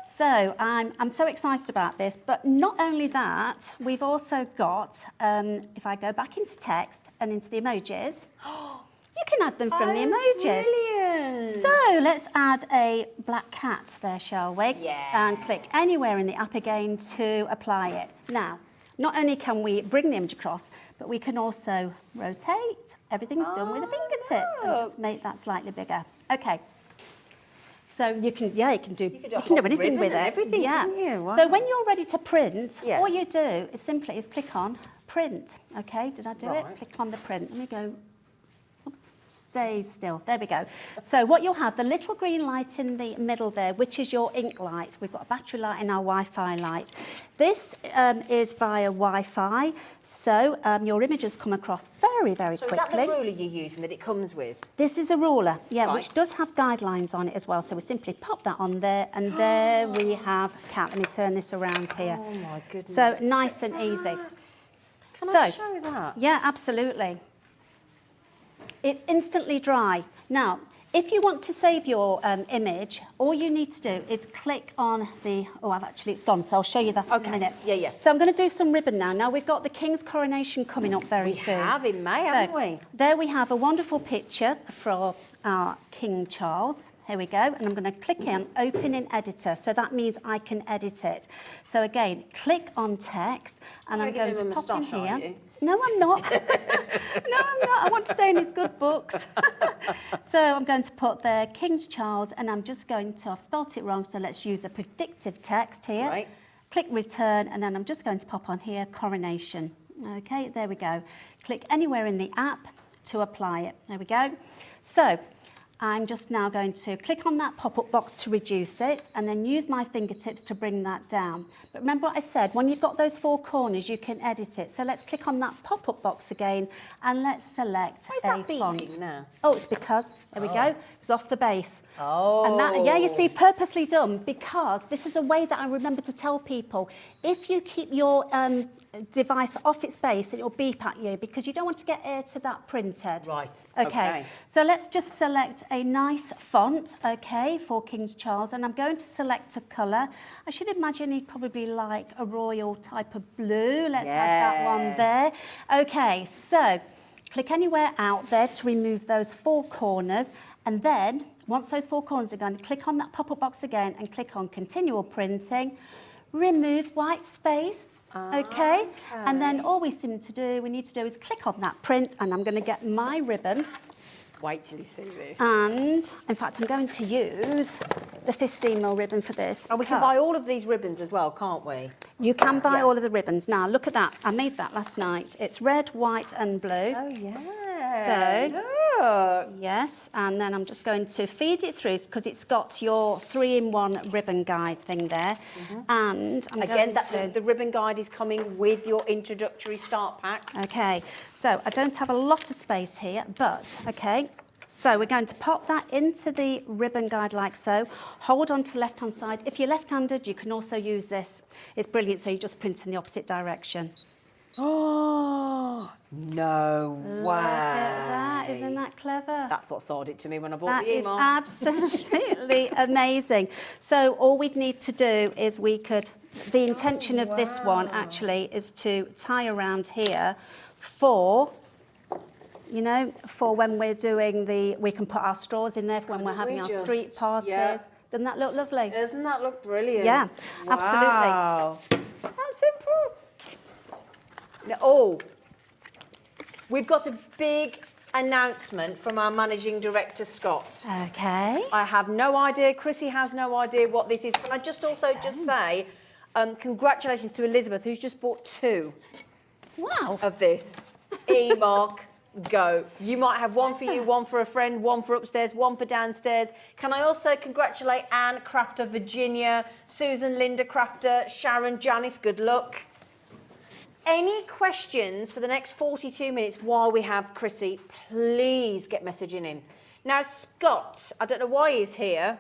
So I'm so excited about this. But not only that, we've also got, if I go back into text and into the emojis, you can add them from the emojis. Brilliant. So let's add a black cat there, shall we? Yeah. And click anywhere in the app again to apply it. Now, not only can we bring the image across, but we can also rotate. Everything's done with the fingertips. And just make that slightly bigger. Okay. So you can do anything with it. Everything, yeah. can you? Wow. So when you're ready to print, Yeah. all you do is simply click on print. Okay, did I do it? Right. Click on the print. Let me go. Oops, stay still. There we go. So what you'll have, the little green light in the middle there, which is your ink light. We've got a battery light and our Wi-Fi light. This is via Wi-Fi, so your images come across very, very So quickly. is that the ruler you're using that it comes with? This is a ruler, yeah, Right. which does have guidelines on it as well. So we simply pop that on there, and there we have cat. Let me turn this around here. Oh my goodness. So nice and easy. Can So- I show that? Yeah, absolutely. It's instantly dry. Now, if you want to save your image, all you need to do is click on the... Oh, it's gone, so I'll show you that in a minute. Yeah, yeah. So I'm going to do some ribbon now. Now, we've got the King's coronation coming up very soon. We have in May, haven't we? There we have a wonderful picture for our King Charles. Here we go, and I'm going to click on Open in Editor, so that means I can edit it. So again, click on text, and I'm going to pop in here. No, I'm not. No, I'm not. I want to stay in his good books. So I'm going to put there King's Charles, and I'm just going to, I've spelt it wrong, so let's use the predictive text here. Right. Click return, and then I'm just going to pop on here coronation. Okay, there we go. Click anywhere in the app to apply it. There we go. So I'm just now going to click on that pop-up box to reduce it and then use my fingertips to bring that down. But remember what I said, when you've got those four corners, you can edit it. So let's click on that pop-up box again and let's select Why is a that font. beeping now? Oh, it's because, there we go, it's off the base. Oh. And that, yeah, you see, purposely done because this is a way that I remember to tell people, if you keep your device off its base, it'll beep at you because you don't want to get air to that printhead. Right, Okay. okay. So let's just select a nice font, okay, for King Charles, and I'm going to select a colour. I should imagine he'd probably like a royal type of blue. Let's add that one there. Okay, so click anywhere out there to remove those four corners, and then once those four corners are gone, click on that pop-up box again and click on continual printing. Remove white space, okay? And then all we need to do is click on that print, and I'm going to get my ribbon. Wait till you see this. And in fact, I'm going to use the 15mm ribbon for this. And we can buy all of these ribbons as well, can't we? You can buy all of the ribbons. Now, look at that. I made that last night. It's red, white, and blue. Oh, yeah. So, look. yes, and then I'm just going to feed it through because it's got your 3-in-1 ribbon guide thing there. And I'm Again, going to... the ribbon guide is coming with your introductory start pack. Okay, so I don't have a lot of space here, but, okay. So we're going to pop that into the ribbon guide like so. Hold on to the left-hand side. If you're left-handed, you can also use this. It's brilliant, so you just print in the opposite direction. Oh, no way. Look at that, isn't that clever? That's what sold it to me when I bought That the is email. absolutely amazing. So all we'd need to do is the intention of this one actually is to tie around here for when we're doing we can put our straws in there for when we're having our street parties. Yeah. Doesn't that look lovely? Doesn't that look brilliant? Yeah, absolutely. Wow. That's simple. Now, we've got a big announcement from our managing director, Scott. Okay. I have no idea, Chrissy has no idea what this is. Can I just also just say congratulations to Elizabeth, who's just bought 2 Wow. of this. E-mark go. You might have one for you, one for a friend, one for upstairs, one for downstairs. Can I also congratulate Anne Crafter, Virginia, Susan, Linda Crafter, Sharon, Janice, good luck. Any questions for the next 42 minutes while we have Chrissy, please get messaging in. Now, Scott, I don't know why he's here.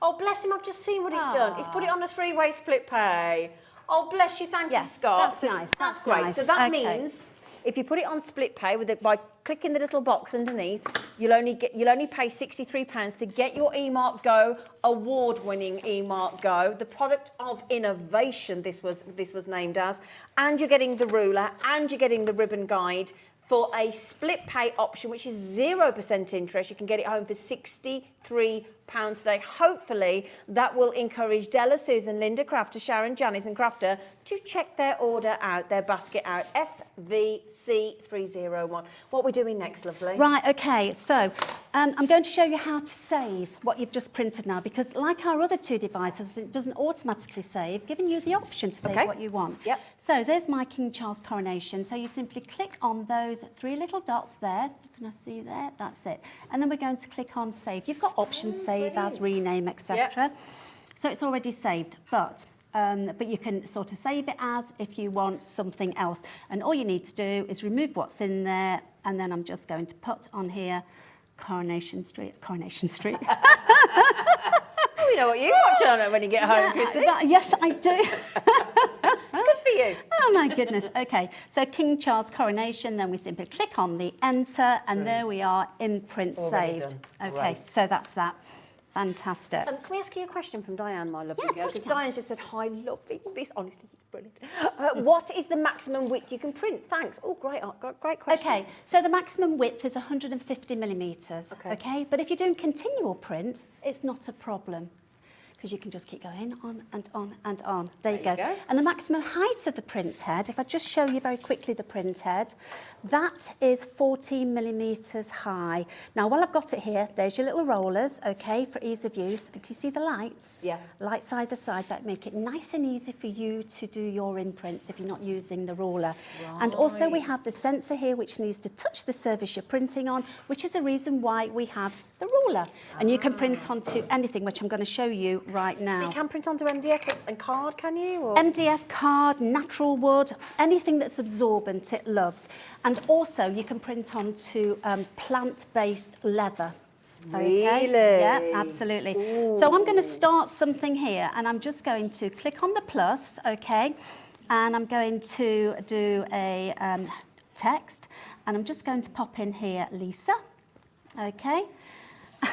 Oh, bless him, I've just seen what he's done. He's put it on a 3-way split pay. Oh, bless you, thank you, Scott. That's nice. That's great. Nice. So that Okay. means if you put it on split pay by clicking the little box underneath, you'll only pay £63 to get your eMark Go, award-winning eMark Go, the product of innovation. This was named as, and you're getting the ruler, and you're getting the ribbon guide for a split pay option, which is 0% interest. You can get it home for £63 today. Hopefully, that will encourage Della, Susan, Linda Crafter, Sharon, Janice and Crafter to check their order out, their basket out, FVC301. What are we doing next, lovely? Right, okay, so I'm going to show you how to save what you've just printed now, because like our other two devices, it doesn't automatically save, giving you the option to save what you want. Yep. So there's my King Charles coronation. So you simply click on those 3 little dots there. Can I see there? That's it. And then we're going to click on save. You've got options, save as, rename, etc. Yep. So it's already saved, but you can sort of save it as if you want something else. And all you need to do is remove what's in there, and then I'm just going to put on here Coronation Street. Oh, you know what you watch on it when you get home, Chrissy. Yes, I do. Good for you. Oh my goodness. Okay, so King Charles coronation, then we simply click on the enter, and there we are, imprint Already saved. done. Okay, Great. so that's that. Fantastic. Can we ask you a question from Diane, my lovely Yeah, of girl? course Because you can. Diane's just said, hi, lovely. This, honestly, it's brilliant. What is the maximum width you can print? Thanks. Oh, great question. Okay, so the maximum width is 150 millimetres. Okay, but if you're doing continual print, it's not a problem, because you can just keep going on and on and on. There you go. And the maximum height of the print head, if I just show you very quickly the print head, that is 14 millimetres high. Now, while I've got it here, there's your little rollers, okay, for ease of use. And can you see the lights? Yeah. Lights either side that make it nice and easy for you to do your imprints if you're not using the ruler. Right. And also we have the sensor here, which needs to touch the surface you're printing on, which is the reason why we have the ruler. And you can print onto anything, which I'm going to show you right now. So you can print onto MDF and card, can you? Or? MDF, card, natural wood, anything that's absorbent, it loves. And also you can print onto plant-based leather. Really? Okay? Yeah, absolutely. Ooh. So I'm going to start something here, and I'm just going to click on the plus, okay? And I'm going to do a text, and I'm just going to pop in here, Lisa, okay?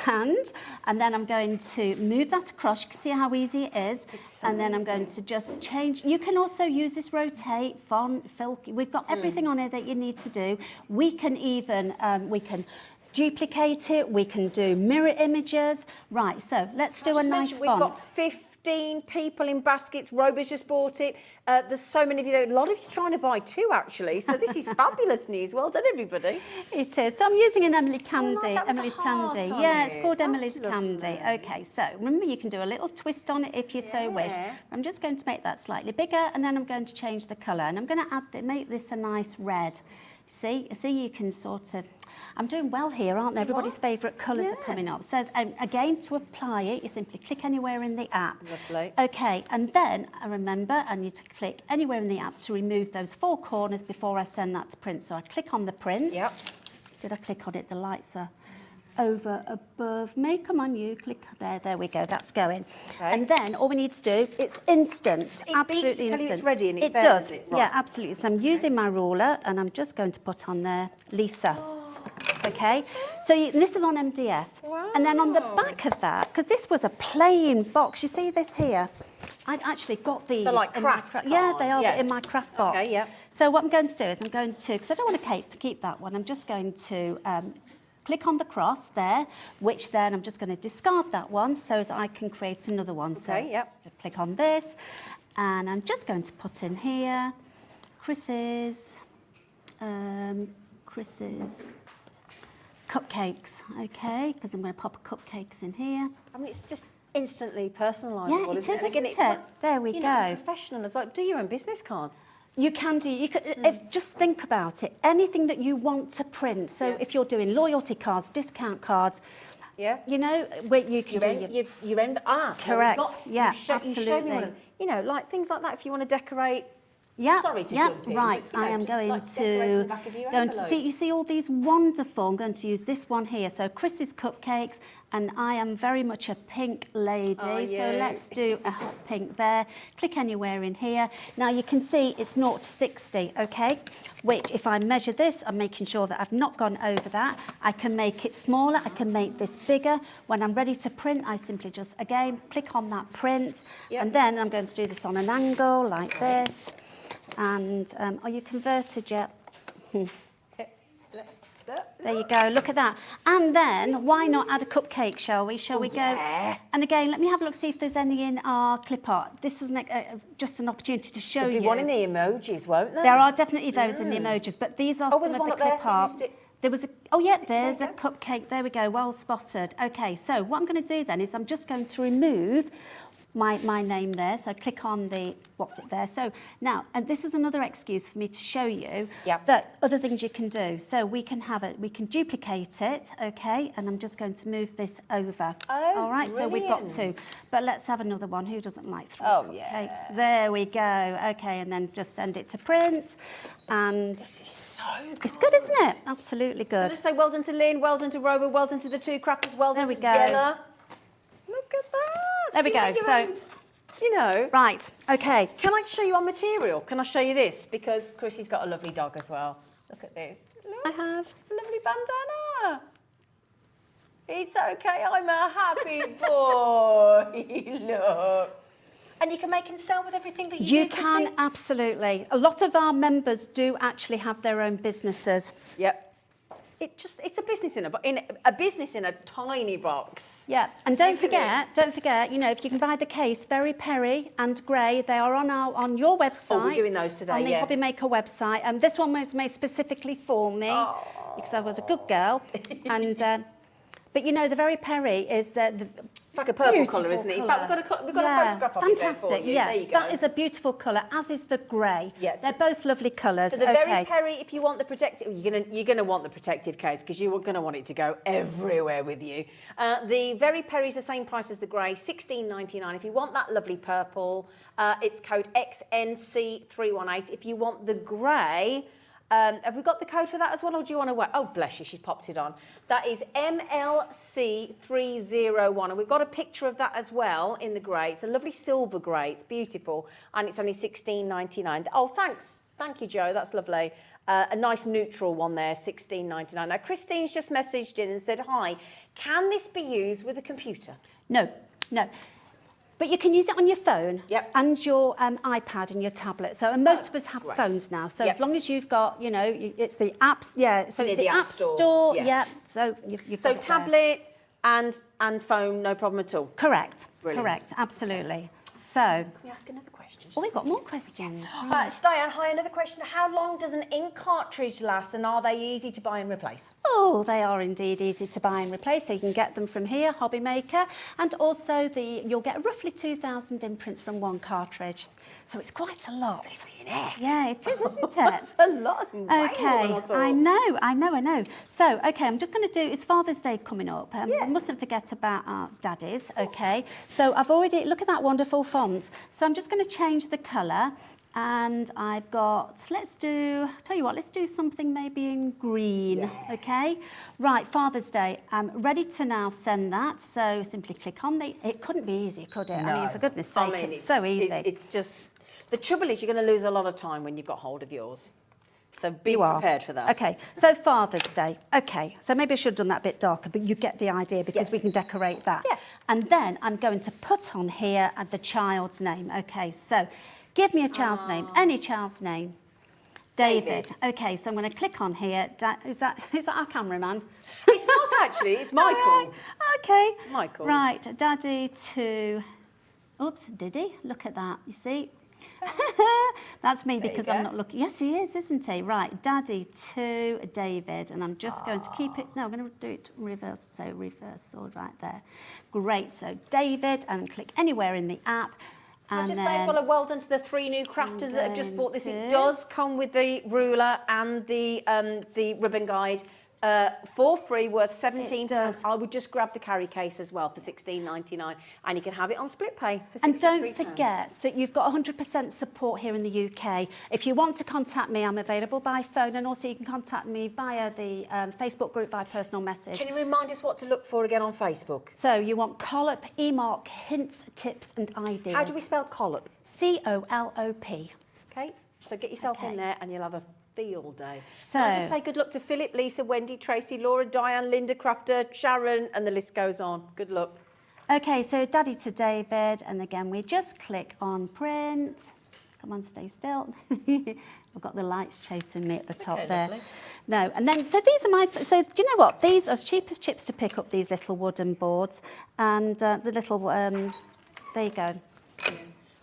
And then I'm going to move that across. You can see how easy it is. So and then I'm going to just change. You can also use this rotate, font, fill. We've got everything on here that you need to do. We can even, we can duplicate it. We can do mirror images. Right, so let's do a nice font. We've got 15 people in baskets. Robo's just bought it. There's so many of you there. A lot of you trying to buy too, actually. So this is fabulous news. Well done, everybody. It is. So I'm using an Emily Candy. That with Emily's the heart Candy. on Yeah, it. it's called That's Emily's lovely. Candy. Okay, so remember you can do a little twist on it if you so wish. I'm just going to make that slightly bigger, and then I'm going to change the colour, and I'm going to make this a nice red. See, you can sort of. I'm doing well here, aren't they? Everybody's favourite colours are coming up. So again, to apply it, you simply click anywhere in the app. Lovely. Okay, and then remember, I need to click anywhere in the app to remove those 4 corners before I send that to print. So I click on the print. Yep. Did I click on it? The lights are over above me. Come on, you click there. There we go. That's going. Okay. And then all we need to do, it's instant. It absolutely beeps to tell you instant. it's ready and it's it there, does. does it? Right. Yeah, absolutely. So I'm using my ruler, and I'm just going to put on there Lisa. Okay, so this is on MDF. Wow. And then on the back of that, because this was a plain box, you see this here? I'd actually got these. So like craft cards. Yeah, they are in my craft box. Okay, yeah. So what I'm going to do is I'm going to, because I don't want to keep that one, I'm just going to click on the cross there, which then I'm just going to discard that one so as I can create another one. Okay, so yep. Click on this, and I'm just going to put in here Chris's cupcakes, okay, because I'm going to pop cupcakes in here. I mean, it's just instantly personalisable. Yeah, it is, And again, isn't it? There we you go. know, professional as well. Do your own business cards. You can do. You could just think about it. Anything that you want to print. So if you're doing loyalty cards, discount cards, you know, where you can correct. Absolutely. You know, like things like that. If you want to decorate. Yeah, Sorry to jump in, right. but, you know, I am just going like decorating the back of your envelope. see. You see all these wonderful. I'm going to use this one here. So Chris's cupcakes, and I am very much a pink lady. So let's do a hot pink there. Click anywhere in here. Now you can see it's 0 to 60. Okay, which if I measure this, I'm making sure that I've not gone over that. I can make it smaller. I can make this bigger. When I'm ready to print, I simply just again click on that print, and then I'm going to do this on an angle like this. And are you converted yet? There you go, look at that. And then, why not add a cupcake, shall we? Shall we go? And again, let me have a look, see if there's any in our clip art. This is just an opportunity to show you. There'll be one in the emojis, won't there? There are definitely those in the emojis, but these are some of the clip art. There was there's a cupcake. There we go, well spotted. Okay, so what I'm going to do then is I'm just going to remove my name there. So click on the, what's it there? So now, and this is another excuse for me to show you that other things you can do. So we can have it, we can duplicate it, okay? And I'm just going to move this over. Oh, all right, so we've got 2. But let's have another one. Who doesn't like 3 cupcakes? There we go. Okay, and then just send it to print. And this is so good. It's good, isn't it? Absolutely good. Just say well done to Lynn, well done to Robo, well done to the 2 crafters, well done to There we go. Della. Look at that. There we go. So, you know. Right, okay. Can I show you our material? Can I show you this? Because Chrissy's got a lovely dog as well. Look at this. Look, I have. Lovely bandana. It's okay, I'm a happy boy. Look. And you can make and sell with everything that you do, You can, absolutely. A lot of our members do actually have their own businesses. Yep. It's a business in a business in a tiny box. Yeah, and don't forget, you know, if you can buy the case, Very Perry and Grey, they are on your website. Oh, we're doing those today, on the Hobby Maker website. This one was made specifically for me because I was a good girl, and. But you know, the Very Perry is it's like a purple colour, isn't it? In fact, we've got a photograph of it there for you. Yeah, there you go. that is a beautiful colour, as is the grey. Yes. They're both lovely colours. So the Very Perry, if you want the protective, you're gonna want the protective case because you're gonna want it to go everywhere with you. The Very Perry is the same price as the grey, $16.99. If you want that lovely purple, it's code XNC318. If you want the grey. Have we got the code for that as well, or do you want to wait? Oh, bless you, she's popped it on. That is MLC301, and we've got a picture of that as well in the grey. It's a lovely silver grey, it's beautiful, and it's only $16.99. Oh, thanks. Thank you, Joe, that's lovely. A nice neutral one there, $16.99. Now, Christine's just messaged in and said, hi, can this be used with a computer? No. But you can use it on your phone and your iPad and your tablet. So, and most of us have phones now. So as long as you've got, you know, it's the apps. Yeah. So it's the App Store. Yeah. So you've got tablet and phone, no problem at all. Correct. Brilliant. Correct. Absolutely. So. Can we ask another question? Oh, we've got more questions. Diane, hi, another question. How long does an ink cartridge last, and are they easy to buy and replace? Oh, they are indeed easy to buy and replace. So you can get them from here, Hobby Maker, and also you'll get roughly 2,000 imprints from one cartridge. So it's quite a lot. Yeah, it is, isn't it? That's a lot. Okay, I know. So, okay, I'm just going to do, it's Father's Day coming up. We mustn't forget about our daddies, okay? So I've already, look at that wonderful font. So I'm just going to change the colour. And I've got, tell you what, let's do something maybe in green, okay? Right, Father's Day, I'm ready to now send that. So simply click on it couldn't be easy, could it? No. I mean, for goodness sake, it's so easy. It's just, the trouble is you're going to lose a lot of time when you've got hold of yours. So be prepared for that. Okay, so Father's Day. Okay, so maybe I should have done that a bit darker, but you get the idea because we can decorate that. Yeah. And then I'm going to put on here the child's name. Okay, so give me a child's name, any child's name. David. Okay, so I'm going to click on here. Is that our cameraman? It's not actually, it's Michael. Okay. Michael. Right, Daddy to... Oops, did he? Look at that, you see? That's me because I'm not looking. Yes, he is, isn't he? Right, Daddy to David, and I'm just going to keep it. No, I'm going to do it reverse. So reverse sword right there. Great. So David, and click anywhere in the app, I'll just say as well, a well done to the 3 new crafters that have just bought this. It does come with the ruler and the ribbon guide. For free, worth £17. I would just grab the carry case as well for £16.99, and you can have it on split pay for £63. And don't forget that you've got 100% support here in the UK. If you want to contact me, I'm available by phone, and also you can contact me via the Facebook group by personal message. Can you remind us what to look for again on Facebook? So you want Colop, eMark, hints, tips and ideas. How do we spell Colop? C-O-L-O-P. Okay, so get yourself in there and you'll have a field day. So I'll just say good luck to Philip, Lisa, Wendy, Tracy, Laura, Diane, Linda Crafter, Sharon, and the list goes on. Good luck. Okay, so Daddy to David, and again we just click on print. Come on, stay still. I've got the lights chasing me at the top there. Lovely. No, and then, so these are my, so do you know what? These are as cheap as chips to pick up, these little wooden boards. And the little, there you go.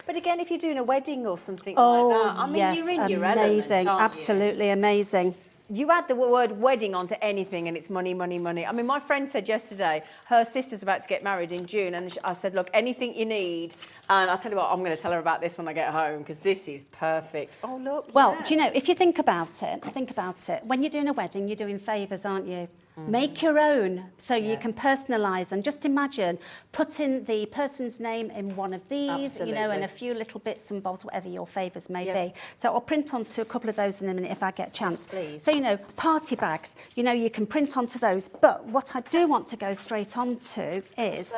But again, if you're doing a wedding or something like that, I mean, yes, you're in your amazing, element, aren't absolutely amazing. You add the word wedding onto anything and it's money, money, money. I mean, my friend said yesterday, her sister's about to get married in June, and I said, look, anything you need. And I'll tell you what, I'm going to tell her about this when I get home, because this is perfect. Oh, look. Well, yeah. do you know, if you think about it, when you're doing a wedding, you're doing favours, aren't you? Make your own so you can personalise them. Just imagine putting the person's name in one of these, you know, and a few little bits and bobs, whatever your favours may be. So I'll print onto a couple of those in a minute if I get a chance. Yes, please. So, you know, party bags, you know, you can print onto those. But what I do want to go straight onto is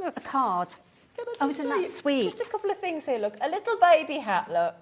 a card. Oh, isn't that sweet? Just a couple of things here, look. A little baby hat, look,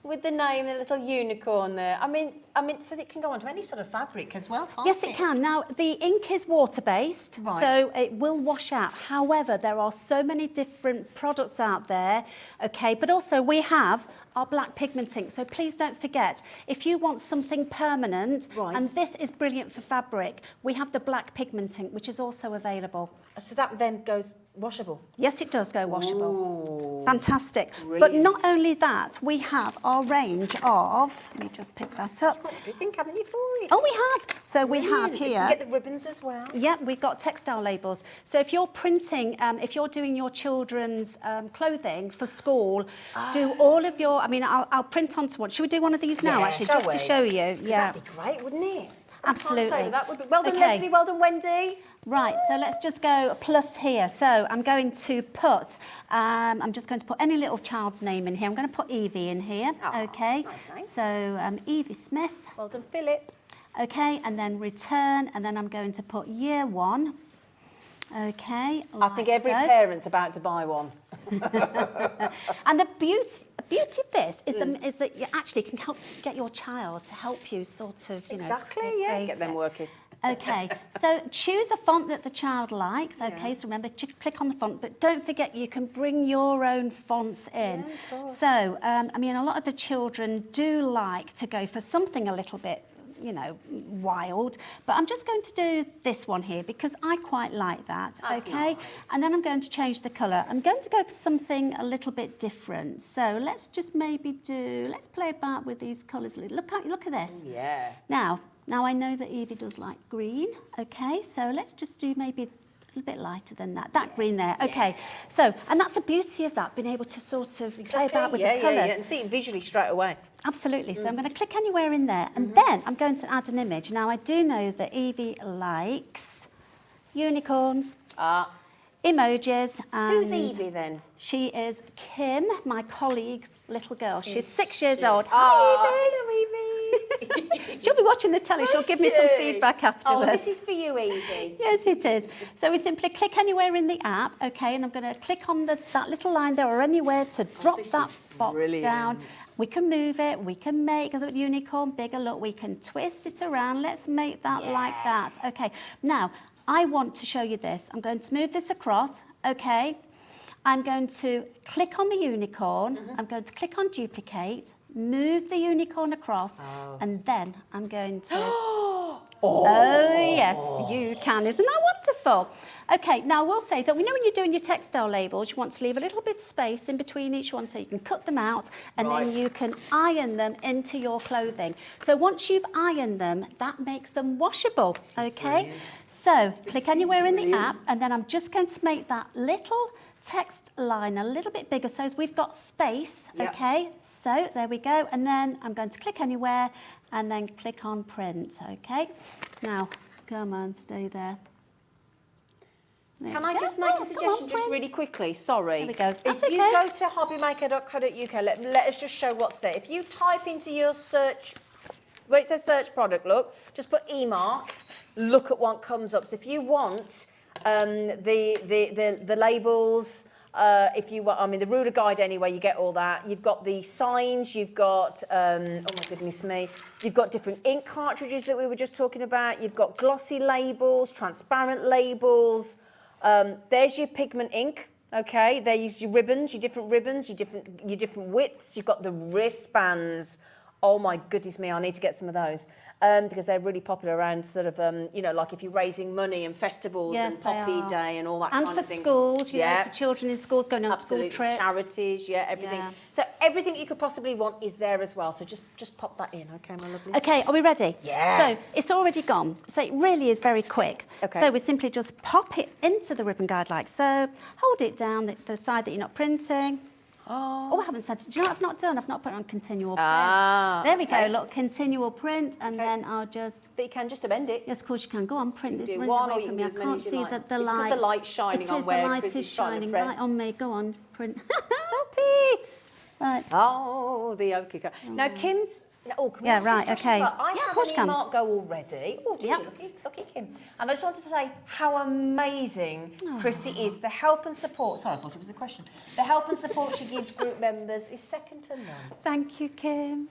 with the name, a little unicorn there. I mean, so it can go onto any sort of fabric as well, can't it? Yes, it can. Now, the ink is water-based, so it will wash out. However, there are so many different products out there, okay? But also, we have our black pigment ink, so please don't forget, if you want something permanent, and this is brilliant for fabric, we have the black pigment ink, which is also available. So that then goes washable? Yes, it does go washable. Ooh, fantastic. brilliant. But not only that, we have our range of, let me just pick that up. You've got everything, haven't you, for it? Oh, we have. So we have You here. can get the ribbons as well. Yeah, we've got textile labels. So if you're printing, if you're doing your children's clothing for school, do all of your, I mean, I'll print onto one. Should we do one of these now, actually, just to show you? Yeah. That'd be great, wouldn't it? Absolutely. That would be. Well done, Leslie. Well done, Wendy. Right, so let's just go plus here. So I'm going to put, I'm just going to put any little child's name in here. I'm going to put Evie in here, okay? Nice. So Evie Smith. Well done, Philip. Okay, and then return, and then I'm going to put year 1. Okay. I think every parent's about to buy one. And the beauty of this is, is that you actually can help get your child to help you sort of, you know, get them working. Okay, so choose a font that the child likes. Okay, so remember, click on the font, but don't forget you can bring your own fonts in. So, I mean, a lot of the children do like to go for something a little bit, you know, wild, but I'm just going to do this one here because I quite like that. That's okay, nice. and then I'm going to change the colour. I'm going to go for something a little bit different. So let's just maybe let's play about with these colours a little. Look at this. Yeah. Now I know that Evie does like green. Okay, so let's just do maybe a little bit lighter than that. That green there. Okay, so, and that's the beauty of that, being able to sort of play about with the colours. Yeah, and see it visually straight away. Absolutely. So I'm going to click anywhere in there, and then I'm going to add an image. Now I do know that Evie likes unicorns, emojis. And who's Evie then? She is Kim, my colleague's little girl. She's 6 years old. Hi, Evie. She'll be watching the telly. She'll give me some feedback afterwards. Oh, this is for you, Evie. Yes, it is. So we simply click anywhere in the app, okay, and I'm going to click on that little line there or anywhere to drop that box down. We can move it, we can make the unicorn bigger. Look, we can twist it around. Let's make that like that. Okay, now I want to show you this. I'm going to move this across, okay. I'm going to click on the unicorn. I'm going to click on duplicate, move the unicorn across, and then I'm going to... Oh, yes, you can. Isn't that wonderful? Okay, now we'll say that we know when you're doing your textile labels, you want to leave a little bit of space in between each one so you can cut them out and then you can iron them into your clothing. So once you've ironed them, that makes them washable, okay? So click anywhere in the app, and then I'm just going to make that little text line a little bit bigger, so as we've got space, Yep. okay? So there we go, and then I'm going to click anywhere and then click on print, okay? Now, come on, stay there. There Can we I go. just make Oh, a come suggestion on, just print. really quickly? Sorry. There we go. That's If you okay. go to hobbymaker.co.uk, let us just show what's there. If you type into your search, where it says search product, look, just put eMark, look at what comes up. So if you want the labels, if you want, I mean, the ruler guide anyway, you get all that. You've got the signs, you've got, oh my goodness me, you've got different ink cartridges that we were just talking about. You've got glossy labels, transparent labels. There's your pigment ink, okay? There's your ribbons, your different widths. You've got the wristbands. Oh my goodness me, I need to get some of those because they're really popular around sort of, you know, like if you're raising money and festivals Yes, and they Poppy are. Day and all that And kind for of thing. schools, you know, Yeah. for children in schools going on Absolutely. school trips. Charities, yeah, everything. Yeah. So everything you could possibly want is there as well. So just pop that in, okay, my lovely? Okay, are we ready? Yeah. So it's already gone. So it really is very quick. Okay. So we simply just pop it into the ribbon guide like so. Hold it down the side that you're not printing. Oh, I haven't said. Do you know what I've not done? I've not put it on continual print. Ah, There we okay. go. Look, continual print, and then I'll just. But you can just amend it. Yes, of course you can. Go on, print this. do Run one, away or you from can me. do I as many can't as you see like. the It's 'cause light. the light's shining it on is, where the light Chris is is trying to shining press. right on me. Go on, print. Stop it! Right. Oh, the okie doke. Now, Kim's... Oh, can we Yeah, ask right, this question okay. as well? I Yeah, of have course an you can. eMark go already. Oh, dear, Yep. looky, Kim. And I just wanted to say how amazing Chrissy is. The help and support... Sorry, I thought it was a question. The help and support she gives group members is second to none. Thank you, Kim.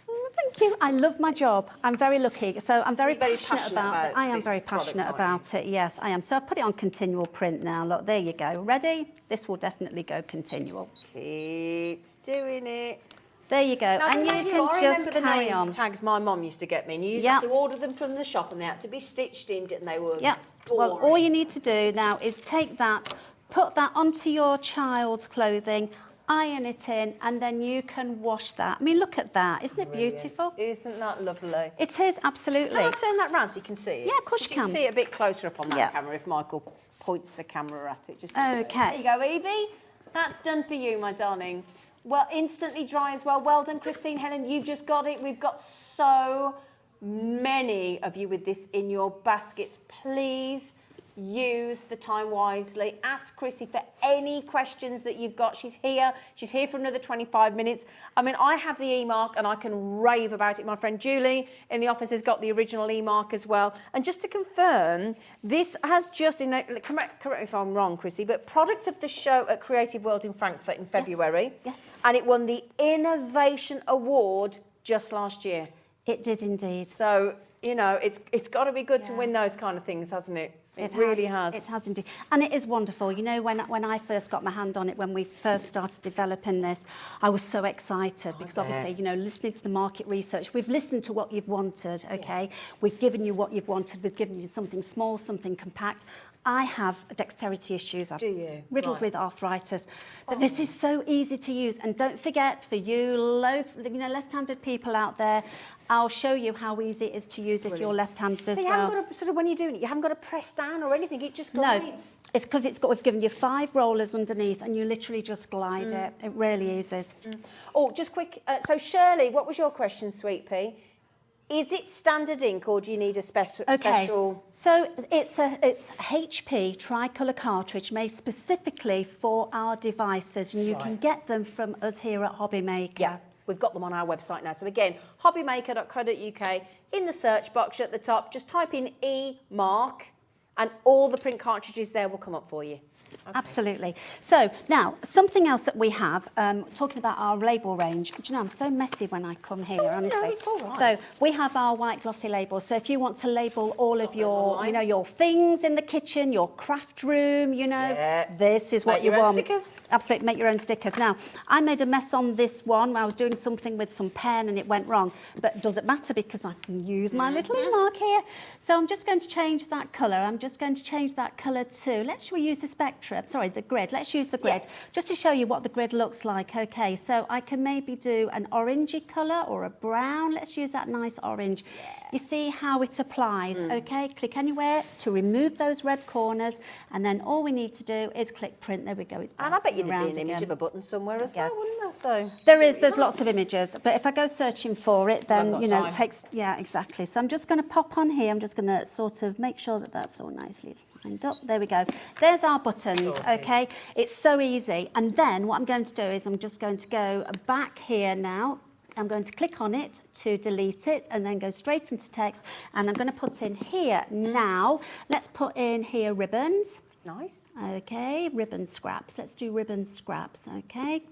Oh, thank you. I love my job. I'm very lucky. So I'm very, You're very passionate passionate about it. about I am this very product, passionate aren't you? about it. Yes, I am. So I've put it on continual print now. Look, there you go. Ready? This will definitely go continual. Keeps doing it. There you go. Now, And you I can remember just the carry name on. tags my mum used to get me, and you used to Yep. have to order them from the shop, and they had to be stitched in, and they were Yeah. Well, all boring. you need to do now is take that, put that onto your child's clothing, iron it in, and then you can wash that. I mean, look at that. Isn't it beautiful? Isn't that lovely? It is, absolutely. Can I turn that round so you can see it? Yeah, of course you You can can. see it a bit closer up on that Yeah. camera if Michael points the camera at it. Just Okay. There you go, Evie. That's done for you, my darling. Well, instantly dry as well. Well done, Christine. Helen, you've just got it. We've got so many of you with this in your baskets. Please use the time wisely. Ask Chrissy for any questions that you've got. She's here. She's here for another 25 minutes. I mean, I have the eMark and I can rave about it. My friend Julie in the office has got the original eMark as well. And just to confirm, this has just, correct me if I'm wrong, Chrissy, but product of the show at Creative World in Frankfurt in February. Yes. And it won the Innovation Award just last year. It did indeed. So, you know, it's got to be good to win those kind of things, hasn't it? It really has. It has indeed. And it is wonderful. You know, when I first got my hand on it, when we first started developing this, I was so excited because obviously, you know, listening to the market research, we've listened to what you've wanted, okay? We've given you what you've wanted. We've given you something small, something compact. I have dexterity issues. I'm Do you? riddled Right. with arthritis. But this is so easy to use. And don't forget, for you left-handed people out there, I'll show you how easy it is to use if you're left-handed as So you well. haven't got to, sort of when you're doing it, you haven't got to press down or anything, it just No, glides. it's because we've given you 5 rollers underneath and you literally just glide it. It really eases. Oh, just quick, so Shirley, what was your question, Sweet Pea? Is it standard ink or do you need a special? So it's HP tricolour cartridge made specifically for our devices, and you can get them from us here at Hobbymaker. Yeah, we've got them on our website now. So again, hobbymaker.co.uk, in the search box at the top, just type in eMark and all the print cartridges there will come up for you. Okay. Absolutely. So now, something else that we have, talking about our label range. Do you know, I'm so messy when I come here, honestly. No, it's all right. So we have our white glossy labels. So if you want to label all of your, your things in the kitchen, your craft room, this is what Make you your own want. stickers. Absolutely, make your own stickers. Now, I made a mess on this one. I was doing something with some pen and it went wrong, but it doesn't matter because I can use my little eMark here. So I'm just going to change that colour. I'm just going to change that colour to, shall we use the spectrum? spectrum, sorry, the grid. Let's use the grid just to show you what the grid looks like. Okay, so I can maybe do an orangey colour or a brown. Let's use that nice orange. You see how it applies, okay? Click anywhere to remove those red corners, and then all we need to do is click print. There we go. It's And I bet you there'd be an again. image of a button somewhere as well, wouldn't there? So There's lots of images, but if I go searching for it, then, got you know, time. it takes, yeah, exactly. So I'm just going to pop on here. I'm just going to sort of make sure that that's all nicely lined up. There we go. There's our buttons, okay? It's so easy. And then what I'm going to do is I'm just going to go back here now. I'm going to click on it to delete it and then go straight into text. And I'm going to put in here now. Let's put in here ribbons. nice. Okay, ribbon scraps. Let's do ribbon scraps, okay?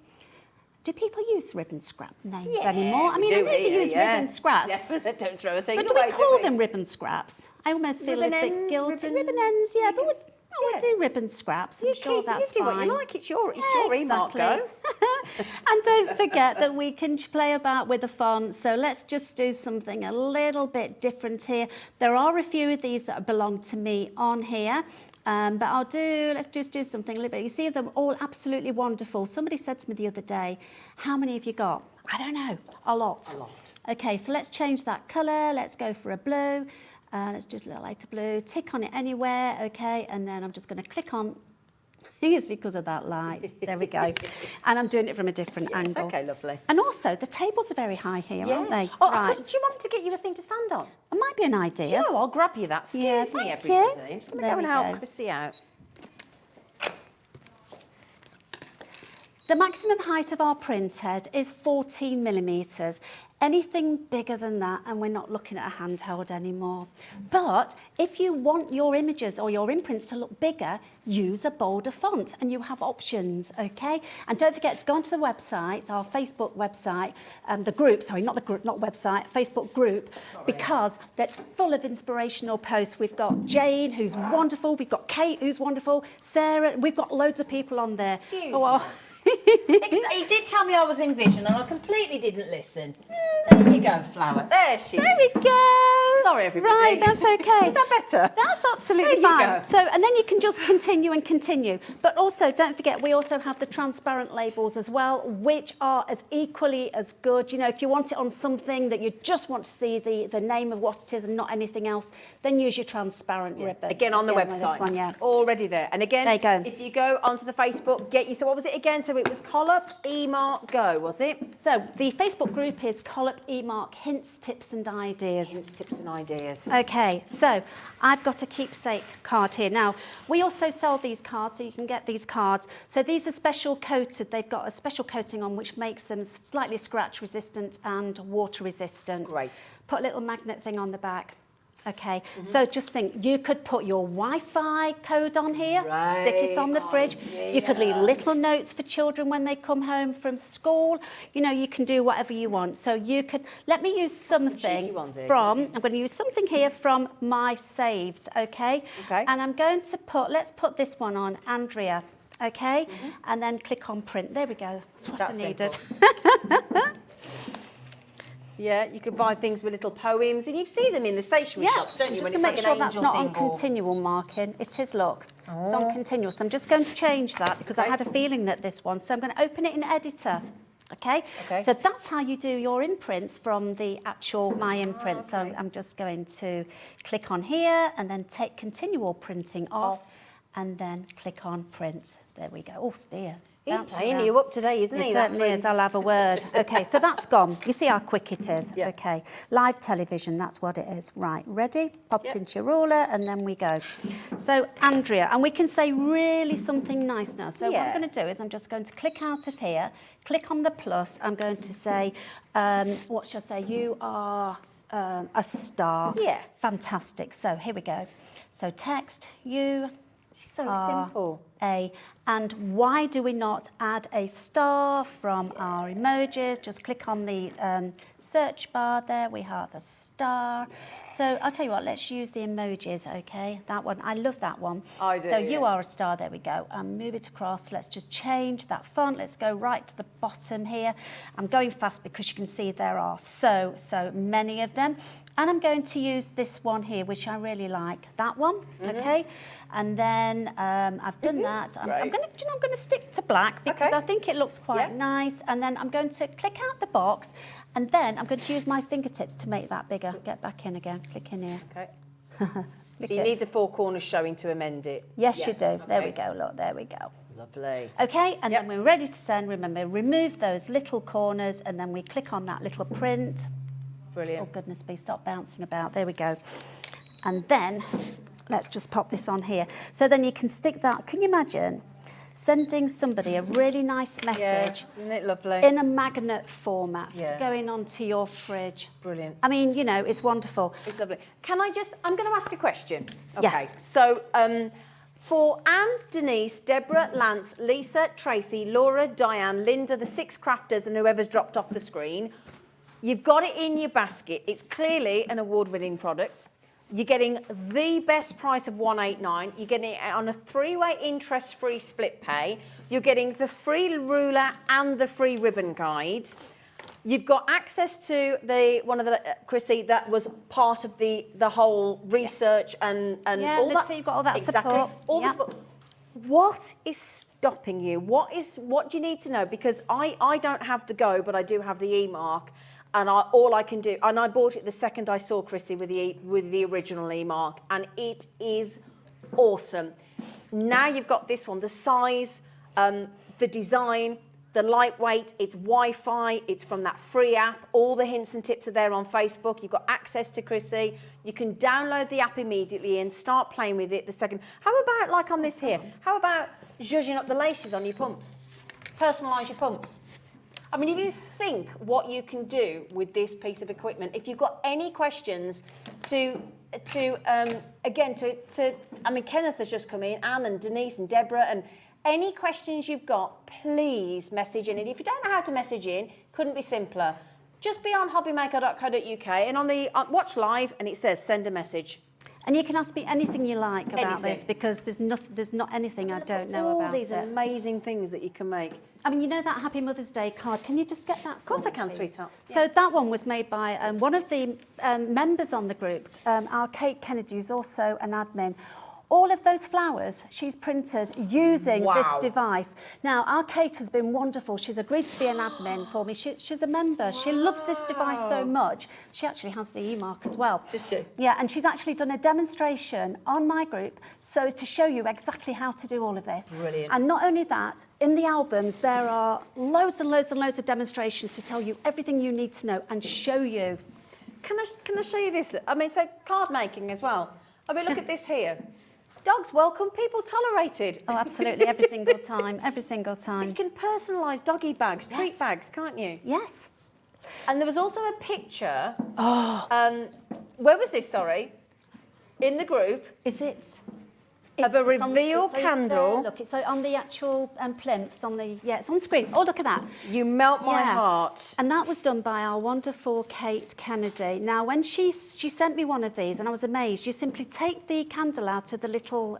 Do people use ribbon scrap names anymore? I mean, I know they use ribbon scraps. Definitely, don't throw a thing But do away, we call them ribbon scraps? I almost feel Ribbon a bit ends, guilty. ribbon- Ribbon ends, yeah, but Yeah. we'll do ribbon scraps. I'm sure that's you do fine. what you like. It's your remark, go. And don't forget that we can play about with the font. So let's just do something a little bit different here. There are a few of these that belong to me on here. But let's just do something a little bit. You see them all absolutely wonderful. Somebody said to me the other day, how many have you got? I don't know, a lot. Okay, so let's change that colour. Let's go for a blue. Let's do a little lighter blue. Tick on it anywhere, okay? And then I'm just going to click on. I think it's because of that light. There we go. And I'm doing it from a different angle. Okay, lovely. And also, the tables are very high here, aren't they? Oh, Right. do you want to get you a thing to stand on? It might be an idea. Do you know, I'll grab you that. Excuse Yeah, me, thank everybody. you. I'm just going to There go and we help go. Chrissy out. The maximum height of our printhead is 14 millimetres. Anything bigger than that, and we're not looking at a handheld anymore. But if you want your images or your imprints to look bigger, use a bolder font, and you have options, okay? And don't forget to go onto the website, our Facebook website, the group, sorry, not the group, not website, Facebook group, because that's full of inspirational posts. We've got Jane, who's wonderful. We've got Kate, who's wonderful. Sarah, we've got loads of people on there. Excuse me. He did tell me I was in vision and I completely didn't listen. There you go, Flower. There she is. There we go. Sorry, everybody. Right, that's okay. Is that better? That's absolutely There you fine. go. So, and then you can just continue and continue. But also, don't forget, we also have the transparent labels as well, which are as equally as good. You know, if you want it on something that you just want to see the name of what it is and not anything else, then use your transparent ribbon. Again, on the with website. this one, yeah. Already there. And again, There you go. if you go onto the Facebook, so what was it again? So it was Colop, Emark, Go, was it? So the Facebook group is Colop, Emark, Hints, Tips and Ideas. Hints, tips and ideas. Okay, so I've got a keepsake card here. Now, we also sell these cards, so you can get these cards. So these are special coated. They've got a special coating on which makes them slightly scratch resistant and water resistant. Great. Put a little magnet thing on the back. Okay, so just think, you could put your Wi-Fi code on here, stick it on the fridge. You could leave little notes for children when they come home from school. You know, you can do whatever you want. So you could, let me use something I'm going to use something here from my saves, okay? Okay. And I'm going to let's put this one on, Andrea, okay? And then click on print. There we go. That's what I needed. Yeah, you could buy things with little poems, and you see them in the stationery shops, don't you? Just When to it's make like sure an that's angel not on thing or- continual marking. It is, look. It's on continual. So I'm just going to change that because I had a feeling that this one. So I'm going to open it in Editor. Okay? Okay. So that's how you do your imprints from the actual My Imprint. So I'm just going to click on here and then take continual printing off and then click on print. There we go. Oh, dear. He's Bouncing playing around. you up today, isn't he? It that certainly is. prince? I'll have a word. Okay, so that's gone. You see how quick it is. Yeah. Okay, live television, that's what it is. Right, ready? Popped into your ruler, and then we go. So, Andrea, and we can say really something nice now. So what I'm going to do is I'm just going to click out of here, click on the plus. I'm going to say, what shall I say? You are a star. Yeah. Fantastic. So here we go. So text, you So are simple. a, And why do we not add a star from our emojis? Just click on the search bar there. We have a star. So I'll tell you what, let's use the emojis, okay? That one, I love that one. I do, So yeah. you are a star, there we go. And move it across. Let's just change that font. Let's go right to the bottom here. I'm going fast because you can see there are so many of them. And I'm going to use this one here, which I really like. That one, okay? And then I've done that. I'm going to stick to black because I think it looks quite nice. And then I'm going to click out the box, and then I'm going to use my fingertips to make that bigger. Get back in again. Click in here. Okay. So you need the four corners showing to amend it. Yes, you do. There we go. Look, there we go. Lovely. Okay, and then we're ready to send. Remember, remove those little corners, and then we click on that little print. Brilliant. Oh, goodness me, stop bouncing about. There we go. And then let's just pop this on here. So then you can stick that. Can you imagine sending somebody a really nice message isn't it lovely? in a magnet format to go in onto your fridge? Brilliant. I mean, you know, it's wonderful. It's lovely. I'm going to ask a question. Okay. Yes. So, for Anne, Denise, Deborah, Lance, Lisa, Tracy, Laura, Diane, Linda, the 6 crafters, and whoever's dropped off the screen, you've got it in your basket. It's clearly an award-winning product. You're getting the best price of $189. You're getting it on a 3-way interest-free split pay. You're getting the free ruler and the free ribbon guide. You've got access to Chrissy, that was part of the whole research and all that. So you've got all that exactly. support. All the support. What is stopping you? What do you need to know? Because I don't have the Go, but I do have the E-Mark. And all I can do, and I bought it the second I saw Chrissy with the original E-Mark, and it is awesome. Now you've got this one, the size, the design, the lightweight, it's Wi-Fi, it's from that free app. All the hints and tips are there on Facebook. You've got access to Chrissy. You can download the app immediately and start playing with it the second. How about, like on this here, how about zhuzhing up the laces on your pumps? Personalise your pumps. I mean, if you think what you can do with this piece of equipment, if you've got any questions I mean, Kenneth has just come in, Anne and Denise and Deborah, and any questions you've got, please message in. And if you don't know how to message in, couldn't be simpler. Just be on hobbymaker.co.uk and on the watch live, and it says send a message. And you can ask me anything you like about this, because there's not anything I don't know about it. All these amazing things that you can make. I mean, you know that Happy Mother's Day card? Can you just get that? Of course I can, sweetheart. So that one was made by one of the members on the group, our Kate Kennedy, who's also an admin. All of those flowers she's printed using this device. Now, our Kate has been wonderful. She's agreed to be an admin for me. She's a member. She loves this device so much. She actually has the E-Mark as well. Does she? Yeah, and she's actually done a demonstration on my group so as to show you exactly how to do all of this. Brilliant. And not only that, in the albums, there are loads and loads and loads of demonstrations to tell you everything you need to know and show you. Can I show you this? I mean, so card making as well. I mean, look at this here. Dogs welcome, people tolerated. Oh, absolutely, every single time, every single time. You can personalise doggy bags, treat bags, can't you? Yes. And there was also a picture. Where was this, sorry? In the group. Is it? Of a reveal candle. There. Look, it's on the actual plinths, it's on the screen. Oh, look at that. You melt my heart. And that was done by our wonderful Kate Kennedy. Now, when she sent me one of these, and I was amazed, you simply take the candle out of the little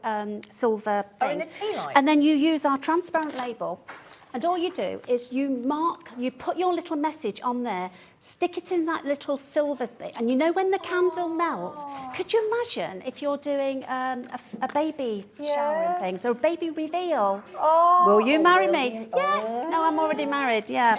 silver thing. Oh, in the tea light? And then you use our transparent label. And all you do is you put your little message on there, stick it in that little silver thing, and you know when the candle melts, could you imagine if you're doing a baby shower and things, or a baby reveal? Will you marry me? Yes. No, I'm already married, yeah.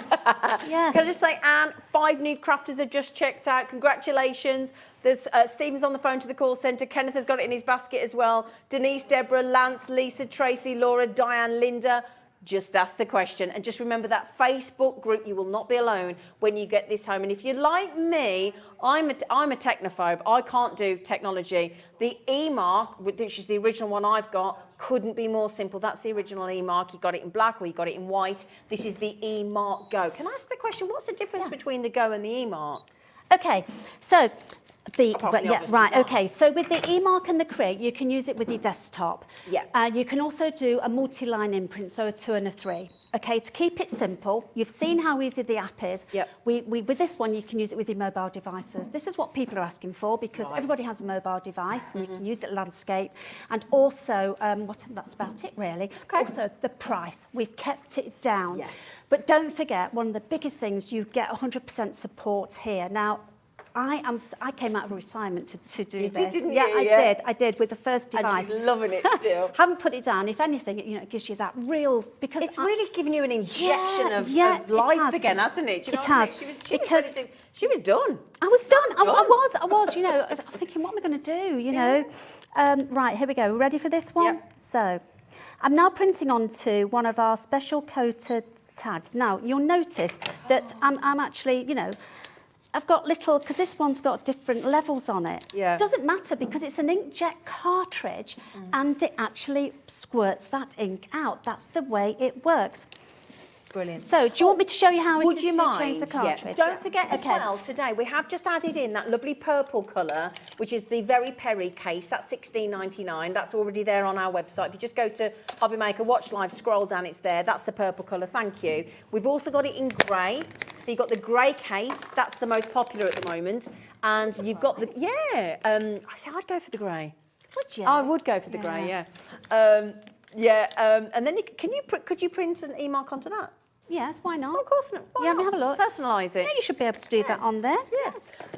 Yeah. Can I just say, Anne, 5 new crafters have just checked out. Congratulations. There's Stephen's on the phone to the call centre. Kenneth has got it in his basket as well. Denise, Deborah, Lance, Lisa, Tracy, Laura, Diane, Linda. Just ask the question, and just remember that Facebook group, you will not be alone when you get this home. And if you're like me, I'm a technophobe. I can't do technology. The E-Mark, which is the original one I've got, couldn't be more simple. That's the original E-Mark. You got it in black or you got it in white. This is the E-Mark Go. Can I ask the question, what's the difference between the Go and the E-Mark? Okay, so Right, okay. So with the eMark and the Create, you can use it with your desktop. Yeah. You can also do a multi-line imprint, so a 2 and a 3. Okay, to keep it simple, you've seen how easy the app is. Yep. With this one, you can use it with your mobile devices. This is what people are asking for because everybody has a mobile device and you can use it landscape. And also, that's about it really. Okay. Also, the price. We've kept it down. Yeah. But don't forget, one of the biggest things, you get 100% support here. Now, I came out of retirement to do this. You did, didn't you? Yeah, I did with the first device. And she's loving it still. Haven't put it down. If anything, it gives you that real It's really giving you an injection of it life has. again, hasn't it? Do you know It what I mean? has. She was done. I was done. I Done. was. I'm thinking, what am I going to do? Right, here we go. Ready for this one? Yep. So, I'm now printing onto one of our special coated tags. Now, you'll notice that I'm actually, I've got little, because this one's got different levels on it. Yeah. Doesn't matter because it's an inkjet cartridge and it actually squirts that ink out. That's the way it works. Brilliant. So, do you want me to show you how it Would is you to mind? change the cartridge? Don't forget as well, today we have just added in that lovely purple colour, which is the Very Perry case. That's $16.99. That's already there on our website. If you just go to Hobby Maker, watch live, scroll down, it's there. That's the purple colour. Thank you. We've also got it in grey. So you've got the grey case. That's the most popular at the moment. And you've got the... Yeah. I'd go for the grey. Would you? I would go for the grey, yeah. And then could you print an eMark onto that? Yes, why not? Oh, of course not. Why Let me not? have a look. Personalise it. Yeah, you should be able to do that on there.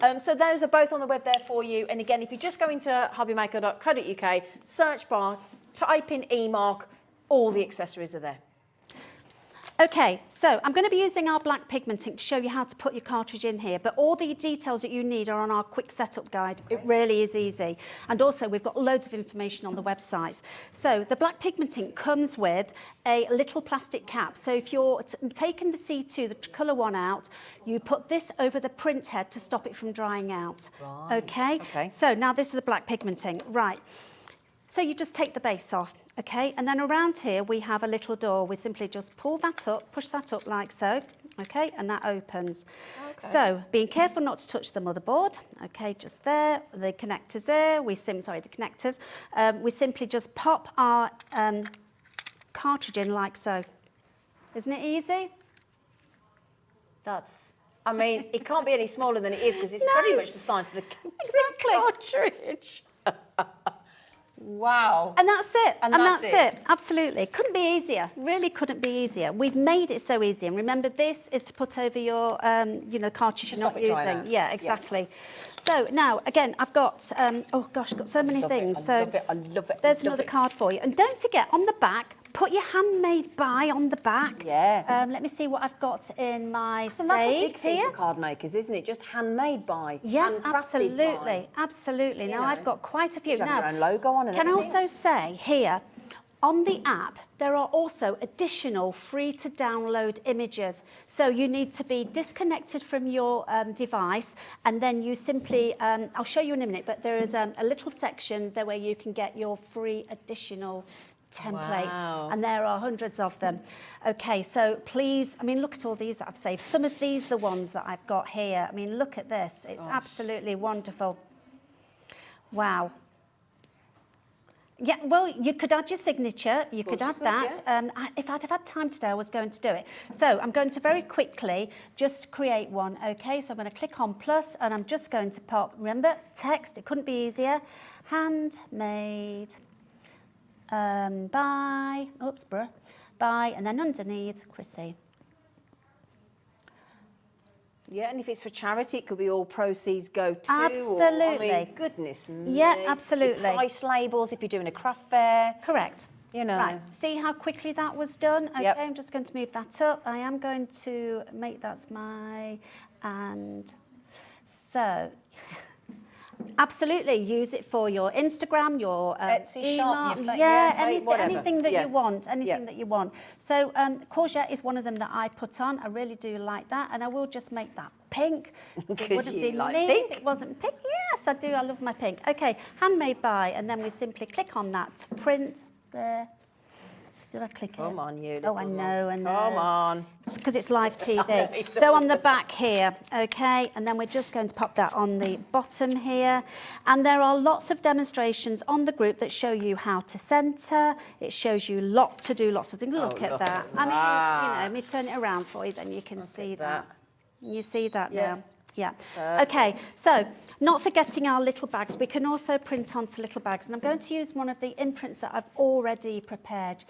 Yeah. So those are both on the web there for you. And again, if you just go into hobbymaker.co.uk, search bar, type in eMark, all the accessories are there. Okay, so I'm going to be using our black pigment ink to show you how to put your cartridge in here, but all the details that you need are on our quick setup guide. It really is easy. And also, we've got loads of information on the websites. So the black pigment ink comes with a little plastic cap. So if you're taking the C2, the colour one out, you put this over the print head to stop it from drying out. Right. Okay? So now this is the black pigment ink. Right. So you just take the base off. Okay, and then around here we have a little door. We simply just pull that up, push that up like so, okay, and that opens. Okay. So, being careful not to touch the motherboard, okay, just there, the connectors there, we simply just pop our cartridge in like so. Isn't it easy? It can't be any smaller than it is because it's pretty much the size of the cartridge. Wow. And that's it. And that's it. Absolutely. Couldn't be easier. Really couldn't be easier. We've made it so easy. And remember, this is to put over your, cartridge you're not using. Yeah, exactly. Yeah. So now, again, I've got, I've got so many things. I love it. There's another card for you. And don't forget, on the back, put your handmade by on the back. Yeah. Let me see what I've got in my And that's a big saves thing here. for card makers, isn't it? Just handmade by. Yes, handcrafted absolutely, by. absolutely. Now I've got quite a few. You have your own logo on and can I everything. also say here, on the app, there are also additional free to download images. So you need to be disconnected from your device, and then you simply, I'll show you in a minute, but there is a little section there where you can get your free additional templates. Wow. And there are hundreds of them. Okay, so please, look at all these that I've saved. Some of these are the ones that I've got here. Look at this. It's absolutely wonderful. Wow. Yeah, well, you could add your signature. You could add that. If I'd have had time today, I was going to do it. So I'm going to very quickly just create one. Okay, so I'm going to click on plus, and I'm just going to pop, remember, text. It couldn't be easier. Handmade. By, and then underneath, Chrissy. Yeah, and if it's for charity, it could be all proceeds go to. Absolutely. Goodness me. Yeah, absolutely. The price labels if you're doing a craft fair. Correct. Right, see how quickly that was done? Okay, Yep. I'm just going to move that up. I am going to make that and so... Absolutely, use it for your Instagram, your Etsy shop, email, whatever. anything that you want, that you want. So courgette is one of them that I put on. I really do like that, and I will just make that pink. Because you like me pink. if it wasn't pink. Yes, I do. I love my pink. Okay, handmade by, and then we simply click on that to print there. Did I click it? Come on, you. Oh, I know, I know. Come on. It's because it's live TV. So on the back here, okay, and then we're just going to pop that on the bottom here. And there are lots of demonstrations on the group that show you how to centre. It shows you lots of things. Look at that. I mean, you know, let me turn it around for you, then you can see that. You see that now? Yeah. Okay, so not forgetting our little bags. We can also print onto little bags. And I'm going to use one of the imprints that I've already prepared.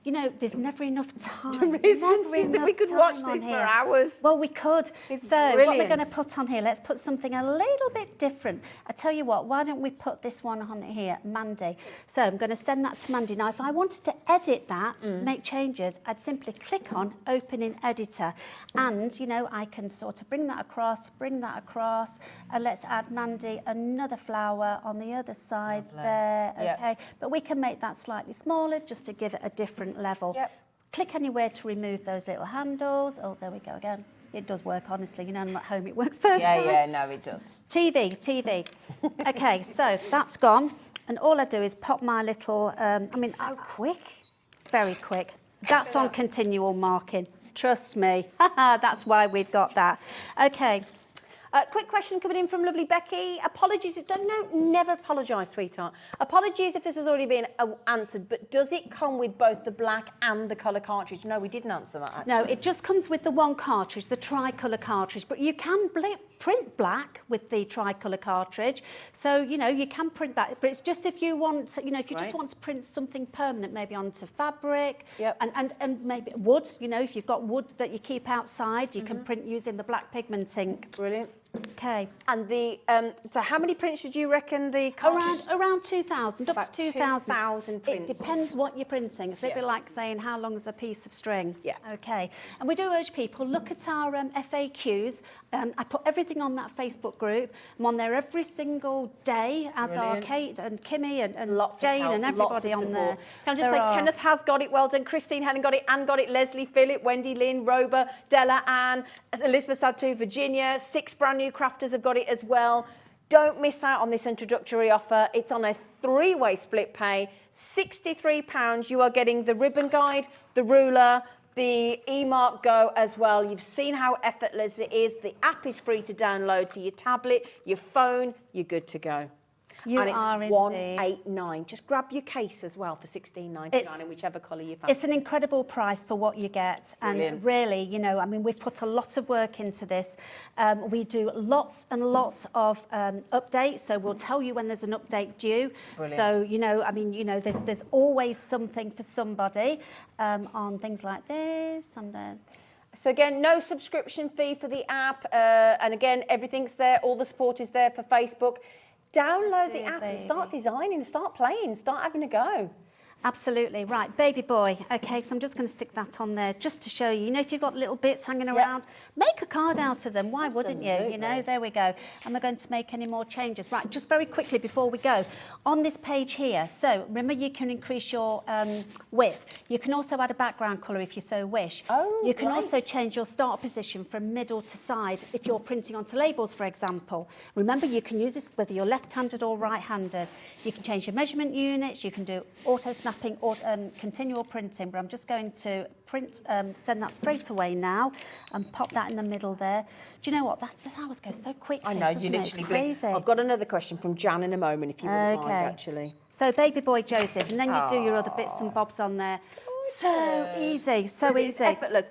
You know, there's never enough time. We could watch this for hours. Well, we could. It's so brilliant. what we're going to put on here, let's put something a little bit different. I tell you what, why don't we put this one on here, Mandy. So I'm going to send that to Mandy. Now, if I wanted to edit that, make changes, I'd simply click on Open in Editor. And, you know, I can sort of bring that across, and let's add Mandy another flower on the other side there, okay? But we can make that slightly smaller just to give it a different level. Click anywhere to remove those little handles. Oh, there we go again. It does work, honestly. You know, I'm at home, it works first time. Yeah, no, it does. TV. Okay, so that's gone. And all I do is pop my little, so quick. Very quick. That's on continual marking. Trust me. That's why we've got that. Okay. Quick question coming in from lovely Becky. Apologies, never apologise, sweetheart. Apologies if this has already been answered, but does it come with both the black and the colour cartridge? No, we didn't answer that, actually. No, it just comes with the one cartridge, the tricolour cartridge, but you can print black with the tricolour cartridge. So, you know, you can print that, but it's just if you want, you know, if you just want to print something permanent, maybe onto fabric, and maybe wood, you know, if you've got wood that you keep outside, you can print using the black pigment ink. Brilliant. Okay. And the so how many prints did you reckon the cartridge? Around 2,000, up to 2,000. 2,000 prints. It depends what you're printing. It's a little bit like saying how long is a piece of string. Yeah. Okay. And we do urge people, look at our FAQs. I put everything on that Facebook group. I'm on there every single day, as are Kate and Kimmy and lots Jane of help, and everybody on there. Can I just say, Kenneth has got it, well done. Christine hadn't got it, Anne got it, Leslie, Philip, Wendy, Lynn, Roba, Della, Anne, Elizabeth had too, Virginia, 6 brand new crafters have got it as well. Don't miss out on this introductory offer. It's on a 3-way split pay, £63. You are getting the ribbon guide, the ruler, the eMark Go as well. You've seen how effortless it is. The app is free to download to your tablet, your phone, you're good to go. You and it's are indeed. $189. Just grab your case as well for $16.99 in whichever colour you fancy. It's an incredible price for what you get. Brilliant. And really, you know, I mean, we've put a lot of work into this. We do lots and lots of updates. So we'll tell you when there's an update due. Brilliant. So, you know, I mean, you know, there's always something for somebody on things like this. So again, no subscription fee for the app. And again, everything's there. All the support is there for Facebook. Download the app and start designing, start playing, start having a go. Absolutely. Right, baby boy. Okay, so I'm just going to stick that on there just to show you. You know, if you've got little bits hanging around, make a card out of them. Why wouldn't you? You know, there we go. Am I going to make any more changes? Right, just very quickly before we go. On this page here, so remember you can increase your width. You can also add a background colour if you so wish. You can also change your start position from middle to side if you're printing onto labels, for example. Remember, you can use this whether you're left-handed or right-handed. You can change your measurement units. You can do auto-snapping or continual printing, but I'm just going to send that straight away now and pop that in the middle there. Do you know what? That hours go so quickly. I know, you literally it's crazy. I've got another question from Jan in a moment, if you wouldn't mind, actually. So baby boy Joseph, and then you do your other bits and bobs on there. So easy, so easy. Effortless.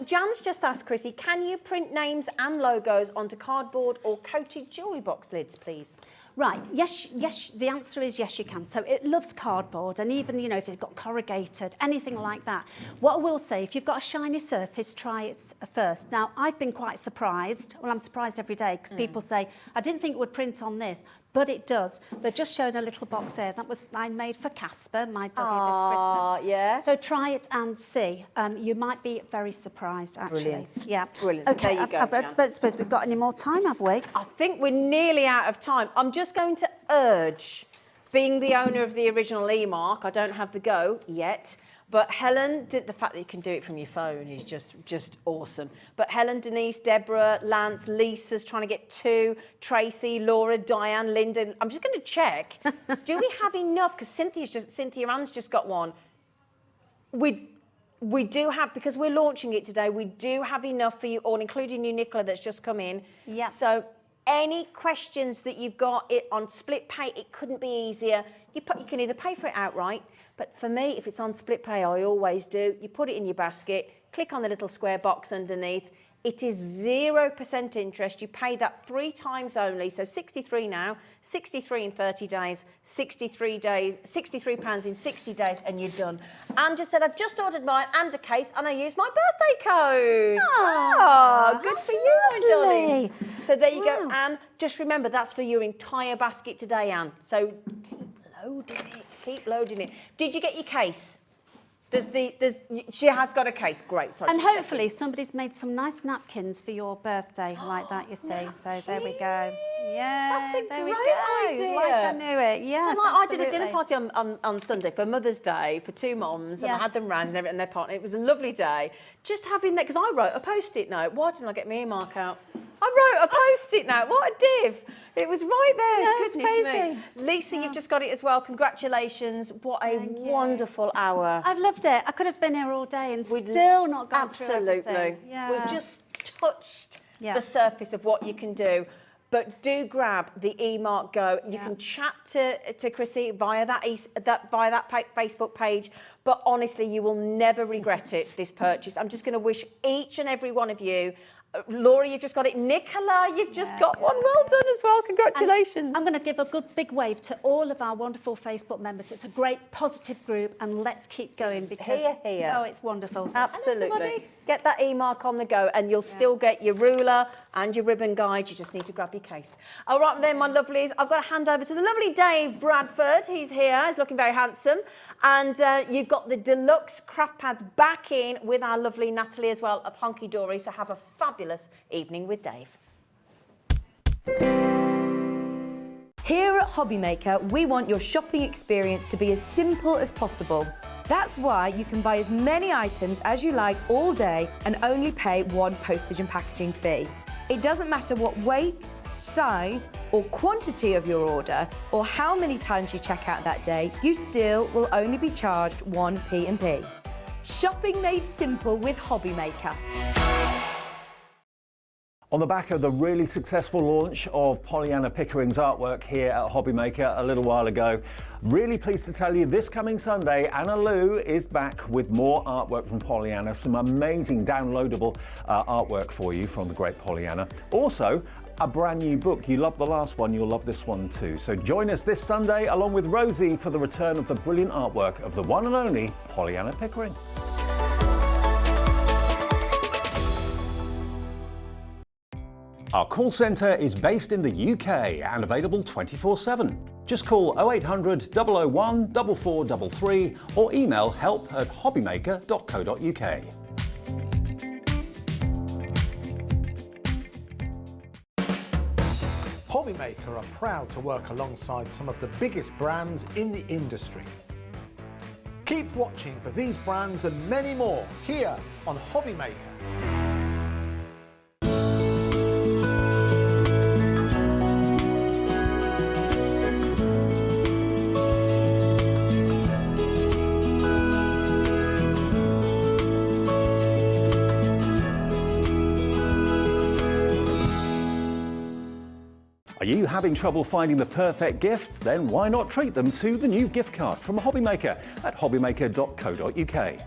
Jan's just asked Chrissy, can you print names and logos onto cardboard or coated jewellery box lids, please? Right, yes, the answer is yes, you can. So it loves cardboard, and even, you know, if it's got corrugated, anything like that. What I will say, if you've got a shiny surface, try it first. Now, I've been quite surprised. Well, I'm surprised every day because people say, I didn't think it would print on this, but it does. They're just showing a little box there. That was I made for Casper, my doggy, this Christmas. Yeah. So try it and see. You might be very surprised, actually. Brilliant. Yeah. Brilliant. Okay, There you go, Jan. but I suppose we've got any more time, have we? I think we're nearly out of time. I'm just going to urge, being the owner of the original eMark, I don't have the Go yet, but Helen, the fact that you can do it from your phone is just awesome. But Helen, Denise, Deborah, Lance, Lisa's trying to get 2, Tracy, Laura, Diane, Linda. I'm just going to check. Do we have enough? Because Cynthia Ann's just got one. We do have, because we're launching it today, we do have enough for you all, including you, Nicola, that's just come in. Yeah. So any questions that you've got it on split pay, it couldn't be easier. You can either pay for it outright, but for me, if it's on split pay, I always do. You put it in your basket, click on the little square box underneath. It is 0% interest. You pay that 3 times only. So 63 now, 63 in 30 days, 63 pounds in 60 days, and you're done. Anne just said, I've just ordered mine and a case, and I used my birthday code. Oh, good for you, my darling. So there you go, Anne. Just remember, that's for your entire basket today, Anne. So keep loading it. Did you get your case? She has got a case. Great. Sorry. And hopefully somebody's made some nice napkins for your birthday like that, you see. So there we go. Yeah, That's a there great we go. idea. Like I knew it. Yes, So I did a absolutely. dinner party on Sunday for Mother's Day for 2 mums, and I Yes. had them round and everything, and their partner. It was a lovely day. Just having that, because I wrote a post-it note. Why didn't I get my earmark out? I wrote a post-it note. What a div! It was right there. Yeah, it's Goodness crazy. me. Lisa, you've just got it as well. Congratulations. What a wonderful hour. I've loved it. I could have been here all day and still not gone Absolutely. through everything. Yeah. We've just touched Yeah. the surface of what you can do. But do grab the eMark Go. You Yeah. can chat to Chrissy via that Facebook page. But honestly, you will never regret it, this purchase. I'm just going to wish each and every one of you. Laura, you've just got it. Nicola, you've just got one. Well done as well. Congratulations. I'm going to give a good big wave to all of our wonderful Facebook members. It's a great positive group, and let's keep going because here. oh, it's wonderful. So, Absolutely. everybody. Get that eMark on the go, and you'll still get your ruler and your ribbon guide. You just need to grab your case. All right, then, my lovelies, I've got to hand over to the lovely Dave Bradford. He's here. He's looking very handsome. And you've got the deluxe craft pads back in with our lovely Natalie as well of Hunkydory. So have a fabulous evening with Dave. Here at Hobbymaker, we want your shopping experience to be as simple as possible. That's why you can buy as many items as you like all day and only pay one postage and packaging fee. It doesn't matter what weight, size or quantity of your order or how many times you check out that day, you still will only be charged 1 P&P. Shopping made simple with Hobbymaker. On the back of the really successful launch of Pollyanna Pickering's artwork here at Hobbymaker a little while ago, really pleased to tell you this coming Sunday, Anna Lou is back with more artwork from Pollyanna, some amazing downloadable artwork for you from the great Pollyanna. Also, a brand new book. You loved the last one, you'll love this one too. So join us this Sunday along with Rosie for the return of the brilliant artwork of the one and only Pollyanna Pickering. Our call centre is based in the UK and available 24/7. Just call 0800 001 4433 or email help@hobbymaker.co.uk. Hobbymaker are proud to work alongside some of the biggest brands in the industry. Keep watching for these brands and many more here on Hobbymaker. Are you having trouble finding the perfect gift? Then why not treat them to the new gift card from Hobbymaker at hobbymaker.co.uk.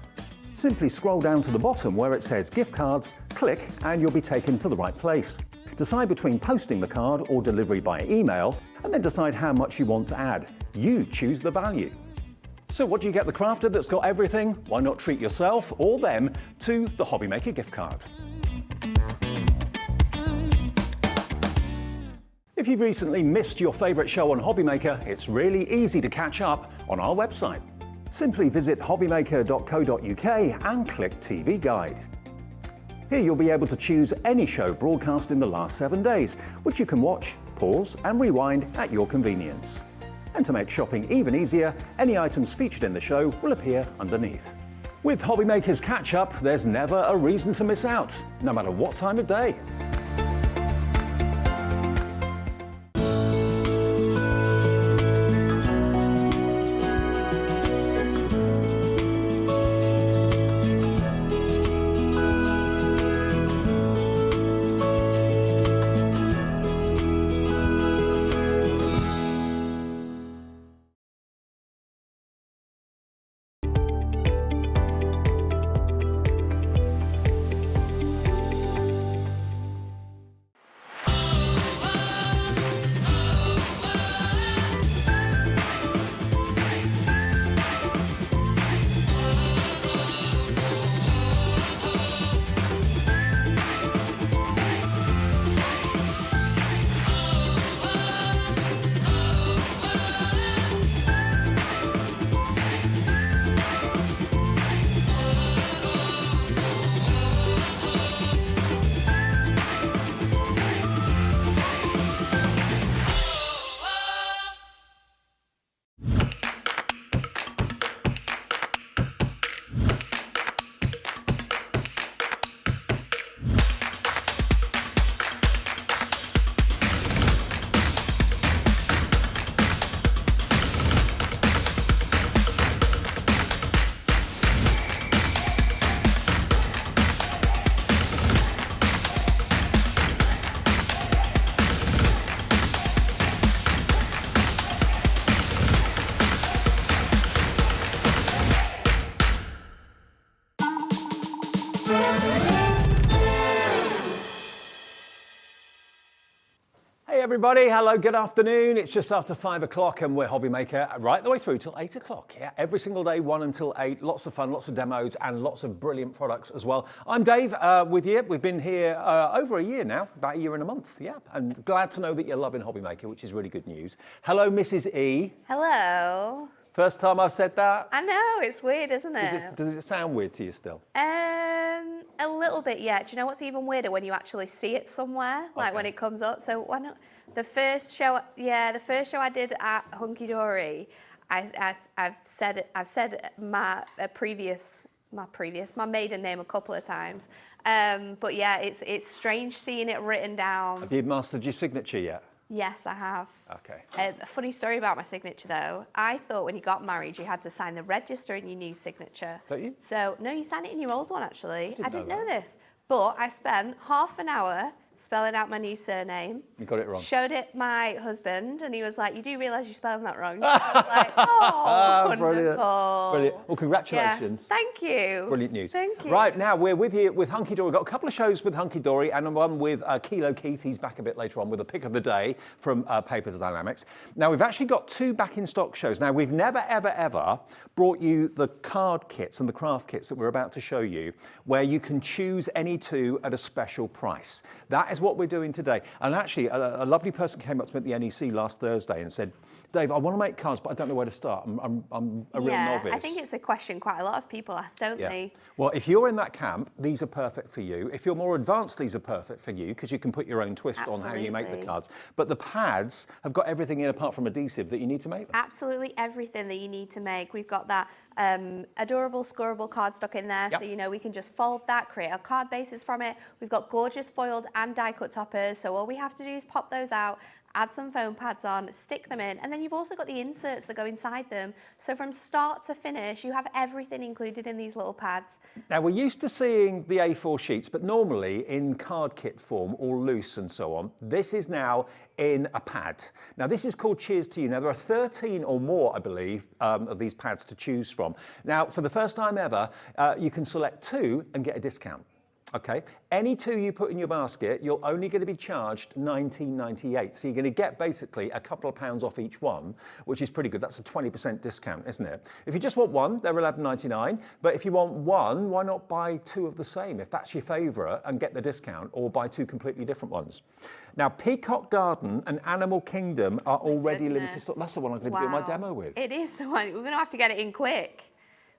Simply scroll down to the bottom where it says gift cards, click and you'll be taken to the right place. Decide between posting the card or delivery by email and then decide how much you want to add. You choose the value. So what do you get the crafter that's got everything? Why not treat yourself or them to the Hobbymaker gift card? If you've recently missed your favourite show on Hobbymaker, it's really easy to catch up on our website. Simply visit hobbymaker.co.uk and click TV Guide. Here you'll be able to choose any show broadcast in the last 7 days, which you can watch, pause and rewind at your convenience. And to make shopping even easier, any items featured in the show will appear underneath. With Hobbymaker's catch-up, there's never a reason to miss out, no matter what time of day. Hey everybody, hello, good afternoon. It's just after 5 o'clock and we're Hobby Maker right the way through till 8 o'clock. Yeah, every single day, 1 until 8. Lots of fun, lots of demos and lots of brilliant products as well. I'm Dave with you. We've been here over a year now, about a year and a month. Yeah, and glad to know that you're loving Hobby Maker, which is really good news. Hello, Mrs. E. Hello. First time I've said that. I know, it's weird, isn't it? Does it sound weird to you still? A little bit, yeah. Do you know what's even weirder? When you actually see it somewhere, like when it comes up. So why not? The first show I did at Hunkydory, I've said my maiden name a couple of times. But yeah, it's strange seeing it written down. Have you mastered your signature yet? Yes, I have. Okay. A funny story about my signature, though. I thought when you got married, you had to sign the register in your new signature. Don't you? So, no, you sign it in your old one, actually. I didn't know that. this. But I spent half an hour spelling out my new surname. You got it wrong. Showed it my husband, and he was like, "You do realise you're spelling that wrong?" I was like, "Oh, wonderful." Brilliant. Brilliant. Well, congratulations. Yeah. Thank you. Brilliant news. Thank you. Right, now we're with you with Hunkydory. We've got a couple of shows with Hunkydory and one with Kilo Keith. He's back a bit later on with a pick of the day from Papers Dienamics. Now, we've actually got 2 back in stock shows. Now, we've never, ever, ever brought you the card kits and the craft kits that we're about to show you, where you can choose any 2 at a special price. That is what we're doing today. And actually, a lovely person came up to me at the NEC last Thursday and said, "Dave, I want to make cards, but I don't know where to start. I'm a real novice." I think it's a question quite a lot of people ask, don't they? Well, if you're in that camp, these are perfect for you. If you're more advanced, these are perfect for you because you can put your own twist on how you make the cards. But the pads have got everything in apart from adhesive that you need to make them. Absolutely everything that you need to make. We've got that adorable scoreable cardstock in there, so you know we can just fold that, create our card bases from it. We've got gorgeous foiled and die cut toppers, so all we have to do is pop those out, add some foam pads on, stick them in, and then you've also got the inserts that go inside them. So from start to finish, you have everything included in these little pads. Now, we're used to seeing the A4 sheets, but normally in card kit form, all loose and so on. This is now in a pad. Now, this is called Cheers to You. Now, there are 13 or more, I believe, of these pads to choose from. Now, for the first time ever, you can select 2 and get a discount. Okay, any 2 you put in your basket, you're only going to be charged $19.98. So you're going to get basically a couple of pounds off each one, which is pretty good. That's a 20% discount, isn't it? If you just want 1, they're $11.99. But if you want 1, why not buy 2 of the same if that's your favourite and get the discount, or buy 2 completely different ones? Now, Peacock Garden and Animal Kingdom are already limited stock. That's the one I'm going to do my demo with. It is the one. We're going to have to get it in quick.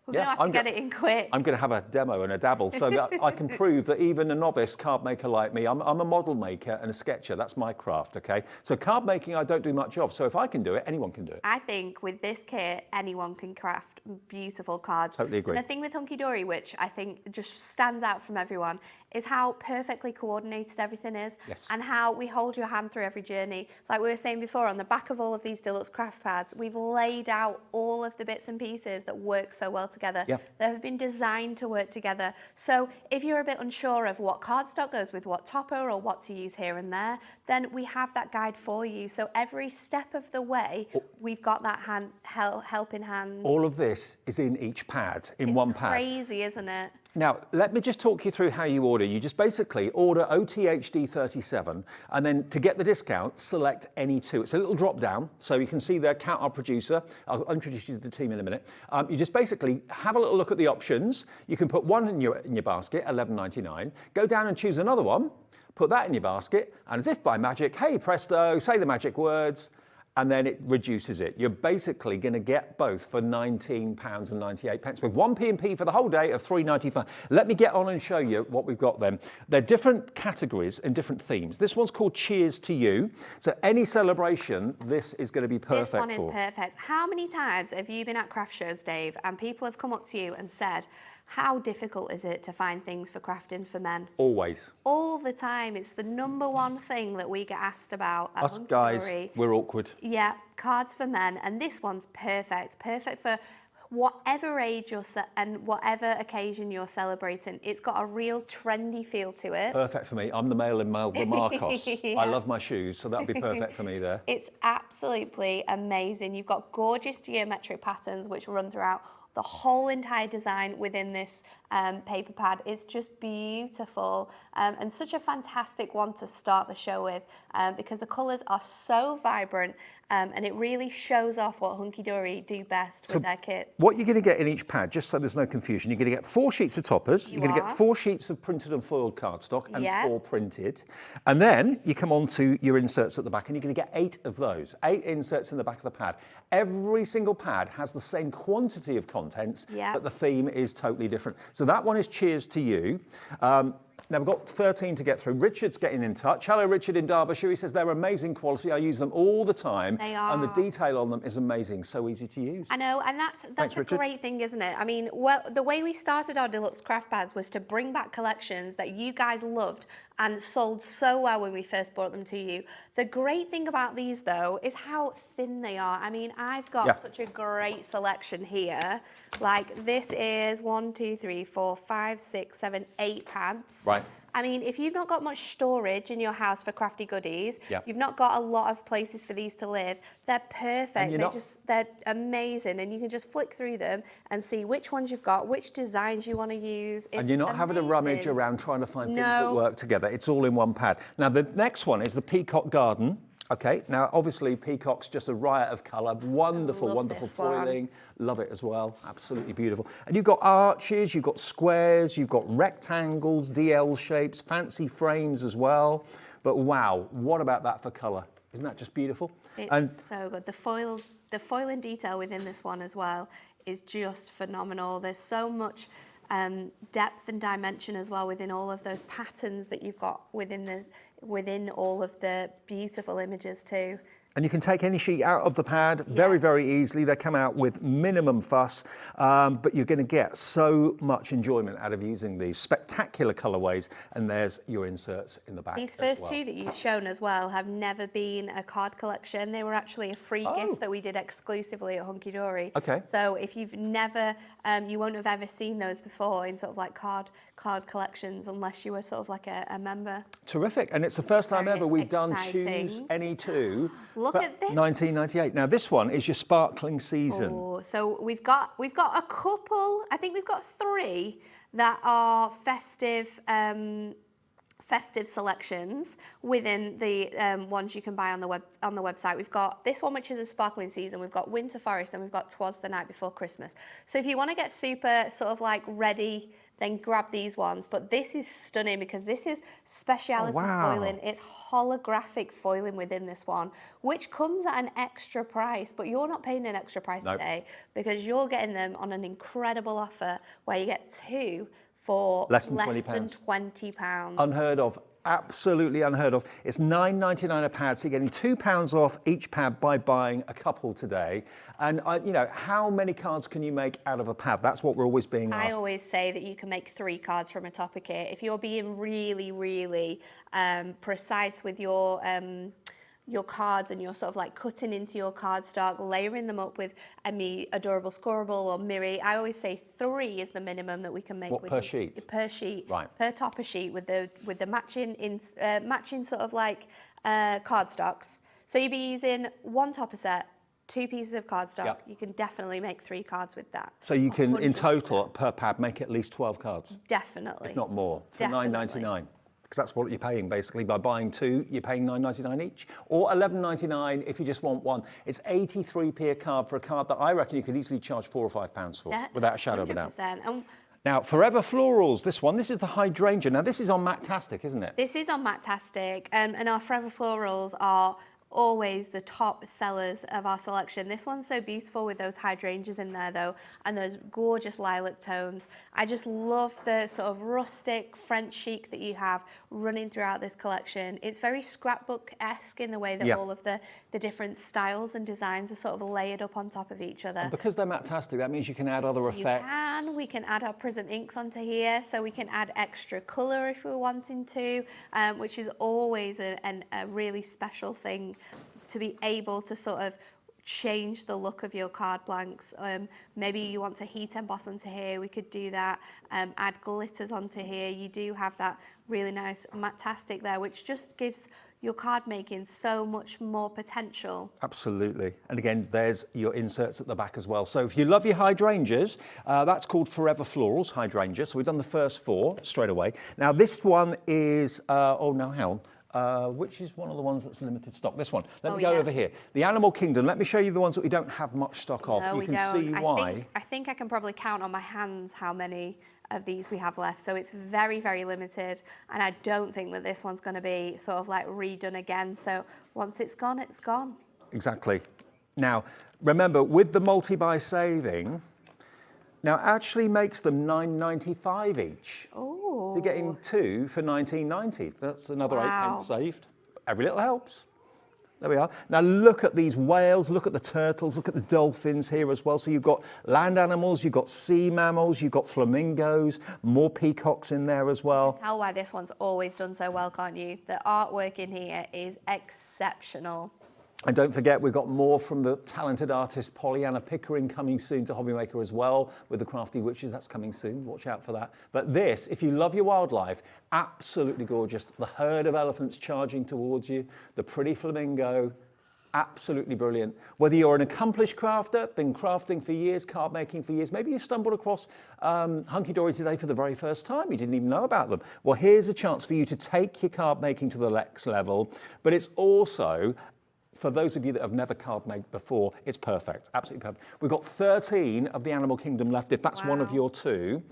We're going to have to get it in quick. I'm going to have a demo and a dabble so that I can prove that even a novice card maker like me, I'm a model maker and a sketcher. That's my craft, okay? So card making I don't do much of. So if I can do it, anyone can do it. I think with this kit, anyone can craft beautiful cards. Totally agree. And the thing with Hunkydory, which I think just stands out from everyone, is how perfectly coordinated everything is. Yes. And how we hold your hand through every journey. Like we were saying before, on the back of all of these deluxe craft pads, we've laid out all of the bits and pieces that work so well together. Yeah. They have been designed to work together. So if you're a bit unsure of what cardstock goes with what topper or what to use here and there, then we have that guide for you. So every step of the way, we've got that helping hand. All of this is in each pad, in one pad. Crazy, isn't it? Now, let me just talk you through how you order. You just basically order OTHD37, and then to get the discount, select any 2. It's a little drop down, so you can see there, count our producer. I'll introduce you to the team in a minute. You just basically have a little look at the options. You can put 1 in your basket, $11.99. Go down and choose another one, put that in your basket, and as if by magic, hey presto, say the magic words, and then it reduces it. You're basically going to get both for £19.98 with 1 P&P for the whole day of $3.95. Let me get on and show you what we've got then. They're different categories and different themes. This one's called Cheers to You. So any celebration, this is going to be perfect for. This one is perfect. How many times have you been at craft shows, Dave, and people have come up to you and said, how difficult is it to find things for crafting for men? Always. All the time. It's the #1 thing that we get asked about at Us guys, we're awkward. Yeah, cards for men. And this one's perfect. Perfect for whatever age and whatever occasion you're celebrating. It's got a real trendy feel to it. Perfect for me. I'm the male in Melville Marcos. Yeah. I love my shoes, so that'll be perfect for me there. It's absolutely amazing. You've got gorgeous geometric patterns which run throughout the whole entire design within this paper pad is just beautiful, and such a fantastic one to start the show with, because the colours are so vibrant, and it really shows off what Hunkydory do best with their kits. What you're going to get in each pad, just so there's no confusion, you're going to get 4 sheets of toppers, you're going to get 4 sheets of printed and foiled cardstock and 4 printed. And then you come on to your inserts at the back and you're going to get 8 of those, 8 inserts in the back of the pad. Every single pad has the same quantity of contents, but the theme is totally different. So that one is Cheers to You. Now, we've got 13 to get through. Richard's getting in touch. Hello, Richard in Derbyshire. He says they're amazing quality. I use them all the time. They are. And the detail on them is amazing. So easy to use. I know, and that's a great thing, isn't it? I mean, well, the way we started our deluxe craft pads was to bring back collections that you guys loved and sold so well when we first brought them to you. The great thing about these, though, is how thin they are. I mean, I've got such a great selection here. Like, this is 1, 2, 3, 4, 5, 6, 7, 8 pads. Right. I mean, if you've not got much storage in your house for crafty goodies, you've not got a lot of places for these to live, they're perfect. They're amazing, and you can just flick through them and see which ones you've got, which designs you want to use. And you're not having to rummage around trying to find things that work together. It's all in one pad. Now, the next one is the Peacock Garden. Okay, now obviously Peacock's just a riot of colour, wonderful, wonderful foiling. Love it as well, absolutely beautiful. And you've got arches, you've got squares, you've got rectangles, DL shapes, fancy frames as well. But wow, what about that for colour? Isn't that just beautiful? It's so good. The foiling detail within this one as well is just phenomenal. There's so much depth and dimension as well within all of those patterns that you've got within all of the beautiful images too. And you can take any sheet out of the pad very, very easily. They come out with minimum fuss, but you're going to get so much enjoyment out of using these spectacular colourways. And there's your inserts in the back. These first 2 that you've shown as well have never been a card collection. They were actually a free gift that we did exclusively at Hunkydory. Okay. So if you've never, you won't have ever seen those before in sort of like card collections unless you were sort of like a member. Terrific. And it's the first time ever we've done Choose Any 2. Look at this. 1998. Now this one is your sparkling season. Oh, so we've got a couple. I think we've got 3 that are festive selections within the ones you can buy on the website. We've got this one, which is a sparkling season. We've got Winter Forest, and we've got 'Twas the Night Before Christmas. So if you want to get super sort of like ready, then grab these ones. But this is stunning because this is speciality foiling. It's holographic foiling within this one, which comes at an extra price, but you're not paying an extra price today because you're getting them on an incredible offer where you get 2 for less than £20. Unheard of. Absolutely unheard of. It's £9.99 a pad, so you're getting £2 off each pad by buying a couple today. And you know, how many cards can you make out of a pad? That's what we're always being asked. I always say that you can make 3 cards from a topper kit. If you're being really, really precise with your cards and you're sort of like cutting into your cardstock, layering them up with adorable scorable or mirror. I always say 3 is the minimum that we can make. Per sheet? Per sheet. Right. Per topper sheet with the matching sort of like cardstocks. So you'd be using 1 topper set, 2 pieces of cardstock. You can definitely make 3 cards with that. So you can, 100%. In total, per pad, make at least 12 cards. Definitely. If not more, for £9.99. Because that's what you're paying, basically. By buying 2, you're paying £9.99 each. Or £11.99 if you just want 1. It's 83p a card for a card that I reckon you could easily charge £4 or £5 for, without a shadow of a doubt. Now, Forever Florals, this is the hydrangea. Now, this is on Matastic, isn't it? This is on Matastic, and our Forever Florals are always the top sellers of our selection. This one's so beautiful with those hydrangeas in there though, and those gorgeous lilac tones. I just love the sort of rustic French chic that you have running throughout this collection. It's very scrapbook-esque in the way that all of the different styles and designs are sort of layered up on top of each other. And because they're Matastic, that means you can add other effects. We can add our Prism inks onto here, so we can add extra colour if we're wanting to, which is always a really special thing, to be able to sort of change the look of your card blanks. Maybe you want to heat emboss onto here, we could do that. Add glitters onto here. You do have that really nice Matastic there, which just gives your card making so much more potential. Absolutely. And again, there's your inserts at the back as well. So if you love your hydrangeas, that's called Forever Florals hydrangea. So we've done the first 4 straight away. Now this one is, oh no, hang on. Which is one of the ones that's limited stock? This one. Let me go over here. The Animal Kingdom. Let me show you the ones that we don't have much stock of. No, you we can don't. see why. I think I can probably count on my hands how many of these we have left. So it's very, very limited. And I don't think that this one's going to be sort of like redone again. So once it's gone, it's gone. Exactly. Now, remember, with the multi-buy saving, now actually makes them $9.95 each. Oh. So you're getting 2 for $19.90. That's another 8 pence saved. Every little helps. There we are. Now look at these whales, look at the turtles, look at the dolphins here as well. So you've got land animals, you've got sea mammals, you've got flamingos, more peacocks in there as well. Tell why this one's always done so well, can't you? The artwork in here is exceptional. And don't forget, we've got more from the talented artist Pollyanna Pickering coming soon to Hobbymaker as well with the Crafty Witches. That's coming soon. Watch out for that. But this, if you love your wildlife, absolutely gorgeous. The herd of elephants charging towards you, the pretty flamingo, absolutely brilliant. Whether you're an accomplished crafter, been crafting for years, card making for years, maybe you stumbled across Hunkydory today for the very first time, you didn't even know about them. Well, here's a chance for you to take your card making to the next level, but it's also, for those of you that have never card made before, it's perfect, absolutely perfect. We've got 13 of the Animal Kingdom left, if that's one of your 2.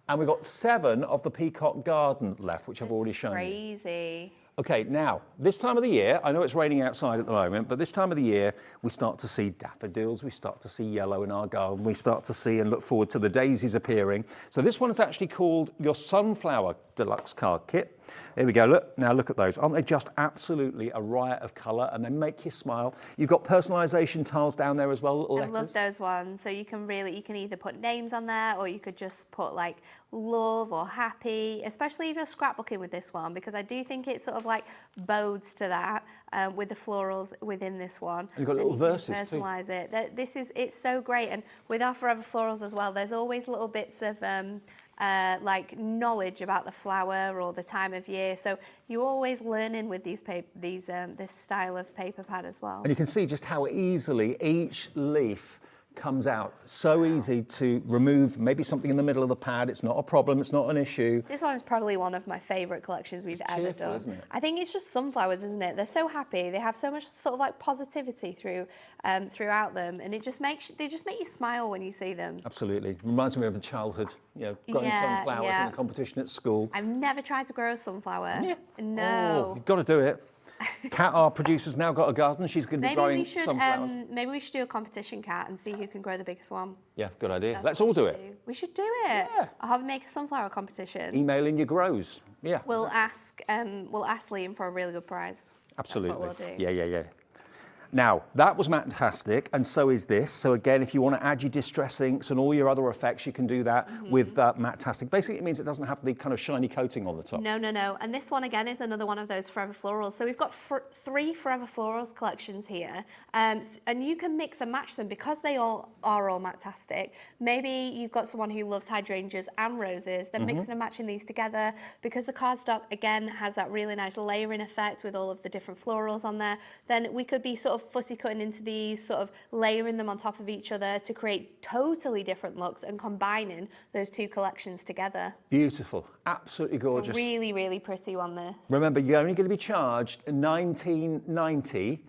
And we've got 7 of the Peacock Garden left, which I've already shown you. Crazy. Okay, now, this time of the year, I know it's raining outside at the moment, but this time of the year, we start to see daffodils, we start to see yellow in our garden, we start to see and look forward to the daisies appearing. So this one is actually called your Sunflower Deluxe Card Kit. Here we go, look, now look at those. Aren't they just absolutely a riot of colour, and they make you smile? You've got personalisation tiles down there as well, little letters. I love those ones. So you can either put names on there, or you could just put like love or happy, especially if you're scrapbooking with this one, because I do think it sort of like bodes to that with the florals within this one. And you've got little verses personalise it. It's so great. And with our Forever Florals as well, there's always little bits of like knowledge about the flower or the time of year. So you're always learning with this style of paper pad as well. And you can see just how easily each leaf comes out. So easy to remove maybe something in the middle of the pad. It's not a problem, it's not an issue. This one is probably one of my favourite collections we've ever done. Isn't it? I think it's just sunflowers, isn't it? They're so happy. They have so much sort of like positivity throughout them, and they just make you smile when you see them. Absolutely. Reminds me of a childhood, growing sunflowers in a competition at school. I've never tried to grow a sunflower. Yeah. No. Oh, you've got to do it. Kat, our producer's now got a garden. She's going to be growing sunflowers. Maybe we should do a competition, Kat, and see who can grow the biggest one. Yeah, good idea. Let's all do it. We should do it. Yeah. I'll have make a sunflower competition. Email in your grows. Yeah. We'll ask Liam for a really good prize. Absolutely. That's what we'll do. Yeah. Now, that was fantastic, and so is this. So again, if you want to add your distress inks and all your other effects, you can do that with Matte-tastic. Basically, it means it doesn't have the kind of shiny coating on the top. No. And this one, again, is another one of those Forever Florals. So we've got 3 Forever Florals collections here, and you can mix and match them because they all are all Matte-tastic. Maybe you've got someone who loves hydrangeas and roses, then mixing and matching these together, because the cardstock, again, has that really nice layering effect with all of the different florals on there. Then we could be sort of fussy cutting into these, sort of layering them on top of each other to create totally different looks and combining those 2 collections together. Beautiful, absolutely gorgeous. It's a really, really pretty one, this. Remember, you're only going to be charged $19.90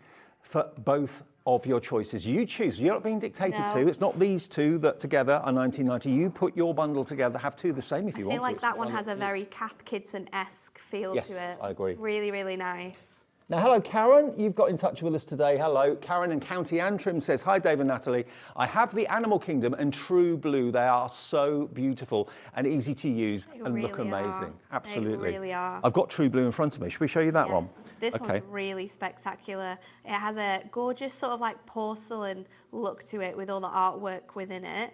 for both of your choices. You choose. You're not being dictated to. It's not these 2 that together are $19.90. You put your bundle together, have 2 the same if you want to. I feel like that one has a very Kath Kidson-esque feel to it. Yes, I agree. Really, really nice. Now, hello, Karen. You've got in touch with us today. Hello. Karen in County Antrim says, hi, Dave and Natalie. I have the Animal Kingdom and True Blue. They are so beautiful and easy to use and look amazing. Absolutely. They really are. I've got True Blue in front of me. Should we show you that one? This one's really spectacular. It has a gorgeous sort of like porcelain look to it with all the artwork within it.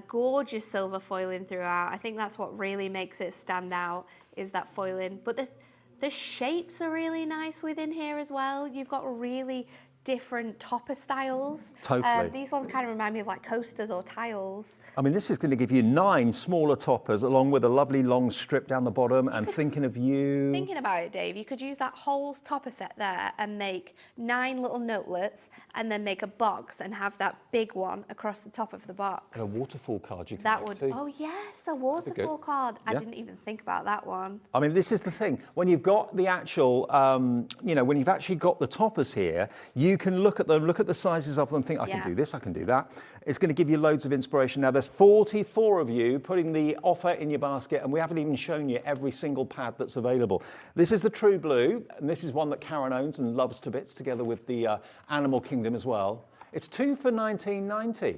Gorgeous silver foiling throughout. I think that's what really makes it stand out, is that foiling. But the shapes are really nice within here as well. You've got really different topper styles. Totally. These ones kind of remind me of like coasters or tiles. I mean, this is going to give you 9 smaller toppers along with a lovely long strip down the bottom and thinking of you. Thinking about it, Dave, you could use that whole topper set there and make 9 little notelets and then make a box and have that big one across the top of the box. And a waterfall card you can That make would, too. oh yes, a waterfall card. I didn't even think about that one. I mean, this is the thing. When you've got the actual, when you've actually got the toppers here, you can look at them, look at the sizes of them, think, I can do this, I can do that. It's going to give you loads of inspiration. Now, there's 44 of you putting the offer in your basket, and we haven't even shown you every single pad that's available. This is the True Blue, and this is one that Karen owns and loves to bits, together with the Animal Kingdom as well. It's 2 for £19.90,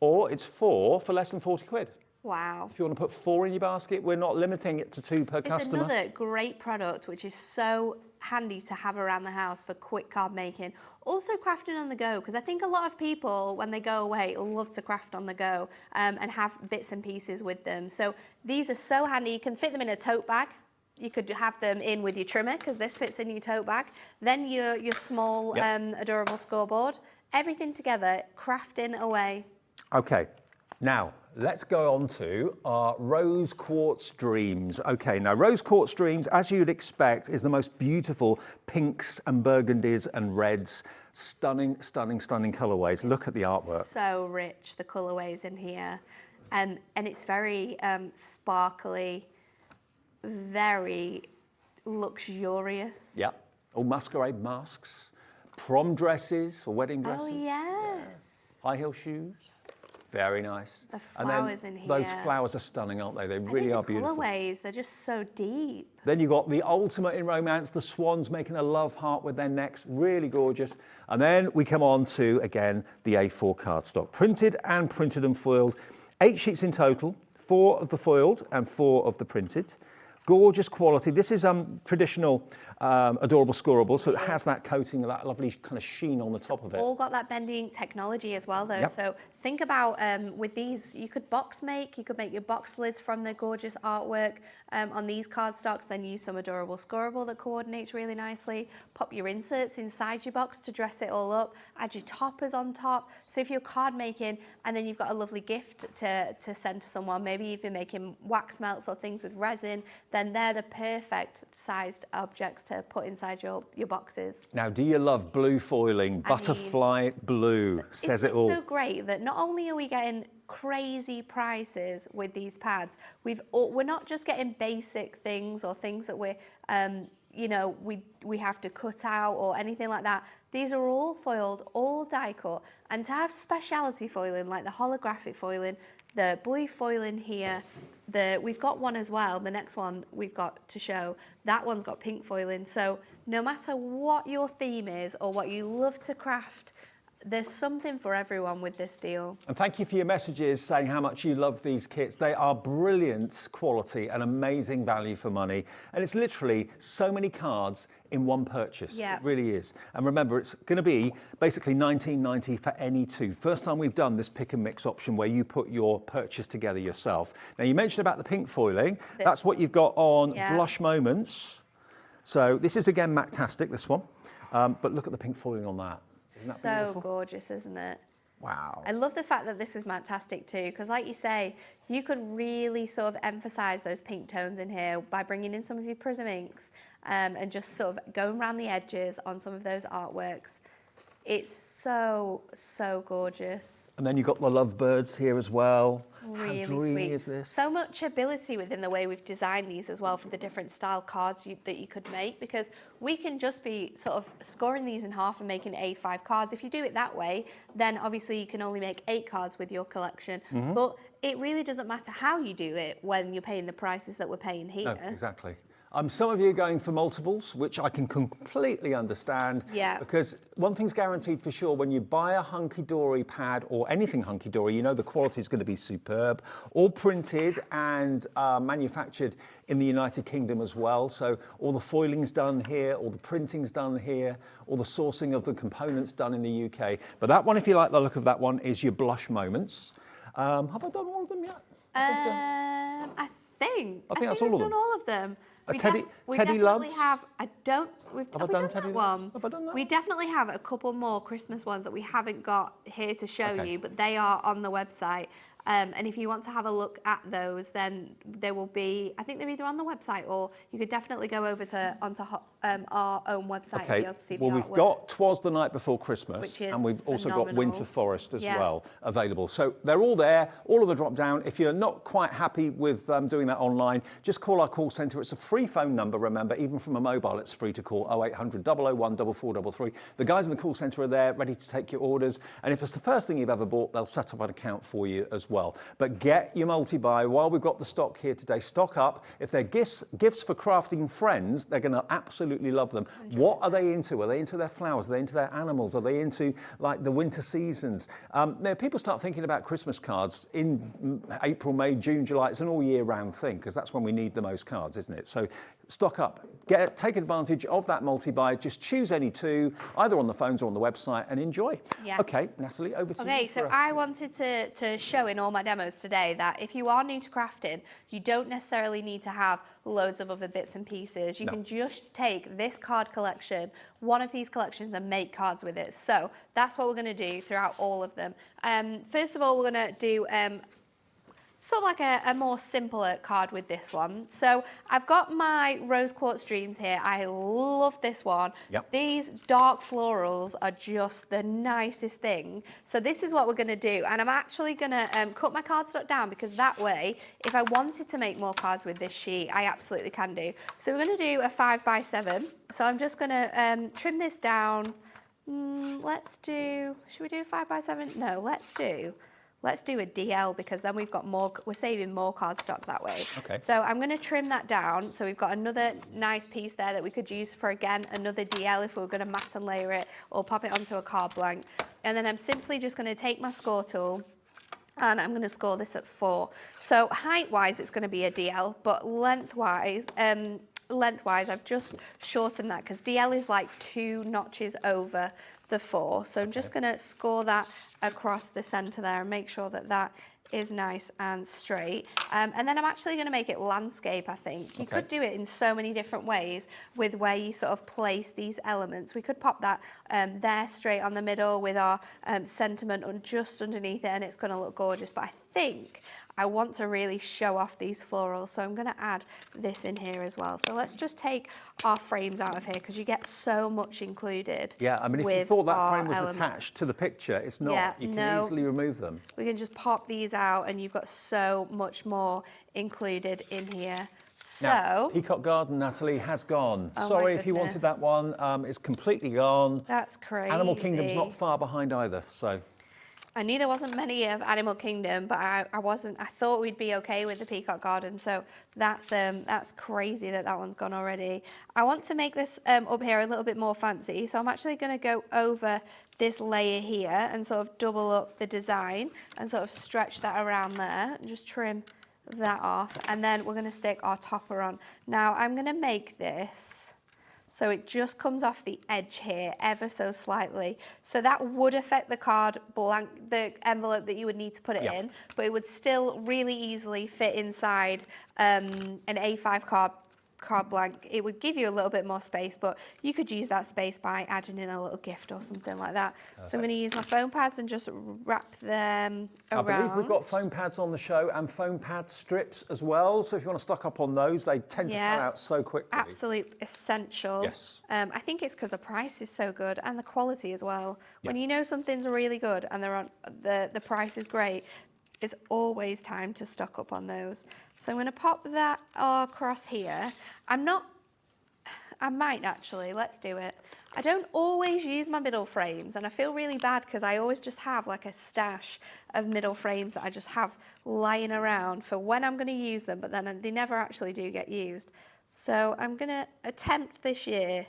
or it's 4 for less than 40 quid. Wow. If you want to put 4 in your basket, we're not limiting it to 2 per customer. It's another great product which is so handy to have around the house for quick card making. Also crafting on the go, because I think a lot of people, when they go away, love to craft on the go and have bits and pieces with them. So these are so handy. You can fit them in a tote bag. You could have them in with your trimmer, because this fits in your tote bag. Then your small, adorable scoreboard. Everything together, crafting away. Okay, now let's go on to our Rose Quartz Dreams. Okay, now Rose Quartz Dreams, as you'd expect, is the most beautiful pinks and burgundies and reds. Stunning, stunning, stunning colourways. Look at the artwork. So rich, the colourways in here. And it's very sparkly, very luxurious. Yeah, all masquerade masks, prom dresses or wedding dresses. Oh, yes. High heel shoes. Very nice. The flowers in here. Those flowers are stunning, aren't they? They really are beautiful. The colourways, they're just so deep. Then you've got the ultimate in romance, the swans making a love heart with their necks, really gorgeous. And then we come on to, again, the A4 cardstock. Printed and foiled. 8 sheets in total, 4 of the foiled and 4 of the printed. Gorgeous quality. This is traditional adorable scoreable, so it has that coating, that lovely kind of sheen on the top of it. All got that bending technology as well, though. Yep. So think about with these, you could box make. You could make your box lids from the gorgeous artwork on these cardstocks. Then use some adorable scoreable that coordinates really nicely. Pop your inserts inside your box to dress it all up. Add your toppers on top. So if you're card making and then you've got a lovely gift to send to someone, maybe you've been making wax melts or things with resin, then they're the perfect sized objects to put inside your boxes. Now, do you love blue foiling? Butterfly blue says it all. It's so great that not only are we getting crazy prices with these pads, we're not just getting basic things or things that we're we have to cut out or anything like that. These are all foiled, all die cut, and to have specialty foiling like the holographic foiling, the blue foiling here, we've got one as well, the next one we've got to show, that one's got pink foiling. So no matter what your theme is or what you love to craft, there's something for everyone with this deal. And thank you for your messages saying how much you love these kits. They are brilliant quality and amazing value for money. And it's literally so many cards in one purchase. Yeah. It really is. And remember, it's going to be basically $19.90 for any 2. First time we've done this pick and mix option where you put your purchase together yourself. Now, you mentioned about the pink foiling. That's what you've got on Blush Moments. So this is, again, Mactastic, this one. But look at the pink foiling on that. Isn't that beautiful? So gorgeous, isn't it? Wow. I love the fact that this is Mactastic too, because like you say, you could really sort of emphasise those pink tones in here by bringing in some of your Prism inks and just sort of going around the edges on some of those artworks. It's so, so gorgeous. And then you've got the lovebirds here as well. Really How dreamy sweet. is this? So much ability within the way we've designed these as well for the different style cards that you could make, because we can just be sort of scoring these in half and making A5 cards. If you do it that way, then obviously you can only make 8 cards with your collection. Mm-hmm. But it really doesn't matter how you do it when you're paying the prices that we're paying here. No, exactly. Some of you are going for multiples, which I can completely understand. Yeah. Because one thing's guaranteed for sure, when you buy a Hunkydory pad or anything Hunkydory, you know the quality is going to be superb. All printed and manufactured in the United Kingdom as well. So all the foiling's done here, all the printing's done here, all the sourcing of the components done in the UK. But that one, if you like the look of that one, is your Blush Moments. Have I done all of them yet? I think that's all I've of done them. all of them. Teddy definitely Loves? have. I don't. Have we done Teddy that one? Loves? Have I done that We one? definitely have a couple more Christmas ones that we haven't got here to show you, but they are on the website. And if you want to have a look at those, then there will be. I think they're either on the website, or you could definitely go over to our own website and be able to see the artwork. We've got 'Twas the Night Before Christmas, Which is and we've also got phenomenal. Winter Forest as well available. So they're all there, all of the drop down. If you're not quite happy with doing that online, just call our call centre. It's a free phone number, remember, even from a mobile, it's free to call 0800 001 4433. The guys in the call centre are there, ready to take your orders. And if it's the first thing you've ever bought, they'll set up an account for you as well. But get your multi-buy while we've got the stock here today. Stock up. If they're gifts for crafting friends, they're going to absolutely love them. 100%. What are they into? Are they into their flowers? Are they into their animals? Are they into like the winter seasons? Now, people start thinking about Christmas cards in April, May, June, July. It's an all year round thing because that's when we need the most cards, isn't it? So stock up. Take advantage of that multi-buy. Just choose any two, either on the phones or on the website, and enjoy. Yes. Okay, Natalie, over to you. Okay, so I wanted to show in all my demos today that if you are new to crafting, you don't necessarily need to have loads of other bits and pieces. You can just take this card collection, one of these collections, and make cards with it. So that's what we're going to do throughout all of them. First of all, we're going to do sort of like a more simpler card with this one. So I've got my rose quartz dreams here. I love this one. Yep. These dark florals are just the nicest thing. So this is what we're going to do. And I'm actually going to cut my cardstock down, because that way, if I wanted to make more cards with this sheet, I absolutely can do. So we're going to do a 5x7. So I'm just going to trim this down. Should we do a 5x7? No, let's do a DL, because then we've got more, we're saving more cardstock that way. Okay. So I'm going to trim that down. So we've got another nice piece there that we could use for, again, another DL if we were going to mat and layer it or pop it onto a card blank. And then I'm simply just going to take my score tool, and I'm going to score this at 4. So height-wise, it's going to be a DL, but lengthwise, I've just shortened that, because DL is like 2 notches over the 4. So I'm just going to score that across the centre there and make sure that that is nice and straight. And then I'm actually going to make it landscape, I think. You could do it in so many different ways with where you sort of place these elements. We could pop that there straight on the middle with our sentiment just underneath it, and it's going to look gorgeous. But I think I want to really show off these florals, so I'm going to add this in here as well. So let's just take our frames out of here, because you get so much included. Yeah, I mean, if you thought that frame was attached to the picture, it's not. Yeah, you can easily remove them. We can just pop these out, and you've got so much more included in here. So, now, Peacock Garden, Natalie, has gone. Sorry if you wanted that one. It's completely gone. That's crazy. Animal Kingdom's not far behind either, so. I knew there wasn't many of Animal Kingdom, but I thought we'd be okay with the Peacock Garden, so that's crazy that one's gone already. I want to make this up here a little bit more fancy, so I'm actually going to go over this layer here and sort of double up the design and sort of stretch that around there and just trim that off, and then we're going to stick our topper on. Now I'm going to make this so it just comes off the edge here ever so slightly. So that would affect the card blank, the envelope that you would need to put it in, but it would still really easily fit inside an A5 card blank. It would give you a little bit more space, but you could use that space by adding in a little gift or something like that. Perfect. So I'm going to use my foam pads and just wrap them around. I believe we've got foam pads on the show and foam pad strips as well. So if you want to stock up on those, they tend to sell out so quickly. Absolute essential. Yes. I think it's because the price is so good and the quality as well. When you know something's really good and they're on the price is great, it's always time to stock up on those. So I'm going to pop that across here. I might actually, let's do it. I don't always use my middle frames, and I feel really bad because I always just have like a stash of middle frames that I just have lying around for when I'm going to use them, but then they never actually do get used. So I'm going to attempt this year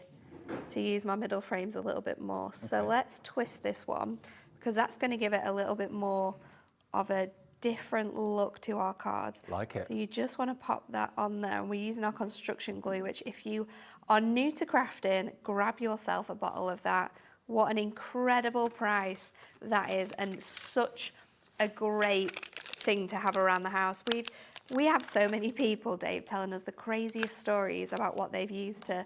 to use my middle frames a little bit more. So let's twist this one, because that's going to give it a little bit more of a different look to our cards. Like it. So you just want to pop that on there, and we're using our construction glue, which if you are new to crafting, grab yourself a bottle of that. What an incredible price that is, and such a great thing to have around the house. We have so many people, Dave, telling us the craziest stories about what they've used to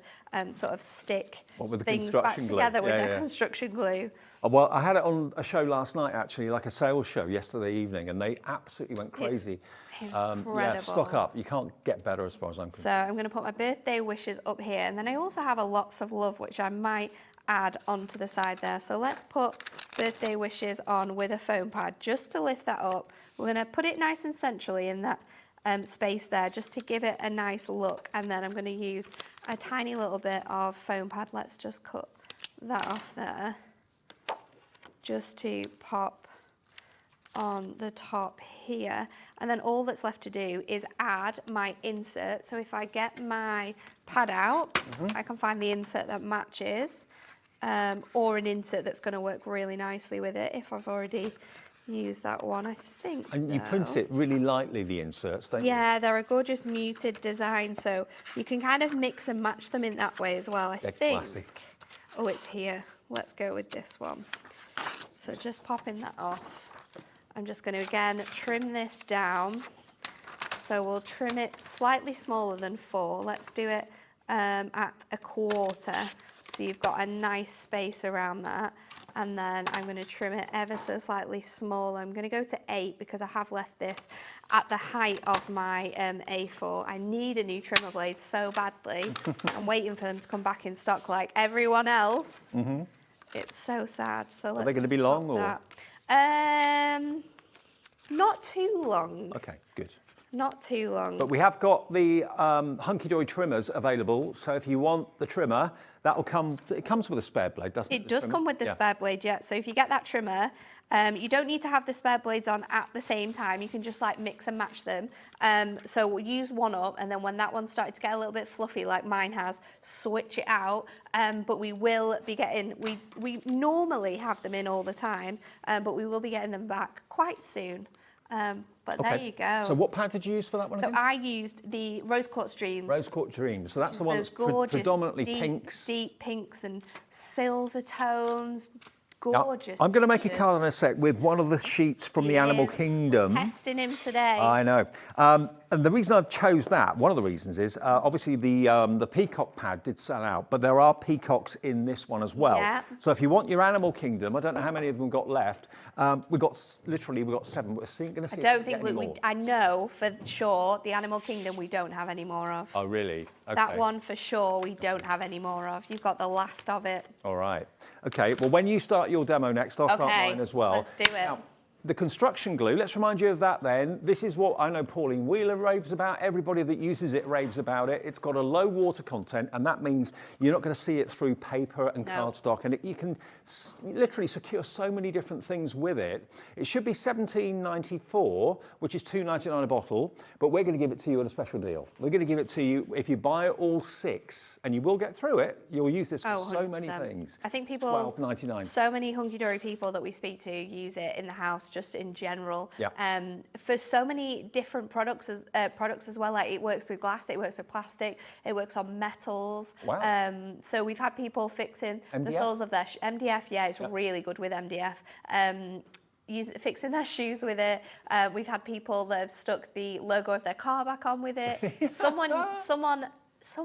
sort of stick things back together with their construction glue. Well, I had it on a show last night, actually, like a sales show yesterday evening, and they absolutely went crazy. Incredible. Yeah, stock up. You can't get better as far as I'm concerned. So I'm going to put my birthday wishes up here, and then I also have a lots of love, which I might add onto the side there. So let's put birthday wishes on with a foam pad just to lift that up. We're going to put it nice and centrally in that space there just to give it a nice look, and then I'm going to use a tiny little bit of foam pad. Let's just cut that off there just to pop on the top here, and then all that's left to do is add my insert. So if I get my pad out, I can find the insert that matches, or an insert that's going to work really nicely with it if I've already used that one, I think. And you print it really lightly, the inserts, don't you? Yeah, they're a gorgeous muted design, so you can kind of mix and match them in that way as well, I think. Classy. Oh, it's here. Let's go with this one. So just popping that off. I'm just going to, again, trim this down. So we'll trim it slightly smaller than 4. Let's do it at 1/4. So you've got a nice space around that. And then I'm going to trim it ever so slightly smaller. I'm going to go to 8 because I have left this at the height of my A4. I need a new trimmer blade so badly. I'm waiting for them to come back in stock like everyone else. It's so sad. So let's Are they going to be long or? Not too long. Okay, good. Not too long. But we have got the Hunkydory trimmers available. So if you want the trimmer, that'll come. It comes with a spare blade, doesn't it? It does come with the spare blade, yeah. So if you get that trimmer, you don't need to have the spare blades on at the same time. You can just like mix and match them. So we'll use one up, and then when that one started to get a little bit fluffy, like mine has, switch it out. But we will be getting, we normally have them in all the time, but we will be getting them back quite soon. But there you go. So what pad did you use for that one So again? I used the Rose Quartz Dreams. Rose Quartz Dreams. So that's the one that's gorgeous, predominantly deep, pinks. Deep pinks and silver tones. Gorgeous. Now, I'm going to make a pictures. colour in a sec with one of the sheets from the Animal Kingdom. Testing him today. I know. And the reason I chose that, one of the reasons is, obviously the peacock pad did sell out, but there are peacocks in this one as well. Yeah. So if you want your Animal Kingdom, I don't know how many of them got left. We've got 7. We're going to see I don't think I know for sure the Animal Kingdom we don't have any more of. Oh, really? Okay. That one for sure we don't have any more of. You've got the last of it. All right. Okay, well, when you start your demo next, I'll start mine as well. Let's do it. Now, the construction glue, let's remind you of that then. This is what I know Pauline Wheeler raves about. Everybody that uses it raves about it. It's got a low water content, and that means you're not going to see it through paper and cardstock. And you can literally secure so many different things with it. It should be $17.94, which is $2.99 a bottle, but we're going to give it to you at a special deal. We're going to give it to you if you buy all 6, and you will get through it. You'll use this for so many things. I think people, $12.99. so many Hunkydory people that we speak to use it in the house just in general. For so many different products as well. Like it works with glass, it works with plastic, it works on metals. Wow. So we've had people fixing MDF? the soles of their MDF. Yeah, it's really good with MDF. Fixing their shoes with it. We've had people that have stuck the logo of their car back on with it. Someone,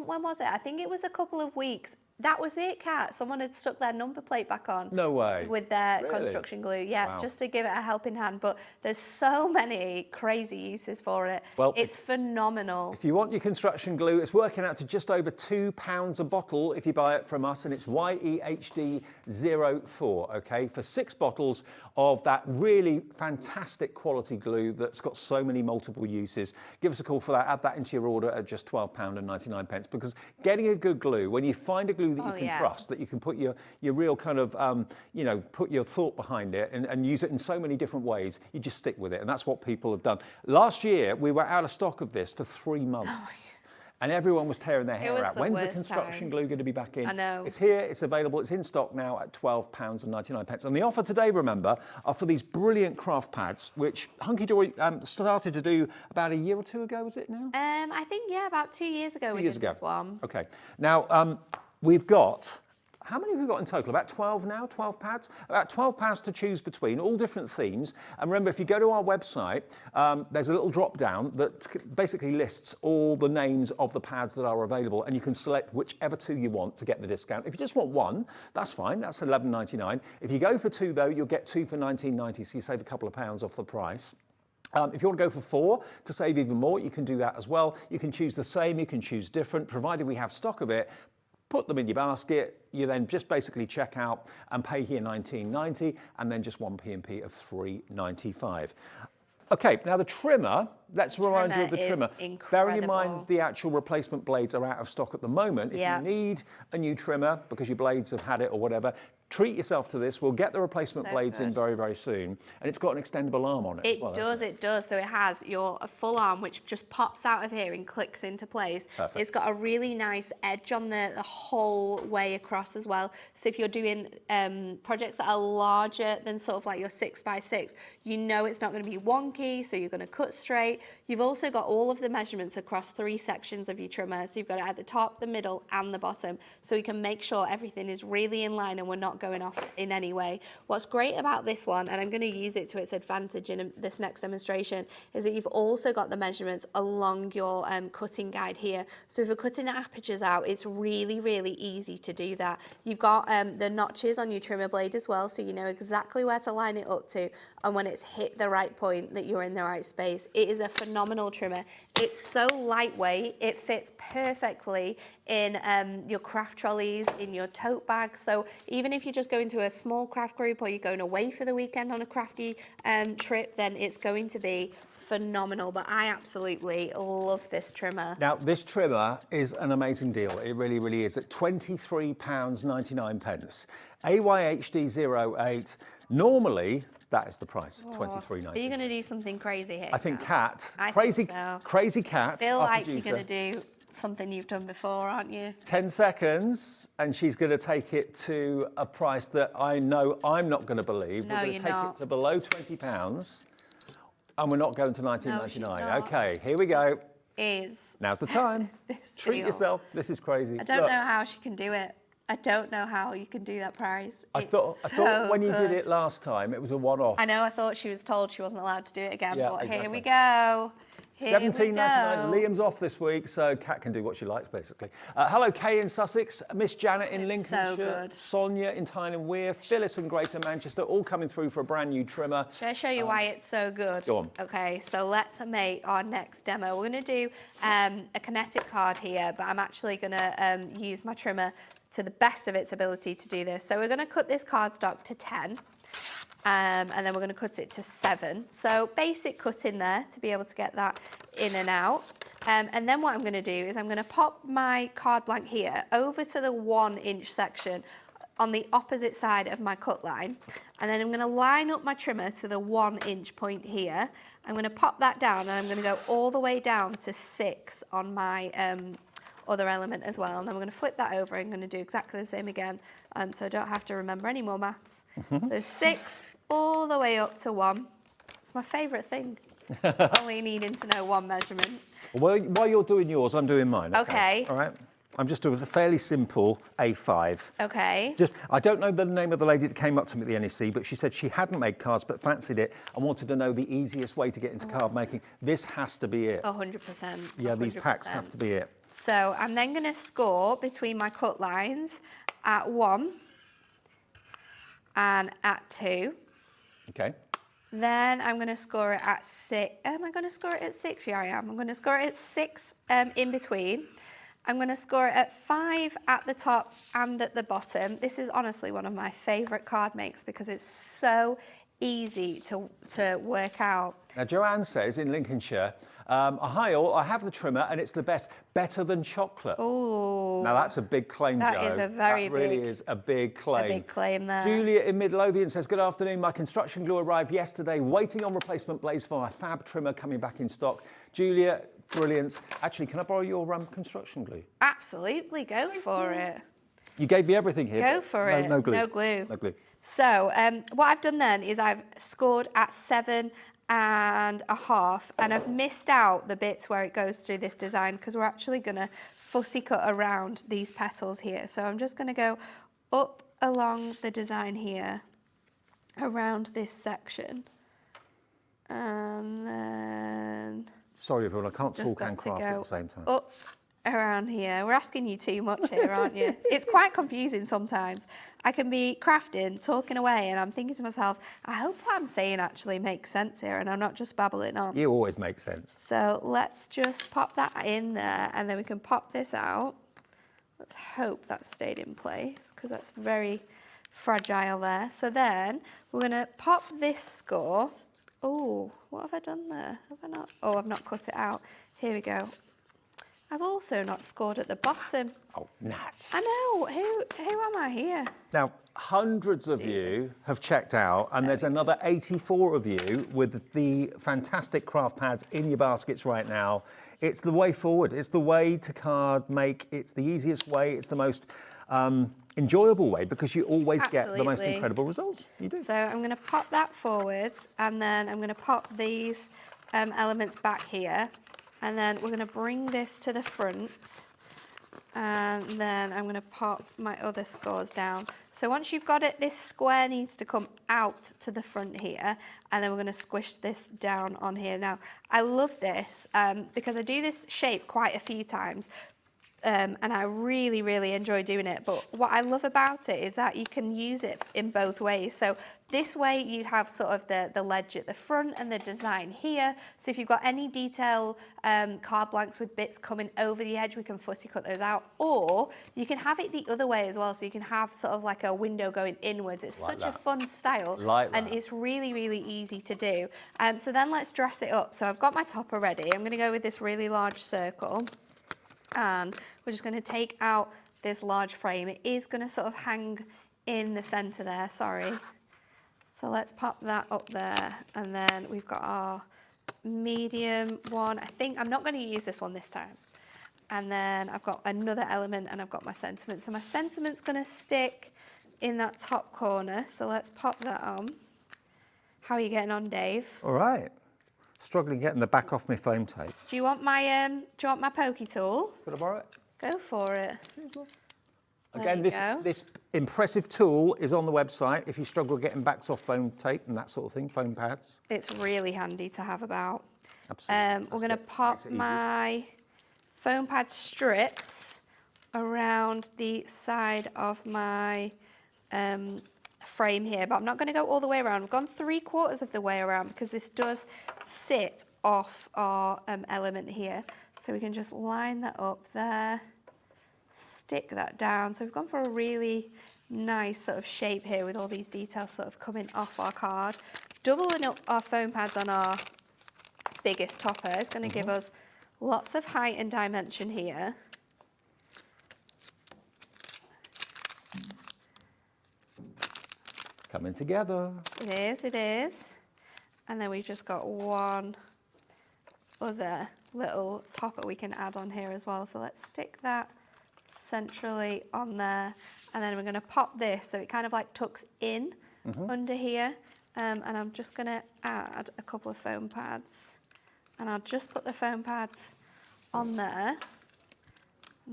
when was it? I think it was a couple of weeks. That was it, Kat. Someone had stuck their number plate back on. No way. With their construction glue. Yeah, just to give it a helping hand. But there's so many crazy uses for it. Well, it's phenomenal. If you want your construction glue, it's working out to just over £2 a bottle if you buy it from us, and it's YEHD04, okay, for 6 bottles of that really fantastic quality glue that's got so many multiple uses. Give us a call for that. Add that into your order at just £12.99, because getting a good glue, when you find a glue that you can trust, that you can put your real kind of, put your thought behind it and use it in so many different ways, you just stick with it. And that's what people have done. Last year, we were out of stock of this for 3 months. And everyone was tearing their hair out. When's the construction glue going to be back in? I know. It's here, it's available, it's in stock now at £12.99. And the offer today, remember, are for these brilliant craft pads, which Hunkydory started to do about a year or 2 ago, was it now? I think, about 2 years ago we did this one. Okay. Now, we've got how many have we got in total? About 12 now, 12 pads? About 12 pads to choose between, all different themes. And remember, if you go to our website, there's a little drop down that basically lists all the names of the pads that are available, and you can select whichever two you want to get the discount. If you just want one, that's fine, that's $11.99. If you go for two though, you'll get two for $19.90, so you save a couple of pounds off the price. If you want to go for 4 to save even more, you can do that as well. You can choose the same, you can choose different, provided we have stock of it. Put them in your basket, you then just basically check out and pay here $19.90 and then just one P&P of $3.95. Okay, now the trimmer, let's remind you of the trimmer. Bearing in mind the actual replacement blades are out of stock at the moment. If you need a new trimmer because your blades have had it or whatever, treat yourself to this. We'll get the replacement blades in very, very soon. And it's got an extendable arm on it as well. It does. So it has a full arm, which just pops out of here and clicks into place. Perfect. It's got a really nice edge on the whole way across as well. So if you're doing projects that are larger than sort of like your 6x6, you know it's not going to be wonky, so you're going to cut straight. You've also got all of the measurements across 3 sections of your trimmer. So you've got it at the top, the middle, and the bottom. So you can make sure everything is really in line and we're not going off in any way. What's great about this one, and I'm going to use it to its advantage in this next demonstration, is that you've also got the measurements along your cutting guide here. So if you're cutting apertures out, it's really, really easy to do that. You've got the notches on your trimmer blade as well, so you know exactly where to line it up to, and when it's hit the right point that you're in the right space. It is a phenomenal trimmer. It's so lightweight, it fits perfectly in your craft trolleys, in your tote bags. So even if you're just going to a small craft group or you're going away for the weekend on a crafty trip, then it's going to be phenomenal. But I absolutely love this trimmer. Now, this trimmer is an amazing deal. It really, really is. At £23.99. AYHD08. Normally, that is the price, $23.90. Are you going to do something crazy here? I think Kat, Crazy Kat, I feel like producer, you're going to do something you've done before, aren't you? 10 seconds, and she's going to take it to a price that I know I'm not going to believe. No, we're going to take it to below £20, and we're not going to $19.99. No, okay, here we go. Now's the time. Treat yourself. This is crazy. I don't know how she can do it. I don't know how you can do that price. I thought when you did it last time, it was a one-off. I know, I thought she was told she wasn't allowed to do it again, Yeah, but exactly. here we go. $17.99. Liam's off this week, so Kat can do what she likes, basically. Hello, Kay in Sussex, Miss Janet in Lincolnshire, so good. Sonia in Tyne and Wear, Phyllis in Greater Manchester, all coming through for a brand new trimmer. Should I show you why it's so good? Go on. Okay, so let's make our next demo. We're going to do a kinetic card here, but I'm actually going to use my trimmer to the best of its ability to do this. So we're going to cut this cardstock to 10. And then we're going to cut it to 7. So basic cutting there to be able to get that in and out. And then what I'm going to do is I'm going to pop my card blank here over to the 1-inch section on the opposite side of my cut line. And then I'm going to line up my trimmer to the 1-inch point here. I'm going to pop that down and I'm going to go all the way down to 6 on my other element as well. And then we're going to flip that over. I'm going to do exactly the same again, so I don't have to remember any more maths. So 6 all the way up to 1. It's my favourite thing. Only needing to know one measurement. Well, while you're doing yours, I'm doing mine. Okay. All right. I'm just doing a fairly simple A5. Okay. I don't know the name of the lady that came up to me at the NEC, but she said she hadn't made cards but fancied it and wanted to know the easiest way to get into card making. This has to be it. 100%. Yeah, these packs have to be it. So I'm then going to score between my cut lines at 1 and at 2. Okay. Then I'm going to score it at 6. Am I going to score it at 6? Yeah, I am. I'm going to score it at 6 in between. I'm going to score it at 5 at the top and at the bottom. This is honestly one of my favourite card makes because it's so easy to work out. Now, Joanne says in Lincolnshire, hi all, I have the trimmer and it's the best, better than chocolate. Oh. Now that's a big claim, That Jo. is a very That really big- is a big claim. A big claim there. Julia in Midlothian says, good afternoon, my construction glue arrived yesterday, waiting on replacement blades for my fab trimmer coming back in stock. Julia, brilliant. Actually, can I borrow your construction glue? Absolutely, go for it. You gave me everything here. Go but for it. No glue. No glue. No glue. So what I've done then is I've scored at 7.5, and I've missed out the bits where it goes through this design because we're actually going to fussy cut around these petals here. So I'm just going to go up along the design here, around this section, and then Sorry, everyone, I can't just talk and got to craft at go the same time. up around here. We're asking you too much here, aren't you? It's quite confusing sometimes. I can be crafting, talking away, and I'm thinking to myself, I hope what I'm saying actually makes sense here and I'm not just babbling on. You always make sense. So let's just pop that in there and then we can pop this out. Let's hope that stayed in place because that's very fragile there. So then we're going to pop this score. Oh, what have I done there? Have I not? Oh, I've not cut it out. Here we go. I've also not scored at the bottom. Oh, Nat. I know. Who am I here? Now, hundreds of you have checked out, and there's another 84 of you with the fantastic craft pads in your baskets right now. It's the way forward. It's the way to card make. It's the easiest way. It's the most enjoyable way because you always get the most Absolutely. incredible results. You do. So I'm going to pop that forwards, and then I'm going to pop these elements back here, and then we're going to bring this to the front, and then I'm going to pop my other scores down. So once you've got it, this square needs to come out to the front here, and then we're going to squish this down on here. Now, I love this because I do this shape quite a few times. And I really, really enjoy doing it. But what I love about it is that you can use it in both ways. So this way you have sort of the ledge at the front and the design here. So if you've got any detail card blanks with bits coming over the edge, we can fussy cut those out. Or you can have it the other way as well. So you can have sort of like a window going inwards. It's Like such a that. fun style. Like and that. it's really, really easy to do. So then let's dress it up. So I've got my topper ready. I'm going to go with this really large circle. And we're just going to take out this large frame. It is going to sort of hang in the centre there, sorry. So let's pop that up there. And then we've got our medium one. I think I'm not going to use this one this time. And then I've got another element and I've got my sentiment. So my sentiment's going to stick in that top corner. So let's pop that on. How are you getting on, Dave? All right. Struggling getting the back off my foam tape. Do you want my pokey tool? Could I borrow it? Go for it. Again, There you go. this impressive tool is on the website if you struggle getting backs off foam tape and that sort of thing, foam pads. It's really handy to have about. Absolutely. We're going to pop my foam pad strips around the side of my frame here, but I'm not going to go all the way around. I've gone 3/4 of the way around because this does sit off our element here. So we can just line that up there, stick that down. So we've gone for a really nice sort of shape here with all these details sort of coming off our card. Doubling up our foam pads on our biggest topper is going to give us lots of height and dimension here. Coming together. It is. And then we've just got one other little topper we can add on here as well. So let's stick that centrally on there. And then we're going to pop this so it kind of like tucks in under here. And I'm just going to add a couple of foam pads. And I'll just put the foam pads on there.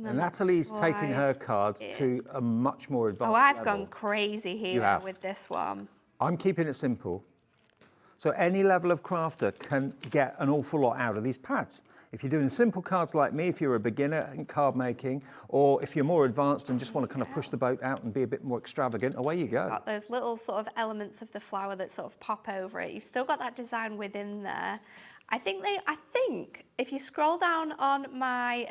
And Natalie's taking her cards to a much more advanced Oh, I've level. gone crazy You here have. with this one. I'm keeping it simple. So any level of crafter can get an awful lot out of these pads. If you're doing simple cards like me, if you're a beginner in card making, or if you're more advanced and just want to kind of push the boat out and be a bit more extravagant, away you go. Got those little sort of elements of the flower that sort of pop over it. You've still got that design within there. I think if you scroll down on my,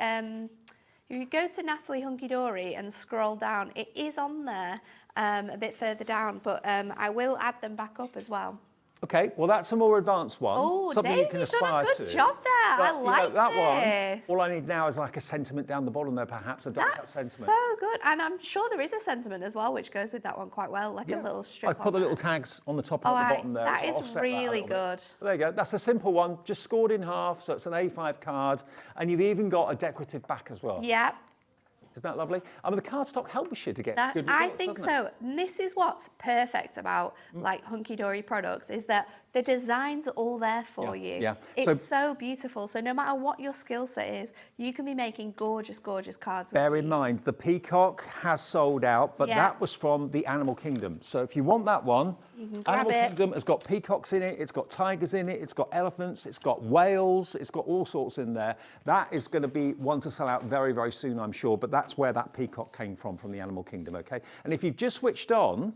if you go to Natalie Hunkydory and scroll down, it is on there a bit further down, but I will add them back up as well. Okay, well that's a more advanced one. Oh, something Dave, you can you've done aspire a good to. job there. But, I like that this. one. All I need now is like a sentiment down the bottom there, perhaps a dark That's sentiment. so good. And I'm sure there is a sentiment as well, which goes with that one quite well, like a little strip. I've put the little tags on the top and at the bottom there. That so is offset really a little bit. good. There you go. That's a simple one, just scored in half, so it's an A5 card, and you've even got a decorative back as well. Yep. Isn't that lovely? I mean, the cardstock helps you to get good results, I think doesn't it? so. And this is what's perfect about like Hunkydory products is that the designs are all there for you. Yeah. It's so beautiful. So no matter what your skill set is, you can be making gorgeous, gorgeous cards. Bear in mind, the peacock has sold out, but that was from the Animal Kingdom. So if you want that one, you can grab Animal it. Kingdom has got peacocks in it, it's got tigers in it, it's got elephants, it's got whales, it's got all sorts in there. That is going to be one to sell out very, very soon, I'm sure, but that's where that peacock came from the Animal Kingdom, okay? And if you've just switched on,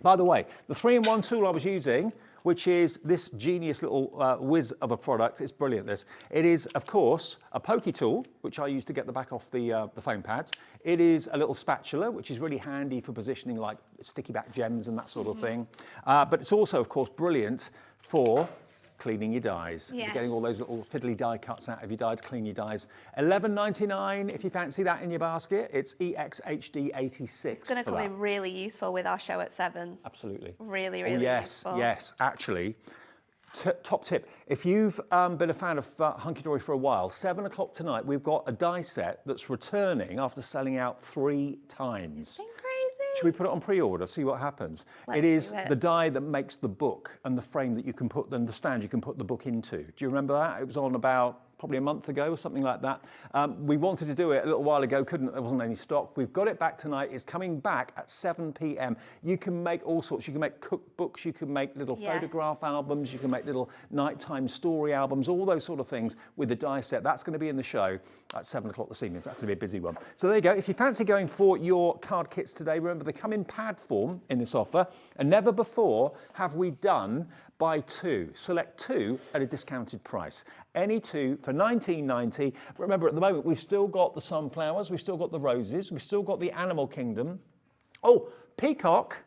by the way, the 3-in-1 tool I was using, which is this genius little whiz of a product, it's brilliant, this. It is, of course, a pokey tool, which I use to get the back off the foam pads. It is a little spatula, which is really handy for positioning like sticky back gems and that sort of thing. But it's also, of course, brilliant for cleaning your dies. Yes. You're getting all those little fiddly die cuts out of your dies, clean your dies. $11.99 if you fancy that in your basket. It's EXHD86. It's going to come in really useful with our show at 7. Absolutely. Really, really useful. Yes, actually. Top tip, if you've been a fan of Hunkydory for a while, 7 o'clock tonight, we've got a die set that's returning after selling out 3 times. It's been crazy. Should we put it on pre-order, see what happens? Let's it is do it. the die that makes the book and the frame that you can put, and the stand you can put the book into. Do you remember that? It was on about probably a month ago or something like that. We wanted to do it a little while ago, there wasn't any stock. We've got it back tonight. It's coming back at 7 p.m. You can make all sorts. You can make cookbooks, you can make little photograph albums, you can make little nighttime story albums, all those sort of things with the die set. That's going to be in the show at 7 o'clock this evening. So that's going to be a busy one. So there you go. If you fancy going for your card kits today, remember they come in pad form in this offer, and never before have we done buy 2. Select 2 at a discounted price. Any 2 for $19.90. Remember, at the moment, we've still got the sunflowers, we've still got the roses, we've still got the Animal Kingdom. Oh, peacock,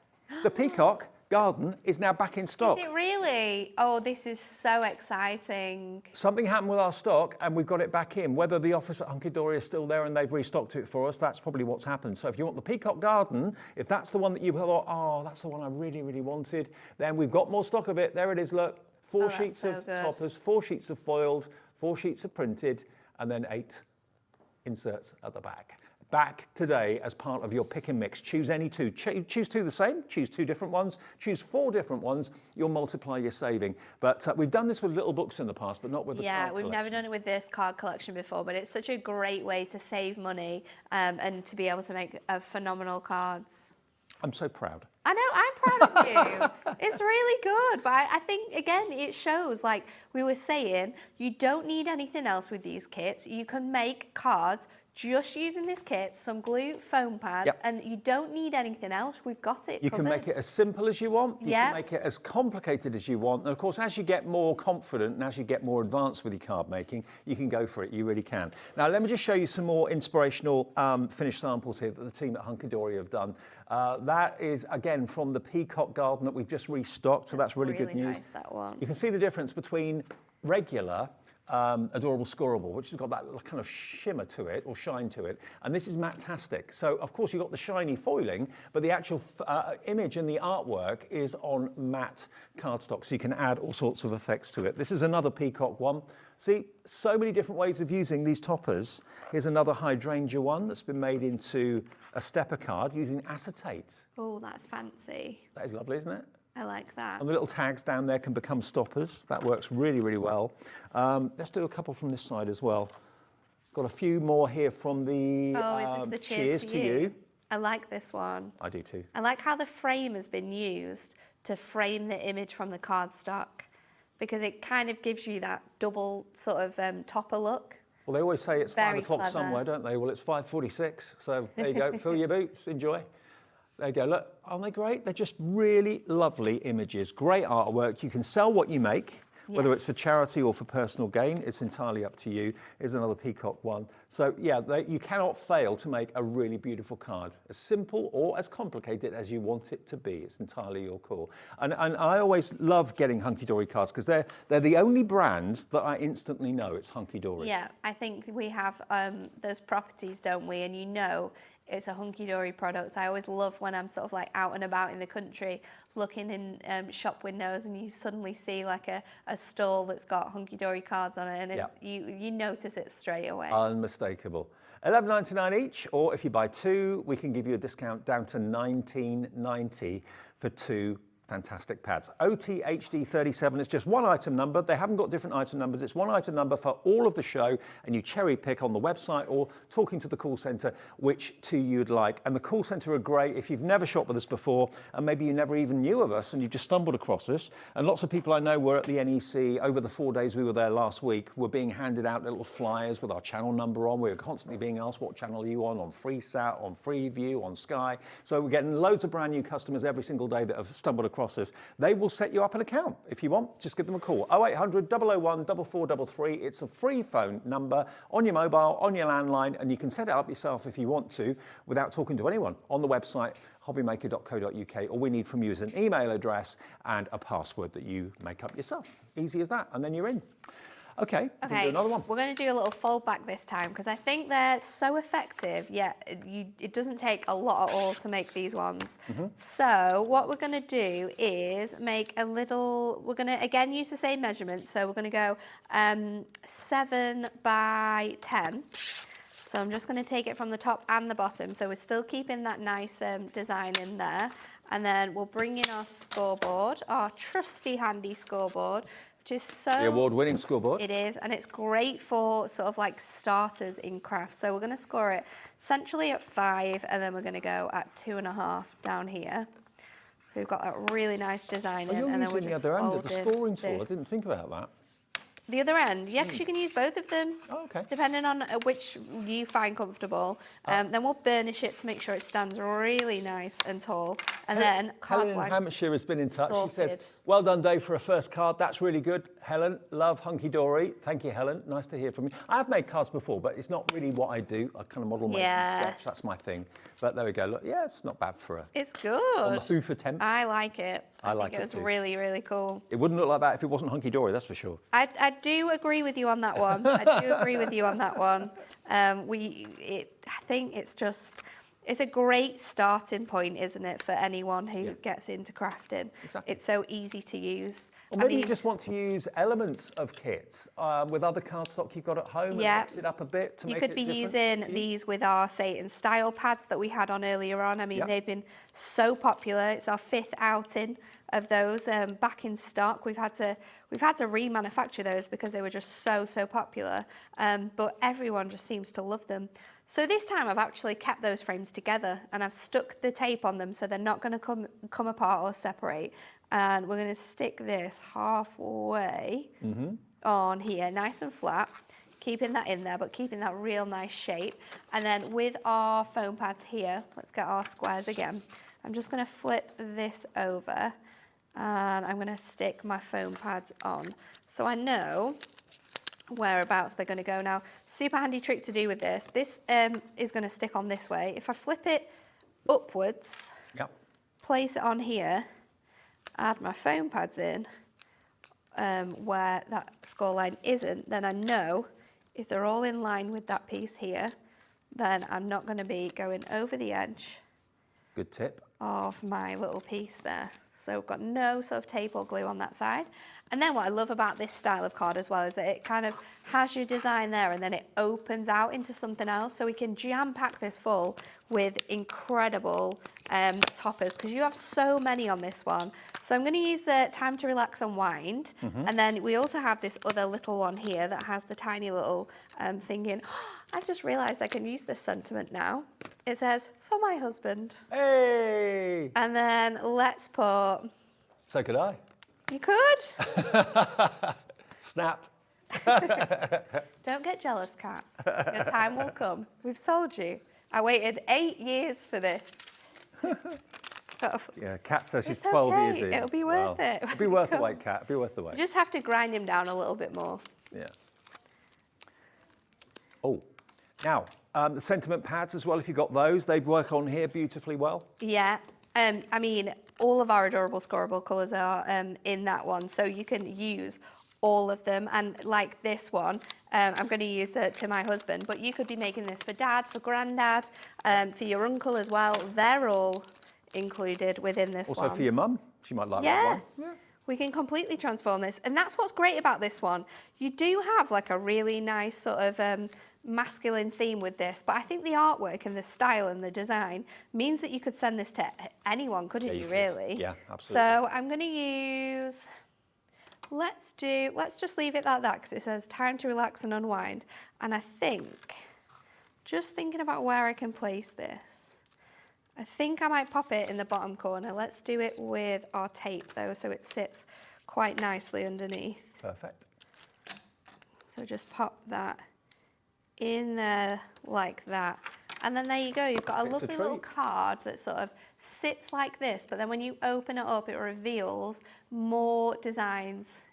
the peacock garden is now back in stock. Is it really? Oh, this is so exciting. Something happened with our stock and we've got it back in. Whether the office at Hunkydory is still there and they've restocked it for us, that's probably what's happened. So if you want the peacock garden, if that's the one that you thought, oh, that's the one I really, really wanted, then we've got more stock of it. There it is, look. 4 sheets of toppers, 4 sheets of foiled, 4 sheets of printed, and then 8 inserts at the back. Back today as part of your pick and mix. Choose any 2. Choose 2 the same, choose 2 different ones, choose 4 different ones. You'll multiply your saving. But we've done this with little books in the past, but not with the card we've collections. never done it with this card collection before, but it's such a great way to save money and to be able to make phenomenal cards. I'm so proud. I know, I'm proud of you. It's really good. But I think, again, it shows, like we were saying, you don't need anything else with these kits. You can make cards just using this kit, some glue, foam pads, and you don't need anything else. We've got it You covered. can make it as simple as you want. You can make it as complicated as you want. And of course, as you get more confident and as you get more advanced with your card making, you can go for it. You really can. Now, let me just show you some more inspirational finished samples here that the team at Hunkydory have done. That is, again, from the peacock garden that we've just restocked. So that's really good news. Nice, that one. You can see the difference between regular adorable scorable, which has got that kind of shimmer to it or shine to it, and this is matte-tastic. So of course you've got the shiny foiling, but the actual image and the artwork is on matte cardstock, so you can add all sorts of effects to it. This is another peacock one. See, so many different ways of using these toppers. Here's another hydrangea one that's been made into a stepper card using acetate. Oh, that's fancy. That is lovely, isn't it? I like that. And the little tags down there can become stoppers. That works really, really well. Let's do a couple from this side as well. Got a few more here from the, is this the cheers to you. I like this one. I do too. I like how the frame has been used to frame the image from the cardstock, because it kind of gives you that double sort of topper look. Well, they always say it's 5 Very o'clock clever. somewhere, don't they? Well, it's 5:46, so there you go. Fill your boots, enjoy. There you go, look, aren't they great? They're just really lovely images, great artwork. You can sell what you make, whether it's for charity or for personal gain, it's entirely up to you. Here's another peacock one. So yeah, you cannot fail to make a really beautiful card, as simple or as complicated as you want it to be. It's entirely your call. And I always love getting Hunkydory cards because they're the only brand that I instantly know it's Hunkydory. Yeah, I think we have those properties, don't we? And you know it's a Hunkydory product. I always love when I'm sort of like out and about in the country looking in shop windows and you suddenly see like a stall that's got Hunkydory cards on it, and it's, you notice it straight away. Unmistakable. $11.99 each, or if you buy two, we can give you a discount down to $19.90 for two fantastic pads. OTHD37 is just one item number. They haven't got different item numbers. It's one item number for all of the show, and you cherry pick on the website or talking to the call centre which two you'd like. And the call centre are great if you've never shopped with us before, and maybe you never even knew of us and you just stumbled across us. And lots of people I know were at the NEC over the 4 days we were there last week, were being handed out little flyers with our channel number on. We were constantly being asked, what channel are you on Freesat, on Freeview, on Sky. So we're getting loads of brand new customers every single day that have stumbled across us. They will set you up an account. If you want, just give them a call. 0800 001 4433. It's a free phone number on your mobile, on your landline, and you can set it up yourself if you want to without talking to anyone on the website, hobbymaker.co.uk. All we need from you is an email address and a password that you make up yourself. Easy as that, and then you're in. Okay, we'll do another one. We're going to do a little fold back this time because I think they're so effective, yet it doesn't take a lot at all to make these ones. So what we're going to do is make a little, we're going to again use the same measurement. So we're going to go 7 by 10. So I'm just going to take it from the top and the bottom. So we're still keeping that nice design in there. And then we'll bring in our scoreboard, our trusty handy scoreboard, which is so... The award-winning scoreboard. It is, and it's great for sort of like starters in craft. So we're going to score it centrally at 5, and then we're going to go at 2.5 down here. So we've got that really nice design in, and then we're the just other end of the folding scoring tool. I this. didn't think about that. The other end, yeah, because you can use both of them, depending on which you find comfortable. Then we'll burnish it to make sure it stands really nice and tall. And then card Helen in blank. Hampshire has been in touch. She Sorted. says, well done, Dave, for a first card. That's really good. Helen, love Hunkydory. Thank you, Helen. Nice to hear from you. I have made cards before, but it's not really what I do. I kind of model my sketch. That's my thing. But there we go. Look, yeah, it's not bad for a... It's good. On the hoof attempt. I like it. I like think it was too. really, really cool. It wouldn't look like that if it wasn't Hunkydory, that's for sure. I do agree with you on that one. I do agree with you on that one. I think it's a great starting point, isn't it, for anyone who gets into crafting. Exactly. It's so easy to use. Or maybe you just want to use elements of kits with other cardstock you've got at home and mix it up a bit to make it You could be using these with our Satan style pads that we had on earlier on. I mean, they've been so popular. It's our 5th outing of those back in stock. We've had to remanufacture those because they were just so popular. But everyone just seems to love them. So this time I've actually kept those frames together and I've stuck the tape on them so they're not going to come apart or separate. And we're going to stick this halfway on here, nice and flat, keeping that in there, but keeping that real nice shape. And then with our foam pads here, let's get our squares again. I'm just going to flip this over and I'm going to stick my foam pads on. So I know whereabouts they're going to go now. Super handy trick to do with this. This is going to stick on this way. If I flip it upwards, place it on here, add my foam pads in where that score line isn't, then I know if they're all in line with that piece here, then I'm not going to be going over the edge. Good tip. Of my little piece there. So we've got no sort of tape or glue on that side. And then what I love about this style of card as well is that it kind of has your design there and then it opens out into something else. So we can jam pack this full with incredible toppers because you have so many on this one. So I'm going to use the time to relax and wind. And then we also have this other little one here that has the tiny little thing in. I've just realised I can use this sentiment now. It says, for my husband. Hey! And then let's put... So could I. You could. Snap. Don't get jealous, Kat. Your time will come. We've told you. I waited 8 years for this. Yeah, Kat says she's It's 12 okay. years in. It'll be worth it. It'll be worth the wait, Kat. It'll be worth the wait. You just have to grind him down a little bit more. Yeah. Oh, now, the sentiment pads as well, if you've got those, they'd work on here beautifully well. Yeah. I mean, all of our adorable scoreable colours are in that one, so you can use all of them. And like this one, I'm going to use it to my husband, but you could be making this for Dad, for Granddad, for your uncle as well. They're all included within this one. Also for your mum, she might like that one. Yeah. We can completely transform this. And that's what's great about this one. You do have like a really nice sort of masculine theme with this, but I think the artwork and the style and the design means that you could send this to anyone, couldn't you, really? Yeah, absolutely. So I'm going to use, let's just leave it like that, because it says time to relax and unwind. And I think, just thinking about where I can place this, I think I might pop it in the bottom corner. Let's do it with our tape though, so it sits quite nicely underneath. Perfect. So just pop that in there like that. And then there you go, you've got a lovely little card that sort of sits like this, but then when you open it up, it reveals more designs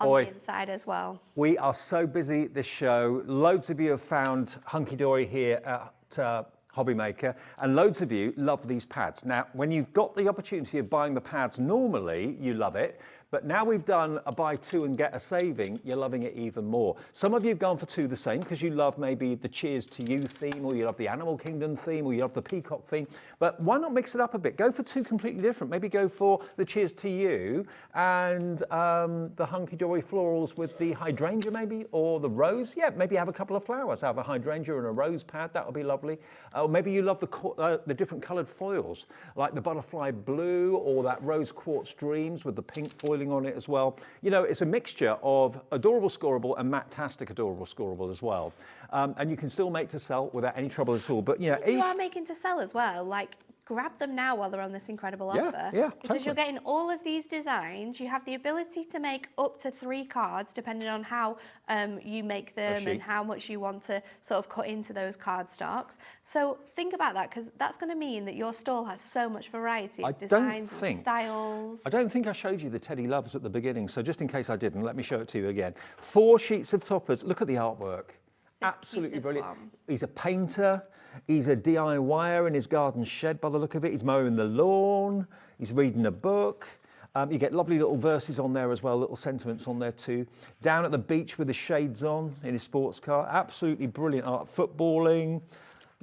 on the inside as well. We are so busy this show. Loads of you have found Hunkydory here at Hobby Maker, and loads of you love these pads. Now, when you've got the opportunity of buying the pads normally, you love it, but now we've done a buy two and get a saving, you're loving it even more. Some of you have gone for two the same because you love maybe the Cheers to You theme, or you love the Animal Kingdom theme, or you love the Peacock theme, but why not mix it up a bit? Go for two completely different. Maybe go for the Cheers to You and the Hunkydory florals with the hydrangea maybe, or the rose. Yeah, maybe have a couple of flowers. Have a hydrangea and a rose pad, that would be lovely. Or maybe you love the different coloured foils, like the butterfly blue or that rose quartz dreams with the pink foiling on it as well. You know, it's a mixture of adorable scoreable and matte-tastic adorable scoreable as well. And you can still make to sell without any trouble at all. But you know, you are making to sell as well. Like, grab them now while they're on this incredible offer. Yeah, because you're getting all of these designs. You have the ability to make up to 3 cards, depending on how you make them and how much you want to sort of cut into those card stocks. So think about that, because that's going to mean that your stall has so much variety of designs and styles. I don't think I showed you the Teddy Loves at the beginning, so just in case I didn't, let me show it to you again. 4 sheets of toppers. Look at the artwork. Absolutely brilliant. He's a painter. He's a DIYer in his garden shed by the look of it. He's mowing the lawn. He's reading a book. You get lovely little verses on there as well, little sentiments on there too. Down at the beach with the shades on in his sports car. Absolutely brilliant art. Footballing.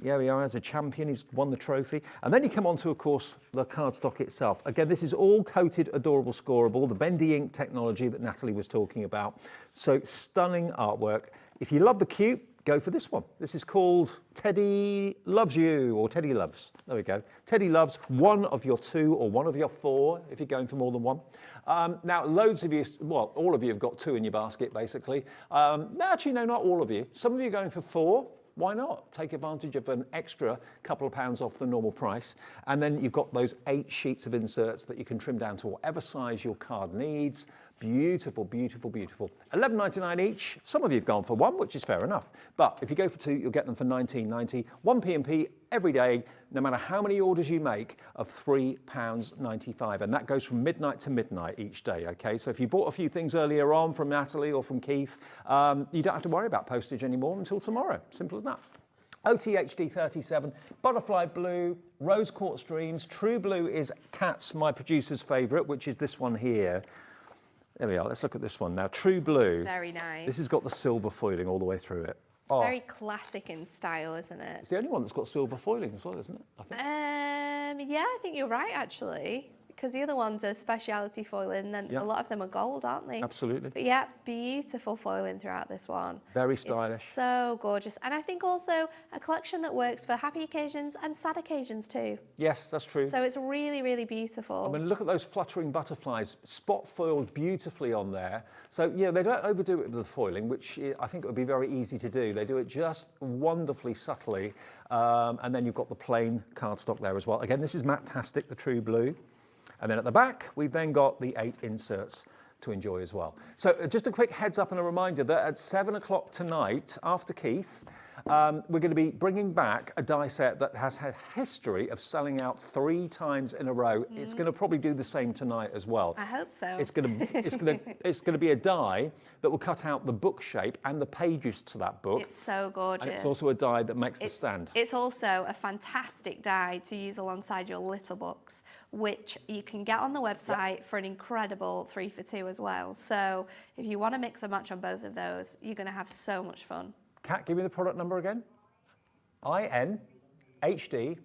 Yeah, we are as a champion. He's won the trophy. And then you come on to, of course, the cardstock itself. Again, this is all coated, adorable, scoreable, the bendy ink technology that Natalie was talking about. So stunning artwork. If you love the cute, go for this one. This is called Teddy Loves You, or Teddy Loves. There we go. Teddy Loves, one of your 2 or one of your 4, if you're going for more than one. Now, loads of you, well, all of you have got 2 in your basket, basically. No, actually, no, not all of you. Some of you are going for 4. Why not? Take advantage of an extra couple of pounds off the normal price. And then you've got those 8 sheets of inserts that you can trim down to whatever size your card needs. Beautiful, beautiful, beautiful. £11.99 each. Some of you have gone for 1, which is fair enough. But if you go for 2, you'll get them for £19.90. 1 P&P every day, no matter how many orders you make, of £3.95. And that goes from midnight to midnight each day, okay? So if you bought a few things earlier on from Natalie or from Keith, you don't have to worry about postage anymore until tomorrow. Simple as that. OTHD 37, Butterfly Blue, Rose Quartz Dreams. True Blue is Kat's, my producer's favourite, which is this one here. There we are, let's look at this one now. True Blue. Very nice. This has got the silver foiling all the way through it. Oh. Very classic in style, isn't it? It's the only one that's got silver foiling as well, isn't it? I think. Yeah, I think you're right, actually. Because the other ones are speciality foiling, and a lot of them are gold, aren't they? Absolutely. But yeah, beautiful foiling throughout this one. Very stylish. It's so gorgeous. And I think also a collection that works for happy occasions and sad occasions too. Yes, that's true. So it's really, really beautiful. I mean, look at those fluttering butterflies, spot foiled beautifully on there. So, you know, they don't overdo it with the foiling, which I think it would be very easy to do. They do it just wonderfully subtly. And then you've got the plain cardstock there as well. Again, this is matte-tastic, the True Blue. And then at the back, we've then got the 8 inserts to enjoy as well. So just a quick heads up and a reminder that at 7 o'clock tonight, after Keith, we're going to be bringing back a die set that has had history of selling out 3 times in a row. It's going to probably do the same tonight as well. I hope so. It's going to be a die that will cut out the book shape and the pages to that book. It's so gorgeous. And it's also a die that makes the stand. It's also a fantastic die to use alongside your little books, which you can get on the website for an incredible 3 for 2 as well. So if you want to mix and match on both of those, you're going to have so much fun. Kat, give me the product number again. INHD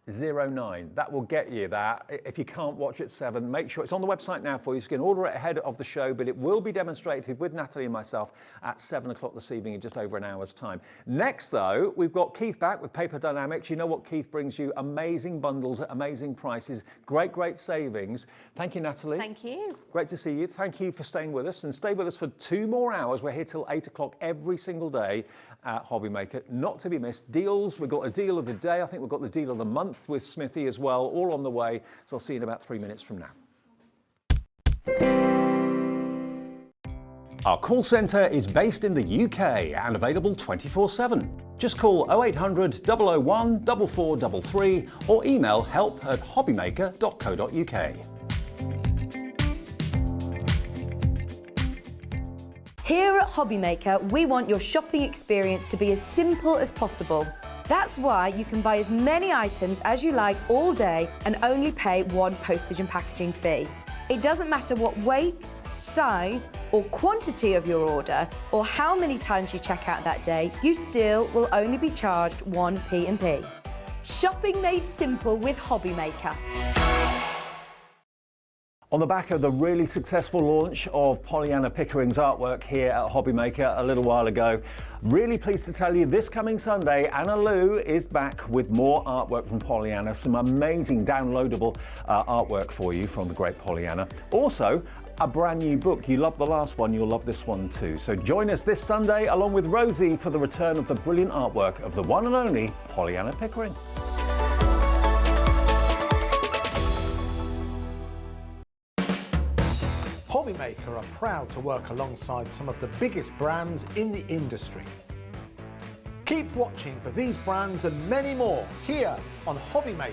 09. That will get you that. If you can't watch at 7, make sure it's on the website now for you. So you can order it ahead of the show, but it will be demonstrated with Natalie and myself at 7 o'clock this evening in just over an hour's time. Next, though, we've got Keith back with Paper Dienamics. You know what Keith brings you? Amazing bundles at amazing prices. Great savings. Thank you, Natalie. Thank you. Great to see you. Thank you for staying with us, and stay with us for 2 more hours. We're here till 8 o'clock every single day at Hobbymaker. Not to be missed. Deals. We've got a deal of the day. I think we've got the deal of the month with Smithy as well, all on the way. So I'll see you in about 3 minutes from now. Our call centre is based in the UK and available 24/7. Just call 0800 001 4433 or email help@hobbymaker.co.uk. Here at Hobbymaker, we want your shopping experience to be as simple as possible. That's why you can buy as many items as you like all day and only pay one postage and packaging fee. It doesn't matter what weight, size or quantity of your order or how many times you check out that day, you still will only be charged one P&P. Shopping made simple with Hobbymaker. On the back of the really successful launch of Pollyanna Pickering's artwork here at Hobbymaker a little while ago, really pleased to tell you this coming Sunday, Anna Lou is back with more artwork from Pollyanna, some amazing downloadable artwork for you from the great Pollyanna. Also, a brand new book. You loved the last one, you'll love this one too. So join us this Sunday along with Rosie for the return of the brilliant artwork of the one and only Pollyanna Pickering. Hobbymaker are proud to work alongside some of the biggest brands in the industry. Keep watching for these brands and many more here on Hobbymaker.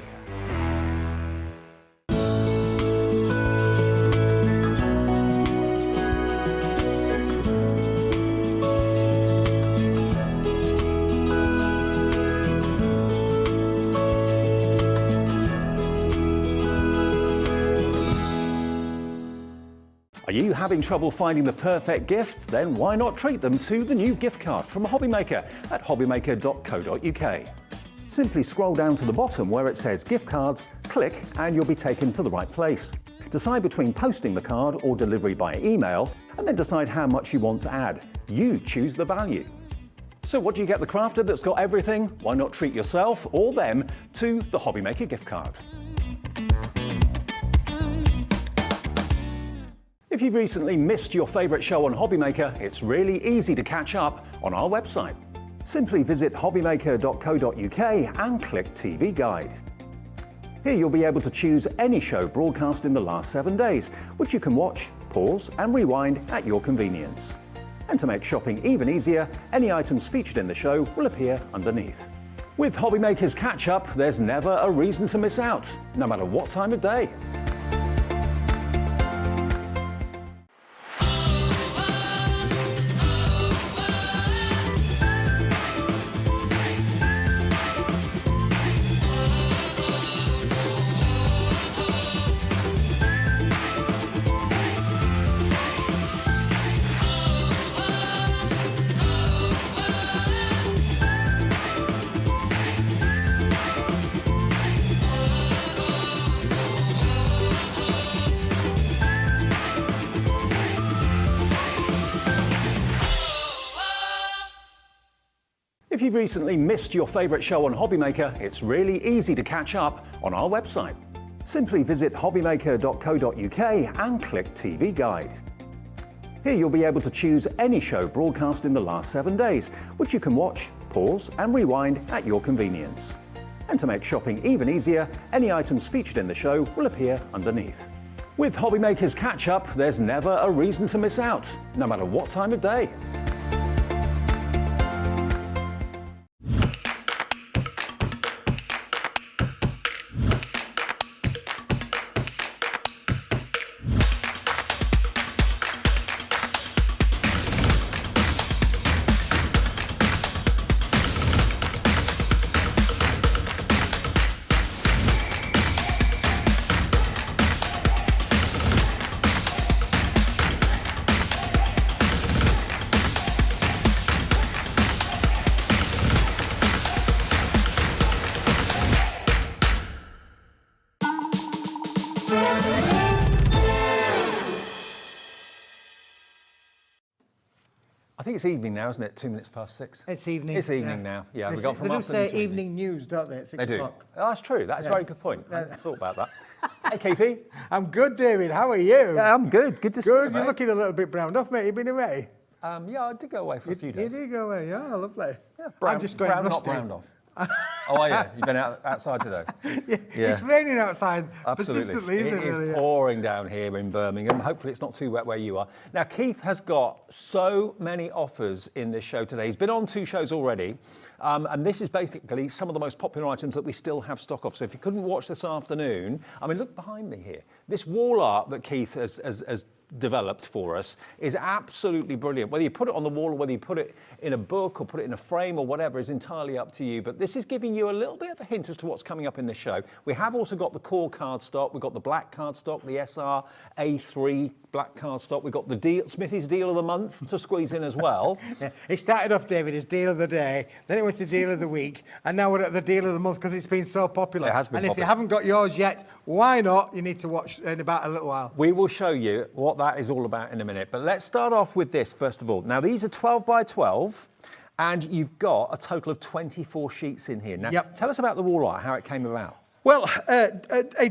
Are you having trouble finding the perfect gift? Then why not treat them to the new gift card from Hobbymaker at hobbymaker.co.uk. Simply scroll down to the bottom where it says gift cards, click and you'll be taken to the right place. Decide between posting the card or delivery by email and then decide how much you want to add. You choose the value. So what do you get the crafter that's got everything? Why not treat yourself or them to the Hobbymaker gift card? If you've recently missed your favourite show on Hobbymaker, it's really easy to catch up on our website. Simply visit hobbymaker.co.uk and click TV Guide. Here you'll be able to choose any show broadcast in the last 7 days, which you can watch, pause and rewind at your convenience. And to make shopping even easier, any items featured in the show will appear underneath. With Hobbymaker's Catch Up, there's never a reason to miss out, no matter what time of day. If you've recently missed your favourite show on Hobbymaker, it's really easy to catch up on our website. Simply visit hobbymaker.co.uk and click TV Guide. Here you'll be able to choose any show broadcast in the last 7 days, which you can watch, pause and rewind at your convenience. And to make shopping even easier, any items featured in the show will appear underneath. With Hobbymaker's Catch Up, there's never a reason to miss out, no matter what time of day. I think it's evening now, isn't it? 2 minutes past 6. It's evening. It's evening now. Yeah, we got from they do afternoon say to evening news, don't they, at 6 They do. o'clock? Oh, that's true. That's a very good point. I hadn't thought about that. Hey, Keithy. I'm good, David. How are you? Yeah, I'm good. Good to see you, Good. You're mate. looking a little bit browned off, mate. You've been away? Yeah, I did go away for a few You days. did go away, yeah, lovely. Yeah, brown, I'm just going brown, rusty. not browned off. Oh, yeah. You've been outside today. Yeah. It's raining outside persistently, isn't it? It is really? pouring down here in Birmingham. Hopefully it's not too wet where you are. Now, Keith has got so many offers in this show today. He's been on 2 shows already. And this is basically some of the most popular items that we still have stock of. So if you couldn't watch this afternoon, I mean, look behind me here. This wall art that Keith has developed for us is absolutely brilliant. Whether you put it on the wall or whether you put it in a book or put it in a frame or whatever is entirely up to you. But this is giving you a little bit of a hint as to what's coming up in this show. We have also got the core cardstock. We've got the black cardstock, the SR A3 black cardstock. We've got the Smithy's Deal of the Month to squeeze in as well. Yeah. It started off, David, as Deal of the Day, then it went to Deal of the Week, and now we're at the Deal of the Month because it's been so popular. It has been And if you popular. haven't got yours yet, why not? You need to watch in about a little while. We will show you what that is all about in a minute. But let's start off with this first of all. Now, these are 12 by 12, and you've got a total of 24 sheets in here. Now, Yep. tell us about the wall art, how it came about. Well,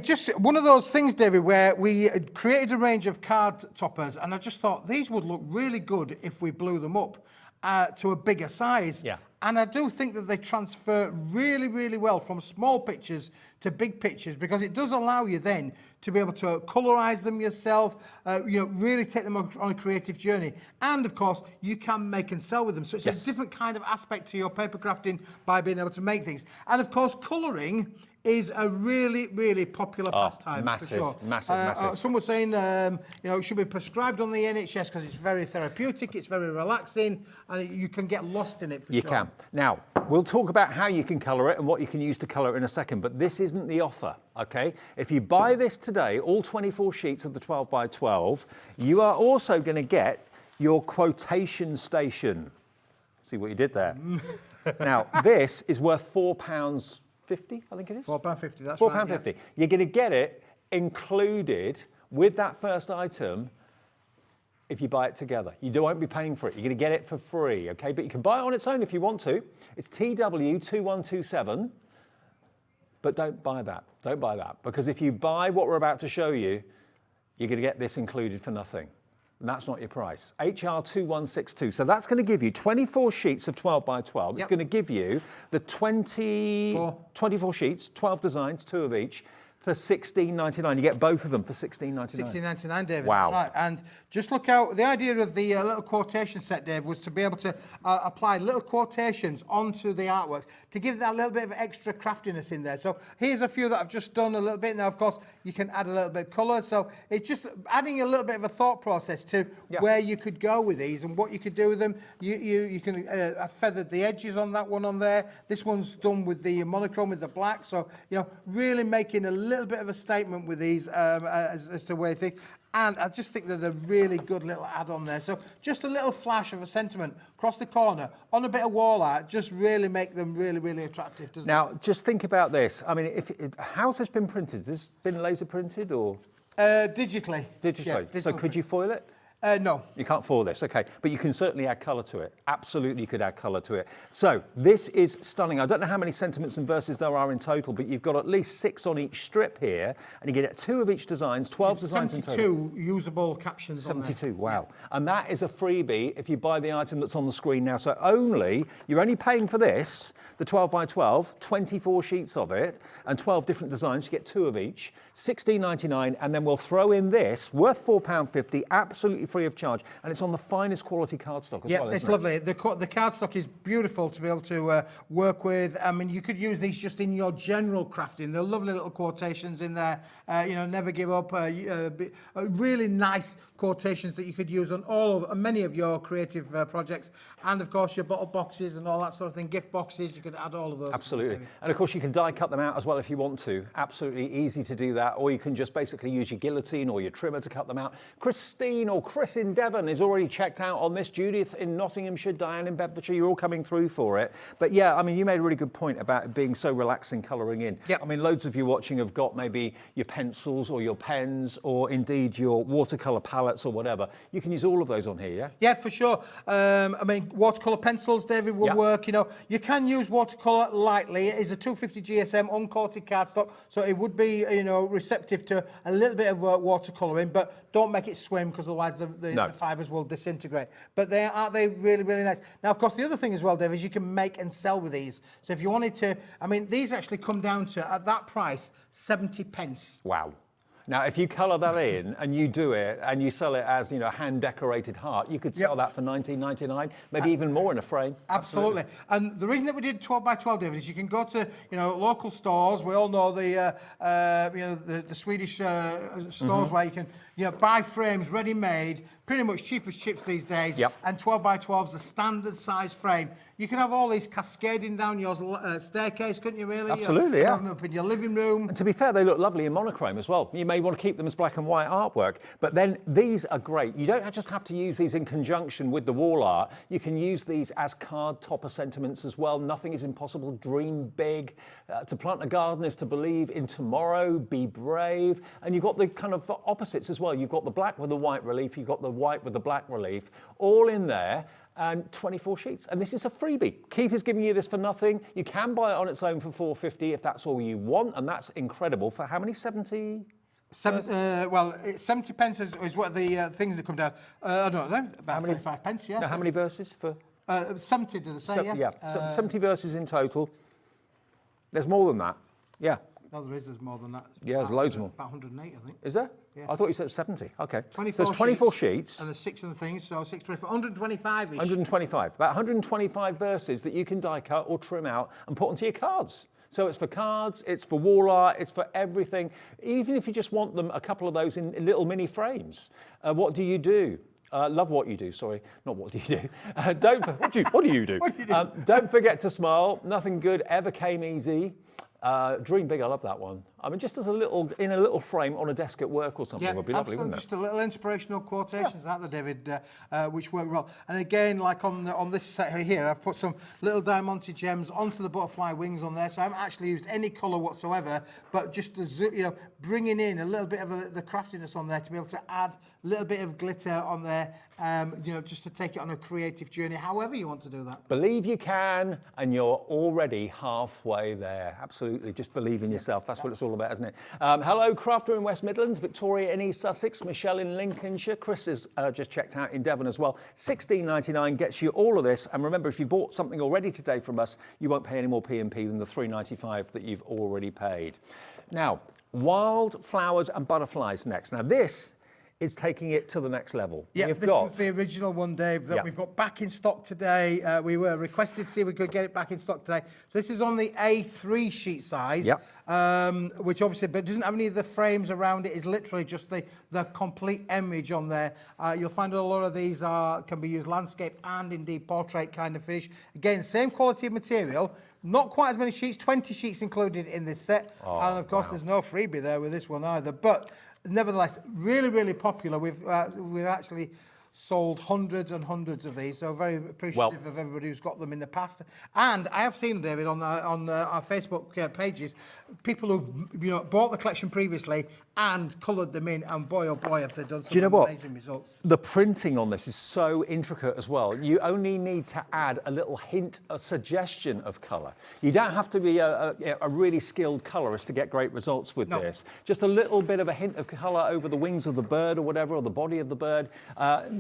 just one of those things, David, where we created a range of card toppers, and I just thought these would look really good if we blew them up to a bigger size. Yeah. And I do think that they transfer really, really well from small pictures to big pictures, because it does allow you then to be able to colorize them yourself, really take them on a creative journey. And of course, you can make and sell with them. So it's Yes. a different kind of aspect to your paper crafting by being able to make things. And of course, coloring is a really, really popular pastime. massive, for sure. massive. Some were saying, it should be prescribed on the NHS because it's very therapeutic, it's very relaxing, and you can get lost in it for You sure. can. Now, we'll talk about how you can colour it and what you can use to colour it in a second, but this isn't the offer, okay? If you buy this today, all 24 sheets of the 12 by 12, you are also going to get your quotation station. See what you did there? Now, this is worth £4.50, I think it is. £4.50, that's right. £4.50. yeah. You're going to get it included with that first item if you buy it together. You won't be paying for it. You're going to get it for free, okay? But you can buy it on its own if you want to. It's TW2127, but don't buy that. Don't buy that, because if you buy what we're about to show you, you're going to get this included for nothing. And that's not your price. HR2162. So that's going to give you 24 sheets of 12 by 12. It's Yep. going to give you the 24 sheets, 12 designs, 2 of each, for $16.99. You get both of them for $16.99. $16.99, David. Wow. That's right. And just look out, the idea of the little quotation set, Dave, was to be able to apply little quotations onto the artwork to give that little bit of extra craftiness in there. So here's a few that I've just done a little bit. Now, of course, you can add a little bit of colour. So it's just adding a little bit of a thought process to where you could go with these and what you could do with them. You can I've feathered the edges on that one on there. This one's done with the monochrome with the black. So, really making a little bit of a statement with these as to where things. And I just think they're a really good little add-on there. So just a little flash of a sentiment across the corner on a bit of wall art just really make them really, really attractive, doesn't it? Now, just think about this. I mean, how's this been printed? Has this been laser printed or? Digitally. Digitally. Yeah, So digital could you foil it? No. You can't foil this, okay. But you can certainly add colour to it. Absolutely, you could add colour to it. So this is stunning. I don't know how many sentiments and verses there are in total, but you've got at least 6 on each strip here, and you get 2 of each designs, 12 designs in total. 72 usable captions on there. 72, wow. And that is a freebie if you buy the item that's on the screen now. So you're only paying for this, the 12 by 12, 24 sheets of it, and 12 different designs. You get 2 of each, $16.99, and then we'll throw in this, worth £4.50, absolutely free of charge. And it's on the finest quality cardstock as well, isn't it's it? lovely. The cardstock is beautiful to be able to work with. I mean, you could use these just in your general crafting. They're lovely little quotations in there. Never give up. Really nice quotations that you could use on many of your creative projects. And of course, your bottle boxes and all that sort of thing. Gift boxes, you could add all of those. Absolutely. And of course, you can die cut them out as well if you want to. Absolutely easy to do that. Or you can just basically use your guillotine or your trimmer to cut them out. Christine or Chris Chris in Devon is already checked out on this. Judith in Nottinghamshire, Diane in Bedfordshire, you're all coming through for it. But yeah, I mean, you made a really good point about it being so relaxing colouring in. Yep. I mean, loads of you watching have got maybe your pencils or your pens or indeed your watercolour palettes or whatever. You can use all of those on here, yeah? Yeah, for sure. I mean, watercolour pencils, David, will work. You know, you can use watercolour lightly. It is a 250 GSM uncoated cardstock, so it would be, you know, receptive to a little bit of watercolouring, but don't make it swim because otherwise the fibres will disintegrate. But aren't they really, really nice? Now, of course, the other thing as well, David, is you can make and sell with these. So if you wanted to, I mean, these actually come down to, at that price, 70 pence. Wow. Now, if you colour that in and you do it and you sell it as, you know, a hand-decorated heart, you could sell that for $19.99, maybe even more in a frame. Absolutely. And the reason that we did 12 by 12, David, is you can go to, you know, local stores. We all know the Swedish stores where you can, you know, buy frames ready-made, pretty much cheap as chips these days. Yep. And 12 by 12 is a standard size frame. You can have all these cascading down your staircase, couldn't you, really? Absolutely, you have them up in your living room. And to be fair, they look lovely in monochrome as well. You may want to keep them as black and white artwork, but then these are great. You don't just have to use these in conjunction with the wall art. You can use these as card topper sentiments as well. Nothing is impossible. Dream big. To plant a garden is to believe in tomorrow. Be brave. And you've got the kind of opposites as well. You've got the black with the white relief. You've got the white with the black relief. All in there. And 24 sheets. And this is a freebie. Keith is giving you this for nothing. You can buy it on its own for $4.50 if that's all you want. And that's incredible. For how many? 70? Well, 70 pence is what the things that come down. I don't know, about 35 pence, yeah. Now, how many verses for? 70, did I say, yeah? 70 verses in total. There's more than that. Yeah. No, there's more than that. Yeah, there's loads more. About 108, I think. Is there? Yeah. I thought you said 70. Okay. 24 so there's 24 sheets. And there's 6 of the things, so 6, 24, 125-ish. 125. About 125 verses that you can die cut or trim out and put onto your cards. So it's for cards, it's for wall art, it's for everything. Even if you just want them, a couple of those in little mini frames. What do you do? Love what you do, sorry. Not what do you do. What do you do? Don't forget to smile. Nothing good ever came easy. Dream big, I love that one. I mean, just as a little frame on a desk at work or something would be lovely, wouldn't it? Just a little inspirational quotations, aren't there, David, which work well. And again, like on this set here, I've put some little diamante gems onto the butterfly wings on there, so I haven't actually used any colour whatsoever, but just to, bringing in a little bit of the craftiness on there to be able to add a little bit of glitter on there, just to take it on a creative journey, however you want to do that. Believe you can, and you're already halfway there. Absolutely, just believe in yourself. That's what it's all about, isn't it? Hello, Crafter in West Midlands, Victoria in East Sussex, Michelle in Lincolnshire, Chris is just checked out in Devon as well. $16.99 gets you all of this, and remember, if you bought something already today from us, you won't pay any more P&P than the $3.95 that you've already paid. Now, wild flowers and butterflies next. Now, this is taking it to the next level. Yeah, this was the original one, Dave, that we've got back in stock today. We were requested to see if we could get it back in stock today. So this is on the A3 sheet size, which obviously but doesn't have any of the frames around it. It's literally just the complete image on there. You'll find a lot of these can be used landscape and indeed portrait kind of finish. Again, same quality of material. Not quite as many sheets, 20 sheets included in this set. And of course, there's no freebie there with this one either. But nevertheless, really, really popular. We've actually sold hundreds and hundreds of these, so very appreciative of everybody who's got them in the past. And I have seen, David, on our Facebook pages, people who've bought the collection previously and coloured them in, and boy, oh boy, have they done some amazing results. The printing on this is so intricate as well. You only need to add a little hint, a suggestion of colour. You don't have to be a really skilled colourist to get great results with this. Just a little bit of a hint of colour over the wings of the bird or whatever, or the body of the bird.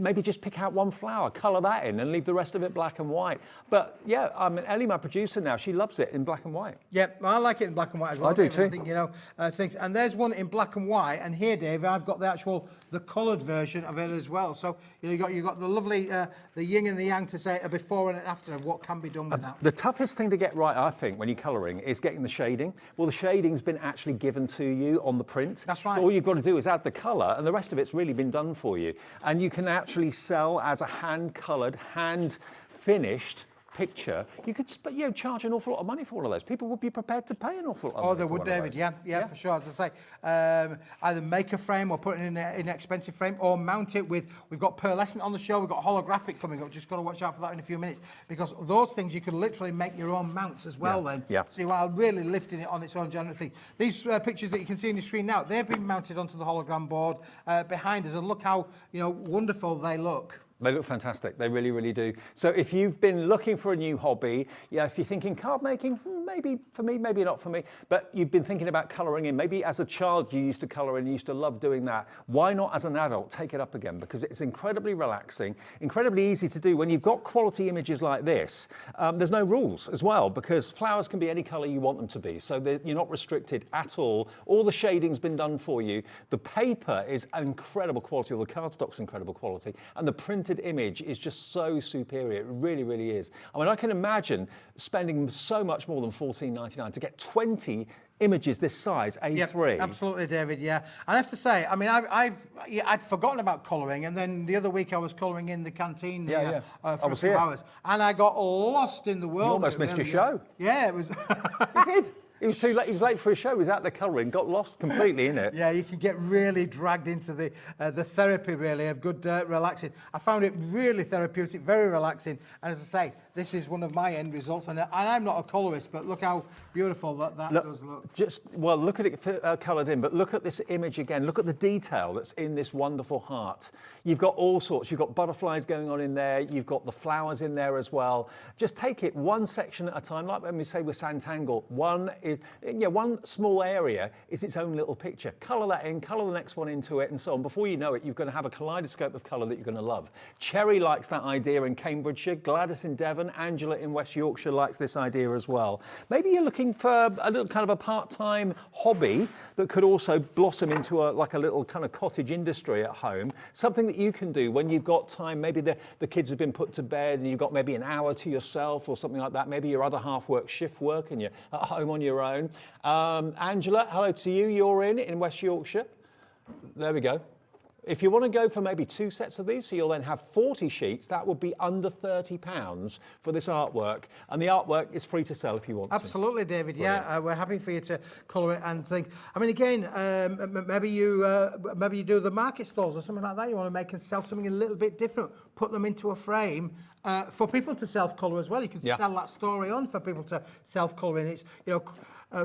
Maybe just pick out one flower, colour that in, and leave the rest of it black and white. But yeah, I mean, Ellie, my producer now, she loves it in black and white. Yeah, I like it in black and white as well. I do too. I think, things. And there's one in black and white, and here, Dave, I've got the coloured version of it as well. So you got the lovely the yin and the yang to say a before and an after of what can be done with that. The toughest thing to get right, I think, when you're colouring is getting the shading. Well, the shading's been actually given to you on the print. That's right. So all you've got to do is add the colour, and the rest of it's really been done for you. And you can actually sell as a hand-coloured, hand-finished picture, you could charge an awful lot of money for all of those. People would be prepared to pay an awful lot of Oh, money they for would, one of David. those. Yeah, for sure. As I say, either make a frame or put it in an inexpensive frame, or mount it with. We've got pearlescent on the show. We've got holographic coming up. Just got to watch out for that in a few minutes, because those things you can literally make your own mounts as well. Then, Yeah. so while really lifting it on its own general thing. These pictures that you can see on the screen now, they've been mounted onto the hologram board behind us, and look how wonderful they look. They look fantastic. They really, really do. So if you've been looking for a new hobby, if you're thinking card making, maybe for me, maybe not for me, but you've been thinking about colouring in, maybe as a child you used to colour in, you used to love doing that. Why not as an adult take it up again? Because it's incredibly relaxing, incredibly easy to do. When you've got quality images like this, there's no rules as well, because flowers can be any colour you want them to be. So you're not restricted at all. All the shading's been done for you. The paper is incredible quality, or the cardstock's incredible quality, and the printed image is just so superior. It really, really is. I mean, I can imagine spending so much more than $14.99 to get 20 images this size, A3. Yeah, absolutely, David. Yeah, I have to say, I mean, I'd forgotten about colouring, and then the other week I was colouring in the canteen for a few hours, and I got lost in the world. You almost missed your show. Yeah, it was. You did. He was too late. He was late for his show. He was out there colouring, got lost completely in it. Yeah, you can get really dragged into the therapy, really, of good relaxing. I found it really therapeutic, very relaxing. And as I say, this is one of my end results. And I'm not a colourist, but look how beautiful that does look. Look at it coloured in, but look at this image again. Look at the detail that's in this wonderful heart. You've got all sorts. You've got butterflies going on in there. You've got the flowers in there as well. Just take it one section at a time. Like when we say with Santangle, one small area is its own little picture. Colour that in, colour the next one into it, and so on. Before you know it, you're going to have a kaleidoscope of colour that you're going to love. Cherry likes that idea in Cambridgeshire. Gladys in Devon. Angela in West Yorkshire likes this idea as well. Maybe you're looking for a little kind of a part-time hobby that could also blossom into a little kind of cottage industry at home. Something that you can do when you've got time. Maybe the kids have been put to bed and you've got maybe an hour to yourself or something like that. Maybe your other half works shift work and you're at home on your own. Angela, hello to you. You're in West Yorkshire. There we go. If you want to go for maybe 2 sets of these, so you'll then have 40 sheets, that would be under £30 for this artwork. And the artwork is free to sell if you want to. Absolutely, David. Brilliant. Yeah, we're happy for you to colour it and think. I mean, again, maybe you do the market stalls or something like that. You want to make and sell something a little bit different. Put them into a frame for people to self-colour as well. You can sell that story on for people to self-colour in. It's,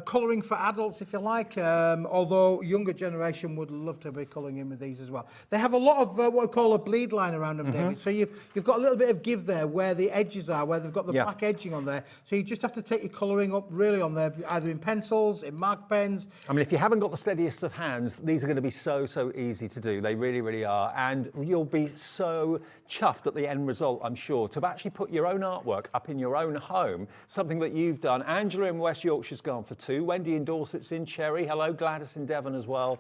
colouring for adults, if you like, although younger generation would love to be colouring in with these as well. They have a lot of what we call a bleed line around them, David. So you've got a little bit of give there where the edges are, where they've got the black edging on there. So you just have to take your colouring up really on there, either in pencils, in mark pens. I mean, if you haven't got the steadiest of hands, these are going to be so easy to do. They really, really are. And you'll be so chuffed at the end result, I'm sure, to actually put your own artwork up in your own home, something that you've done. Angela in West Yorkshire's gone for 2. Wendy in Dorset's in. Cherry, hello. Gladys in Devon as well.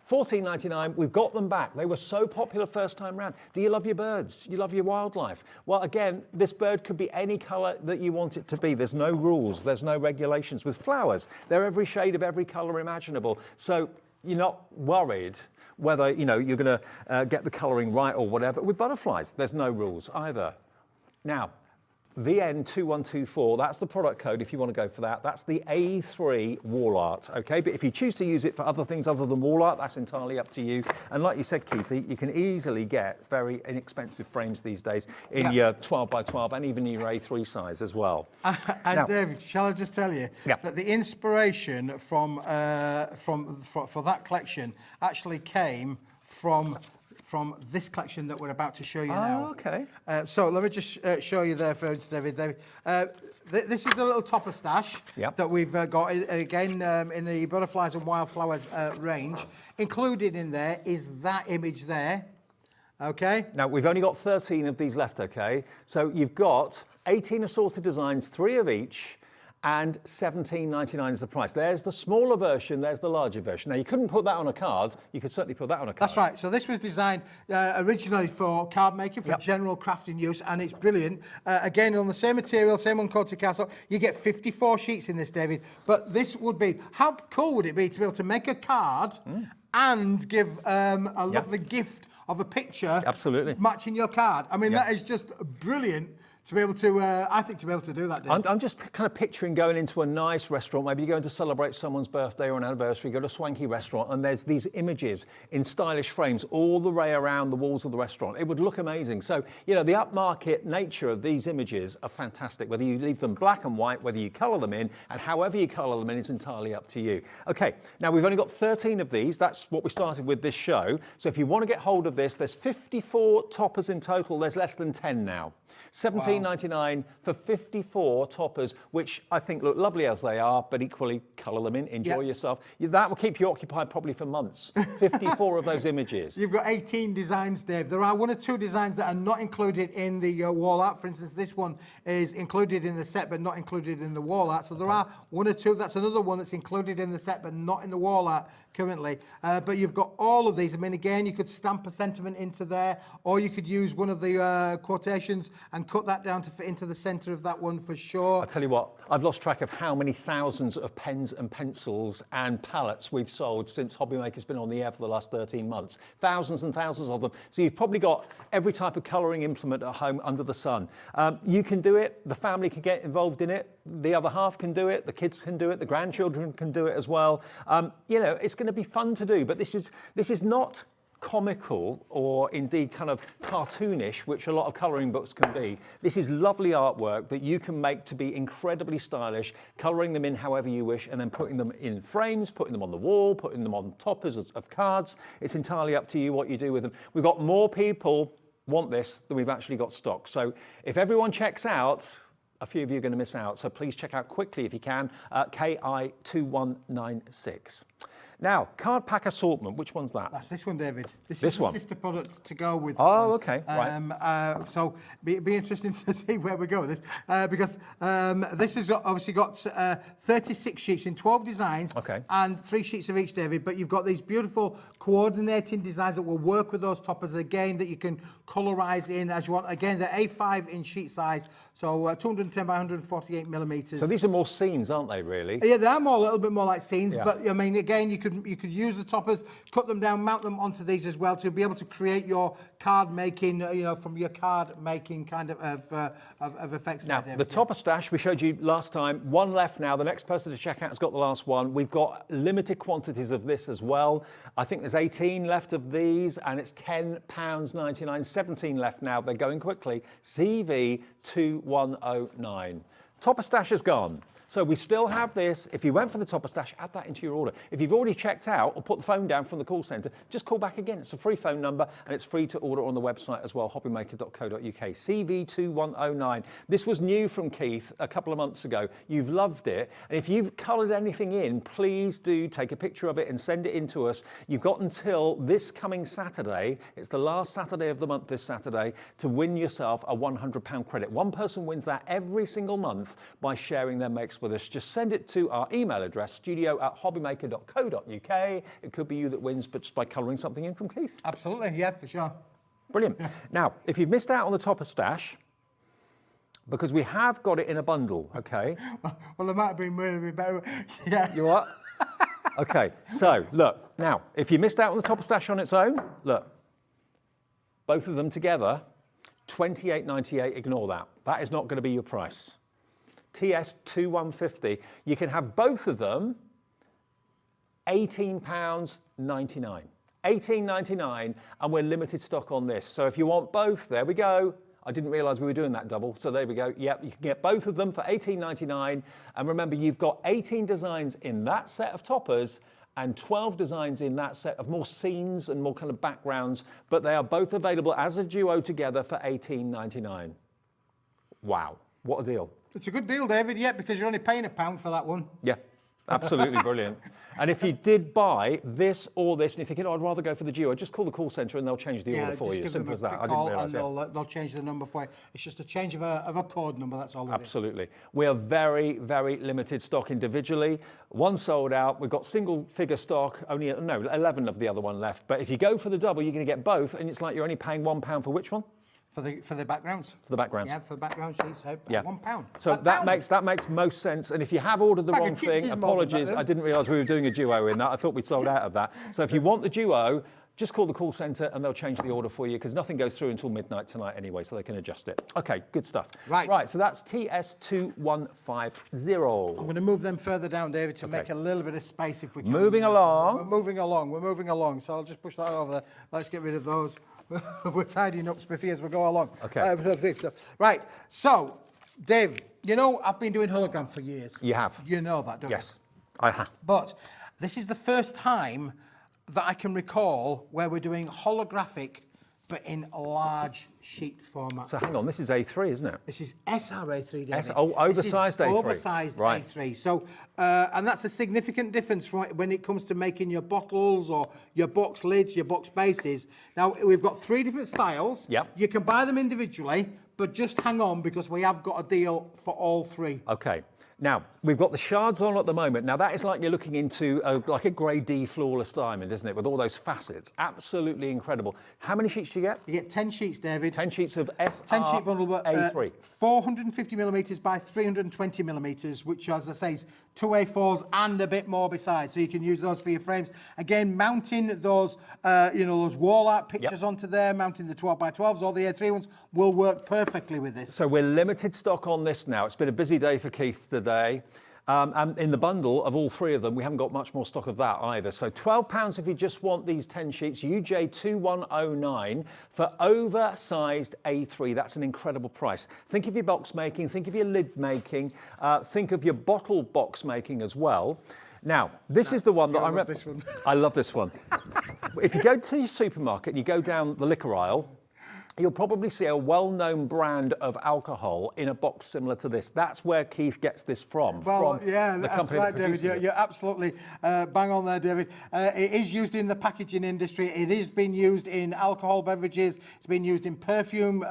$14.99. We've got them back. They were so popular first time round. Do you love your birds? You love your wildlife? Well, again, this bird could be any colour that you want it to be. There's no rules. There's no regulations. With flowers, they're every shade of every colour imaginable. So you're not worried whether you're going to get the colouring right or whatever. With butterflies, there's no rules either. Now, VN2124, that's the product code if you want to go for that. That's the A3 wall art, okay? But if you choose to use it for other things other than wall art, that's entirely up to you. And like you said, Keith, you can easily get very inexpensive frames these days in your 12 by 12 and even your A3 size as well. And David, shall I just tell you that the inspiration for that collection actually came from this collection that we're about to show you now. Oh, okay. So let me just show you there, for instance, David. This is the little topper stash that we've got, again, in the Butterflies and Wildflowers range. Included in there is that image there, okay? Now, we've only got 13 of these left, okay? So you've got 18 assorted designs, 3 of each, and $17.99 is the price. There's the smaller version, there's the larger version. Now, you couldn't put that on a card. You could certainly put that on a card. That's right. So this was designed originally for card making, for general crafting use, and it's brilliant. Again, on the same material, same uncoated cardstock. You get 54 sheets in this, David. But this would be, how cool would it be to be able to make a card and give a lovely gift of a picture absolutely matching your card? I mean, that is just brilliant to be able to, I think to be able to do that, Dave. I'm just kind of picturing going into a nice restaurant. Maybe you're going to celebrate someone's birthday or an anniversary, go to a swanky restaurant, and there's these images in stylish frames all the way around the walls of the restaurant. It would look amazing. So, you know, the upmarket nature of these images are fantastic. Whether you leave them black and white, whether you colour them in, and however you colour them in is entirely up to you. Okay, now we've only got 13 of these. That's what we started with this show. So if you want to get hold of this, there's 54 toppers in total. There's less than 10 now. $17.99 for 54 toppers, which I think look lovely as they are, but equally colour them in, enjoy yourself. That will keep you occupied probably for months. 54 of those images. You've got 18 designs, Dave. There are one or two designs that are not included in the wall art. For instance, this one is included in the set but not included in the wall art. So there are one or two. That's another one that's included in the set but not in the wall art currently. But you've got all of these. I mean, again, you could stamp a sentiment into there, or you could use one of the quotations and cut that down to fit into the centre of that one for sure. I'll tell you what, I've lost track of how many thousands of pens and pencils and palettes we've sold since Hobbymaker's been on the air for the last 13 months. Thousands and thousands of them. So you've probably got every type of colouring implement at home under the sun. You can do it, the family can get involved in it, the other half can do it, the kids can do it, the grandchildren can do it as well. You know, it's going to be fun to do, but this is not comical or indeed kind of cartoonish, which a lot of colouring books can be. This is lovely artwork that you can make to be incredibly stylish, colouring them in however you wish, and then putting them in frames, putting them on the wall, putting them on toppers of cards. It's entirely up to you what you do with them. We've got more people want this than we've actually got stock. So if everyone checks out, a few of you are going to miss out. So please check out quickly if you can, KI2196. Now, card pack assortment, which one's that? That's this one, David. This This is one? the sister product to go with. Oh, okay, right. So be interesting to see where we go with this, because this has obviously got 36 sheets in 12 designs, and 3 sheets of each, David. But you've got these beautiful coordinating designs that will work with those toppers again, that you can colorise in as you want. Again, they're A5 in sheet size, so 210 by 148 millimetres. So these are more scenes, aren't they, really? Yeah, they are a little bit more like scenes, but I mean, again, you could use the toppers, cut them down, mount them onto these as well to be able to create your card making, you know, from your card making kind of effects. Now, there, the topper stash we showed you last time, one left now. The next person to check out has got the last one. We've got limited quantities of this as well. I think there's 18 left of these, and it's £10.99. 17 left now. They're going quickly. CV2109. Topper stash is gone. So we still have this. If you went for the topper stash, add that into your order. If you've already checked out or put the phone down from the call centre, just call back again. It's a free phone number, and it's free to order on the website as well, hobbymaker.co.uk. CV2109. This was new from Keith a couple of months ago. You've loved it. And if you've coloured anything in, please do take a picture of it and send it in to us. You've got until this coming Saturday, it's the last Saturday of the month this Saturday, to win yourself a £100 credit. One person wins that every single month by sharing their makes with us. Just send it to our email address, studio@hobbymaker.co.uk. It could be you that wins, but just by colouring something in from Keith. Absolutely, yeah, for sure. Brilliant. Now, if you've missed out on the topper stash, because we have got it in a bundle, okay? Well, there might have been really better. Yeah. You what? Okay, so look, now, if you missed out on the topper stash on its own, look, both of them together, £28.98, ignore that. That is not going to be your price. TS2150. You can have both of them, £18.99. £18.99, and we're limited stock on this. So if you want both, there we go. I didn't realise we were doing that double, so there we go. Yep, you can get both of them for £18.99. And remember, you've got 18 designs in that set of toppers and 12 designs in that set of more scenes and more kind of backgrounds, but they are both available as a duo together for £18.99. Wow, what a deal. It's a good deal, David, yeah, because you're only paying £1 for that one. Yeah, absolutely brilliant. And if you did buy this or this, and if you think, oh, I'd rather go for the duo, just call the call centre and they'll change the order for you. Simple as that. I didn't realise that. They'll change the number for you. It's just a change of a code number, that's all it is. Absolutely. We are very, very limited stock individually. One sold out. We've got single figure stock, only, no, 11 of the other one left. But if you go for the double, you're going to get both, and it's like you're only paying £1 for which one? For the backgrounds. For the backgrounds. Yeah, for the background sheets, yeah. £1. So that makes most sense. And if you have ordered the wrong thing, apologies. I didn't realise we were doing a duo in that. I thought we'd sold out of that. So if you want the duo, just call the call centre and they'll change the order for you because nothing goes through until midnight tonight anyway, so they can adjust it. Okay, good stuff. Right, so that's TS2150. I'm going to move them further down, David, to make a little bit of space if we can. Moving along. We're moving along. So I'll just push that over there. Let's get rid of those. We're tidying up Smithy as we go along. Okay. Right, so, Dave, you know, I've been doing hologram for years. You have. You know that, don't you? Yes, I have. But this is the first time that I can recall where we're doing holographic, but in a large sheet format. So hang on, this is A3, isn't it? This is SRA3, David. Oversized A3. Oversized right. A3. So, and that's a significant difference when it comes to making your bottles or your box lids, your box bases. Now, we've got 3 different styles. Yep. You can buy them individually, but just hang on because we have got a deal for all 3. Okay. Now, we've got the shards on at the moment. Now, that is like you're looking into like a grade D flawless diamond, isn't it? With all those facets. Absolutely incredible. How many sheets do you get? You get 10 sheets, David. 10 sheets of 10 sheet bundle, A3. 450 millimetres by 320 millimetres, which, as I say, is 2 A4s and a bit more besides. So you can use those for your frames. Again, mounting those, those wall art pictures onto there, mounting the 12 by 12s, all the A3 ones will work perfectly with this. So we're limited stock on this now. It's been a busy day for Keith today. And in the bundle of all 3 of them, we haven't got much more stock of that either. So £12 if you just want these 10 sheets, UJ2109 for oversized A3. That's an incredible price. Think of your box making, think of your lid making, think of your bottle box making as well. Now, this is the one that I remember. I love this one. If you go to your supermarket and you go down the liquor aisle, you'll probably see a well-known brand of alcohol in a box similar to this. That's where Keith gets this from. Well, yeah, the that's company right, that David. produces it. You're absolutely bang on there, David. It is used in the packaging industry. It is being used in alcohol beverages. It's been used in perfume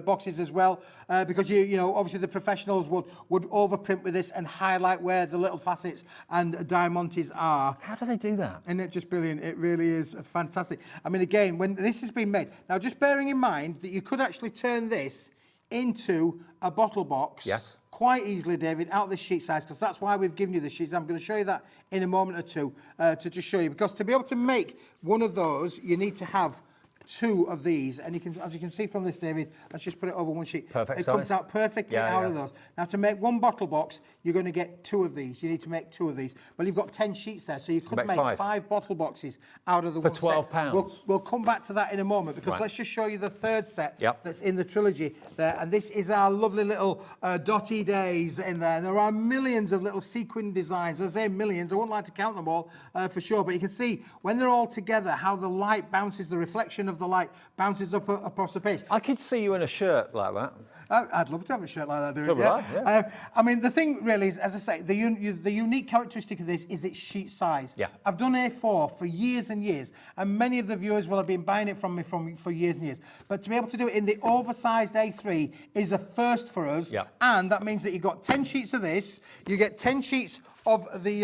boxes as well, because you know, obviously the professionals would overprint with this and highlight where the little facets and diamantes are. How do they do that? Isn't it just brilliant? It really is fantastic. I mean, again, when this has been made, now just bearing in mind that you could actually turn this into a bottle box. Yes. Quite easily, David, out this sheet size, because that's why we've given you the sheets. I'm going to show you that in a moment or two to just show you, because to be able to make one of those, you need to have 2 of these, and you can, as you can see from this, David, let's just put it over one sheet. Perfect It size. comes out perfectly out of those. Now, to make one bottle box, you're going to get 2 of these. You need to make 2 of these. Well, you've got 10 sheets there, so you could make 5 bottle boxes out of the for one set. £12. We'll come back to that in a moment, because let's just show you the 3rd set that's in the trilogy there, and this is our lovely little dotty days in there. There are millions of little sequin designs. I say millions, I wouldn't like to count them all for sure, but you can see when they're all together how the light bounces, the reflection of the light bounces up across the page. I could see you in a shirt like that. I'd love to have a shirt like that, David. So would I, yeah. I mean, the thing really is, as I say, the unique characteristic of this is its sheet size. Yeah. I've done A4 for years and years, and many of the viewers will have been buying it from me for years and years. But to be able to do it in the oversized A3 is a first for us, and that means that you've got 10 sheets of this, you get 10 sheets of the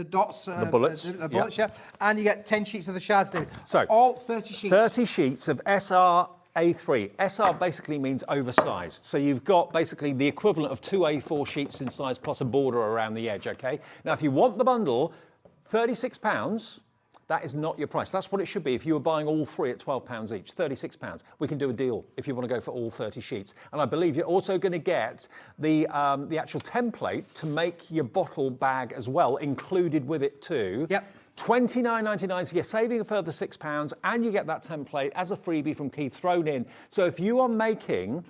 dots, the bullets, and you get 10 sheets of the shards, David. So all 30 sheets. 30 sheets of SR A3. SR basically means oversized. So you've got basically the equivalent of 2 A4 sheets in size plus a border around the edge, okay? Now, if you want the bundle, £36, that is not your price. That's what it should be if you were buying all 3 at £12 each, £36. We can do a deal if you want to go for all 30 sheets. And I believe you're also going to get the actual template to make your bottle bag as well, included with it too. Yep. $29.99, so you're saving a further £6, and you get that template as a freebie from Keith thrown in. So if you are making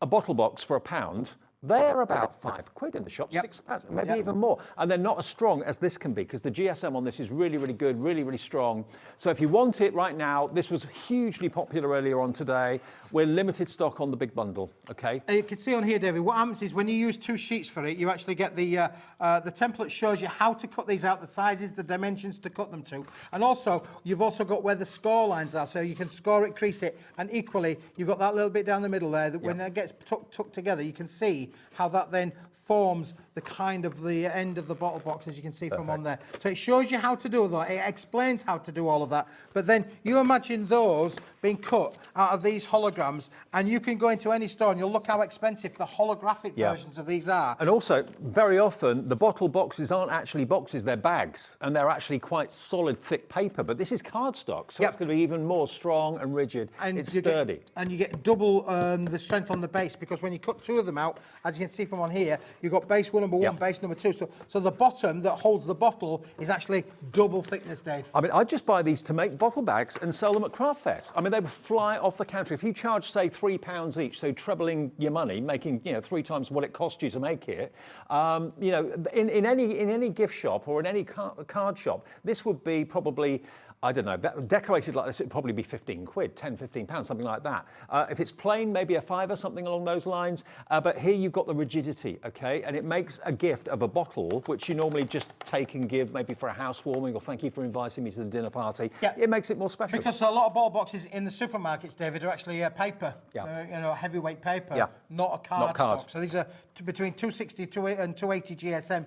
a bottle box for £1, they're about £5 in the shop, £6, maybe even more. And they're not as strong as this can be, because the GSM on this is really, really good, really, really strong. So if you want it right now, this was hugely popular earlier on today. We're limited stock on the big bundle, okay? And you can see on here, David, what happens is when you use 2 sheets for it, you actually get the template shows you how to cut these out, the sizes, the dimensions to cut them to. And also, you've also got where the score lines are, so you can score it, crease it, and equally, you've got that little bit down the middle there that when it gets tucked together, you can see how that then forms the kind of the end of the bottle box, as you can see from on there. So it shows you how to do that. It explains how to do all of that. But then you imagine those being cut out of these holograms, and you can go into any store and you'll look how expensive the holographic versions of these are. And also, very often, the bottle boxes aren't actually boxes, they're bags, and they're actually quite solid, thick paper. But this is cardstock, so it's going to be even more strong and rigid. And it's sturdy. And you get double the strength on the base, because when you cut two of them out, as you can see from on here, you've got base number one, base number two. So the bottom that holds the bottle is actually double thickness, Dave. I mean, I'd just buy these to make bottle bags and sell them at craft fairs. I mean, they would fly off the counter. If you charge, say, £3 each, so trebling your money, making 3 times what it cost you to make it, in any gift shop or in any card shop, this would be probably, I don't know, decorated like this, it'd probably be 15 quid, 10, 15 pounds, something like that. If it's plain, maybe a £5 or something along those lines. But here you've got the rigidity, okay? And it makes a gift of a bottle, which you normally just take and give, maybe for a housewarming or thank you for inviting me to the dinner party. Yeah. It makes it more special. Because a lot of bottle boxes in the supermarkets, David, are actually paper, heavyweight paper, not a cardstock. So these are between 260 and 280 GSM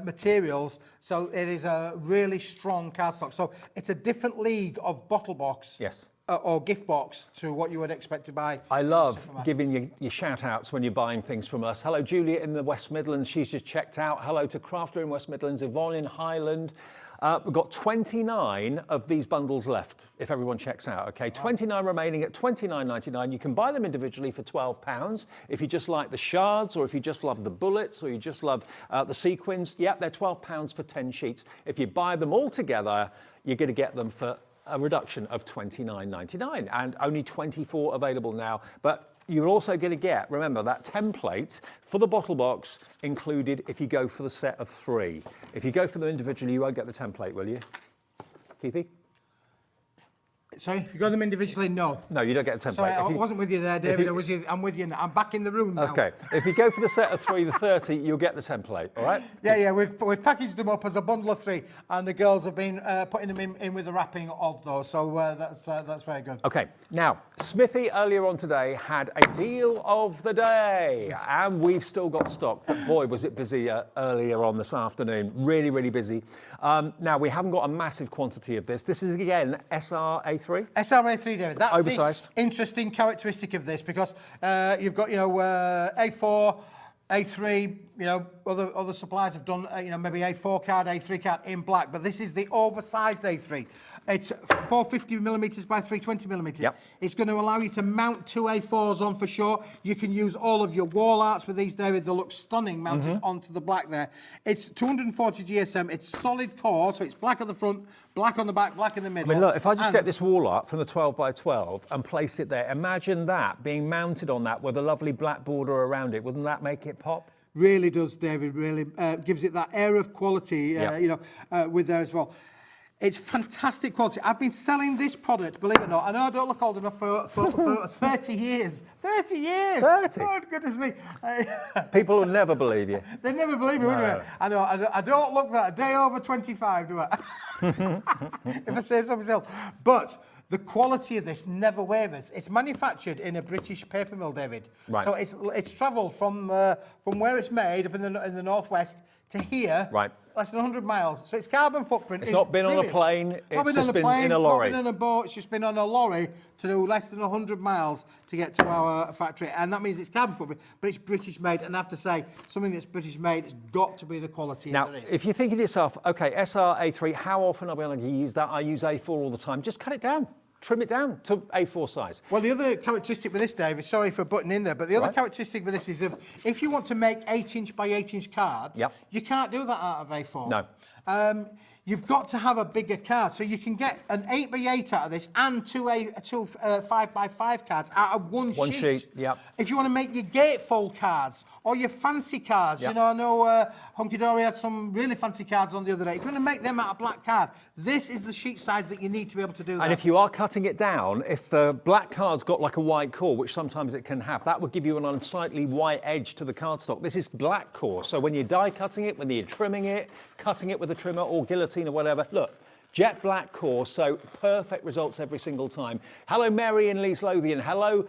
materials. So it is a really strong cardstock. So it's a different league of bottle box. Yes. Or gift box to what you would expect to buy. I love giving you your shout outs when you're buying things from us. Hello, Juliet in the West Midlands. She's just checked out. Hello to Crafter in West Midlands, Yvonne in Highland. We've got 29 of these bundles left, if everyone checks out, okay? 29 remaining at £29.99. You can buy them individually for £12. If you just like the shards, or if you just love the bullets, or you just love the sequins, they're £12 for 10 sheets. If you buy them all together, you're going to get them for a reduction of £29.99, and only 24 available now. But you're also going to get, remember, that template for the bottle box included if you go for the set of 3. If you go for them individually, you won't get the template, will you, Keithy? Sorry, if you got them individually, no. No, you don't get a template. Sorry, I wasn't with you there, David. I'm with you now. I'm back in the room now. Okay. If you go for the set of 3, the 30, you'll get the template, all right? Yeah. We've packaged them up as a bundle of 3, and the girls have been putting them in with the wrapping of those. So that's very good. Okay. Now, Smithy earlier on today had a deal of the day, and we've still got stock. But boy, was it busy earlier on this afternoon. Really, really busy. Now, we haven't got a massive quantity of this. This is, again, SRA3. SRA3, David. That's oversized. The interesting characteristic of this, because you've got, A4, A3, other suppliers have done, maybe A4 card, A3 card in black, but this is the oversized A3. It's 450 millimetres by 320 millimetres. Yep. It's going to allow you to mount 2 A4s on for sure. You can use all of your wall arts with these, David. They look stunning mounted onto the black there. It's 240 GSM. It's solid core, so it's black at the front, black on the back, black in the middle. I mean, look, if I just get this wall art from the 12 by 12 and place it there, imagine that being mounted on that with a lovely black border around it. Wouldn't that make it pop? Really does, David. Really gives it that air of quality, with there as well. It's fantastic quality. I've been selling this product, believe it or not. I know I don't look old enough for 30 years. 30 years! 30? Oh, goodness me. People will never believe you. They'd never believe me, would they? I know. I don't look that a day over 25, do I? If I say so myself. But the quality of this never wavers. It's manufactured in a British paper mill, David. Right. So it's travelled from where it's made up in the northwest to here. Right. Less than 100 miles. So its carbon footprint It's not been on a plane, it's just been in a lorry. Not been on a boat, it's just been on a lorry to do less than 100 miles to get to our factory. And that means it's carbon footprint, but it's British made. And I have to say, something that's British made has got to be the quality now, there is. if you're thinking to yourself, okay, SRA3, how often are we going to use that? I use A4 all the time. Just cut it down. Trim it down to A4 size. Well, the other characteristic with this, David, sorry for butting in there, but the other characteristic with this is if you want to make 8-inch by 8-inch cards, you can't do that out of A4. No. You've got to have a bigger card, so you can get an 8x8 out of this and two 5x5 cards out of one sheet. One sheet, yep. If you want to make your gatefold cards or your fancy cards, yep. I know Hunkydory had some really fancy cards on the other day. If you want to make them out of black card, this is the sheet size that you need to be able to do that. And if you are cutting it down, if the black card's got like a white core, which sometimes it can have, that would give you an unsightly white edge to the cardstock. This is black core, so when you're die cutting it, when you're trimming it, cutting it with a trimmer or guillotine or whatever, look, Jet black core, so perfect results every single time. Hello, Mary in Leeds Lothian. Hello,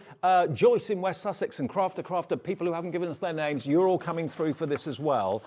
Joyce in West Sussex and Crafter, people who haven't given us their names. You're all coming through for this as well.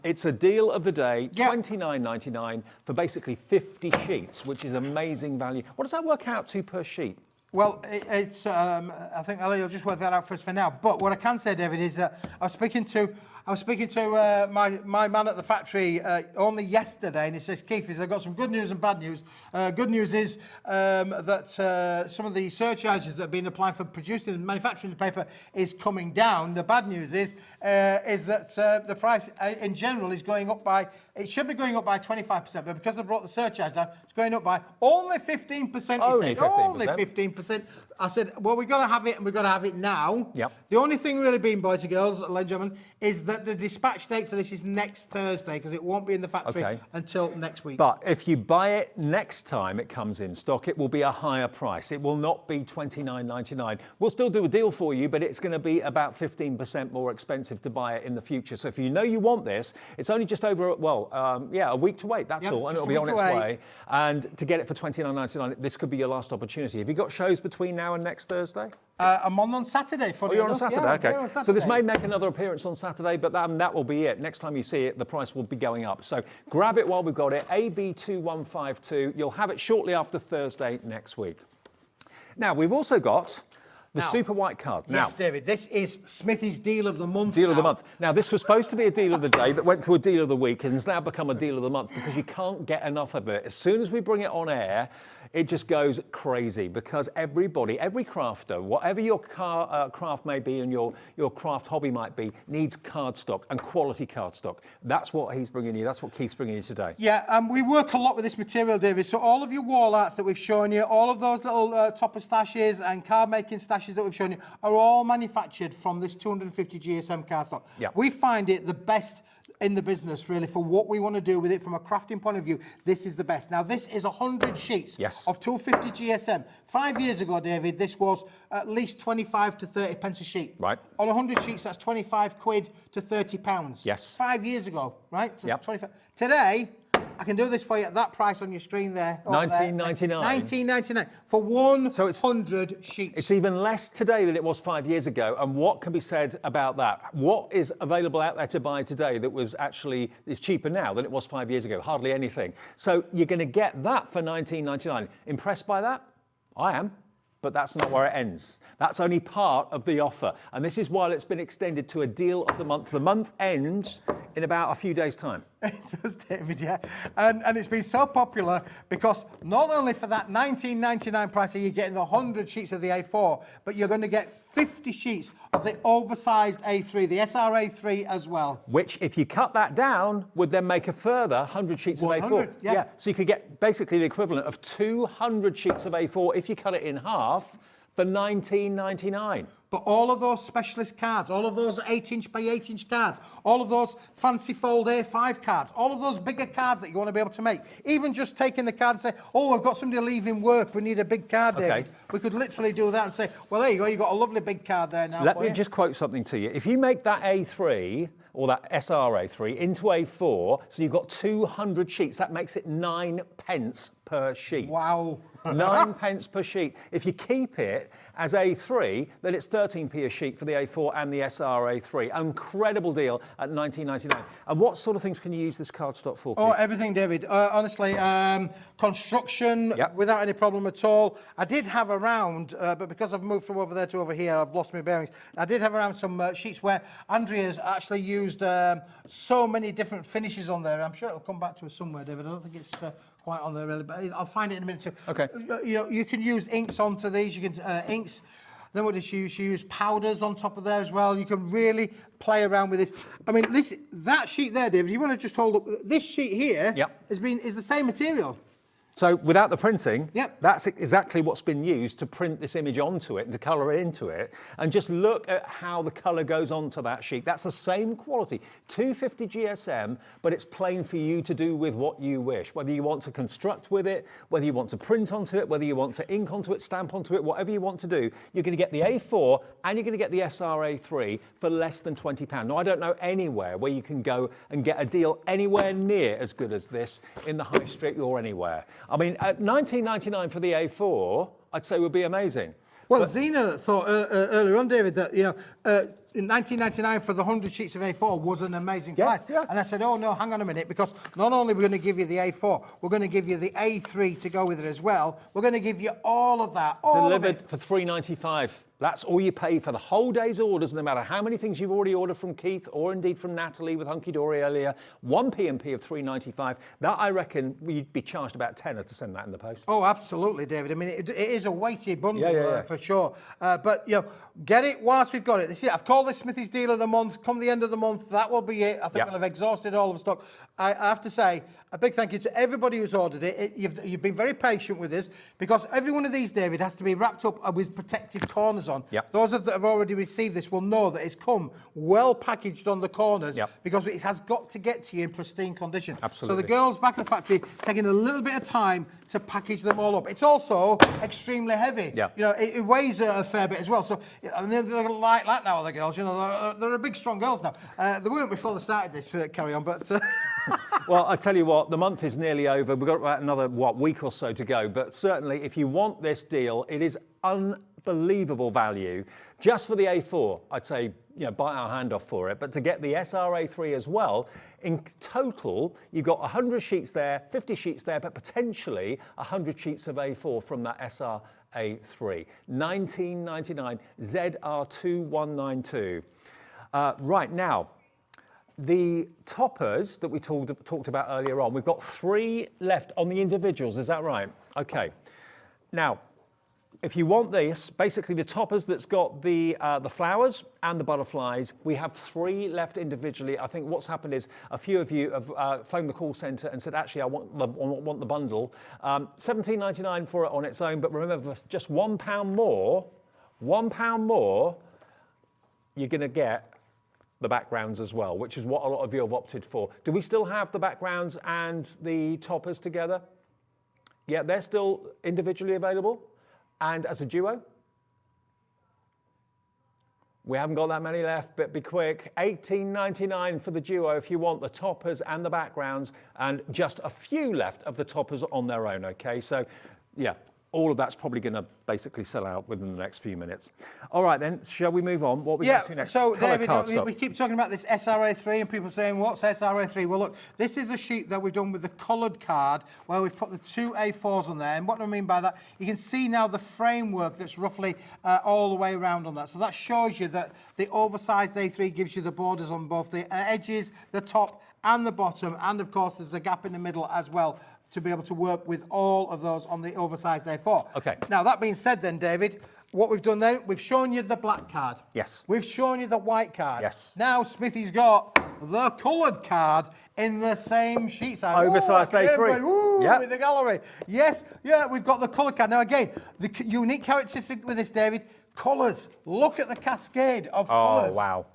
It's a deal of the day, $29.99 for basically 50 sheets, which is amazing value. What does that work out to per sheet? Well, it's. I think Ellie will just work that out for us for now. But what I can say, David, is that I was speaking to my man at the factory only yesterday, and he says, Keith, I've got some good news and bad news. Good news is that some of the surcharges that have been applied for producing and manufacturing the paper is coming down. The bad news is that the price in general is going up by. It should be going up by 25%, but because they brought the surcharge down, it's going up by only 15%. Only 15%. Only 15%. I said, well, we've got to have it, and we've got to have it now. Yep. The only thing really being, boys and girls, ladies and gentlemen, is that the dispatch date for this is next Thursday, because it won't be in the factory until next week. But if you buy it next time it comes in stock, it will be a higher price. It will not be $29.99. We'll still do a deal for you, but it's going to be about 15% more expensive to buy it in the future. So if you know you want this, it's only just over, a week to wait, that's all, and it'll be on its way. And to get it for $29.99, this could be your last opportunity. Have you got shows between now and next Thursday? I'm on Saturday. You're on Saturday, okay. On Saturday. So this may make another appearance on Saturday, but that will be it. Next time you see it, the price will be going up. So grab it while we've got it, AB2152. You'll have it shortly after Thursday next week. Now, we've also got the Super White Card. Yes, David, this is Smithy's Deal of the Month. Deal of the Month. Now, this was supposed to be a Deal of the Day that went to a Deal of the Week and has now become a Deal of the Month because you can't get enough of it. As soon as we bring it on air, it just goes crazy because every crafter, whatever your craft may be and your craft hobby might be, needs cardstock and quality cardstock. That's what he's bringing you. That's what Keith's bringing you today. Yeah, we work a lot with this material, David. So all of your wall arts that we've shown you, all of those little topper stashes and card making stashes that we've shown you are all manufactured from this 250 GSM cardstock. Yeah. We find it the best in the business, really, for what we want to do with it from a crafting point of view. This is the best. Now, this is 100 sheets of 250 GSM. 5 years ago, David, this was at least 25 to 30 pence a sheet. Right. On 100 sheets, that's 25 quid to 30 pounds. Yes. 5 years ago, right? So yep. 25. Today, I can do this for you at that price on your screen there. $19.99. $19.99 for 100 sheets. It's even less today than it was 5 years ago. And what can be said about that? What is available out there to buy today that is cheaper now than it was 5 years ago? Hardly anything. So you're going to get that for $19.99. Impressed by that? I am. But that's not where it ends. That's only part of the offer. And this is why it's been extended to a Deal of the Month. The month ends in about a few days' time. It does, David, yeah. And it's been so popular because not only for that $19.99 price are you getting the 100 sheets of the A4, but you're going to get 50 sheets of the oversized A3, the SRA3 as well. Which, if you cut that down, would then make a further 100 sheets of A4. Yeah. So you could get basically the equivalent of 200 sheets of A4 if you cut it in half for $19.99. But all of those specialist cards, all of those 8-inch by 8-inch cards, all of those fancy fold A5 cards, all of those bigger cards that you want to be able to make, even just taking the card and say, oh, we've got somebody leaving work, we need a big card, David. We could literally do that and say, well, there you go, you've got a lovely big card there now. Let me just quote something to you. If you make that A3 or that SRA3 into A4, so you've got 200 sheets, that makes it 9 pence per sheet. Wow. 9 pence per sheet. If you keep it as A3, then it's 13p a sheet for the A4 and the SRA3. Incredible deal at $19.99. And what sort of things can you use this cardstock for, Keith? Oh, everything, David. Honestly, construction, without any problem at all. I did have around, but because I've moved from over there to over here, I've lost my bearings. I did have around some sheets where Andrea's actually used so many different finishes on there. I'm sure it'll come back to us somewhere, David. I don't think it's quite on there really, but I'll find it in a minute. So, okay. You can use inks onto these. You can inks. Then what did she use? She used powders on top of there as well. You can really play around with this. I mean, that sheet there, David. You want to just hold up this sheet here? Yep. Is the same material. So without the printing, Yep. that's exactly what's been used to print this image onto it and to colour it into it. And just look at how the colour goes onto that sheet. That's the same quality, 250 GSM, but it's plain for you to do with what you wish. Whether you want to construct with it, whether you want to print onto it, whether you want to ink onto it, stamp onto it, whatever you want to do, you're going to get the A4 and you're going to get the SRA3 for less than £20. Now, I don't know anywhere where you can go and get a deal anywhere near as good as this in the high street or anywhere. I mean, at £19.99 for the A4, I'd say would be amazing. Well, Zena thought earlier on, David, that, in 1999 for the 100 sheets of A4 was an amazing price. Yeah. And I said, oh no, hang on a minute, because not only are we going to give you the A4, we're going to give you the A3 to go with it as well. We're going to give you all of that. Delivered for £3.95. That's all you pay for the whole day's orders, no matter how many things you've already ordered from Keith or indeed from Natalie with Hunkydory earlier. One P&P of £3.95. That, I reckon, you'd be charged about £10 to send that in the post. Oh, absolutely, David. I mean, it is a weighty bundle for sure. But, get it whilst we've got it. This year, I've called this Smithy's Deal of the Month. Come the end of the month, that will be it. I think we'll have exhausted all of the stock. I have to say, a big thank you to everybody who's ordered it. You've been very patient with us, because every one of these, David, has to be wrapped up with protective corners on. Yep. Those that have already received this will know that it's come well packaged on the corners, because it has got to get to you in pristine condition. Absolutely. So the girls back at the factory taking a little bit of time to package them all up. It's also extremely heavy. Yeah. It weighs a fair bit as well. So they're like that now, the girls. They're a big, strong girls now. They weren't before they started this carry on, but. Well, I tell you what, the month is nearly over. We've got about another, week or so to go. But certainly, if you want this deal, it is unbelievable value. Just for the A4, I'd say, bite our hand off for it. But to get the SRA3 as well, in total, you've got 100 sheets there, 50 sheets there, but potentially 100 sheets of A4 from that SRA3. £19.99, ZR2192. Right now, the toppers that we talked about earlier on, we've got 3 left on the individuals, is that right? Okay. Now, if you want this, basically the toppers that's got the flowers and the butterflies, we have 3 left individually. I think what's happened is a few of you have phoned the call centre and said, actually, I want the bundle. £17.99 for it on its own, but remember, for just £1 more, you're going to get the backgrounds as well, which is what a lot of you have opted for. Do we still have the backgrounds and the toppers together? Yeah, they're still individually available. And as a duo? We haven't got that many left, but be quick. £18.99 for the duo if you want the toppers and the backgrounds, and just a few left of the toppers on their own, okay? So, yeah. All of that's probably going to basically sell out within the next few minutes. All right, then, shall we move on? What are we going to next? So, David, we keep talking about this SRA3 and people saying, what's SRA3? Well, look, this is a sheet that we've done with the coloured card where we've put the 2 A4s on there. And what do I mean by that? You can see now the framework that's roughly all the way around on that. So that shows you that the oversized A3 gives you the borders on both the edges, the top and the bottom. And, of course, there's a gap in the middle as well, to be able to work with all of those on the oversized A4. Okay. Now, that being said then, David, what we've done then, we've shown you the black card. Yes. We've shown you the white card. Yes. Now, Smithy's got the coloured card in the same sheet size. Oversized A3. Ooh, with the gallery. Yes, we've got the coloured card. Now, again, the unique characteristic with this, David, colours. Look at the cascade of colours. Oh, wow.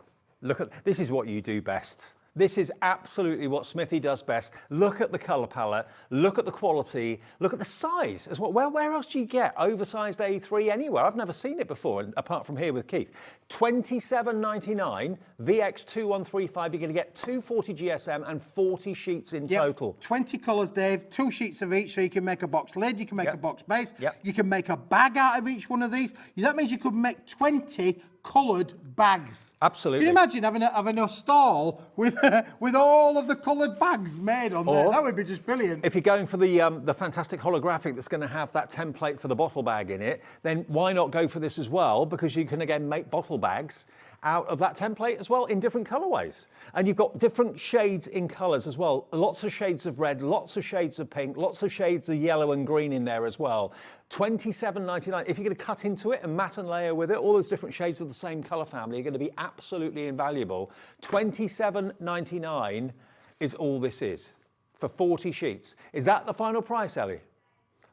Look at, this is what you do best. This is absolutely what Smithy does best. Look at the colour palette, look at the quality, look at the size as well. Where else do you get oversized A3 anywhere? I've never seen it before, apart from here with Keith. £27.99, VX2135, you're going to get 240 GSM and 40 sheets in total. 20 colours, Dave, 2 sheets of each, so you can make a box lid, you can make a box base, Yep. you can make a bag out of each one of these. That means you could make 20 coloured bags. Absolutely. Can you imagine having a stall with all of the coloured bags made on there? That would be just brilliant. If you're going for the fantastic holographic that's going to have that template for the bottle bag in it, then why not go for this as well? Because you can again make bottle bags out of that template as well in different colorways. And you've got different shades in colors as well. Lots of shades of red, lots of shades of pink, lots of shades of yellow and green in there as well. £27.99. If you're going to cut into it and mat and layer with it, all those different shades of the same color family are going to be absolutely invaluable. £27.99 is all this is for 40 sheets. Is that the final price, Ellie?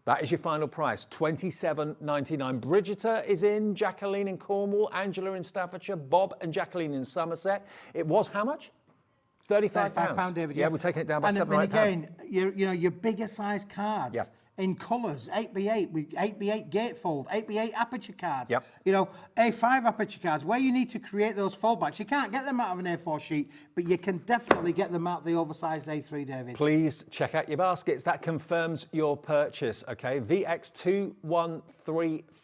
That is your final price, £27.99. Bridgetta is in, Jacqueline in Cornwall, Angela in Staffordshire, Bob and Jacqueline in Somerset. It was how much? £35, David. Yeah, we're taking it down by and, £7 or £8. again, your bigger size cards. Yep. In colours, 8x8, with 8x8 gatefold, 8x8 aperture cards. Yep. A5 aperture cards, where you need to create those foldbacks. You can't get them out of an A4 sheet, but you can definitely get them out of the oversized A3, David. Please check out your baskets. That confirms your purchase, okay? VX2135.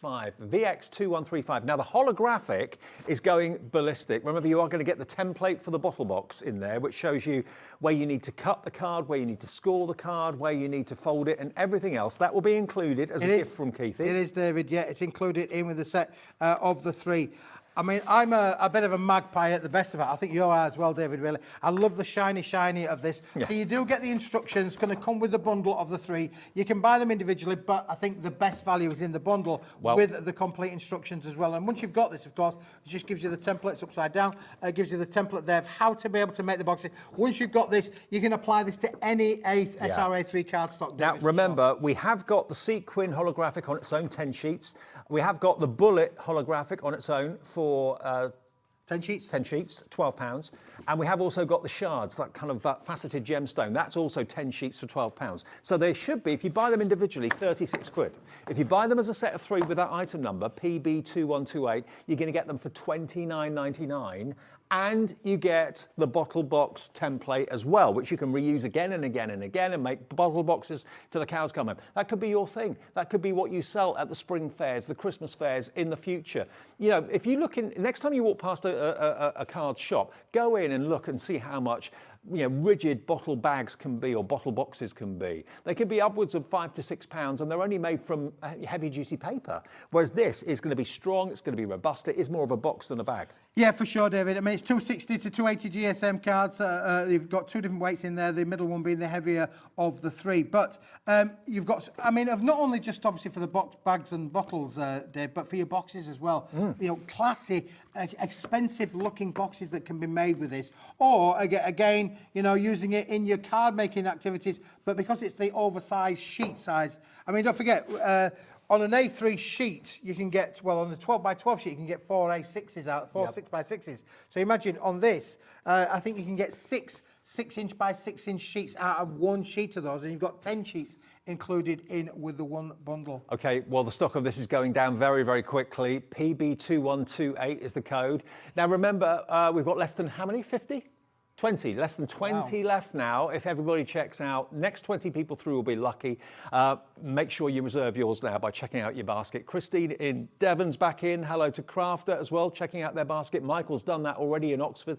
VX2135. Now, the holographic is going ballistic. Remember, you are going to get the template for the bottle box in there, which shows you where you need to cut the card, where you need to score the card, where you need to fold it, and everything else. That will be included as a gift from Keithy. It is, David, yeah. It's included in with the set of the 3. I mean, I'm a bit of a magpie at the best of it. I think you are as well, David, really. I love the shiny of this. Yeah. So you do get the instructions, going to come with the bundle of the 3. You can buy them individually, but I think the best value is in the bundle with the complete instructions as well. And once you've got this, of course, it just gives you the templates upside down. It gives you the template there of how to be able to make the boxes. Once you've got this, you can apply this to any SRA3 cardstock. Now, remember, we have got the sequin holographic on its own, 10 sheets. We have got the bullet holographic on its own for 10 sheets. 10 sheets, £12. And we have also got the shards, that kind of faceted gemstone. That's also 10 sheets for £12. So they should be, if you buy them individually, 36 quid. If you buy them as a set of 3 with that item number, PB2128, you're going to get them for £29.99. And you get the bottle box template as well, which you can reuse again and again and again and make bottle boxes till the cows come home. That could be your thing. That could be what you sell at the spring fairs, the Christmas fairs in the future. If you look in, next time you walk past a card shop, go in and look and see how much rigid bottle bags can be, or bottle boxes can be. They can be upwards of £5 to £6, and they're only made from heavy duty paper. Whereas this is going to be strong, it's going to be robust, it is more of a box than a bag. Yeah, for sure, David. I mean, it's 260 to 280 GSM cards. You've got 2 different weights in there, the middle one being the heavier of the 3. But you've got, not only just obviously for the box bags and bottles, Dave, but for your boxes as well. Classy, expensive looking boxes that can be made with this. Or, again, using it in your card making activities, but because it's the oversized sheet size. I mean, don't forget, on an A3 sheet, you can get, on a 12 by 12 sheet, you can get 4 A6s out, 4 6 by 6s. So imagine on this, I think you can get 6 6-inch by 6-inch sheets out of one sheet of those, and you've got 10 sheets included in with the one bundle. Okay, well, the stock of this is going down very, very quickly. PB2128 is the code. Now, remember, we've got less than how many? 50? 20, less than 20 left now. If everybody checks out, next 20 people through will be lucky. Make sure you reserve yours now by checking out your basket. Christine in Devon's back in. Hello to Crafter as well, checking out their basket. Michael's done that already in Oxford.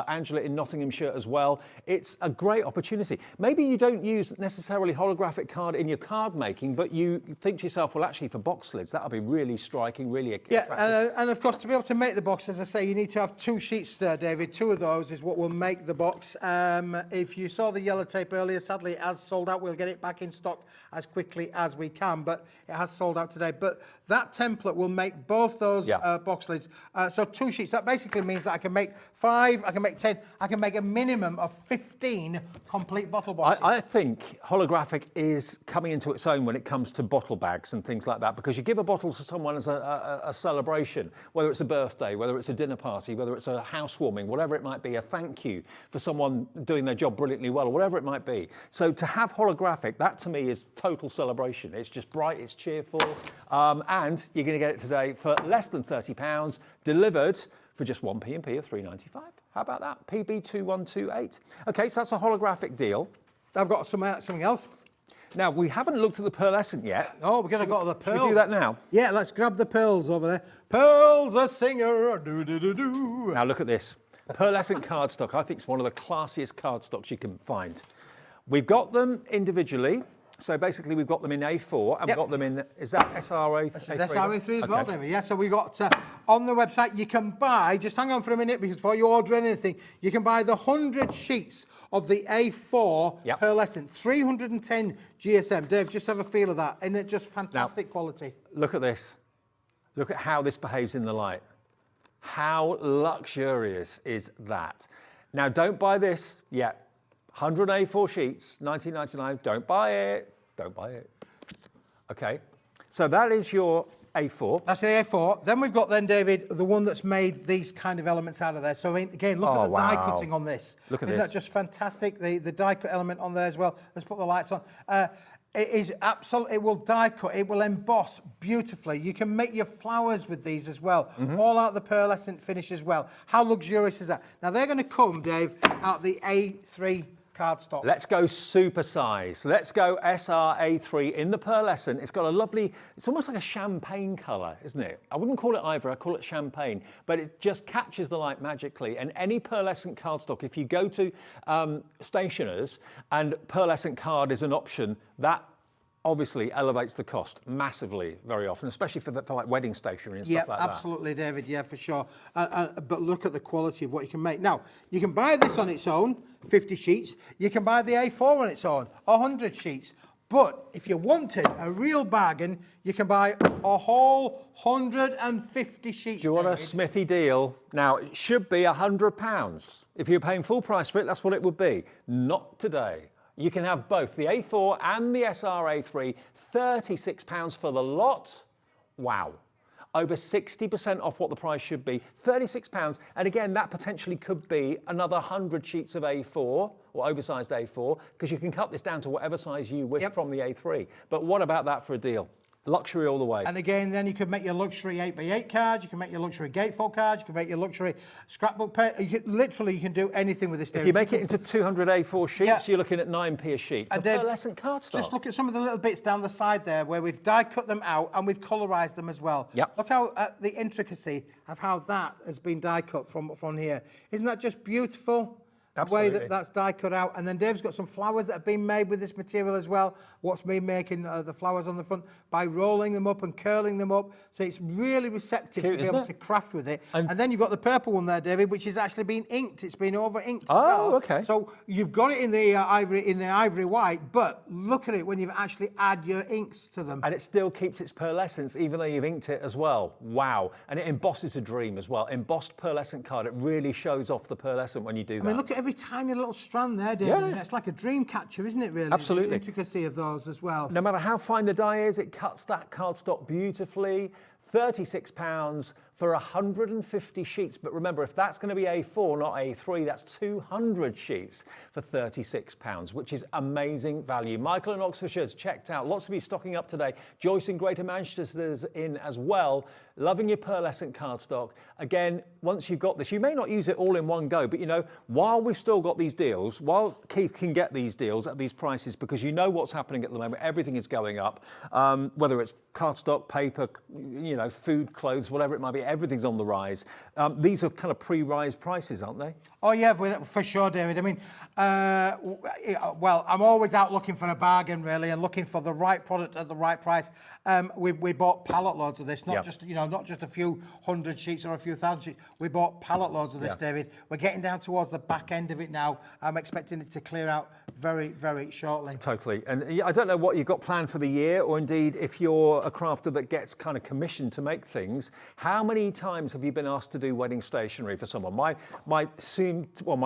Angela in Nottinghamshire as well. It's a great opportunity. Maybe you don't use necessarily holographic card in your card making, but you think to yourself, well, actually for box lids, that'll be really striking, really attractive. Yeah, and of course, to be able to make the box, as I say, you need to have 2 sheets there, David. 2 of those is what will make the box. If you saw the yellow tape earlier, sadly it has sold out. We'll get it back in stock as quickly as we can, but it has sold out today. But that template will make both those box lids. So 2 sheets. That basically means that I can make 5, I can make 10, I can make a minimum of 15 complete bottle boxes. I think holographic is coming into its own when it comes to bottle bags and things like that, because you give a bottle to someone as a celebration, whether it's a birthday, whether it's a dinner party, whether it's a housewarming, whatever it might be, a thank you for someone doing their job brilliantly well, or whatever it might be. So to have holographic, that to me is total celebration. It's just bright, it's cheerful, and you're going to get it today for less than £30, delivered for just 1p&p of £3.95. How about that? PB2128. Okay, so that's a holographic deal. I've got something else. Now, we haven't looked at the pearlescent yet. Oh, we're going to go to the pearl. Should we do that now? Yeah, let's grab the pearls over there. Pearls a singer, do-do-do-do. Now, look at this. Pearlescent cardstock. I think it's one of the classiest cardstocks you can find. We've got them individually. So basically, we've got them in A4 and we've got them in, is that SRA3? This is SRA3 as well, David. Yeah, so we've got, on the website, you can buy, just hang on for a minute, because before you order anything, you can buy the 100 sheets of the A4 pearlescent, 310 GSM. Dave, just have a feel of that. Isn't it just fantastic quality? Look at this. Look at how this behaves in the light. How luxurious is that? Now, don't buy this yet. 100 A4 sheets, $19.99. Don't buy it. Don't buy it. Okay, so that is your A4. That's the A4. Then we've got David, the one that's made these kind of elements out of there. So I mean, again, look at the die cutting on this. Look at Isn't this. that just fantastic? The die cut element on there as well. Let's put the lights on. It is absolutely, it will die cut, it will emboss beautifully. You can make your flowers with these as well. All out the pearlescent finish as well. How luxurious is that? Now they're going to come, Dave, out the A3 cardstock. Let's go super size. Let's go SRA3 in the pearlescent. It's got a lovely, it's almost like a champagne colour, isn't it? I wouldn't call it ivory, I call it champagne, but it just catches the light magically. And any pearlescent cardstock, if you go to stationers and pearlescent card is an option, that obviously elevates the cost massively very often, especially for like wedding stationery and stuff like that. Yeah, absolutely, David. Yeah, for sure. But look at the quality of what you can make. Now, you can buy this on its own, 50 sheets. You can buy the A4 on its own, 100 sheets. But if you wanted a real bargain, you can buy a whole 150 sheets. Do you want a Smithy deal? Now, it should be £100. If you're paying full price for it, that's what it would be. Not today. You can have both the A4 and the SRA3, £36 for the lot. Wow. Over 60% off what the price should be, £36. And again, that potentially could be another 100 sheets of A4 or oversized A4, because you can cut this down to whatever size you wish from the A3. But what about that for a deal? Luxury all the way. And again, then you could make your luxury 8x8 cards, you can make your luxury gatefold cards, you can make your luxury scrapbook page. You can do anything with this. If you make it into 200 A4 sheets, you're looking at 9p a sheet for pearlescent cardstock. Just look at some of the little bits down the side there where we've die cut them out and we've colorized them as well. Yep. Look how the intricacy of how that has been die cut from here. Isn't that just beautiful? Absolutely. The way that's die cut out. And then Dave's got some flowers that have been made with this material as well. What's me making the flowers on the front by rolling them up and curling them up. So it's really receptive to be able to craft with it. And then you've got the purple one there, David, which has actually been inked. It's been over inked. Oh, okay. So you've got it in the ivory white, but look at it when you've actually add your inks to them. And it still keeps its pearlescence even though you've inked it as well. Wow. And it embosses a dream as well. Embossed pearlescent card, it really shows off the pearlescent when you do that. I mean, look at every tiny little strand there, David. Yeah. That's like a dream catcher, isn't it, really? Absolutely. The intricacy of those as well. No matter how fine the die is, it cuts that cardstock beautifully. £36 for 150 sheets. But remember, if that's going to be A4, not A3, that's 200 sheets for £36, which is amazing value. Michael in Oxfordshire's checked out. Lots of you stocking up today. Joyce in Greater Manchester's in as well. Loving your pearlescent cardstock. Again, once you've got this, you may not use it all in one go, but you know, while we've still got these deals, while Keith can get these deals at these prices, because you know what's happening at the moment, everything is going up, whether it's cardstock, paper, you know, food, clothes, whatever it might be, everything's on the rise. These are kind of pre-rise prices, aren't they? Oh yeah, for sure, David. I mean, well, I'm always out looking for a bargain, really, and looking for the right product at the right price. We bought pallet loads of this, not just, you know, not just a few hundred sheets or a few thousand sheets. We bought pallet loads of this, David. We're getting down towards the back end of it now. I'm expecting it to clear out very, very shortly. Totally. And I don't know what you've got planned for the year, or indeed if you're a crafter that gets kind of commissioned to make things. How many times have you been asked to do wedding stationery for someone? My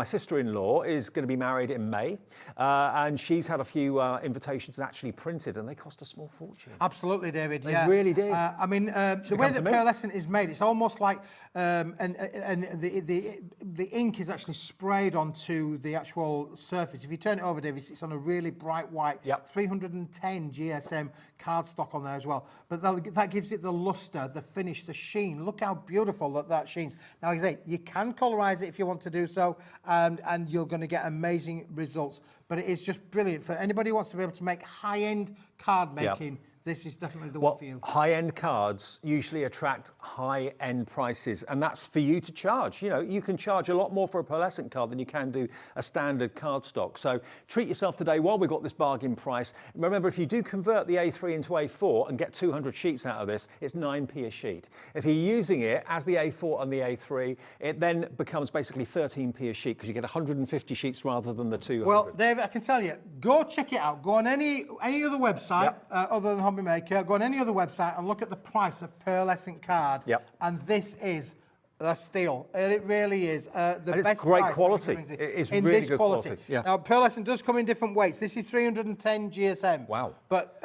sister-in-law is going to be married in May, and she's had a few invitations actually printed, and they cost a small fortune. Absolutely, David. They really did. I mean, the way that pearlescent is made, it's almost like, and the ink is actually sprayed onto the actual surface. If you turn it over, David, it's on a really bright white, 310 GSM cardstock on there as well. But that gives it the luster, the finish, the sheen. Look how beautiful that sheens. Now, like I say, you can colorize it if you want to do so, and you're going to get amazing results. But it is just brilliant for anybody who wants to be able to make high-end card making. This is definitely the one for you. High-end cards usually attract high-end prices, and that's for you to charge. You know, you can charge a lot more for a pearlescent card than you can do a standard cardstock. So treat yourself today while we've got this bargain price. Remember, if you do convert the A3 into A4 and get 200 sheets out of this, it's 9p a sheet. If you're using it as the A4 and the A3, it then becomes basically 13p a sheet because you get 150 sheets rather than the 200. Well, David, I can tell you, go check it out. Go on any other website other than Hobby Maker. Go on any other website and look at the price of pearlescent card. And this is a steal. It really is. The best it's great price quality. It is in really this good quality. Now, pearlescent does come in different weights. This is 310 GSM. Wow. But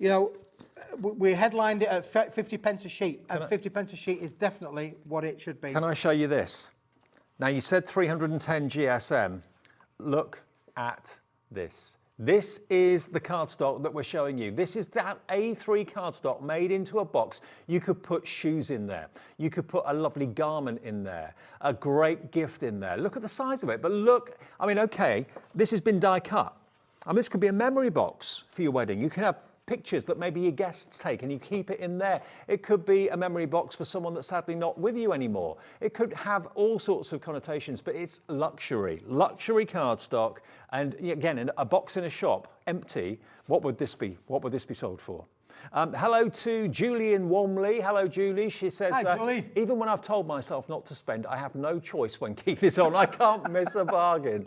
you know, we headlined it at 50 pence a sheet, and 50 pence a sheet is definitely what it should be. Can I show you this? Now, you said 310 GSM. Look at this. This is the cardstock that we're showing you. This is that A3 cardstock made into a box. You could put shoes in there. You could put a lovely garment in there, a great gift in there. Look at the size of it. But look, I mean, okay, this has been die cut. I mean, this could be a memory box for your wedding. You can have pictures that maybe your guests take and you keep it in there. It could be a memory box for someone that's sadly not with you anymore. It could have all sorts of connotations, but it's luxury cardstock. And again, in a box in a shop, empty, what would this be? What would this be sold for? Hello to Julie in Walmley. Hello, Julie. She says, hi, Julie. Even when I've told myself not to spend, I have no choice when Keith is on. I can't miss a bargain.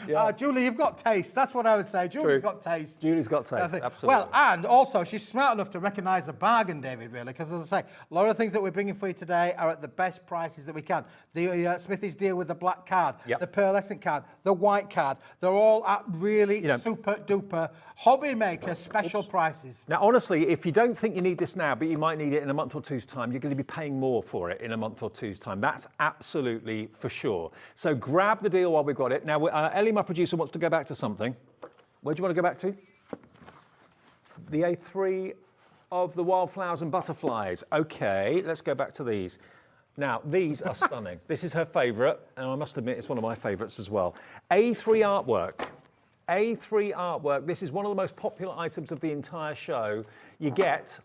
Yeah. Julie, you've got taste. That's what I would say. Julie's got taste. Julie's got taste, absolutely. Well, and also she's smart enough to recognise a bargain, David, really, because as I say, a lot of things that we're bringing for you today are at the best prices that we can. The Smithy's deal with the black card, the pearlescent card, the white card, they're all at really super duper hobby maker special prices. Now, honestly, if you don't think you need this now, but you might need it in a month or two's time, you're going to be paying more for it in a month or two's time. That's absolutely for sure. So grab the deal while we've got it. Now, Ellie, my producer, wants to go back to something. Where do you want to go back to? The A3 of the wildflowers and butterflies. Okay, let's go back to these. Now, these are stunning. This is her favourite, and I must admit it's one of my favourites as well. A3 artwork. A3 artwork. This is one of the most popular items of the entire show. You get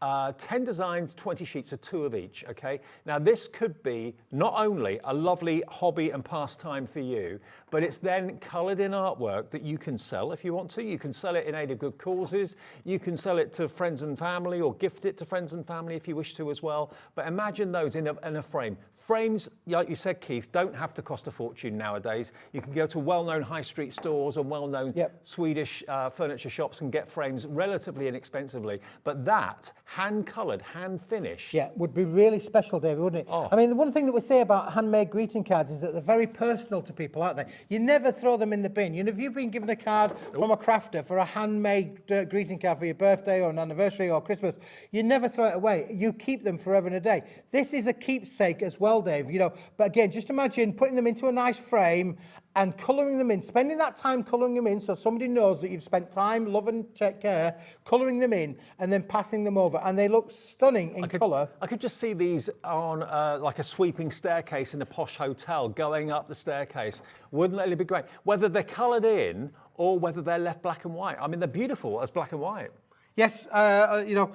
10 designs, 20 sheets, so 2 of each, okay? Now, this could be not only a lovely hobby and pastime for you, but it's then coloured in artwork that you can sell if you want to. You can sell it in aid of good causes. You can sell it to friends and family or gift it to friends and family if you wish to as well. But imagine those in a frame. Frames, like you said, Keith, don't have to cost a fortune nowadays. You can go to well-known high street stores and well-known Swedish furniture shops and get frames relatively inexpensively. But that, hand-coloured, hand-finished. Yeah, would be really special, David, wouldn't it? Oh. I mean, the one thing that we say about handmade greeting cards is that they're very personal to people, aren't they? You never throw them in the bin. You know, if you've been given a card from a crafter for a handmade greeting card for your birthday or an anniversary or Christmas, you never throw it away. You keep them forever and a day. This is a keepsake as well, Dave, you know, but again, just imagine putting them into a nice frame and colouring them in, spending that time colouring them in so somebody knows that you've spent time, love and care, colouring them in and then passing them over. And they look stunning in colour. I could just see these on like a sweeping staircase in a posh hotel, going up the staircase. Wouldn't that be great? Whether they're coloured in or whether they're left black and white. I mean, they're beautiful as black and white. Yes, you know,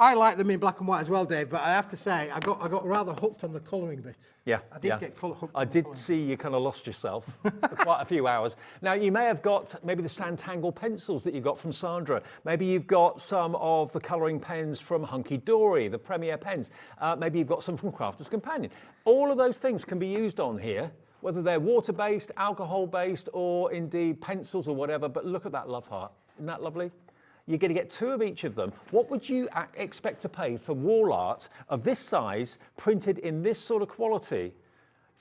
I like them in black and white as well, Dave, but I have to say, I got rather hooked on the colouring bit. Yeah, I did get hooked. I did see you kind of lost yourself for quite a few hours. Now, you may have got maybe the Sanntangle pencils that you got from Sandra. Maybe you've got some of the colouring pens from Hunkydory, the Premier pens. Maybe you've got some from Crafter's Companion. All of those things can be used on here, whether they're water-based, alcohol-based, or indeed pencils or whatever. But look at that love heart. Isn't that lovely? You're going to get 2 of each of them. What would you expect to pay for wall art of this size, printed in this sort of quality?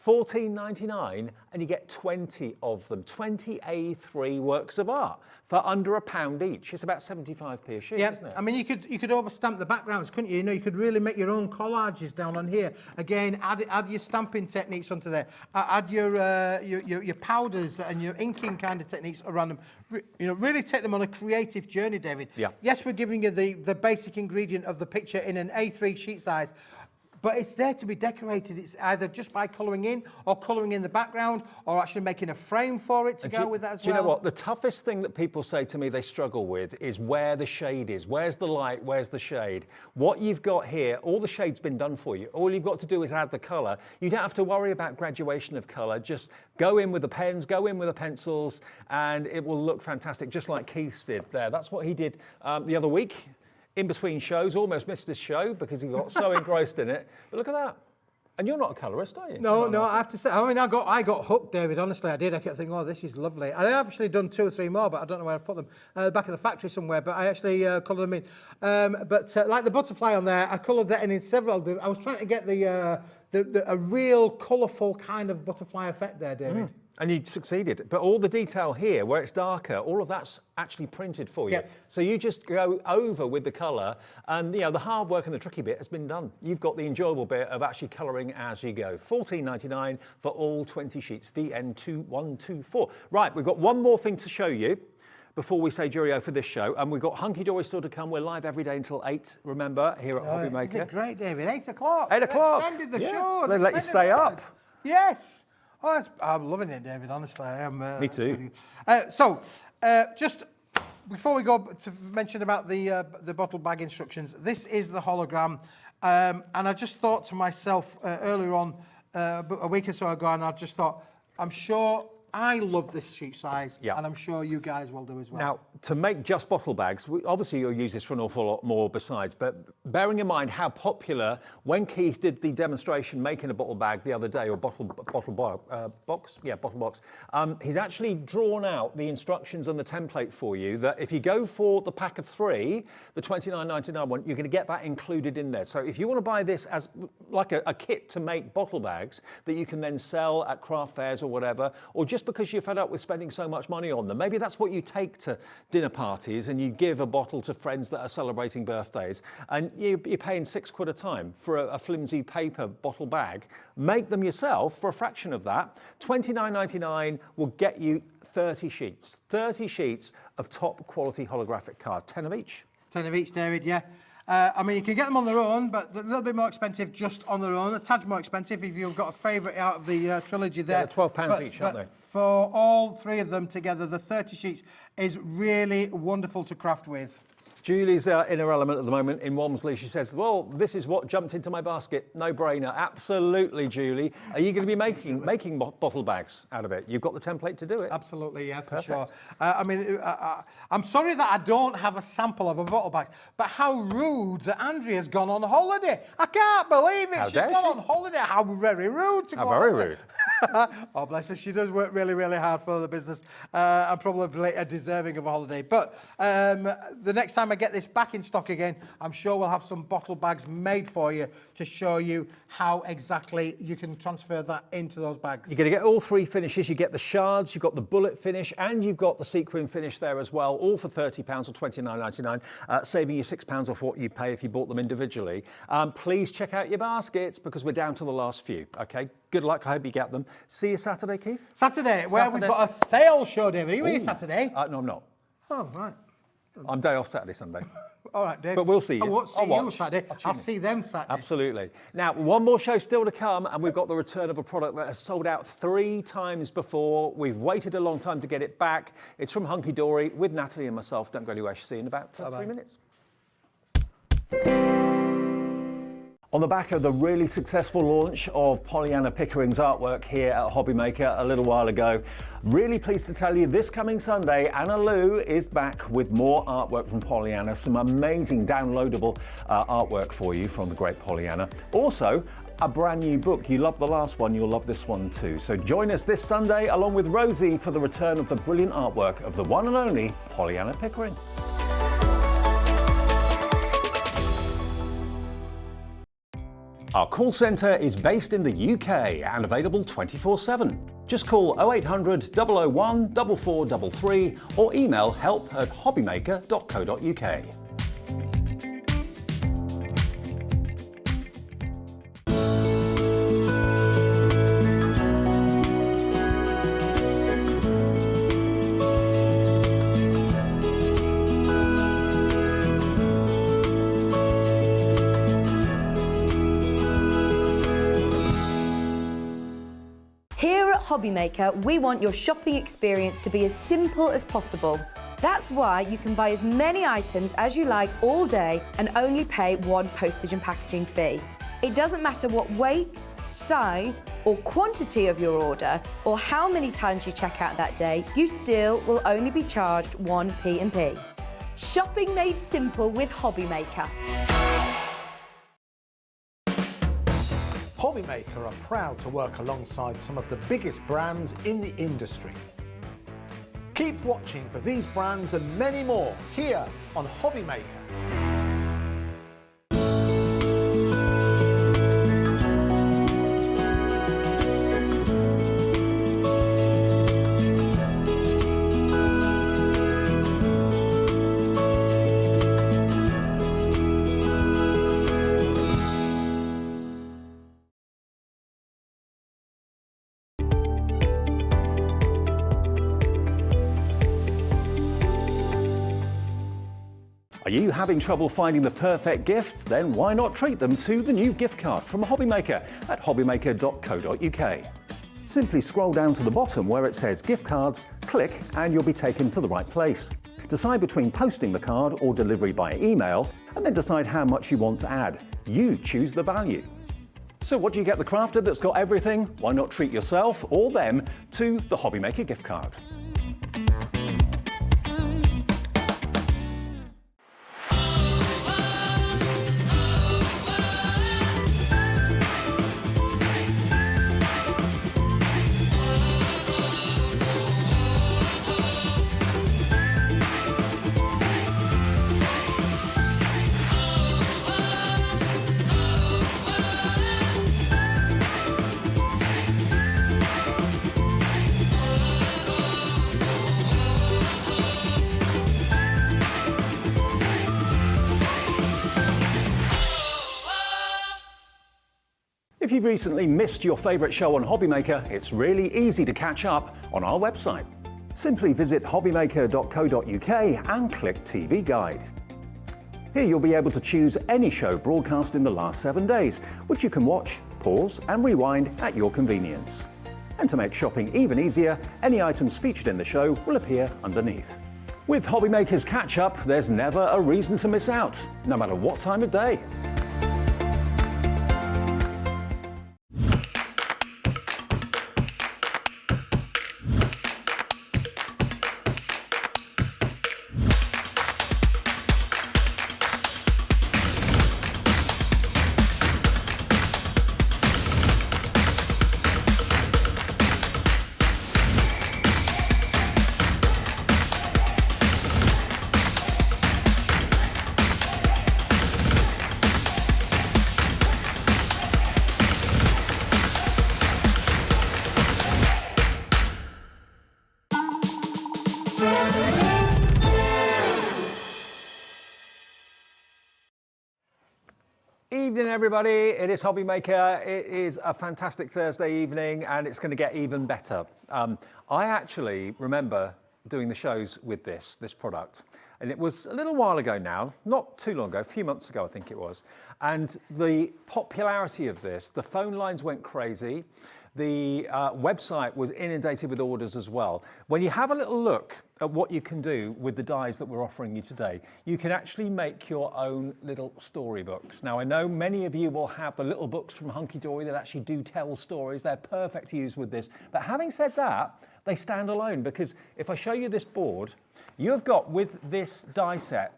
$14.99, and you get 20 of them. 20 A3 works of art for under £1 each. It's about 75p a sheet, isn't it? I mean, you could overstamp the backgrounds, couldn't you? You know, you could really make your own collages down on here. Again, add your stamping techniques onto there. Add your powders and your inking kind of techniques around them. You know, really take them on a creative journey, David. Yeah. Yes, we're giving you the basic ingredient of the picture in an A3 sheet size, but it's there to be decorated. It's either just by colouring in or colouring in the background or actually making a frame for it to go with that as well. Do you know what? The toughest thing that people say to me they struggle with is where the shade is. Where's the light? Where's the shade? What you've got here, all the shade's been done for you. All you've got to do is add the colour. You don't have to worry about graduation of colour. Just go in with the pens, go in with the pencils, and it will look fantastic, just like Keith's did there. That's what he did the other week. In between shows, almost missed this show because he got so engrossed in it. But look at that. And you're not a colourist, are you? No, I have to say, I mean, I got hooked, David, honestly, I did. I kept thinking, oh, this is lovely. I have actually done 2 or 3 more, but I don't know where I've put them. Back in the factory somewhere, but I actually coloured them in. Like the butterfly on there, I coloured that in several. I was trying to get a real colourful kind of butterfly effect there, David. And you succeeded. But all the detail here, where it's darker, all of that's actually printed for you. Yep. So you just go over with the colour, and the hard work and the tricky bit has been done. You've got the enjoyable bit of actually colouring as you go. $14.99 for all 20 sheets, VN2124. Right, we've got one more thing to show you before we say cheerio for this show, and we've got Hunkydory still to come. We're live every day until 8, remember, here at Hobby Maker. Great, David. 8 o'clock. 8 o'clock. Extended the Yeah. show. They let you stay up. Yes. Oh, I'm loving it, David, honestly. I am. Me too. Just before we go to mention about the bottle bag instructions, this is the hologram. And I just thought to myself earlier on, a week or so ago, and I just thought, I'm sure I love this sheet size, and I'm sure you guys will do as well. Now, to make just bottle bags, obviously you'll use this for an awful lot more besides, but bearing in mind how popular, when Keith did the demonstration making a bottle bag the other day, or bottle box, he's actually drawn out the instructions and the template for you that if you go for the pack of 3, the $29.99 one, you're going to get that included in there. So if you want to buy this as like a kit to make bottle bags that you can then sell at craft fairs or whatever, or just because you're fed up with spending so much money on them, maybe that's what you take to dinner parties and you give a bottle to friends that are celebrating birthdays, and you're paying £6 a time for a flimsy paper bottle bag. Make them yourself for a fraction of that. $29.99 will get you 30 sheets. 30 sheets of top quality holographic card. 10 of each. 10 of each, David, yeah. I mean, you can get them on their own, but they're a little bit more expensive just on their own. A tad more expensive if you've got a favourite out of the trilogy there. Yeah, they're £12 each, aren't they? For all 3 of them together, the 30 sheets is really wonderful to craft with. Julie's in her element at the moment in Walmsley. She says, well, this is what jumped into my basket. No brainer. Absolutely, Julie. Are you going to be making bottle bags out of it? You've got the template to do it. Absolutely, yeah, for sure. I mean, I'm sorry that I don't have a sample of a bottle bag, but how rude that Andrea's gone on holiday. I can't believe it. She's gone on holiday. How very rude to go on holiday. How very rude. Oh, bless her. She does work really, really hard for the business and probably deserving of a holiday. But the next time I get this back in stock again, I'm sure we'll have some bottle bags made for you to show you how exactly you can transfer that into those bags. You're going to get all 3 finishes. You get the shards, you've got the bullet finish, and you've got the sequin finish there as well, all for £30 or $29.99, saving you £6 off what you pay if you bought them individually. Please check out your baskets because we're down to the last few, okay? Good luck. I hope you get them. See you Saturday, Keith? Saturday, where we've got a sales show, David. Are you here Saturday? No, I'm not. Oh, right. I'm day off Saturday, Sunday. All right, Dave. But we'll see you. I won't see you Saturday. I'll see them Saturday. Absolutely. Now, one more show still to come, and we've got the return of a product that has sold out 3 times before. We've waited a long time to get it back. It's from Hunkydory with Natalie and myself. Don't go anywhere. See you in about 3 minutes. On the back of the really successful launch of Pollyanna Pickering's artwork here at Hobby Maker a little while ago, really pleased to tell you this coming Sunday, Anna Lou is back with more artwork from Pollyanna, some amazing downloadable artwork for you from the great Pollyanna. Also, a brand new book. You loved the last one, you'll love this one too. So join us this Sunday along with Rosie for the return of the brilliant artwork of the one and only Pollyanna Pickering. Our call centre is based in the UK and available 24/7. Just call 0800 001 4433 or email help@hobbymaker.co.uk. Hobby Maker, we want your shopping experience to be as simple as possible. That's why you can buy as many items as you like all day and only pay one postage and packaging fee. It doesn't matter what weight, size or quantity of your order or how many times you check out that day, you still will only be charged one P&P. Shopping made simple with Hobby Maker. Hobby Maker are proud to work alongside some of the biggest brands in the industry. Keep watching for these brands and many more here on Hobby Maker. Are you having trouble finding the perfect gift? Then why not treat them to the new gift card from Hobbymaker at hobbymaker.co.uk. Simply scroll down to the bottom where it says gift cards, click and you'll be taken to the right place. Decide between posting the card or delivery by email and then decide how much you want to add. You choose the value. So what do you get the crafter that's got everything? Why not treat yourself or them to the Hobbymaker gift card? If you've recently missed your favourite show on Hobbymaker, it's really easy to catch up on our website. Simply visit hobbymaker.co.uk and click TV Guide. Here you'll be able to choose any show broadcast in the last 7 days, which you can watch, pause and rewind at your convenience. And to make shopping even easier, any items featured in the show will appear underneath. With Hobbymaker's Catch Up, there's never a reason to miss out, no matter what time of day. Evening everybody, it is Hobbymaker. It is a fantastic Thursday evening and it's going to get even better. I actually remember doing the shows with this product, and it was a little while ago now, not too long ago, a few months ago I think it was, and the popularity of this, the phone lines went crazy. The website was inundated with orders as well. When you have a little look at what you can do with the dies that we're offering you today, you can actually make your own little storybooks. Now, I know many of you will have the little books from Hunkydory that actually do tell stories. They're perfect to use with this. But having said that, they stand alone, because if I show you this board, you have got with this die set,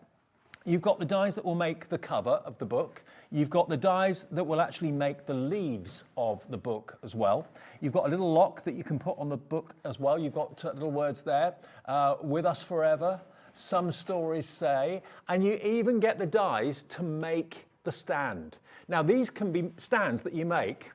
you've got the dies that will make the cover of the book. You've got the dies that will actually make the leaves of the book as well. You've got a little lock that you can put on the book as well. You've got little words there, with us forever, some stories say, and you even get the dies to make the stand. Now these can be stands that you make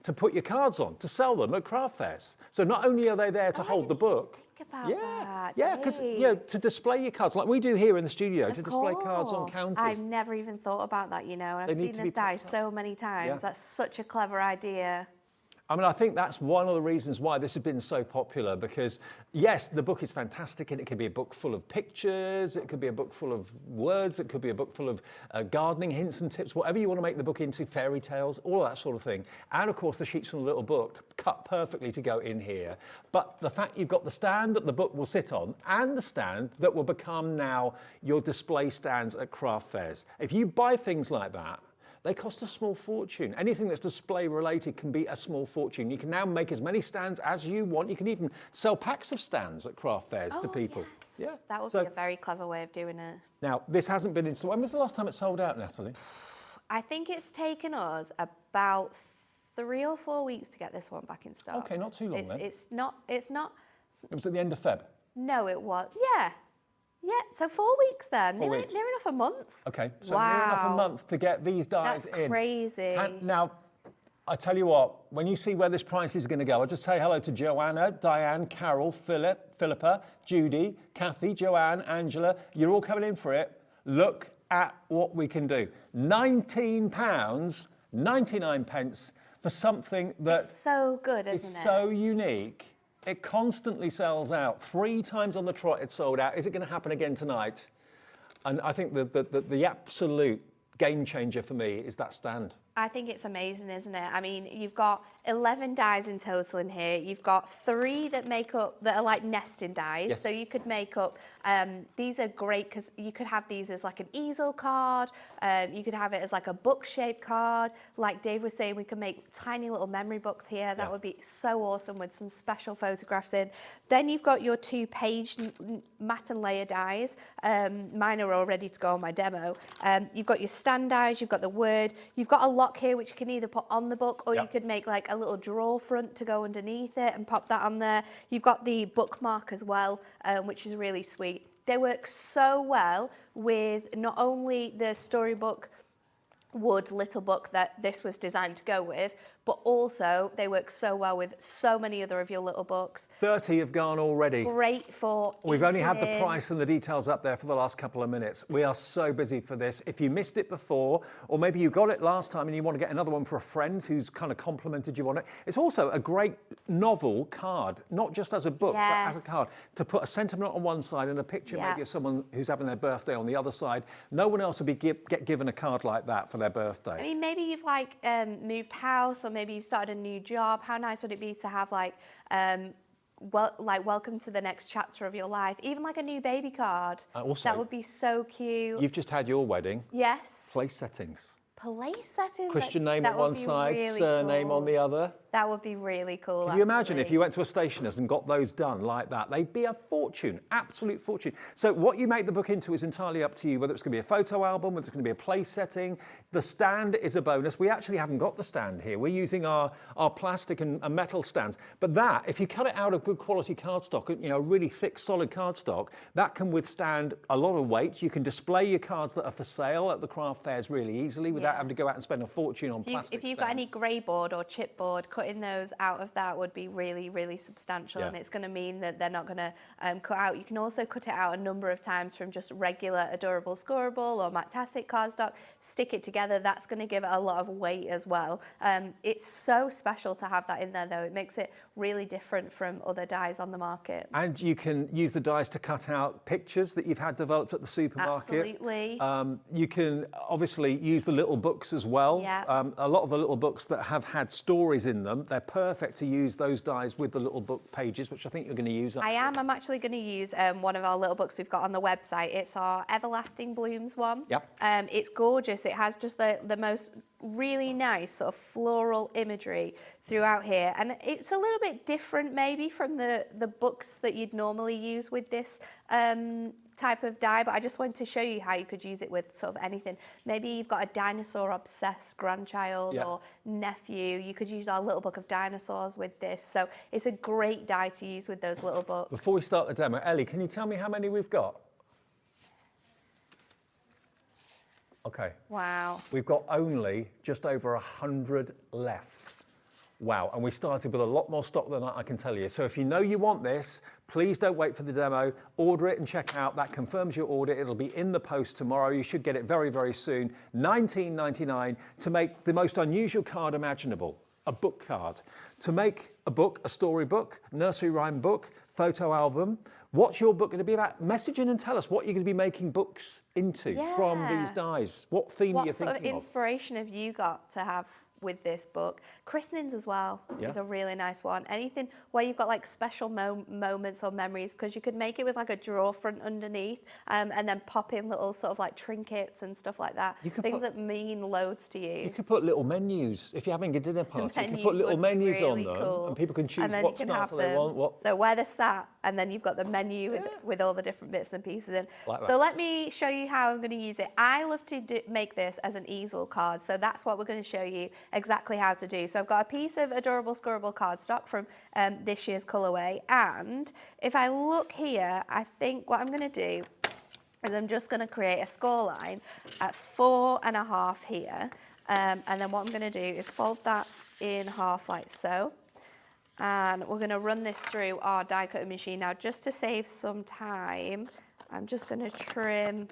to put your cards on, to sell them at craft fairs. So not only are they there to hold the book, That. because to display your cards, like we do here in the studio, to display cards on counters. I've never even thought about that, you know, and I've seen this die so many times. Yeah. That's such a clever idea. I mean, I think that's one of the reasons why this has been so popular, because yes, the book is fantastic and it could be a book full of pictures, it could be a book full of words, it could be a book full of gardening hints and tips, whatever you want to make the book into, fairy tales, all of that sort of thing. And of course, the sheets from the little book cut perfectly to go in here. But the fact you've got the stand that the book will sit on and the stand that will become now your display stands at craft fairs. If you buy things like that, they cost a small fortune. Anything that's display related can be a small fortune. You can now make as many stands as you want. You can even sell packs of stands at craft fairs to people. Yes. Yeah. That would be a very clever way of doing it. Now, this hasn't been in store. When was the last time it sold out, Natalie? I think it's taken us about 3 or 4 weeks to get this one back in stock. Okay, not too long then. It's not. It was at the end of Feb? No, it was. Yeah, so 4 weeks then. Near enough a month. Okay, so near enough a month to get these dies in. That's crazy. Now, I tell you what, when you see where this price is going to go, I'll just say hello to Joanna, Diane, Carol, Philippa, Judy, Kathy, Joanne, Angela. You're all coming in for it. Look at what we can do. £19.99 for something that it's so good, isn't it? It's so unique. It constantly sells out. 3 times on the trot it's sold out. Is it going to happen again tonight? And I think the absolute game changer for me is that stand. I think it's amazing, isn't it? I mean, you've got 11 dies in total in here. You've got 3 that are like nesting dies. Yes. So you could make up, these are great because you could have these as like an easel card. You could have it as like a book-shaped card. Like Dave was saying, we could make tiny little memory books here. That would be so awesome with some special photographs in. Then you've got your 2-page matte and layer dies. Mine are all ready to go on my demo. You've got your stand dies, you've got the word, you've got a lock here which you can either put on the book or you could make like a little drawer front to go underneath it and pop that on there. You've got the bookmark as well, which is really sweet. They work so well with not only the storybook wood little book that this was designed to go with, but also they work so well with so many other of your little books. 30 have gone already. Great for We've only had the evening. price and the details up there for the last couple of minutes. We are so busy for this. If you missed it before, or maybe you got it last time and you want to get another one for a friend who's kind of complimented you on it, it's also a great novel card, not just as a book, but as a card, to put a sentiment on one side and a picture maybe of someone who's having their birthday on the other side. No one else would be get given a card like that for their birthday. I mean, maybe you've like moved house, or maybe you've started a new job. How nice would it be to have like, welcome to the next chapter of your life, even like a new baby card. Also, that would be so cute. You've just had your wedding. Yes. Place settings. Place settings. Christian name that on one would be side, really surname cool. on the other. That would be really cool. Can you imagine if you went to a stationer's and got those done like that? They'd be a fortune, absolute fortune. So what you make the book into is entirely up to you, whether it's going to be a photo album, whether it's going to be a place setting. The stand is a bonus. We actually haven't got the stand here. We're using our plastic and metal stands. But that, if you cut it out of good quality cardstock, you know, really thick, solid cardstock, that can withstand a lot of weight. You can display your cards that are for sale at the craft fairs really easily without having to go out and spend a fortune on plastic If you've stands. got any grey board or chipboard, cutting those out of that would be really, really substantial, and it's going to mean that they're not going to cut out. You can also cut it out a number of times from just regular adorable scoreable or Mactastic cardstock, stick it together. That's going to give it a lot of weight as well. It's so special to have that in there though. It makes it really different from other dies on the market. And you can use the dies to cut out pictures that you've had developed at the supermarket. Absolutely. You can obviously use the little books as well. Yeah. A lot of the little books that have had stories in them, they're perfect to use those dies with the little book pages, which I think you're going to use. I'm actually going to use one of our little books we've got on the website. It's our Everlasting Blooms one. Yep. It's gorgeous. It has just the most really nice sort of floral imagery throughout here, and it's a little bit different maybe from the books that you'd normally use with this type of die, but I just wanted to show you how you could use it with sort of anything. Maybe you've got a dinosaur obsessed grandchild or nephew. You could use our little book of dinosaurs with this, so it's a great die to use with those little books. Before we start the demo, Ellie, can you tell me how many we've got? Okay. Wow. We've got only just over 100 left. Wow, and we started with a lot more stock than that, I can tell you. So if you know you want this, please don't wait for the demo. Order it and check out. That confirms your order. It'll be in the post tomorrow. You should get it very, very soon. $19.99 to make the most unusual card imaginable, a book card. To make a book, a storybook, nursery rhyme book, photo album. What's your book going to be about? Message in and tell us what you're going to be making books into from these dies. What theme are you thinking of? What sort of inspiration have you got to have with this book? Christenings as well is a really nice one. Anything where you've got like special moments or memories, because you could make it with like a drawer front underneath and then pop in little sort of like trinkets and stuff like that. Things that mean loads to you. You could put little menus. If you're having a dinner party, you could put little menus on them and people can choose what starter they want. So where they're sat, and then you've got the menu with all the different bits and pieces in. So let me show you how I'm going to use it. I love to make this as an easel card, so that's what we're going to show you exactly how to do. So I've got a piece of adorable scoreable cardstock from this year's colourway, and if I look here, I think what I'm going to do is I'm just going to create a score line at 4.5 here, and then what I'm going to do is fold that in half like so, and we're going to run this through our die cutting machine. Now, just to save some time, I'm just going to trim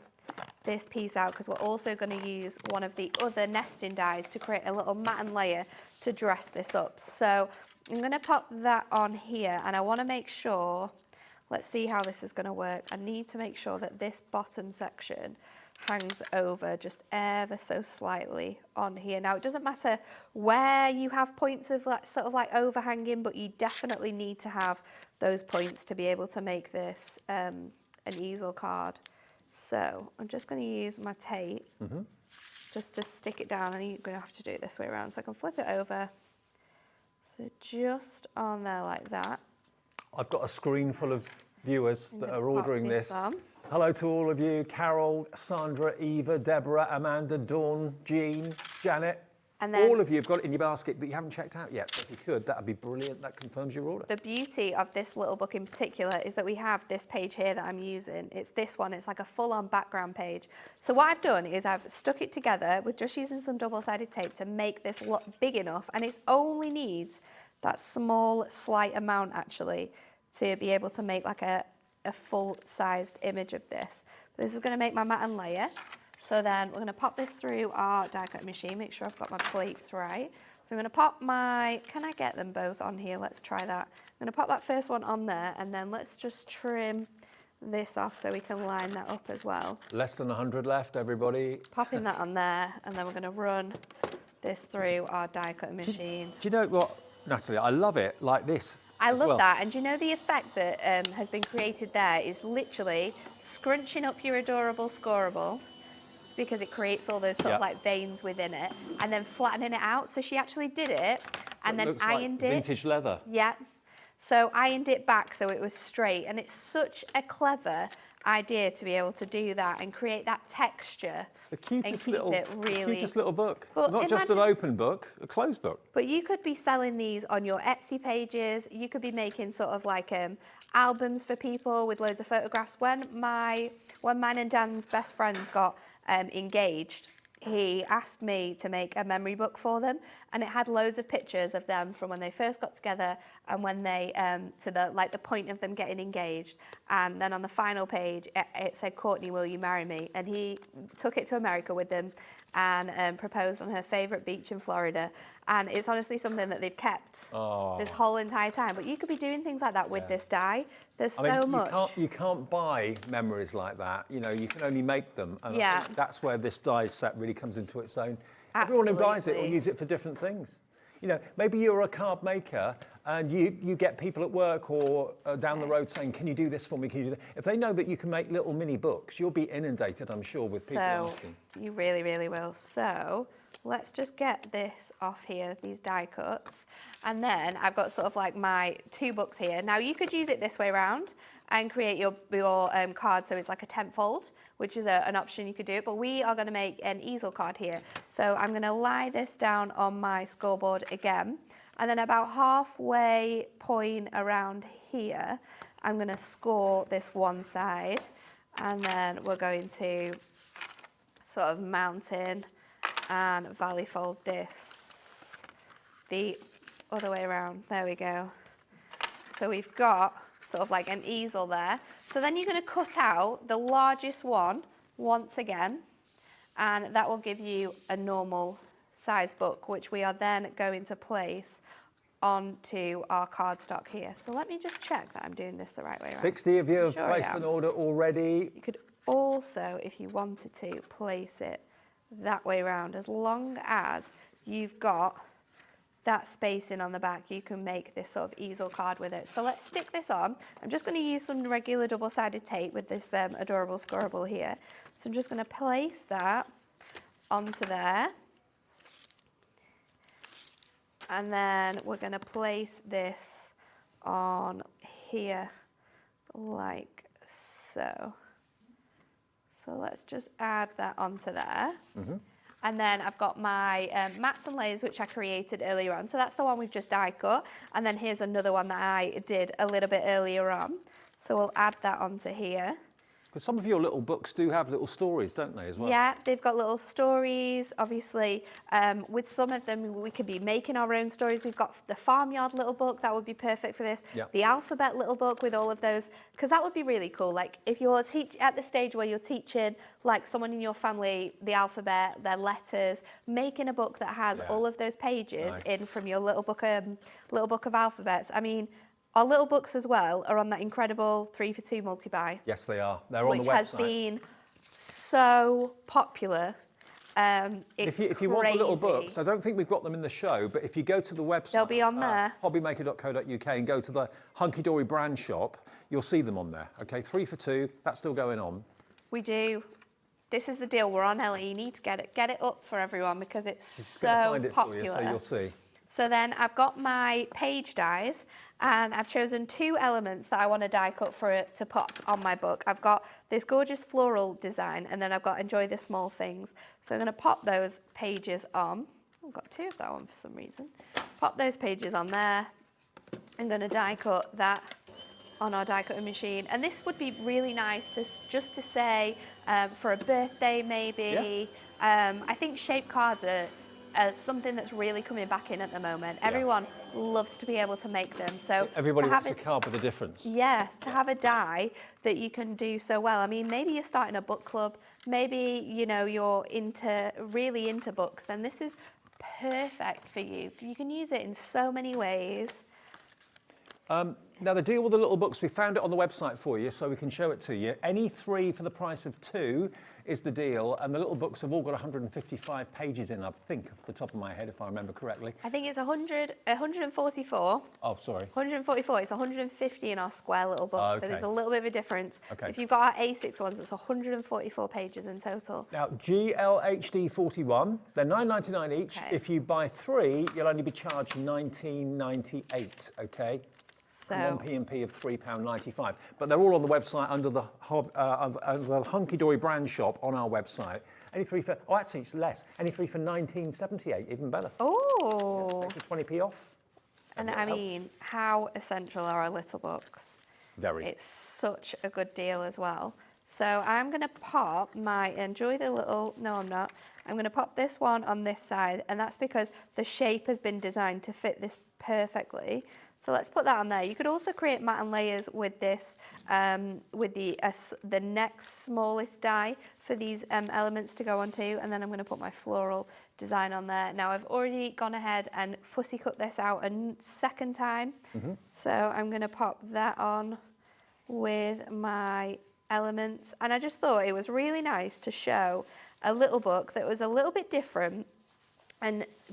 this piece out, because we're also going to use one of the other nesting dies to create a little mat and layer to dress this up. So I'm going to pop that on here, and I want to make sure, let's see how this is going to work. I need to make sure that this bottom section hangs over just ever so slightly on here. Now, it doesn't matter where you have points of like, sort of like overhanging, but you definitely need to have those points to be able to make this an easel card. So I'm just going to use my tape just to stick it down, and you're going to have to do it this way around. So I can flip it over. So just on there like that. I've got a screen full of viewers that are ordering this. On. Hello to all of you, Carol, Sandra, Eva, Deborah, Amanda, Dawn, Jean, Janet. And then all of you have got it in your basket, but you haven't checked out yet. So if you could, that'd be brilliant. That confirms your order. The beauty of this little book in particular is that we have this page here that I'm using. It's this one. It's like a full-on background page. So what I've done is I've stuck it together with just using some double-sided tape to make this look big enough, and it only needs that small, slight amount actually to be able to make like a full-sized image of this. But this is going to make my mat and layer. So then we're going to pop this through our die cut machine, make sure I've got my plates right. So I'm going to pop my, can I get them both on here? Let's try that. I'm going to pop that first one on there, and then let's just trim this off so we can line that up as well. Less than 100 left, everybody. Popping that on there, and then we're going to run this through our die cut machine. Do you know what, Natalie? I love it like this. I love that, and do you know the effect that has been created there is literally scrunching up your adorable scoreable, because it creates all those sort of like veins within it, and then flattening it out. So she actually did it, and then ironed it. Vintage leather. Yeah. So ironed it back so it was straight, and it's such a clever idea to be able to do that and create that texture. The cutest and keep it really, cutest little book. But not just an open book, a closed book. But you could be selling these on your Etsy pages. You could be making sort of like albums for people with loads of photographs. When mine and Dan's best friends got engaged, he asked me to make a memory book for them, and it had loads of pictures of them from when they first got together and when they to the point of them getting engaged. And then on the final page it said, "Courtney, will you marry me?" And he took it to America with them and proposed on her favorite beach in Florida. And it's honestly something that they've kept this whole entire time. But you could be doing things like that with this die. There's so much. You can't buy memories like that. You know, you can only make them. And I think that's where this die set really comes into its own. Everyone who buys it will use it for different things. You know, maybe you're a card maker and you get people at work or down the road saying, "Can you do this for me? Can you do that?" If they know that you can make little mini books, you'll be inundated, I'm sure, with people asking. You really, really will. So let's just get this off here, these die cuts. And then I've got sort of like my 2 books here. Now you could use it this way around and create your card so it's like a tenfold, which is an option you could do. But we are going to make an easel card here. So I'm going to lie this down on my scoreboard again. And then about halfway point around here, I'm going to score this one side. And then we're going to sort of mount in and valley fold this the other way around. There we go. So we've got sort of like an easel there. So then you're going to cut out the largest one once again, and that will give you a normal size book, which we are then going to place onto our cardstock here. So let me just check that I'm doing this the right way around. 60 of you have placed an order already. You could also, if you wanted to, place it that way around. As long as you've got that spacing on the back, you can make this sort of easel card with it. So let's stick this on. I'm just going to use some regular double-sided tape with this adorable scoreable here. So I'm just going to place that onto there. And then we're going to place this on here like so. So let's just add that onto there. And then I've got my mats and layers, which I created earlier on. So that's the one we've just die cut. And then here's another one that I did a little bit earlier on. So we'll add that onto here. Because some of your little books do have little stories, don't they, as well? Yeah, they've got little stories. Obviously, with some of them, we could be making our own stories. We've got the Farmyard little book. That would be perfect for this. Yeah. The alphabet little book with all of those. Because that would be really cool. Like, if you're at the stage where you're teaching, like, someone in your family, the alphabet, their letters, making a book that has all of those pages in from your little book of alphabets. I mean, Our little books as well are on that incredible 3 for 2 multi-buy, Yes, they are. They're on the which website. has been so popular. If It's you want the little crazy. books, I don't think we've got them in the show, but if you go to the website, They'll be on there. hobbymaker.co.uk, and go to the Hunkydory brand shop, you'll see them on there. Okay, 3 for 2. That's still going on. We do. This is the deal. We're on Ellie. You need to get it up for everyone because it's Just gonna so find it popular. for you, so you'll see. So then I've got my page dies, and I've chosen 2 elements that I want to die cut for it to pop on my book. I've got this gorgeous floral design, and then I've got Enjoy the Small Things. So I'm going to pop those pages on. I've got 2 of that one for some reason. Pop those pages on there. I'm going to die cut that on our die cutting machine. And this would be really nice to just to say for a birthday maybe. Yeah. I think shape cards are something that's really coming back in at the moment. Everyone loves to be able to make them. So Everybody to wants have a card with a difference. Yes, to have a die that you can do so well. I mean, maybe you're starting a book club, maybe, you know, you're really into books, then this is perfect for you. You can use it in so many ways. Now, the deal with the little books, we found it on the website for you, so we can show it to you. Any 3 for the price of 2 is the deal, and the little books have all got 155 pages in, I think, off the top of my head, if I remember correctly. I think it's 144. Oh, sorry. 144. It's 150 in our square little book, Okay. so there's a little bit of a difference. Okay. If you've got our A6 ones, it's 144 pages in total. Now, GLHD 41, they're $9.99 each. Okay. If you buy 3, you'll only be charged $19.98, okay? So 1 P&P of £3.95. But they're all on the website under the Hunkydory brand shop on our website. Any 3 for, oh, actually, it's less. Any 3 for $19.78, even better. Oh, Extra 20p off. and I mean, how essential are our little books? Very. It's such a good deal as well. So I'm going to pop my Enjoy the Little, no I'm not, I'm going to pop this one on this side, and that's because the shape has been designed to fit this perfectly. So let's put that on there. You could also create mat and layers with this, with the next smallest die for these elements to go onto, and then I'm going to put my floral design on there. Now I've already gone ahead and fussy cut this out a second time. So I'm going to pop that on with my elements, and I just thought it was really nice to show a little book that was a little bit different,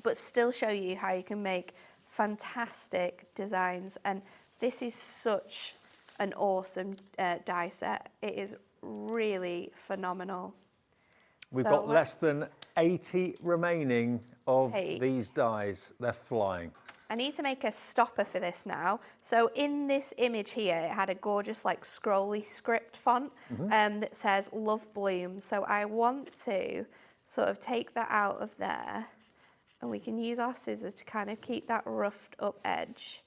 but still show you how you can make fantastic designs. And this is such an awesome die set. It is really phenomenal. We've So got less than 80 remaining of Hey. these dies. They're flying. I need to make a stopper for this now. So in this image here, it had a gorgeous like scrolly script font that says Love Blooms. So I want to sort of take that out of there, and we can use our scissors to kind of keep that roughed up edge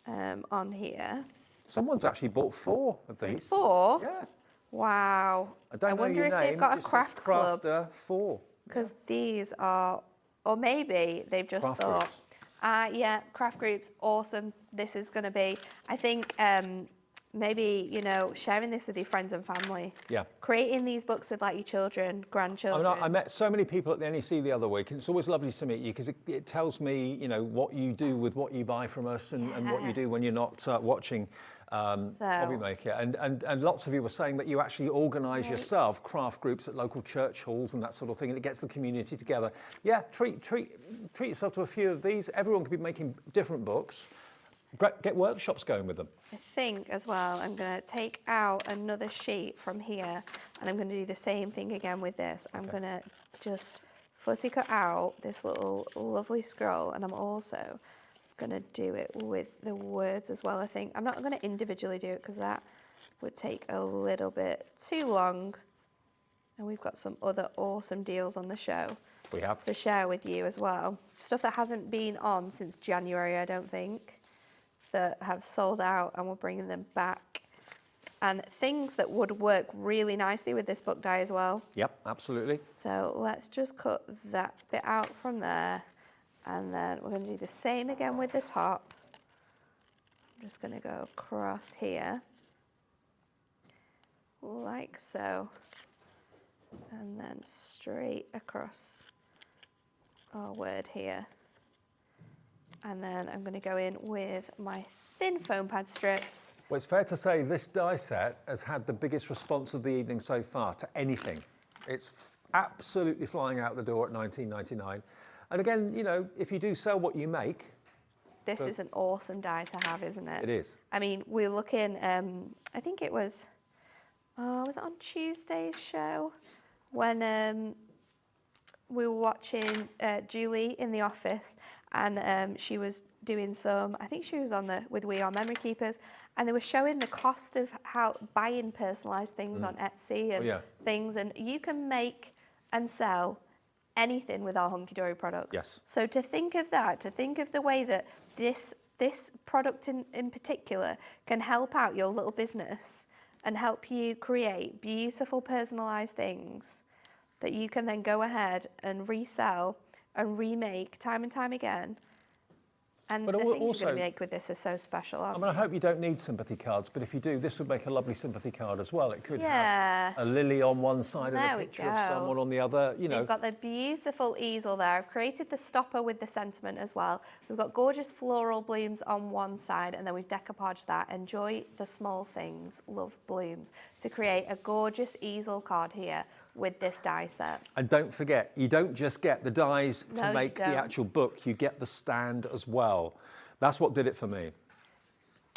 on here. Someone's actually bought 4 of these. 4? Yeah. Wow. I don't know wonder your if name. they've got it a just says craft club, Crafter 4. because these are, or maybe they've just Craft thought, groups. yeah, craft groups, awesome. This is going to be, I think, maybe, you know, sharing this with your friends and family. Yeah. Creating these books with like your children, grandchildren. I met so many people at the NEC the other week, and it's always lovely to meet you because it tells me, you know, what you do with what you buy from us and what you do when you're not watching Hobbymaker. And lots of you were saying that you actually organise yourself craft groups at local church halls and that sort of thing, and it gets the community together. Yeah, treat yourself to a few of these. Everyone could be making different books. Get workshops going with them. I think as well, I'm going to take out another sheet from here, and I'm going to do the same thing again with this. I'm going to just fussy cut out this little lovely scroll, and I'm also going to do it with the words as well, I think. I'm not going to individually do it because that would take a little bit too long. And we've got some other awesome deals on the show We have. to share with you as well. Stuff that hasn't been on since January, I don't think, that have sold out, and we're bringing them back. And things that would work really nicely with this book die as well. Yep, absolutely. So let's just cut that bit out from there, and then we're going to do the same again with the top. I'm just going to go across here, like so, and then straight across our word here. And then I'm going to go in with my thin foam pad strips. Well, it's fair to say this die set has had the biggest response of the evening so far to anything. It's absolutely flying out the door at $19.99. And again, you know, if you do sell what you make... This is an awesome die to have, isn't it? It is. I mean, we were looking, I think it was it on Tuesday's show when we were watching Julie in the office, and she was doing some, I think she was on with We Are Memory Keepers, and they were showing the cost of how buying personalised things on Etsy and things, and you can make and sell anything with our Hunkydory products. Yes. So to think of that, to think of the way that this product in particular can help out your little business and help you create beautiful personalised things that you can then go ahead and resell and remake time and time again. And But the things also, you're going to make with this are so special, aren't I mean, I hope you don't need sympathy cards, but if you do, this would make a lovely sympathy card as well. It could have a lily on one side and a picture of someone on the other, you know. You've got the beautiful easel there. I've created the stopper with the sentiment as well. We've got gorgeous floral blooms on one side, and then we've decoupaged that. Enjoy the small things, love blooms, to create a gorgeous easel card here with this die set. And don't forget, you don't just get the dies to No, make you the don't. actual book, you get the stand as well. That's what did it for me.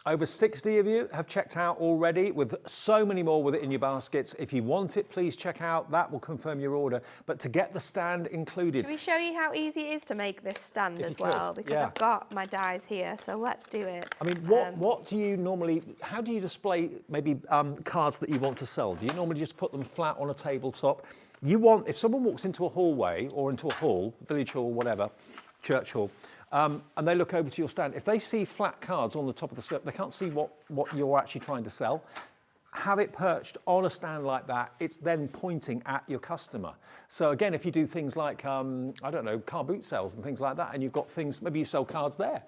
Over 60 of you have checked out already, with so many more with it in your baskets. If you want it, please check out. That will confirm your order. But to get the stand included... Should we show you how easy it is to make this stand as well? Because I've got my dies here, so let's do it. I mean, what do you normally... How do you display maybe cards that you want to sell? Do you normally just put them flat on a tabletop? You want... If someone walks into a hallway or into a hall, village hall, whatever, church hall, and they look over to your stand, if they see flat cards on the top of the circle, they can't see what you're actually trying to sell. Have it perched on a stand like that, it's then pointing at your customer. So again, if you do things like, I don't know, car boot sales and things like that, and you've got things, maybe you sell cards there,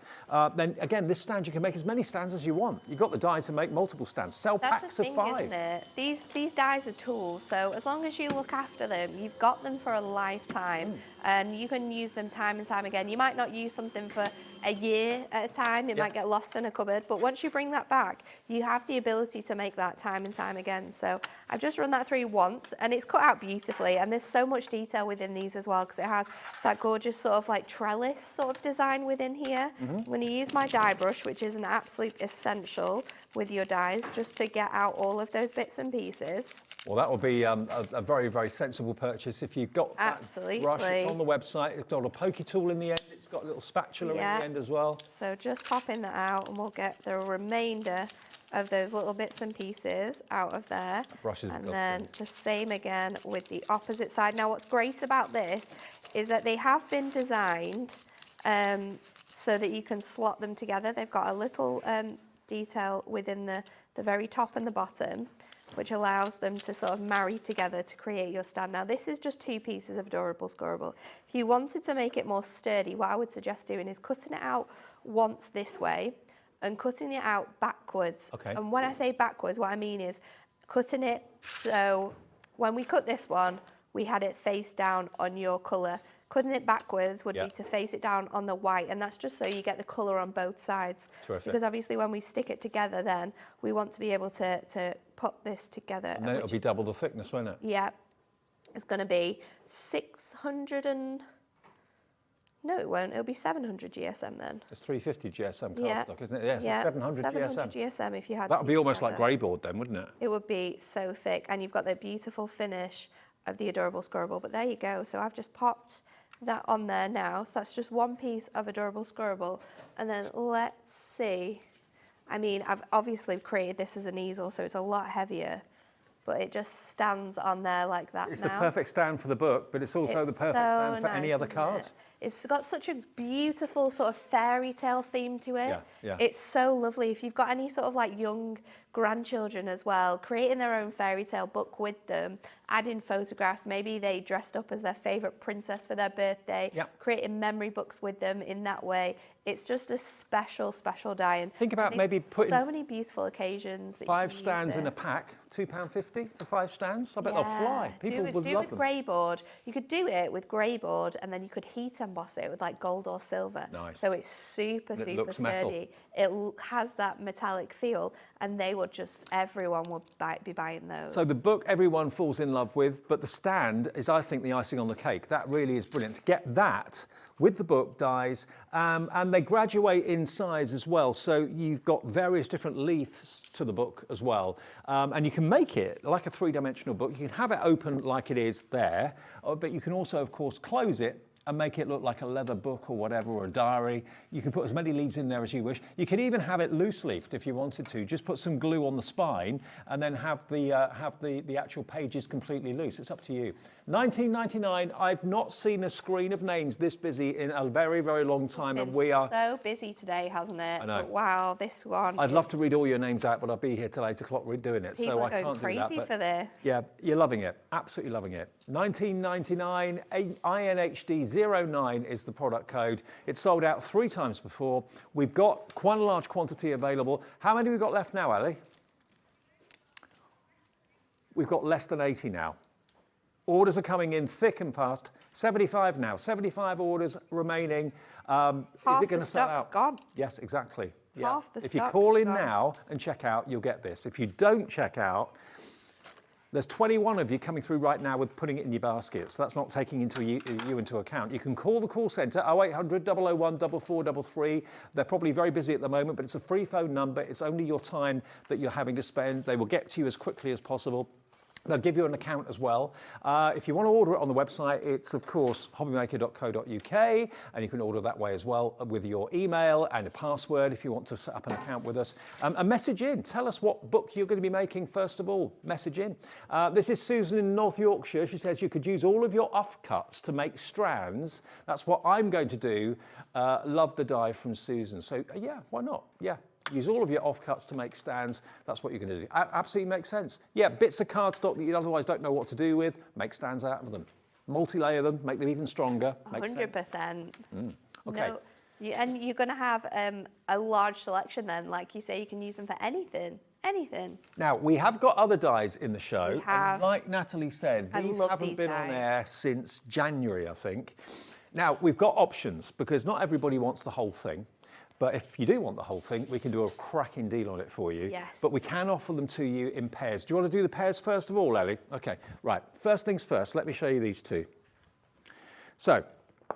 then again, this stand, you can make as many stands as you want. You've got the die to make multiple stands. Sell packs of 5. Isn't it? These dies are tools, so as long as you look after them, you've got them for a lifetime, and you can use them time and time again. You might not use something for a year at a time, it might get lost in a cupboard, but once you bring that back, you have the ability to make that time and time again. So I've just run that through once, and it's cut out beautifully, and there's so much detail within these as well, because it has that gorgeous sort of like trellis sort of design within here. I'm going to use my die brush, which is an absolute essential with your dies, just to get out all of those bits and pieces. Well, that will be a very, very sensible purchase. If you've got that brush, it's on the website. It's got a pokey tool in the end. It's got a little spatula in the end as well. So just popping that out, and we'll get the remainder of those little bits and pieces out of there. Brushes and then the same again with the opposite side. Now, what's great about this is that they have been designed so that you can slot them together. They've got a little detail within the very top and the bottom, which allows them to sort of marry together to create your stand. Now, this is just 2 pieces of adorable scoreable. If you wanted to make it more sturdy, what I would suggest doing is cutting it out once this way and cutting it out backwards. Okay. And when I say backwards, what I mean is cutting it so when we cut this one, we had it face down on your colour. Cutting it backwards would be to face it down on the white, and that's just so you get the colour on both sides. Terrific. Because obviously when we stick it together then, we want to be able to put this together. And then it'll be double the thickness, won't it? Yeah. It's going to be 600 and... No, it won't. It'll be 700 GSM then. It's 350 GSM cardstock, isn't it? Yes, yeah. it's 700 700 GSM if you had That would be almost like together. grey board then, wouldn't it? It would be so thick, and you've got the beautiful finish of the adorable scoreable. But there you go. So I've just popped that on there now. So that's just 1 piece of adorable scoreable. And then let's see. I mean, I've obviously created this as an easel, so it's a lot heavier, but it just stands on there like that. It's now. the perfect stand for the book, but it's also the perfect stand for any other card. It's got such a beautiful sort of fairy tale theme to it. Yeah, yeah. It's so lovely. If you've got any sort of like young grandchildren as well, creating their own fairy tale book with them adding photographs. Maybe they dressed up as their favourite princess for their birthday, creating memory books with them in that way. It's just a special, special die. And think about maybe putting so many beautiful occasions. That 5 stands in a pack, £2.50 for 5 stands. I bet they'll fly. People would love them. Do it with grey board. You could do it with grey board, and then you could heat emboss it with like gold or silver. Nice. So it's super, And it super looks sturdy. metal. It has that metallic feel, and they would just, everyone would be buying those. So the book everyone falls in love with, but the stand is, I think, the icing on the cake. That really is brilliant. To get that with the book dies, and they graduate in size as well. So you've got various different leaves to the book as well. And you can make it like a 3-dimensional book. You can have it open like it is there, but you can also, of course, close it and make it look like a leather book or whatever, or a diary. You can put as many leaves in there as you wish. You can even have it loose-leafed if you wanted to. Just put some glue on the spine and then have the actual pages completely loose. It's up to you. £19.99. I've not seen a screen of names this busy in a very, very long time, and we are so busy today, hasn't it? I know. But wow, this one. I'd love to read all your names out, but I'll be here till 8 o'clock doing it, People so are I can't going do crazy that. But for this. yeah, you're loving it. Absolutely loving it. £19.99. INHD09 is the product code. It's sold out 3 times before. We've got quite a large quantity available. How many have we got left now, Ali? We've got less than 80 now. Orders are coming in thick and fast. 75 now. 75 orders remaining. Half is it going the to sell stock's out? gone. Yes, exactly. Yeah. Half the if you stock's call in gone. now and check out, you'll get this. If you don't check out, there's 21 of you coming through right now with putting it in your basket. So that's not taking you into account. You can call the call centre, 0800 001 4433. They're probably very busy at the moment, but it's a free phone number. It's only your time that you're having to spend. They will get to you as quickly as possible. They'll give you an account as well. If you want to order it on the website, it's, of course, hobbymaker.co.uk, and you can order that way as well with your email and a password if you want to set up an account with us. And message in. Tell us what book you're going to be making, first of all. Message in. This is Susan in North Yorkshire. She says you could use all of your offcuts to make strands. That's what I'm going to do. Love the die from Susan. So, yeah, why not? Yeah. Use all of your offcuts to make stands. That's what you're going to do. Absolutely makes sense. Yeah, bits of cardstock that you otherwise don't know what to do with, make stands out of them. Multi-layer them, make them even stronger. 100%. Okay. No, and you're going to have a large selection then. Like you say, you can use them for anything. Anything. Now, we have got other dies in the show. We have. And like Natalie said, these haven't been on air since January, I think. Now, we've got options because not everybody wants the whole thing. But if you do want the whole thing, we can do a cracking deal on it for you. Yes. But we can offer them to you in pairs. Do you want to do the pairs first of all, Ellie? Okay, right. First things first, let me show you these two. So,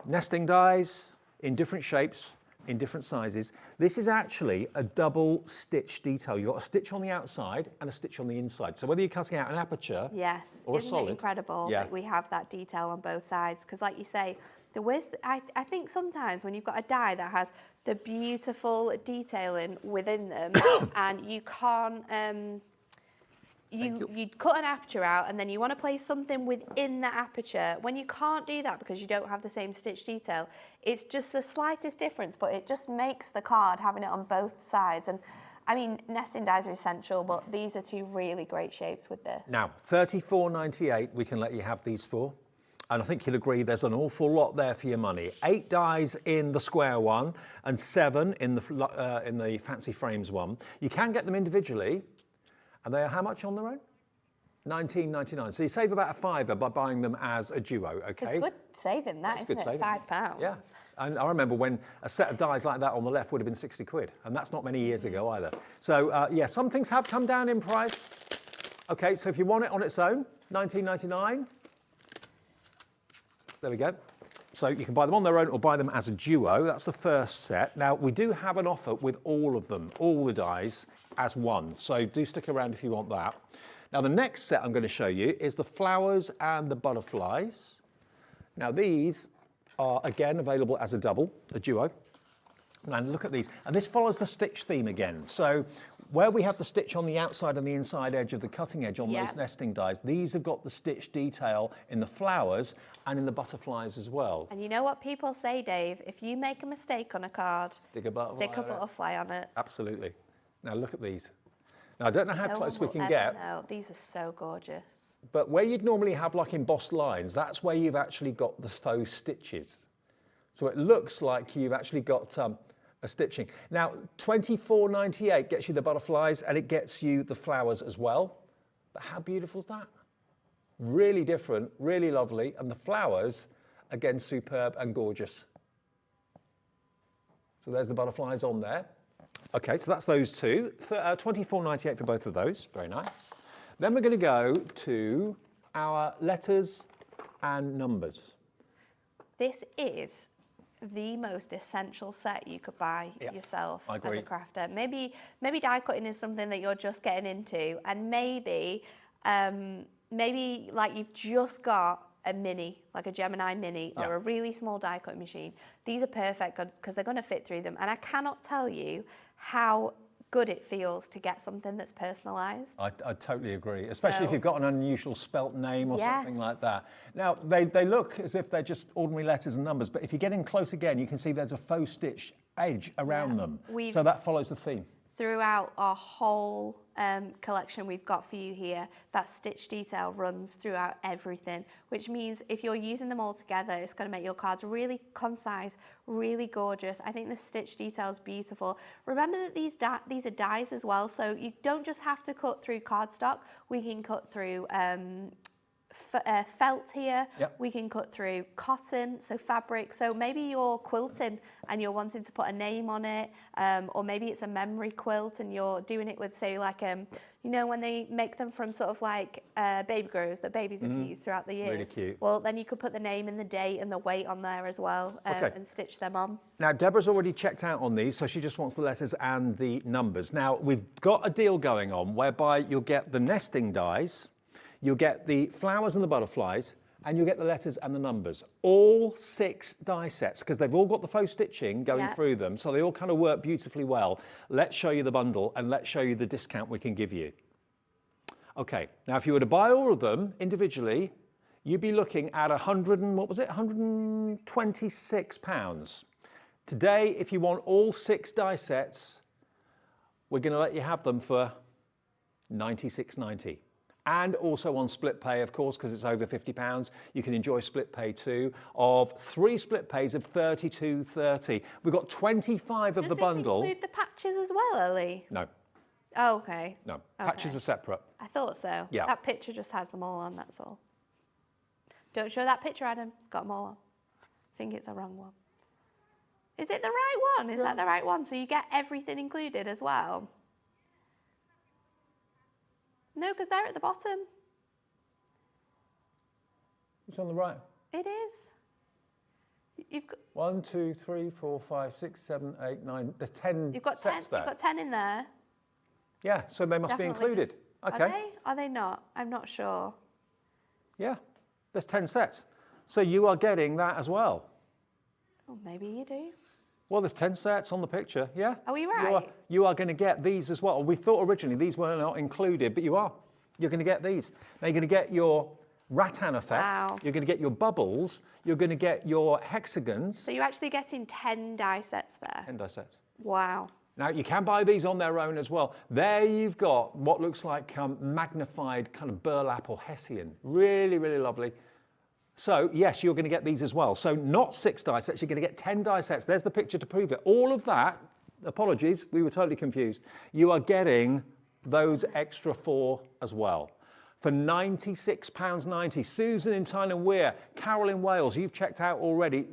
nesting dies in different shapes, in different sizes. This is actually a double stitch detail. You've got a stitch on the outside and a stitch on the inside. So whether you're cutting out an aperture or a solid. Isn't it incredible that we have that detail on both sides? Because like you say, I think sometimes when you've got a die that has the beautiful detailing within them and you can't, you cut an aperture out and then you want to place something within that aperture. When you can't do that because you don't have the same stitch detail, it's just the slightest difference, but it just makes the card having it on both sides. And I mean, nesting dies are essential, but these are 2 really great shapes with this. Now, $34.98 we can let you have these for. And I think you'll agree there's an awful lot there for your money. 8 dies in the square one and 7 in the fancy frames one. You can get them individually, and they are how much on their own? $19.99. So you save about a £5 by buying them as a duo, okay? It's a good saving, That's isn't good it? saving. £5. Yeah. And I remember when a set of dies like that on the left would have been 60 quid, and that's not many years ago either. So, yeah, some things have come down in price. Okay, so if you want it on its own, $19.99. There we go. So you can buy them on their own or buy them as a duo. That's the first set. Now, we do have an offer with all of them, all the dies, as one. So do stick around if you want that. Now, the next set I'm going to show you is the flowers and the butterflies. Now, these are, again, available as a double, a duo. And look at these. And this follows the stitch theme again. So where we have the stitch on the outside and the inside edge of the cutting edge on those nesting dies, these have got the stitch detail in the flowers and in the butterflies as well. And you know what people say, Dave? If you make a mistake on a card, stick a butterfly on it. Absolutely. Now look at these. Now I don't know how close we can get. No, these are so gorgeous. but where you'd normally have like embossed lines, that's where you've actually got the faux stitches. So it looks like you've actually got a stitching. Now, £24.98 gets you the butterflies and it gets you the flowers as well. But how beautiful is that? Really different, really lovely. And the flowers, again, superb and gorgeous. So there's the butterflies on there. Okay, so that's those two. £24.98 for both of those, very nice. Then we're going to go to our letters and numbers. This is the most essential set you could buy yourself as a crafter. Maybe die cutting is something that you're just getting into, and maybe like you've just got a mini, like a Gemini mini or a really small die cutting machine. These are perfect because they're going to fit through them. And I cannot tell you how good it feels to get something that's personalised. I totally agree, especially if you've got an unusual spelt name or something like that. Now, they look as if they're just ordinary letters and numbers, but if you get in close again, you can see there's a faux stitch edge around them. So that follows the theme. Throughout our whole collection we've got for you here, that stitch detail runs throughout everything, which means if you're using them all together, it's going to make your cards really concise, really gorgeous. I think the stitch detail is beautiful. Remember that these are dies as well, so you don't just have to cut through cardstock. We can cut through felt here. We can cut through cotton, so fabric. So maybe you're quilting and you're wanting to put a name on it, or maybe it's a memory quilt and you're doing it with, say, like you know, when they make them from sort of like baby grows that babies have used throughout the years. Really cute. Well, then you could put the name and the date and the weight on there as well, and stitch them on. Now, Deborah's already checked out on these, so she just wants the letters and the numbers. Now, we've got a deal going on whereby you'll get the nesting dies, you'll get the flowers and the butterflies, and you'll get the letters and the numbers. All 6 die sets, because they've all got the faux stitching going through them, so they all kind of work beautifully well. Let's show you the bundle, and let's show you the discount we can give you. Okay, now if you were to buy all of them individually, you'd be looking at £126. Today, if you want all 6 die sets, we're going to let you have them for £96.90. And also on split pay, of course, because it's over £50. You can enjoy split pay too of 3 split pays of £32.30. We've got 25 of the bundle. Does this include the patches as well, Ellie? No. Oh, okay. No, patches are separate. I thought so. Yeah. That picture just has them all on, that's all. Don't show that picture, Adam. It's got them all on. I think it's the wrong one. Is it the right one? Is that the right one? So you get everything included as well? No, because they're at the bottom. It's on the right. It is. You've got 1, 2, 3, 4, 5, 6, 7, 8, 9. There's 10 you've got sets 10. there. You've got 10 in there. Yeah, so they must Definitely be included. Okay. Are they? Are they not? I'm not sure. Yeah, there's 10 sets. So you are getting that as well. Oh, maybe you do. Well, there's 10 sets on the picture, yeah? Are we right? You are going to get these as well. We thought originally these were not included, but you are. You're going to get these. Now you're going to get your rattan effect. Wow. You're going to get your bubbles. You're going to get your hexagons. So you're actually getting 10 die sets there. 10 die sets. Wow. Now, you can buy these on their own as well. There you've got what looks like magnified kind of burlap or hessian. Really, really lovely. So, yes, you're going to get these as well. So not 6 die sets, you're going to get 10 die sets. There's the picture to prove it. All of that, apologies, we were totally confused. You are getting those extra 4 as well. For £96.90. Susan in Tyne Weir, Carol in Wales, you've checked out already.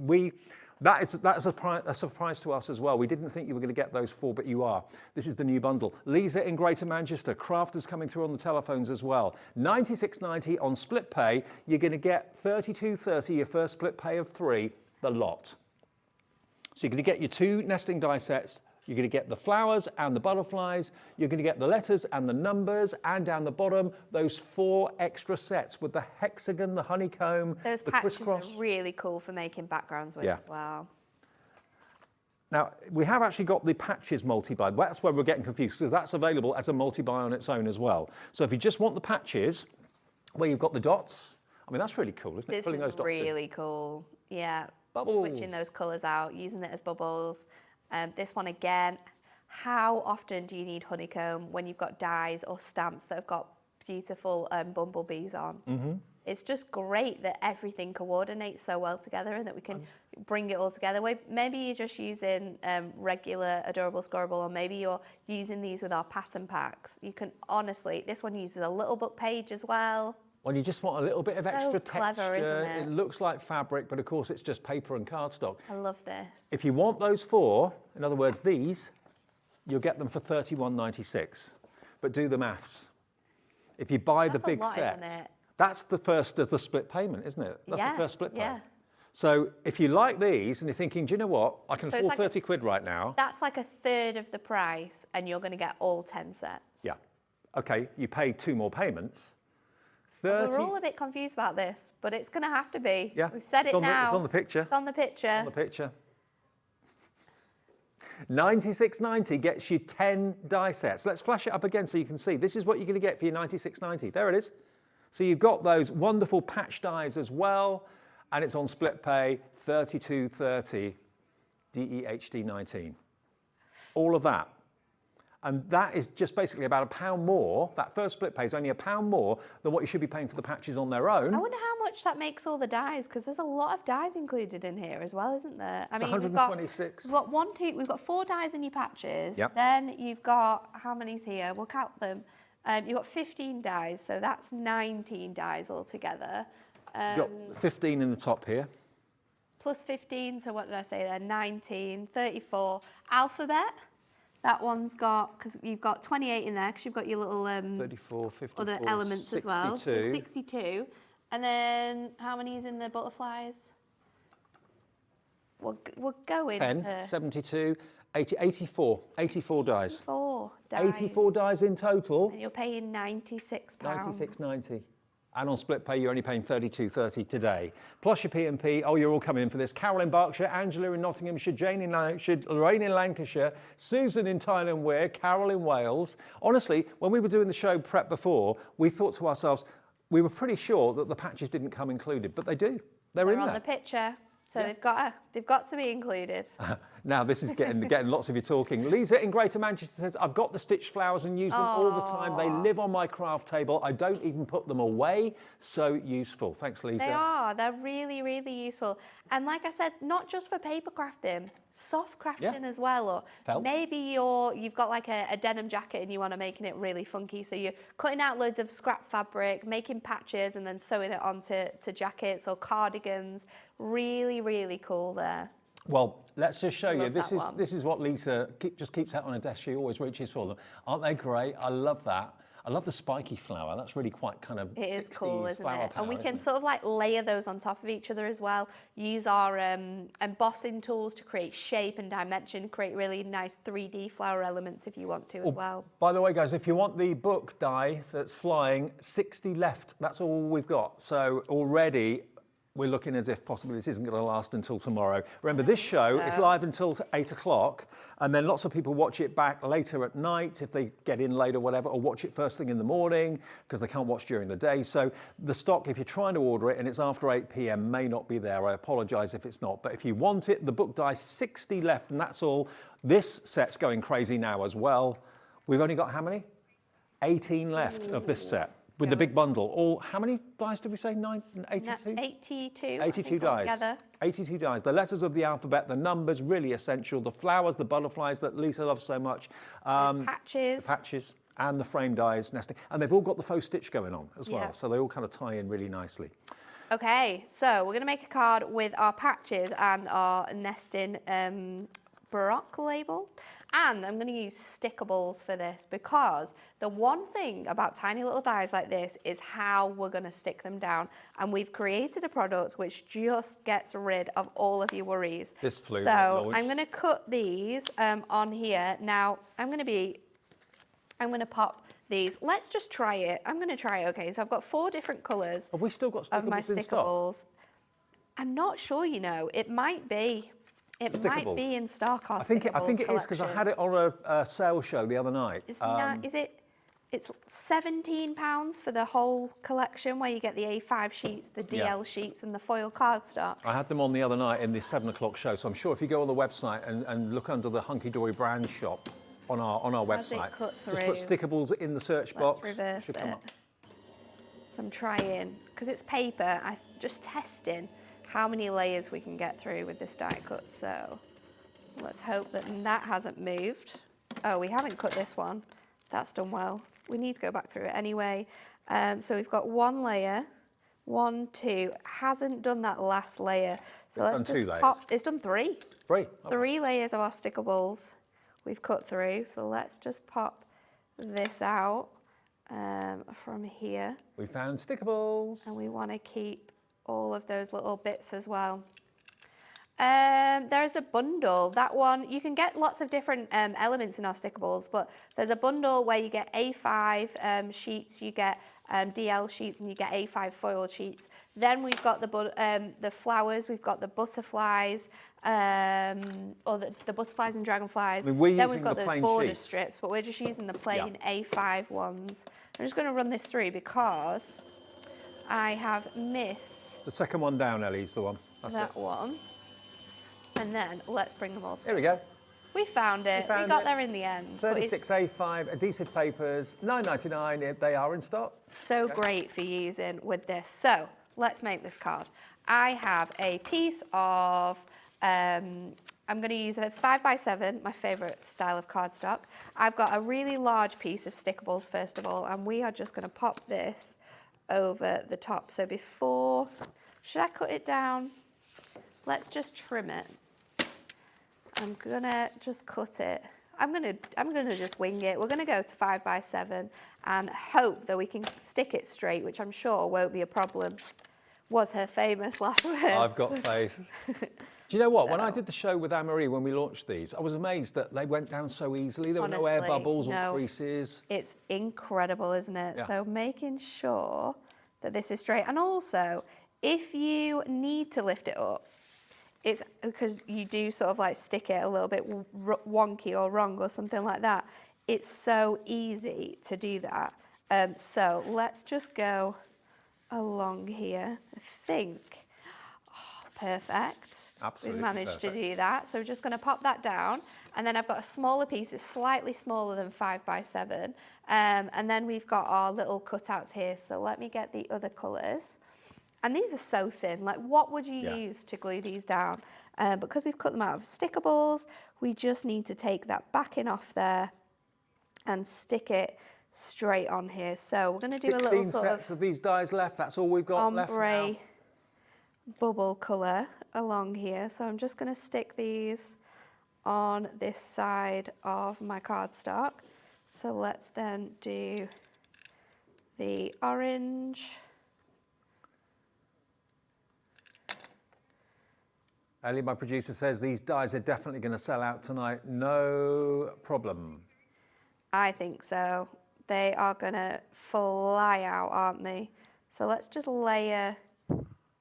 That's a surprise to us as well. We didn't think you were going to get those 4, but you are. This is the new bundle. Lisa in Greater Manchester. Crafters coming through on the telephones as well. £96.90 on split pay. You're going to get £32.30, your first split pay of 3, the lot. So you're going to get your 2 nesting die sets. You're going to get the flowers and the butterflies. You're going to get the letters and the numbers, and down the bottom, those 4 extra sets with the hexagon, the honeycomb, those the patches crisscross. are really cool for making backgrounds with as well. Now, we have actually got the patches multi-buy. That's where we're getting confused, because that's available as a multi-buy on its own as well. So if you just want the patches, where you've got the dots, I mean, that's really cool, isn't it? This Pulling those is dots really cool. Yeah. Bubbles. Switching those colours out, using it as bubbles. This one again, how often do you need honeycomb when you've got dies or stamps that have got beautiful bumblebees on. It's just great that everything coordinates so well together and that we can bring it all together. Maybe you're just using regular Adorable Scorable, or maybe you're using these with our pattern packs. You can honestly, this one uses a little book page as well. When you just want a little bit of extra clever, texture, isn't it? It looks like fabric, but of course it's just paper and cardstock. I love this. If you want those 4, in other words, these, you'll get them for £31.96. But do the maths. If you buy the big set, isn't it? that's the first of the split payment, isn't it? That's Yeah, the first split yeah. payment. So if you like these and you're thinking, do you know what? I can afford like 30 quid right now. That's like a third of the price, and you're going to get all 10 sets. Yeah. Okay, you paid 2 more payments. 30. We're all a bit confused about this, but it's going to have to be. Yeah. We've said it now. It's on the picture. It's on the picture. On the picture. £96.90 gets you 10 die sets. Let's flash it up again so you can see. This is what you're going to get for your £96.90. There it is. So you've got those wonderful patch dies as well, and it's on split pay, $32.30, DEHD 19. All of that. And that is just basically about £1 more. That first split pay is only £1 more than what you should be paying for the patches on their own. I wonder how much that makes all the dies, because there's a lot of dies included in here as well, isn't there? It's 126. We've got 4 dies in your patches. Yep. Then you've got, how many's here? We'll count them. You've got 15 dies, so that's 19 dies altogether. You've got 15 in the top here. Plus 15, so what did I say there? 19, 34. Alphabet, that one's got, because you've got 28 in there, because you've got your little 34, 54, other elements 62. as well. So 62. And then how many is in the butterflies? We're going 10, to 72, 80, 84 dies. 84 dies. 84 dies in total. And you're paying £96. £96.90. And on split pay, you're only paying £32.30 today. Plus your P&P. Oh, you're all coming in for this. Carol in Berkshire, Angela in Nottinghamshire, Jane in Lancashire, Lorraine in Lancashire, Susan in Thailand Wear, Carol in Wales. Honestly, when we were doing the show prep before, we thought to ourselves, we were pretty sure that the patches didn't come included, but they do. They're in on there. the picture, so they've got to be included. Now this is getting lots of you talking. Lisa in Greater Manchester says, I've got the stitched flowers and use them all the time. They live on my craft table. I don't even put them away. So useful. Thanks, Lisa. They are. They're really, really useful. And like I said, not just for paper crafting, soft crafting as well. Or Felt. maybe you've got like a denim jacket and you want to make it really funky. So you're cutting out loads of scrap fabric, making patches and then sewing it onto jackets or cardigans. Really, really cool there. Well, let's just show you. Love that one. This is what Lisa just keeps out on her desk. She always reaches for them. Aren't they great? I love that. I love the spiky flower. That's really quite kind of It is 60s cool, isn't flower it? power, And we can isn't it? sort of like layer those on top of each other as well. Use our embossing tools to create shape and dimension, create really nice 3D flower elements if you want to as well. By the way, guys, if you want the book die that's flying, 60 left. That's all we've got. So already we're looking as if possibly this isn't going to last until tomorrow. Remember, this show is live until 8 o'clock, and then lots of people watch it back later at night if they get in late or whatever, or watch it first thing in the morning because they can't watch during the day. So the stock, if you're trying to order it and it's after 8 p.m, may not be there. I apologise if it's not. But if you want it, the book die, 60 left, and that's all. This set's going crazy now as well. We've only got how many? 18 left of this set. With the big bundle, how many dies did we say? 82? 82. 82 dies. Altogether. 82 dies. The letters of the alphabet, the numbers, really essential. The flowers, the butterflies that Lisa loves so much. Patches. The patches and the frame dies, nesting. And they've all got the faux stitch going on as well. Yeah. So they all kind of tie in really nicely. Okay, so we're going to make a card with our patches and our nesting Baroque label. And I'm going to use stickables for this because the one thing about tiny little dies like this is how we're going to stick them down. And we've created a product which just gets rid of all of your worries. This flew. So I'm going to cut these on here. Now I'm going to pop these. Let's just try it. I'm going to try it. Okay, so I've got 4 different colours. Have we still got of my stickables in stock? stickables? I'm not sure, you know. It might be. It might be in stock. Our I think it is because I had it on a sales show the other night. It's £17 for the whole collection where you get the A5 sheets, the DL sheets and the foil cardstock. I had them on the other night in the 7 o'clock show, so I'm sure if you go on the website and look under the Hunkydory brand shop on our website, cut just put through? stickables in the search box. Let's reverse should come it. up. So I'm trying, because it's paper, I'm just testing how many layers we can get through with this die cut. So let's hope that that hasn't moved. Oh, we haven't cut this one. That's done well. We need to go back through it anyway. So we've got one layer, 1, 2, hasn't done that last layer. So let's just pop, it's done 3. 3? Okay. 3 layers of our sticker balls we've cut through. So let's just pop this out from here. We found sticker balls. And we want to keep all of those little bits as well. There's a bundle. That one, you can get lots of different elements in our sticker balls, but there's a bundle where you get A5 sheets, you get DL sheets, and you get A5 foil sheets. Then we've got the flowers, we've got the butterflies, or the butterflies and dragonflies. I mean, then we've got the those border sheets. strips, but we're just using the plain A5 ones. I'm just going to run this through because I have missed The second one down, Ellie's the one. That's that it. one. And then let's bring them all together. Here we go. We found it. We got there in the end. But it's 36 A5 adhesive papers, $9.99. They are in stock. so great for using with this. So let's make this card. I have a piece of, I'm going to use a 5x7, my favourite style of cardstock. I've got a really large piece of stickables first of all, and we are just going to pop this over the top. So before, should I cut it down? Let's just trim it. I'm gonna just cut it. I'm gonna just wing it. We're gonna go to 5x7 and hope that we can stick it straight, which I'm sure won't be a problem. Was her famous last words. I've got faith. Do you know what? When I did the show with Anne-Marie, when we launched these, I was amazed that they went down so easily. There were no air Honestly, bubbles or no. creases. It's incredible, isn't it? Yeah. So making sure that this is straight. And also, if you need to lift it up, it's because you do sort of like stick it a little bit wonky or wrong or something like that. It's so easy to do that. So let's just go along here. I think, perfect. Absolutely We've managed perfect. to do that. So we're just going to pop that down. And then I've got a smaller piece. It's slightly smaller than 5x7. And then we've got our little cutouts here. So let me get the other colours. And these are so thin. Like, what would you use to glue these down? Because we've cut them out of sticker balls, we just need to take that backing off there and stick it straight on here. So we're going to do a little 16 sort sets of these dies left. That's all we've got left ombre now. bubble colour along here. So I'm just going to stick these on this side of my cardstock. So let's then do the orange. Ellie, my producer, says these dies are definitely going to sell out tonight. No problem. I think so. They are going to fly out, aren't they? So let's just layer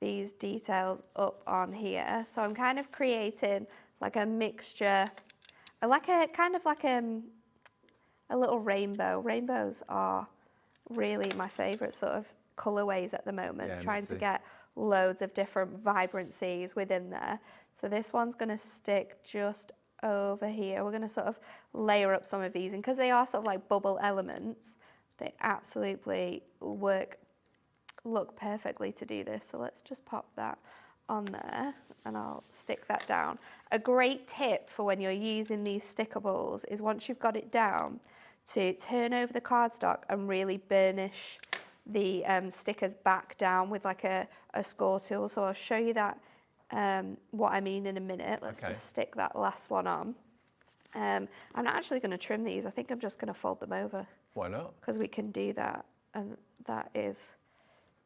these details up on here. So I'm kind of creating like a mixture, like a kind of like a little rainbow. Rainbows are really my favourite sort of colourways at the moment, Yeah, me trying to too. get loads of different vibrancies within there. So this one's going to stick just over here. We're going to sort of layer up some of these, and because they are sort of like bubble elements, they absolutely look perfectly to do this. So let's just pop that on there and I'll stick that down. A great tip for when you're using these sticker balls is once you've got it down, to turn over the cardstock and really burnish the stickers back down with like a score tool. So I'll show you that, what I mean in a minute. Let's Okay. just stick that last one on. I'm not actually going to trim these. I think I'm just going to fold them over Why not? because we can do that. And that is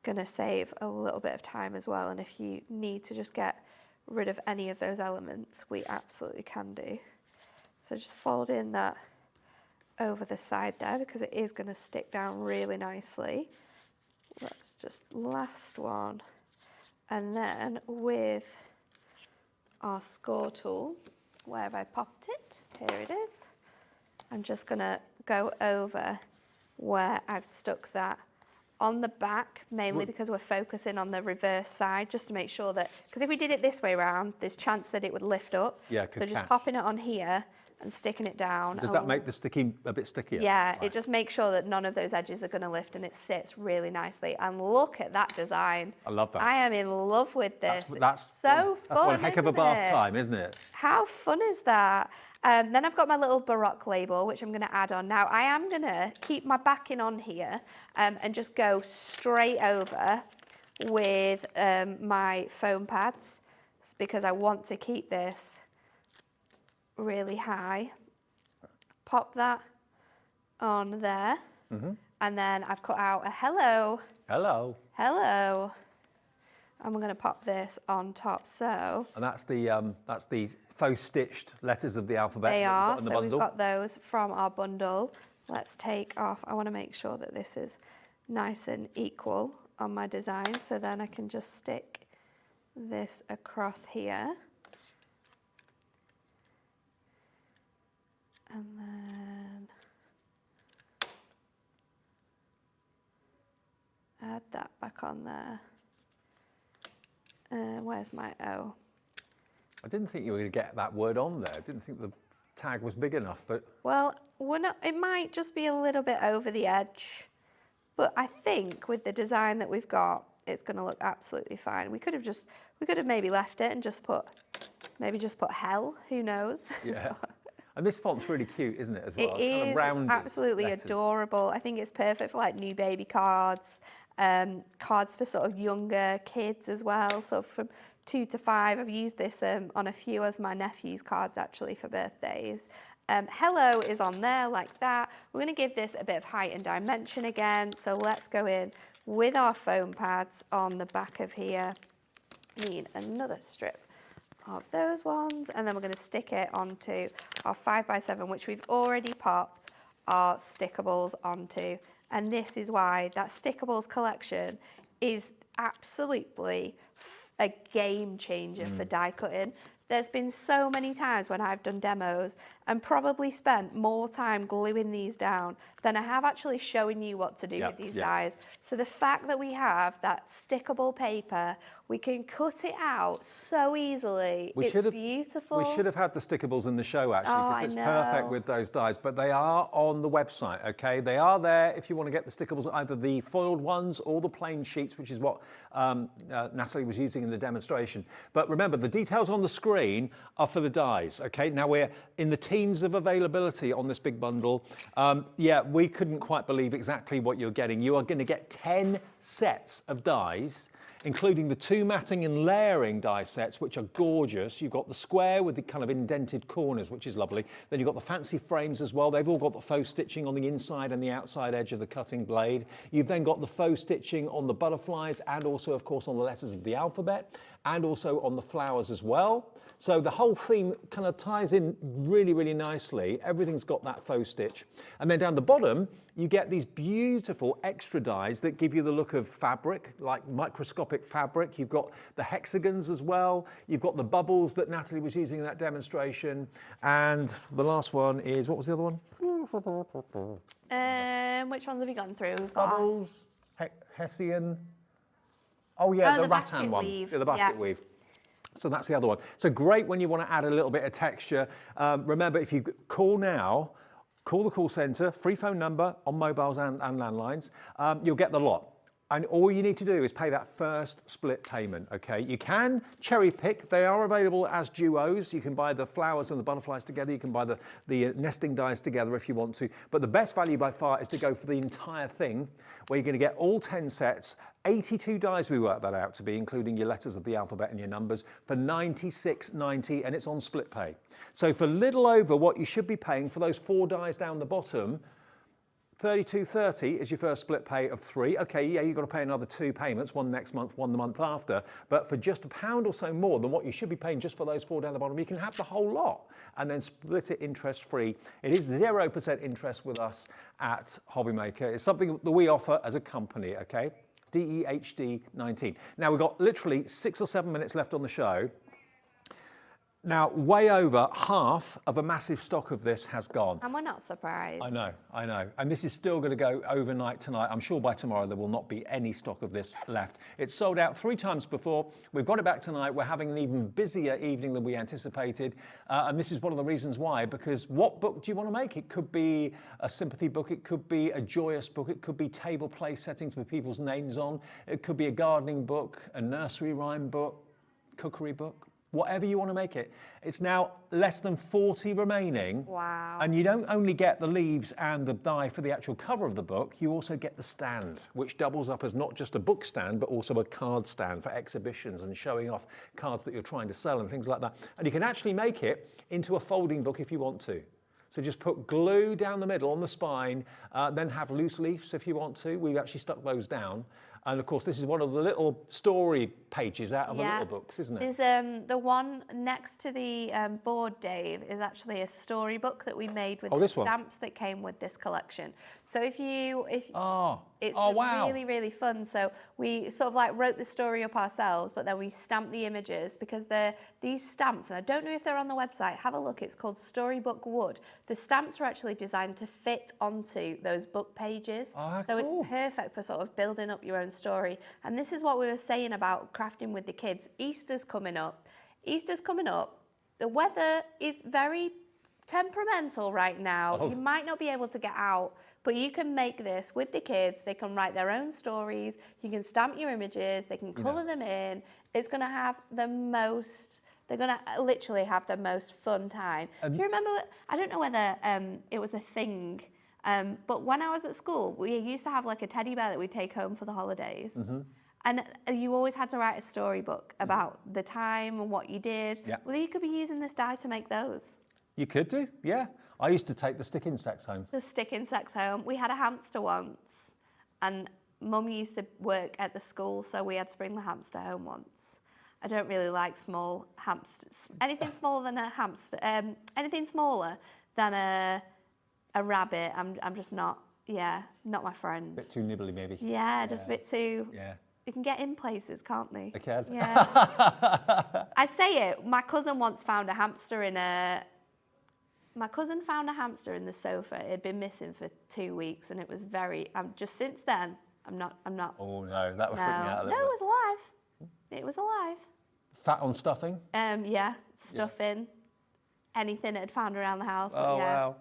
going to save a little bit of time as well. And if you need to just get rid of any of those elements, we absolutely can do. So just fold in that over the side there because it is going to stick down really nicely. Let's just last one. And then with our score tool, where have I popped it? Here it is. I'm just going to go over where I've stuck that on the back, mainly because we're focusing on the reverse side, just to make sure that, because if we did it this way around, there's chance that it would lift up. Yeah, it could so just catch. popping it on here and sticking it down. Does that make the sticky a bit stickier? Yeah, Right. it just makes sure that none of those edges are going to lift and it sits really nicely. And look at that design. I love that. I am in love with this. That's it's so fun. That's one heck of a isn't bath it? time, isn't it? How fun is that? Then I've got my little Baroque label, which I'm going to add on. Now, I am going to keep my backing on here and just go straight over with my foam pads because I want to keep this really high. Pop that on there. And then I've cut out a hello. Hello. Hello. And we're going to pop this on top, so. And that's the faux stitched letters of the alphabet. They that are, you've got in the so bundle. we've got those from our bundle. Let's take off, I want to make sure that this is nice and equal on my design, so then I can just stick this across here. And then add that back on there. Where's my O? I didn't think you were going to get that word on there. I didn't think the tag was big enough, but Well, it might just be a little bit over the edge, but I think with the design that we've got, it's going to look absolutely fine. We could have maybe left it and just put hell. Who knows? yeah. And this font's really cute, isn't it, as well? It is. Kind of rounded It's absolutely letters. adorable. I think it's perfect for like new baby cards, cards for sort of younger kids as well. So from 2 to 5, I've used this on a few of my nephew's cards actually for birthdays. Hello is on there like that. We're going to give this a bit of height and dimension again. So let's go in with our foam pads on the back of here. Need another strip of those ones, and then we're going to stick it onto our 5x7, which we've already popped our stickables onto. And this is why that stickables collection is absolutely a game changer for die cutting. There's been so many times when I've done demos and probably spent more time gluing these down than I have actually showing you what to do with these dies. So the fact that we have that stickable paper, we can cut it out so easily. It's beautiful. We should have had the stickables in the show, actually, because it's perfect with those dies. But they are on the website, okay? They are there if you want to get the stickables, either the foiled ones or the plain sheets, which is what Natalie was using in the demonstration. But remember, the details on the screen are for the dies, okay? Now we're in the teens of availability on this big bundle. We couldn't quite believe exactly what you're getting. You are going to get 10 sets of dies, including the 2 matting and layering die sets, which are gorgeous. You've got the square with the kind of indented corners, which is lovely. Then you've got the fancy frames as well. They've all got the faux stitching on the inside and the outside edge of the cutting blade. You've then got the faux stitching on the butterflies and also, of course, on the letters of the alphabet and also on the flowers as well. So the whole theme kind of ties in really, really nicely. Everything's got that faux stitch. And then down the bottom, you get these beautiful extra dies that give you the look of fabric, like microscopic fabric. You've got the hexagons as well. You've got the bubbles that Natalie was using in that demonstration. And the last one is, what was the other one? Which ones have we gone through? We've got Bubbles, Hessian. Oh yeah, the rattan basket one. weave. Yeah, the basket weave. So that's the other one. So great when you want to add a little bit of texture. Remember, if you call now, call the call centre, free phone number on mobiles and landlines, you'll get the lot. And all you need to do is pay that first split payment, okay? You can cherry pick. They are available as duos. You can buy the flowers and the butterflies together. You can buy the nesting dies together if you want to. But the best value by far is to go for the entire thing, where you're going to get all 10 sets, 82 dies we worked that out to be, including your letters of the alphabet and your numbers, for $96.90, and it's on split pay. So for little over what you should be paying for those 4 dies down the bottom, $32.30 is your first split pay of 3. Okay, yeah, you've got to pay another 2 payments, one next month, one the month after. But for just £1 or so more than what you should be paying just for those 4 down the bottom, you can have the whole lot and then split it interest-free. It is 0% interest with us at Hobbymaker. It's something that we offer as a company, okay? DEHD 19. Now, we've got literally 6 or 7 minutes left on the show. Now, way over half of a massive stock of this has gone. And we're not surprised. I know. And this is still going to go overnight tonight. I'm sure by tomorrow there will not be any stock of this left. It's sold out 3 times before. We've got it back tonight. We're having an even busier evening than we anticipated. And this is one of the reasons why, because what book do you want to make? It could be a sympathy book. It could be a joyous book. It could be table play settings with people's names on. It could be a gardening book, a nursery rhyme book, cookery book. Whatever you want to make it. It's now less than 40 remaining. Wow. And you don't only get the leaves and the die for the actual cover of the book, you also get the stand, which doubles up as not just a book stand, but also a card stand for exhibitions and showing off cards that you're trying to sell and things like that. And you can actually make it into a folding book if you want to. So just put glue down the middle on the spine, then have loose leaves if you want to. We've actually stuck those down. And of course, this is one of the little story pages out of the little books, isn't it? There's the one next to the board, Dave, is actually a storybook that we made with the stamps that came with this collection. So it's wow. really, really fun. So we sort of like wrote the story up ourselves, but then we stamped the images because these stamps, and I don't know if they're on the website, have a look, it's called Storybook Wood. The stamps are actually designed to fit onto those book pages. Oh, so cool. it's perfect for sort of building up your own story. And this is what we were saying about crafting with the kids. Easter's coming up. The weather is very temperamental right now. Oh. You might not be able to get out, but you can make this with the kids. They can write their own stories. You can stamp your images. They can colour them in. It's going to have the most... They're going to literally have the most fun time. Do you remember... I don't know whether it was a thing... but when I was at school, we used to have like a teddy bear that we'd take home for the holidays. Mm-hmm. And you always had to write a storybook about the time and what you did. Yeah. Well, you could be using this die to make those. You could do, yeah. I used to take the stick insects home. The stick insects home. We had a hamster once, and Mum used to work at the school, so we had to bring the hamster home once. I don't really like small hamsters. Anything smaller than a hamster, anything smaller than a rabbit, I'm just not my friend. A bit too nibbly, maybe. Yeah, just a bit too... Yeah. They can get in places, can't they? They can. Yeah. I say it, my cousin once found a hamster in the sofa. It had been missing for 2 weeks, and it was very... just since then, I'm not... Oh, no, that would freak me out a little bit. No, it was alive. It was alive. Fat on stuffing? Yeah, stuffing. Anything it had found around the house. But Oh, yeah. wow.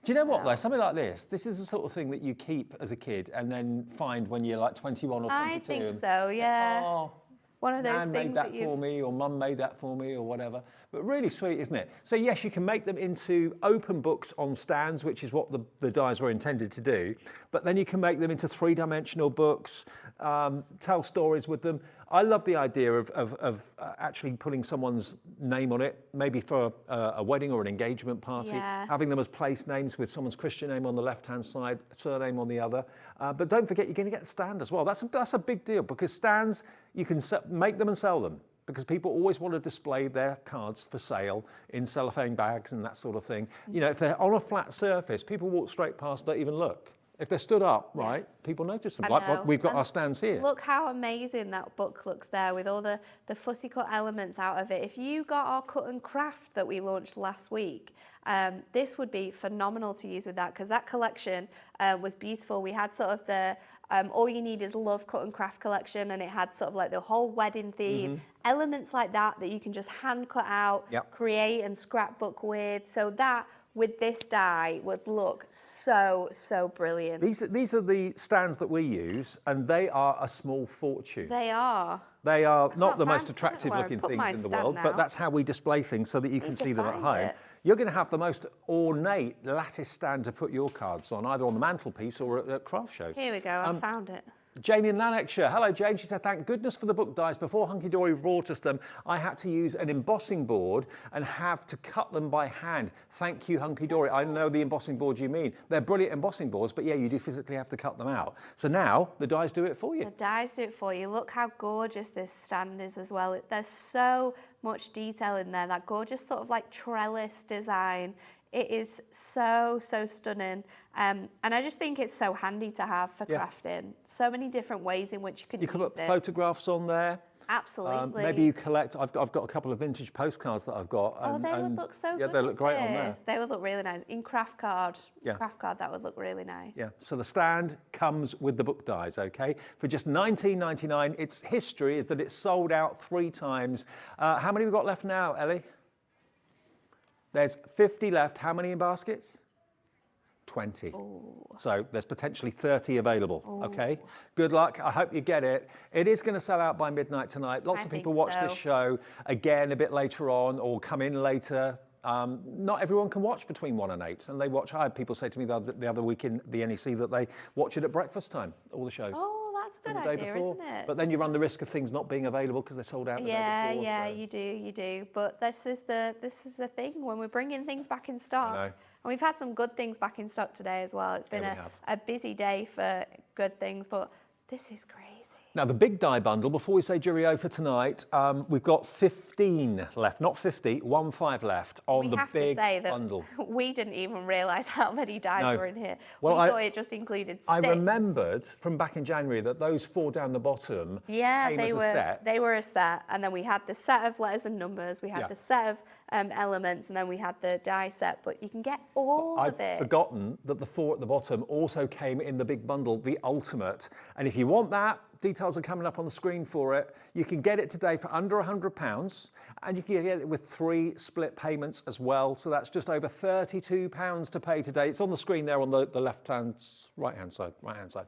Do you know what, though? Something like this is the sort of thing that you keep as a kid and then find when you're like 21 or 22. I think so, yeah. Oh, one of those Nan things made that for me, or Mum made that for me, or whatever. But really sweet, isn't it? So yes, you can make them into open books on stands, which is what the dies were intended to do. But then you can make them into 3-dimensional books, tell stories with them. I love the idea of actually putting someone's name on it, maybe for a wedding or an engagement party, having them as place names with someone's Christian name on the left-hand side, surname on the other. But don't forget, you're going to get a stand as well. That's a big deal, because stands, you can make them and sell them, because people always want to display their cards for sale in cellophane bags and that sort of thing. You know, if they're on a flat surface, people walk straight past, don't even look. If they're stood up, right, people notice them. Like we've got our stands here. Look how amazing that book looks there with all the fussy cut elements out of it. If you got our cut and craft that we launched last week, this would be phenomenal to use with that, because that collection was beautiful. We had sort of the All You Need Is Love cut and craft collection, and it had sort of like the whole wedding theme, elements like that you can just hand cut out, create and scrapbook with. So that with this die would look so brilliant. These are the stands that we use, and they are a small fortune. They are. They are not the most attractive looking things in the world, now. but that's how we display things so that you can see them at home. You're going to have the most ornate lattice stand to put your cards on, either on the mantelpiece or at craft shows. Here we go, I found it. Jane in Lancashire. Hello, Jane. She said, thank goodness for the book dies. Before Hunkydory brought us them, I had to use an embossing board and have to cut them by hand. Thank you, Hunkydory. I know the embossing board you mean. They're brilliant embossing boards, but yeah, you do physically have to cut them out. So now the dies do it for you. The dies do it for you. Look how gorgeous this stand is as well. There's so much detail in there, that gorgeous sort of like trellis design. It is so stunning. And I just think it's so handy to have for crafting. So many different ways in which you can use it. You can put photographs on there. Absolutely. Maybe you collect, I've got a couple of vintage postcards that I've got. Oh, they would look so good. Yeah, they look great on there. They would look really nice. In craft card, Yeah. that would look really nice. Yeah, so the stand comes with the book dies, okay? For just $19.99. Its history is that it's sold out 3 times. How many have we got left now, Ellie? There's 50 left. How many in baskets? 20. Ooh. So there's potentially 30 available. Ooh. Okay, good luck. I hope you get it. It is going to sell out by midnight tonight. Lots of people watch this show again a bit later on or come in later. Not everyone can watch between 1 and 8, and they watch. I had people say to me the other week in the NEC that they watch it at breakfast time, all the shows. Oh, that's a good idea, isn't it? But then you run the risk of things not being available because they're sold out the day before. Yeah, you do. But this is the thing when we're bringing things back in stock. I know. And we've had some good things back in stock today as well. It's been a busy day for good things, but this is crazy. Now, the big die bundle, before we say jury for tonight, we've got 15 left, not 50, 15 left on the big bundle. We didn't even realise how many dies were in here. Well, we thought it just included 6. I remembered from back in January that those 4 down the bottom came as a set. They were a set, and then we had the set of letters and numbers, we had the set of elements, and then we had the die set, but you can get all of it. I'd forgotten that the 4 at the bottom also came in the big bundle, the ultimate. And if you want that, details are coming up on the screen for it. You can get it today for under £100, and you can get it with 3 split payments as well. So that's just over £32 to pay today. It's on the screen there on the right-hand side.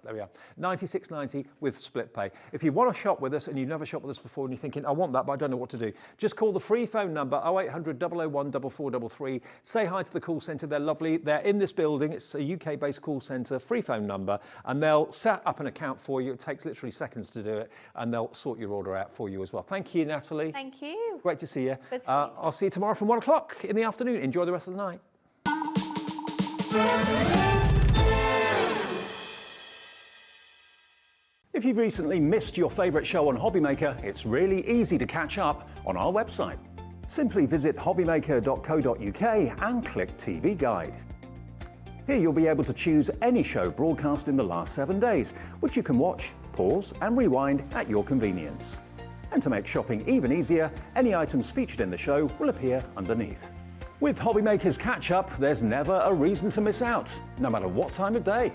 There we are. £96.90 with split pay. If you want to shop with us and you've never shopped with us before and you're thinking, I want that, but I don't know what to do, just call the free phone number 0800 001 4433. Say hi to the call centre. They're lovely. They're in this building. It's a UK-based call centre, free phone number, and they'll set up an account for you. It takes literally seconds to do it, and they'll sort your order out for you as well. Thank you, Natalie. Thank you. Great to see you. Good to see you. I'll see you tomorrow from 1 o'clock in the afternoon. Enjoy the rest of the night. If you've recently missed your favourite show on Hobbymaker, it's really easy to catch up on our website. Simply visit hobbymaker.co.uk and click TV Guide. Here you'll be able to choose any show broadcast in the last 7 days, which you can watch, pause and rewind at your convenience. And to make shopping even easier, any items featured in the show will appear underneath. With Hobbymaker's Catch Up, there's never a reason to miss out, no matter what time of day.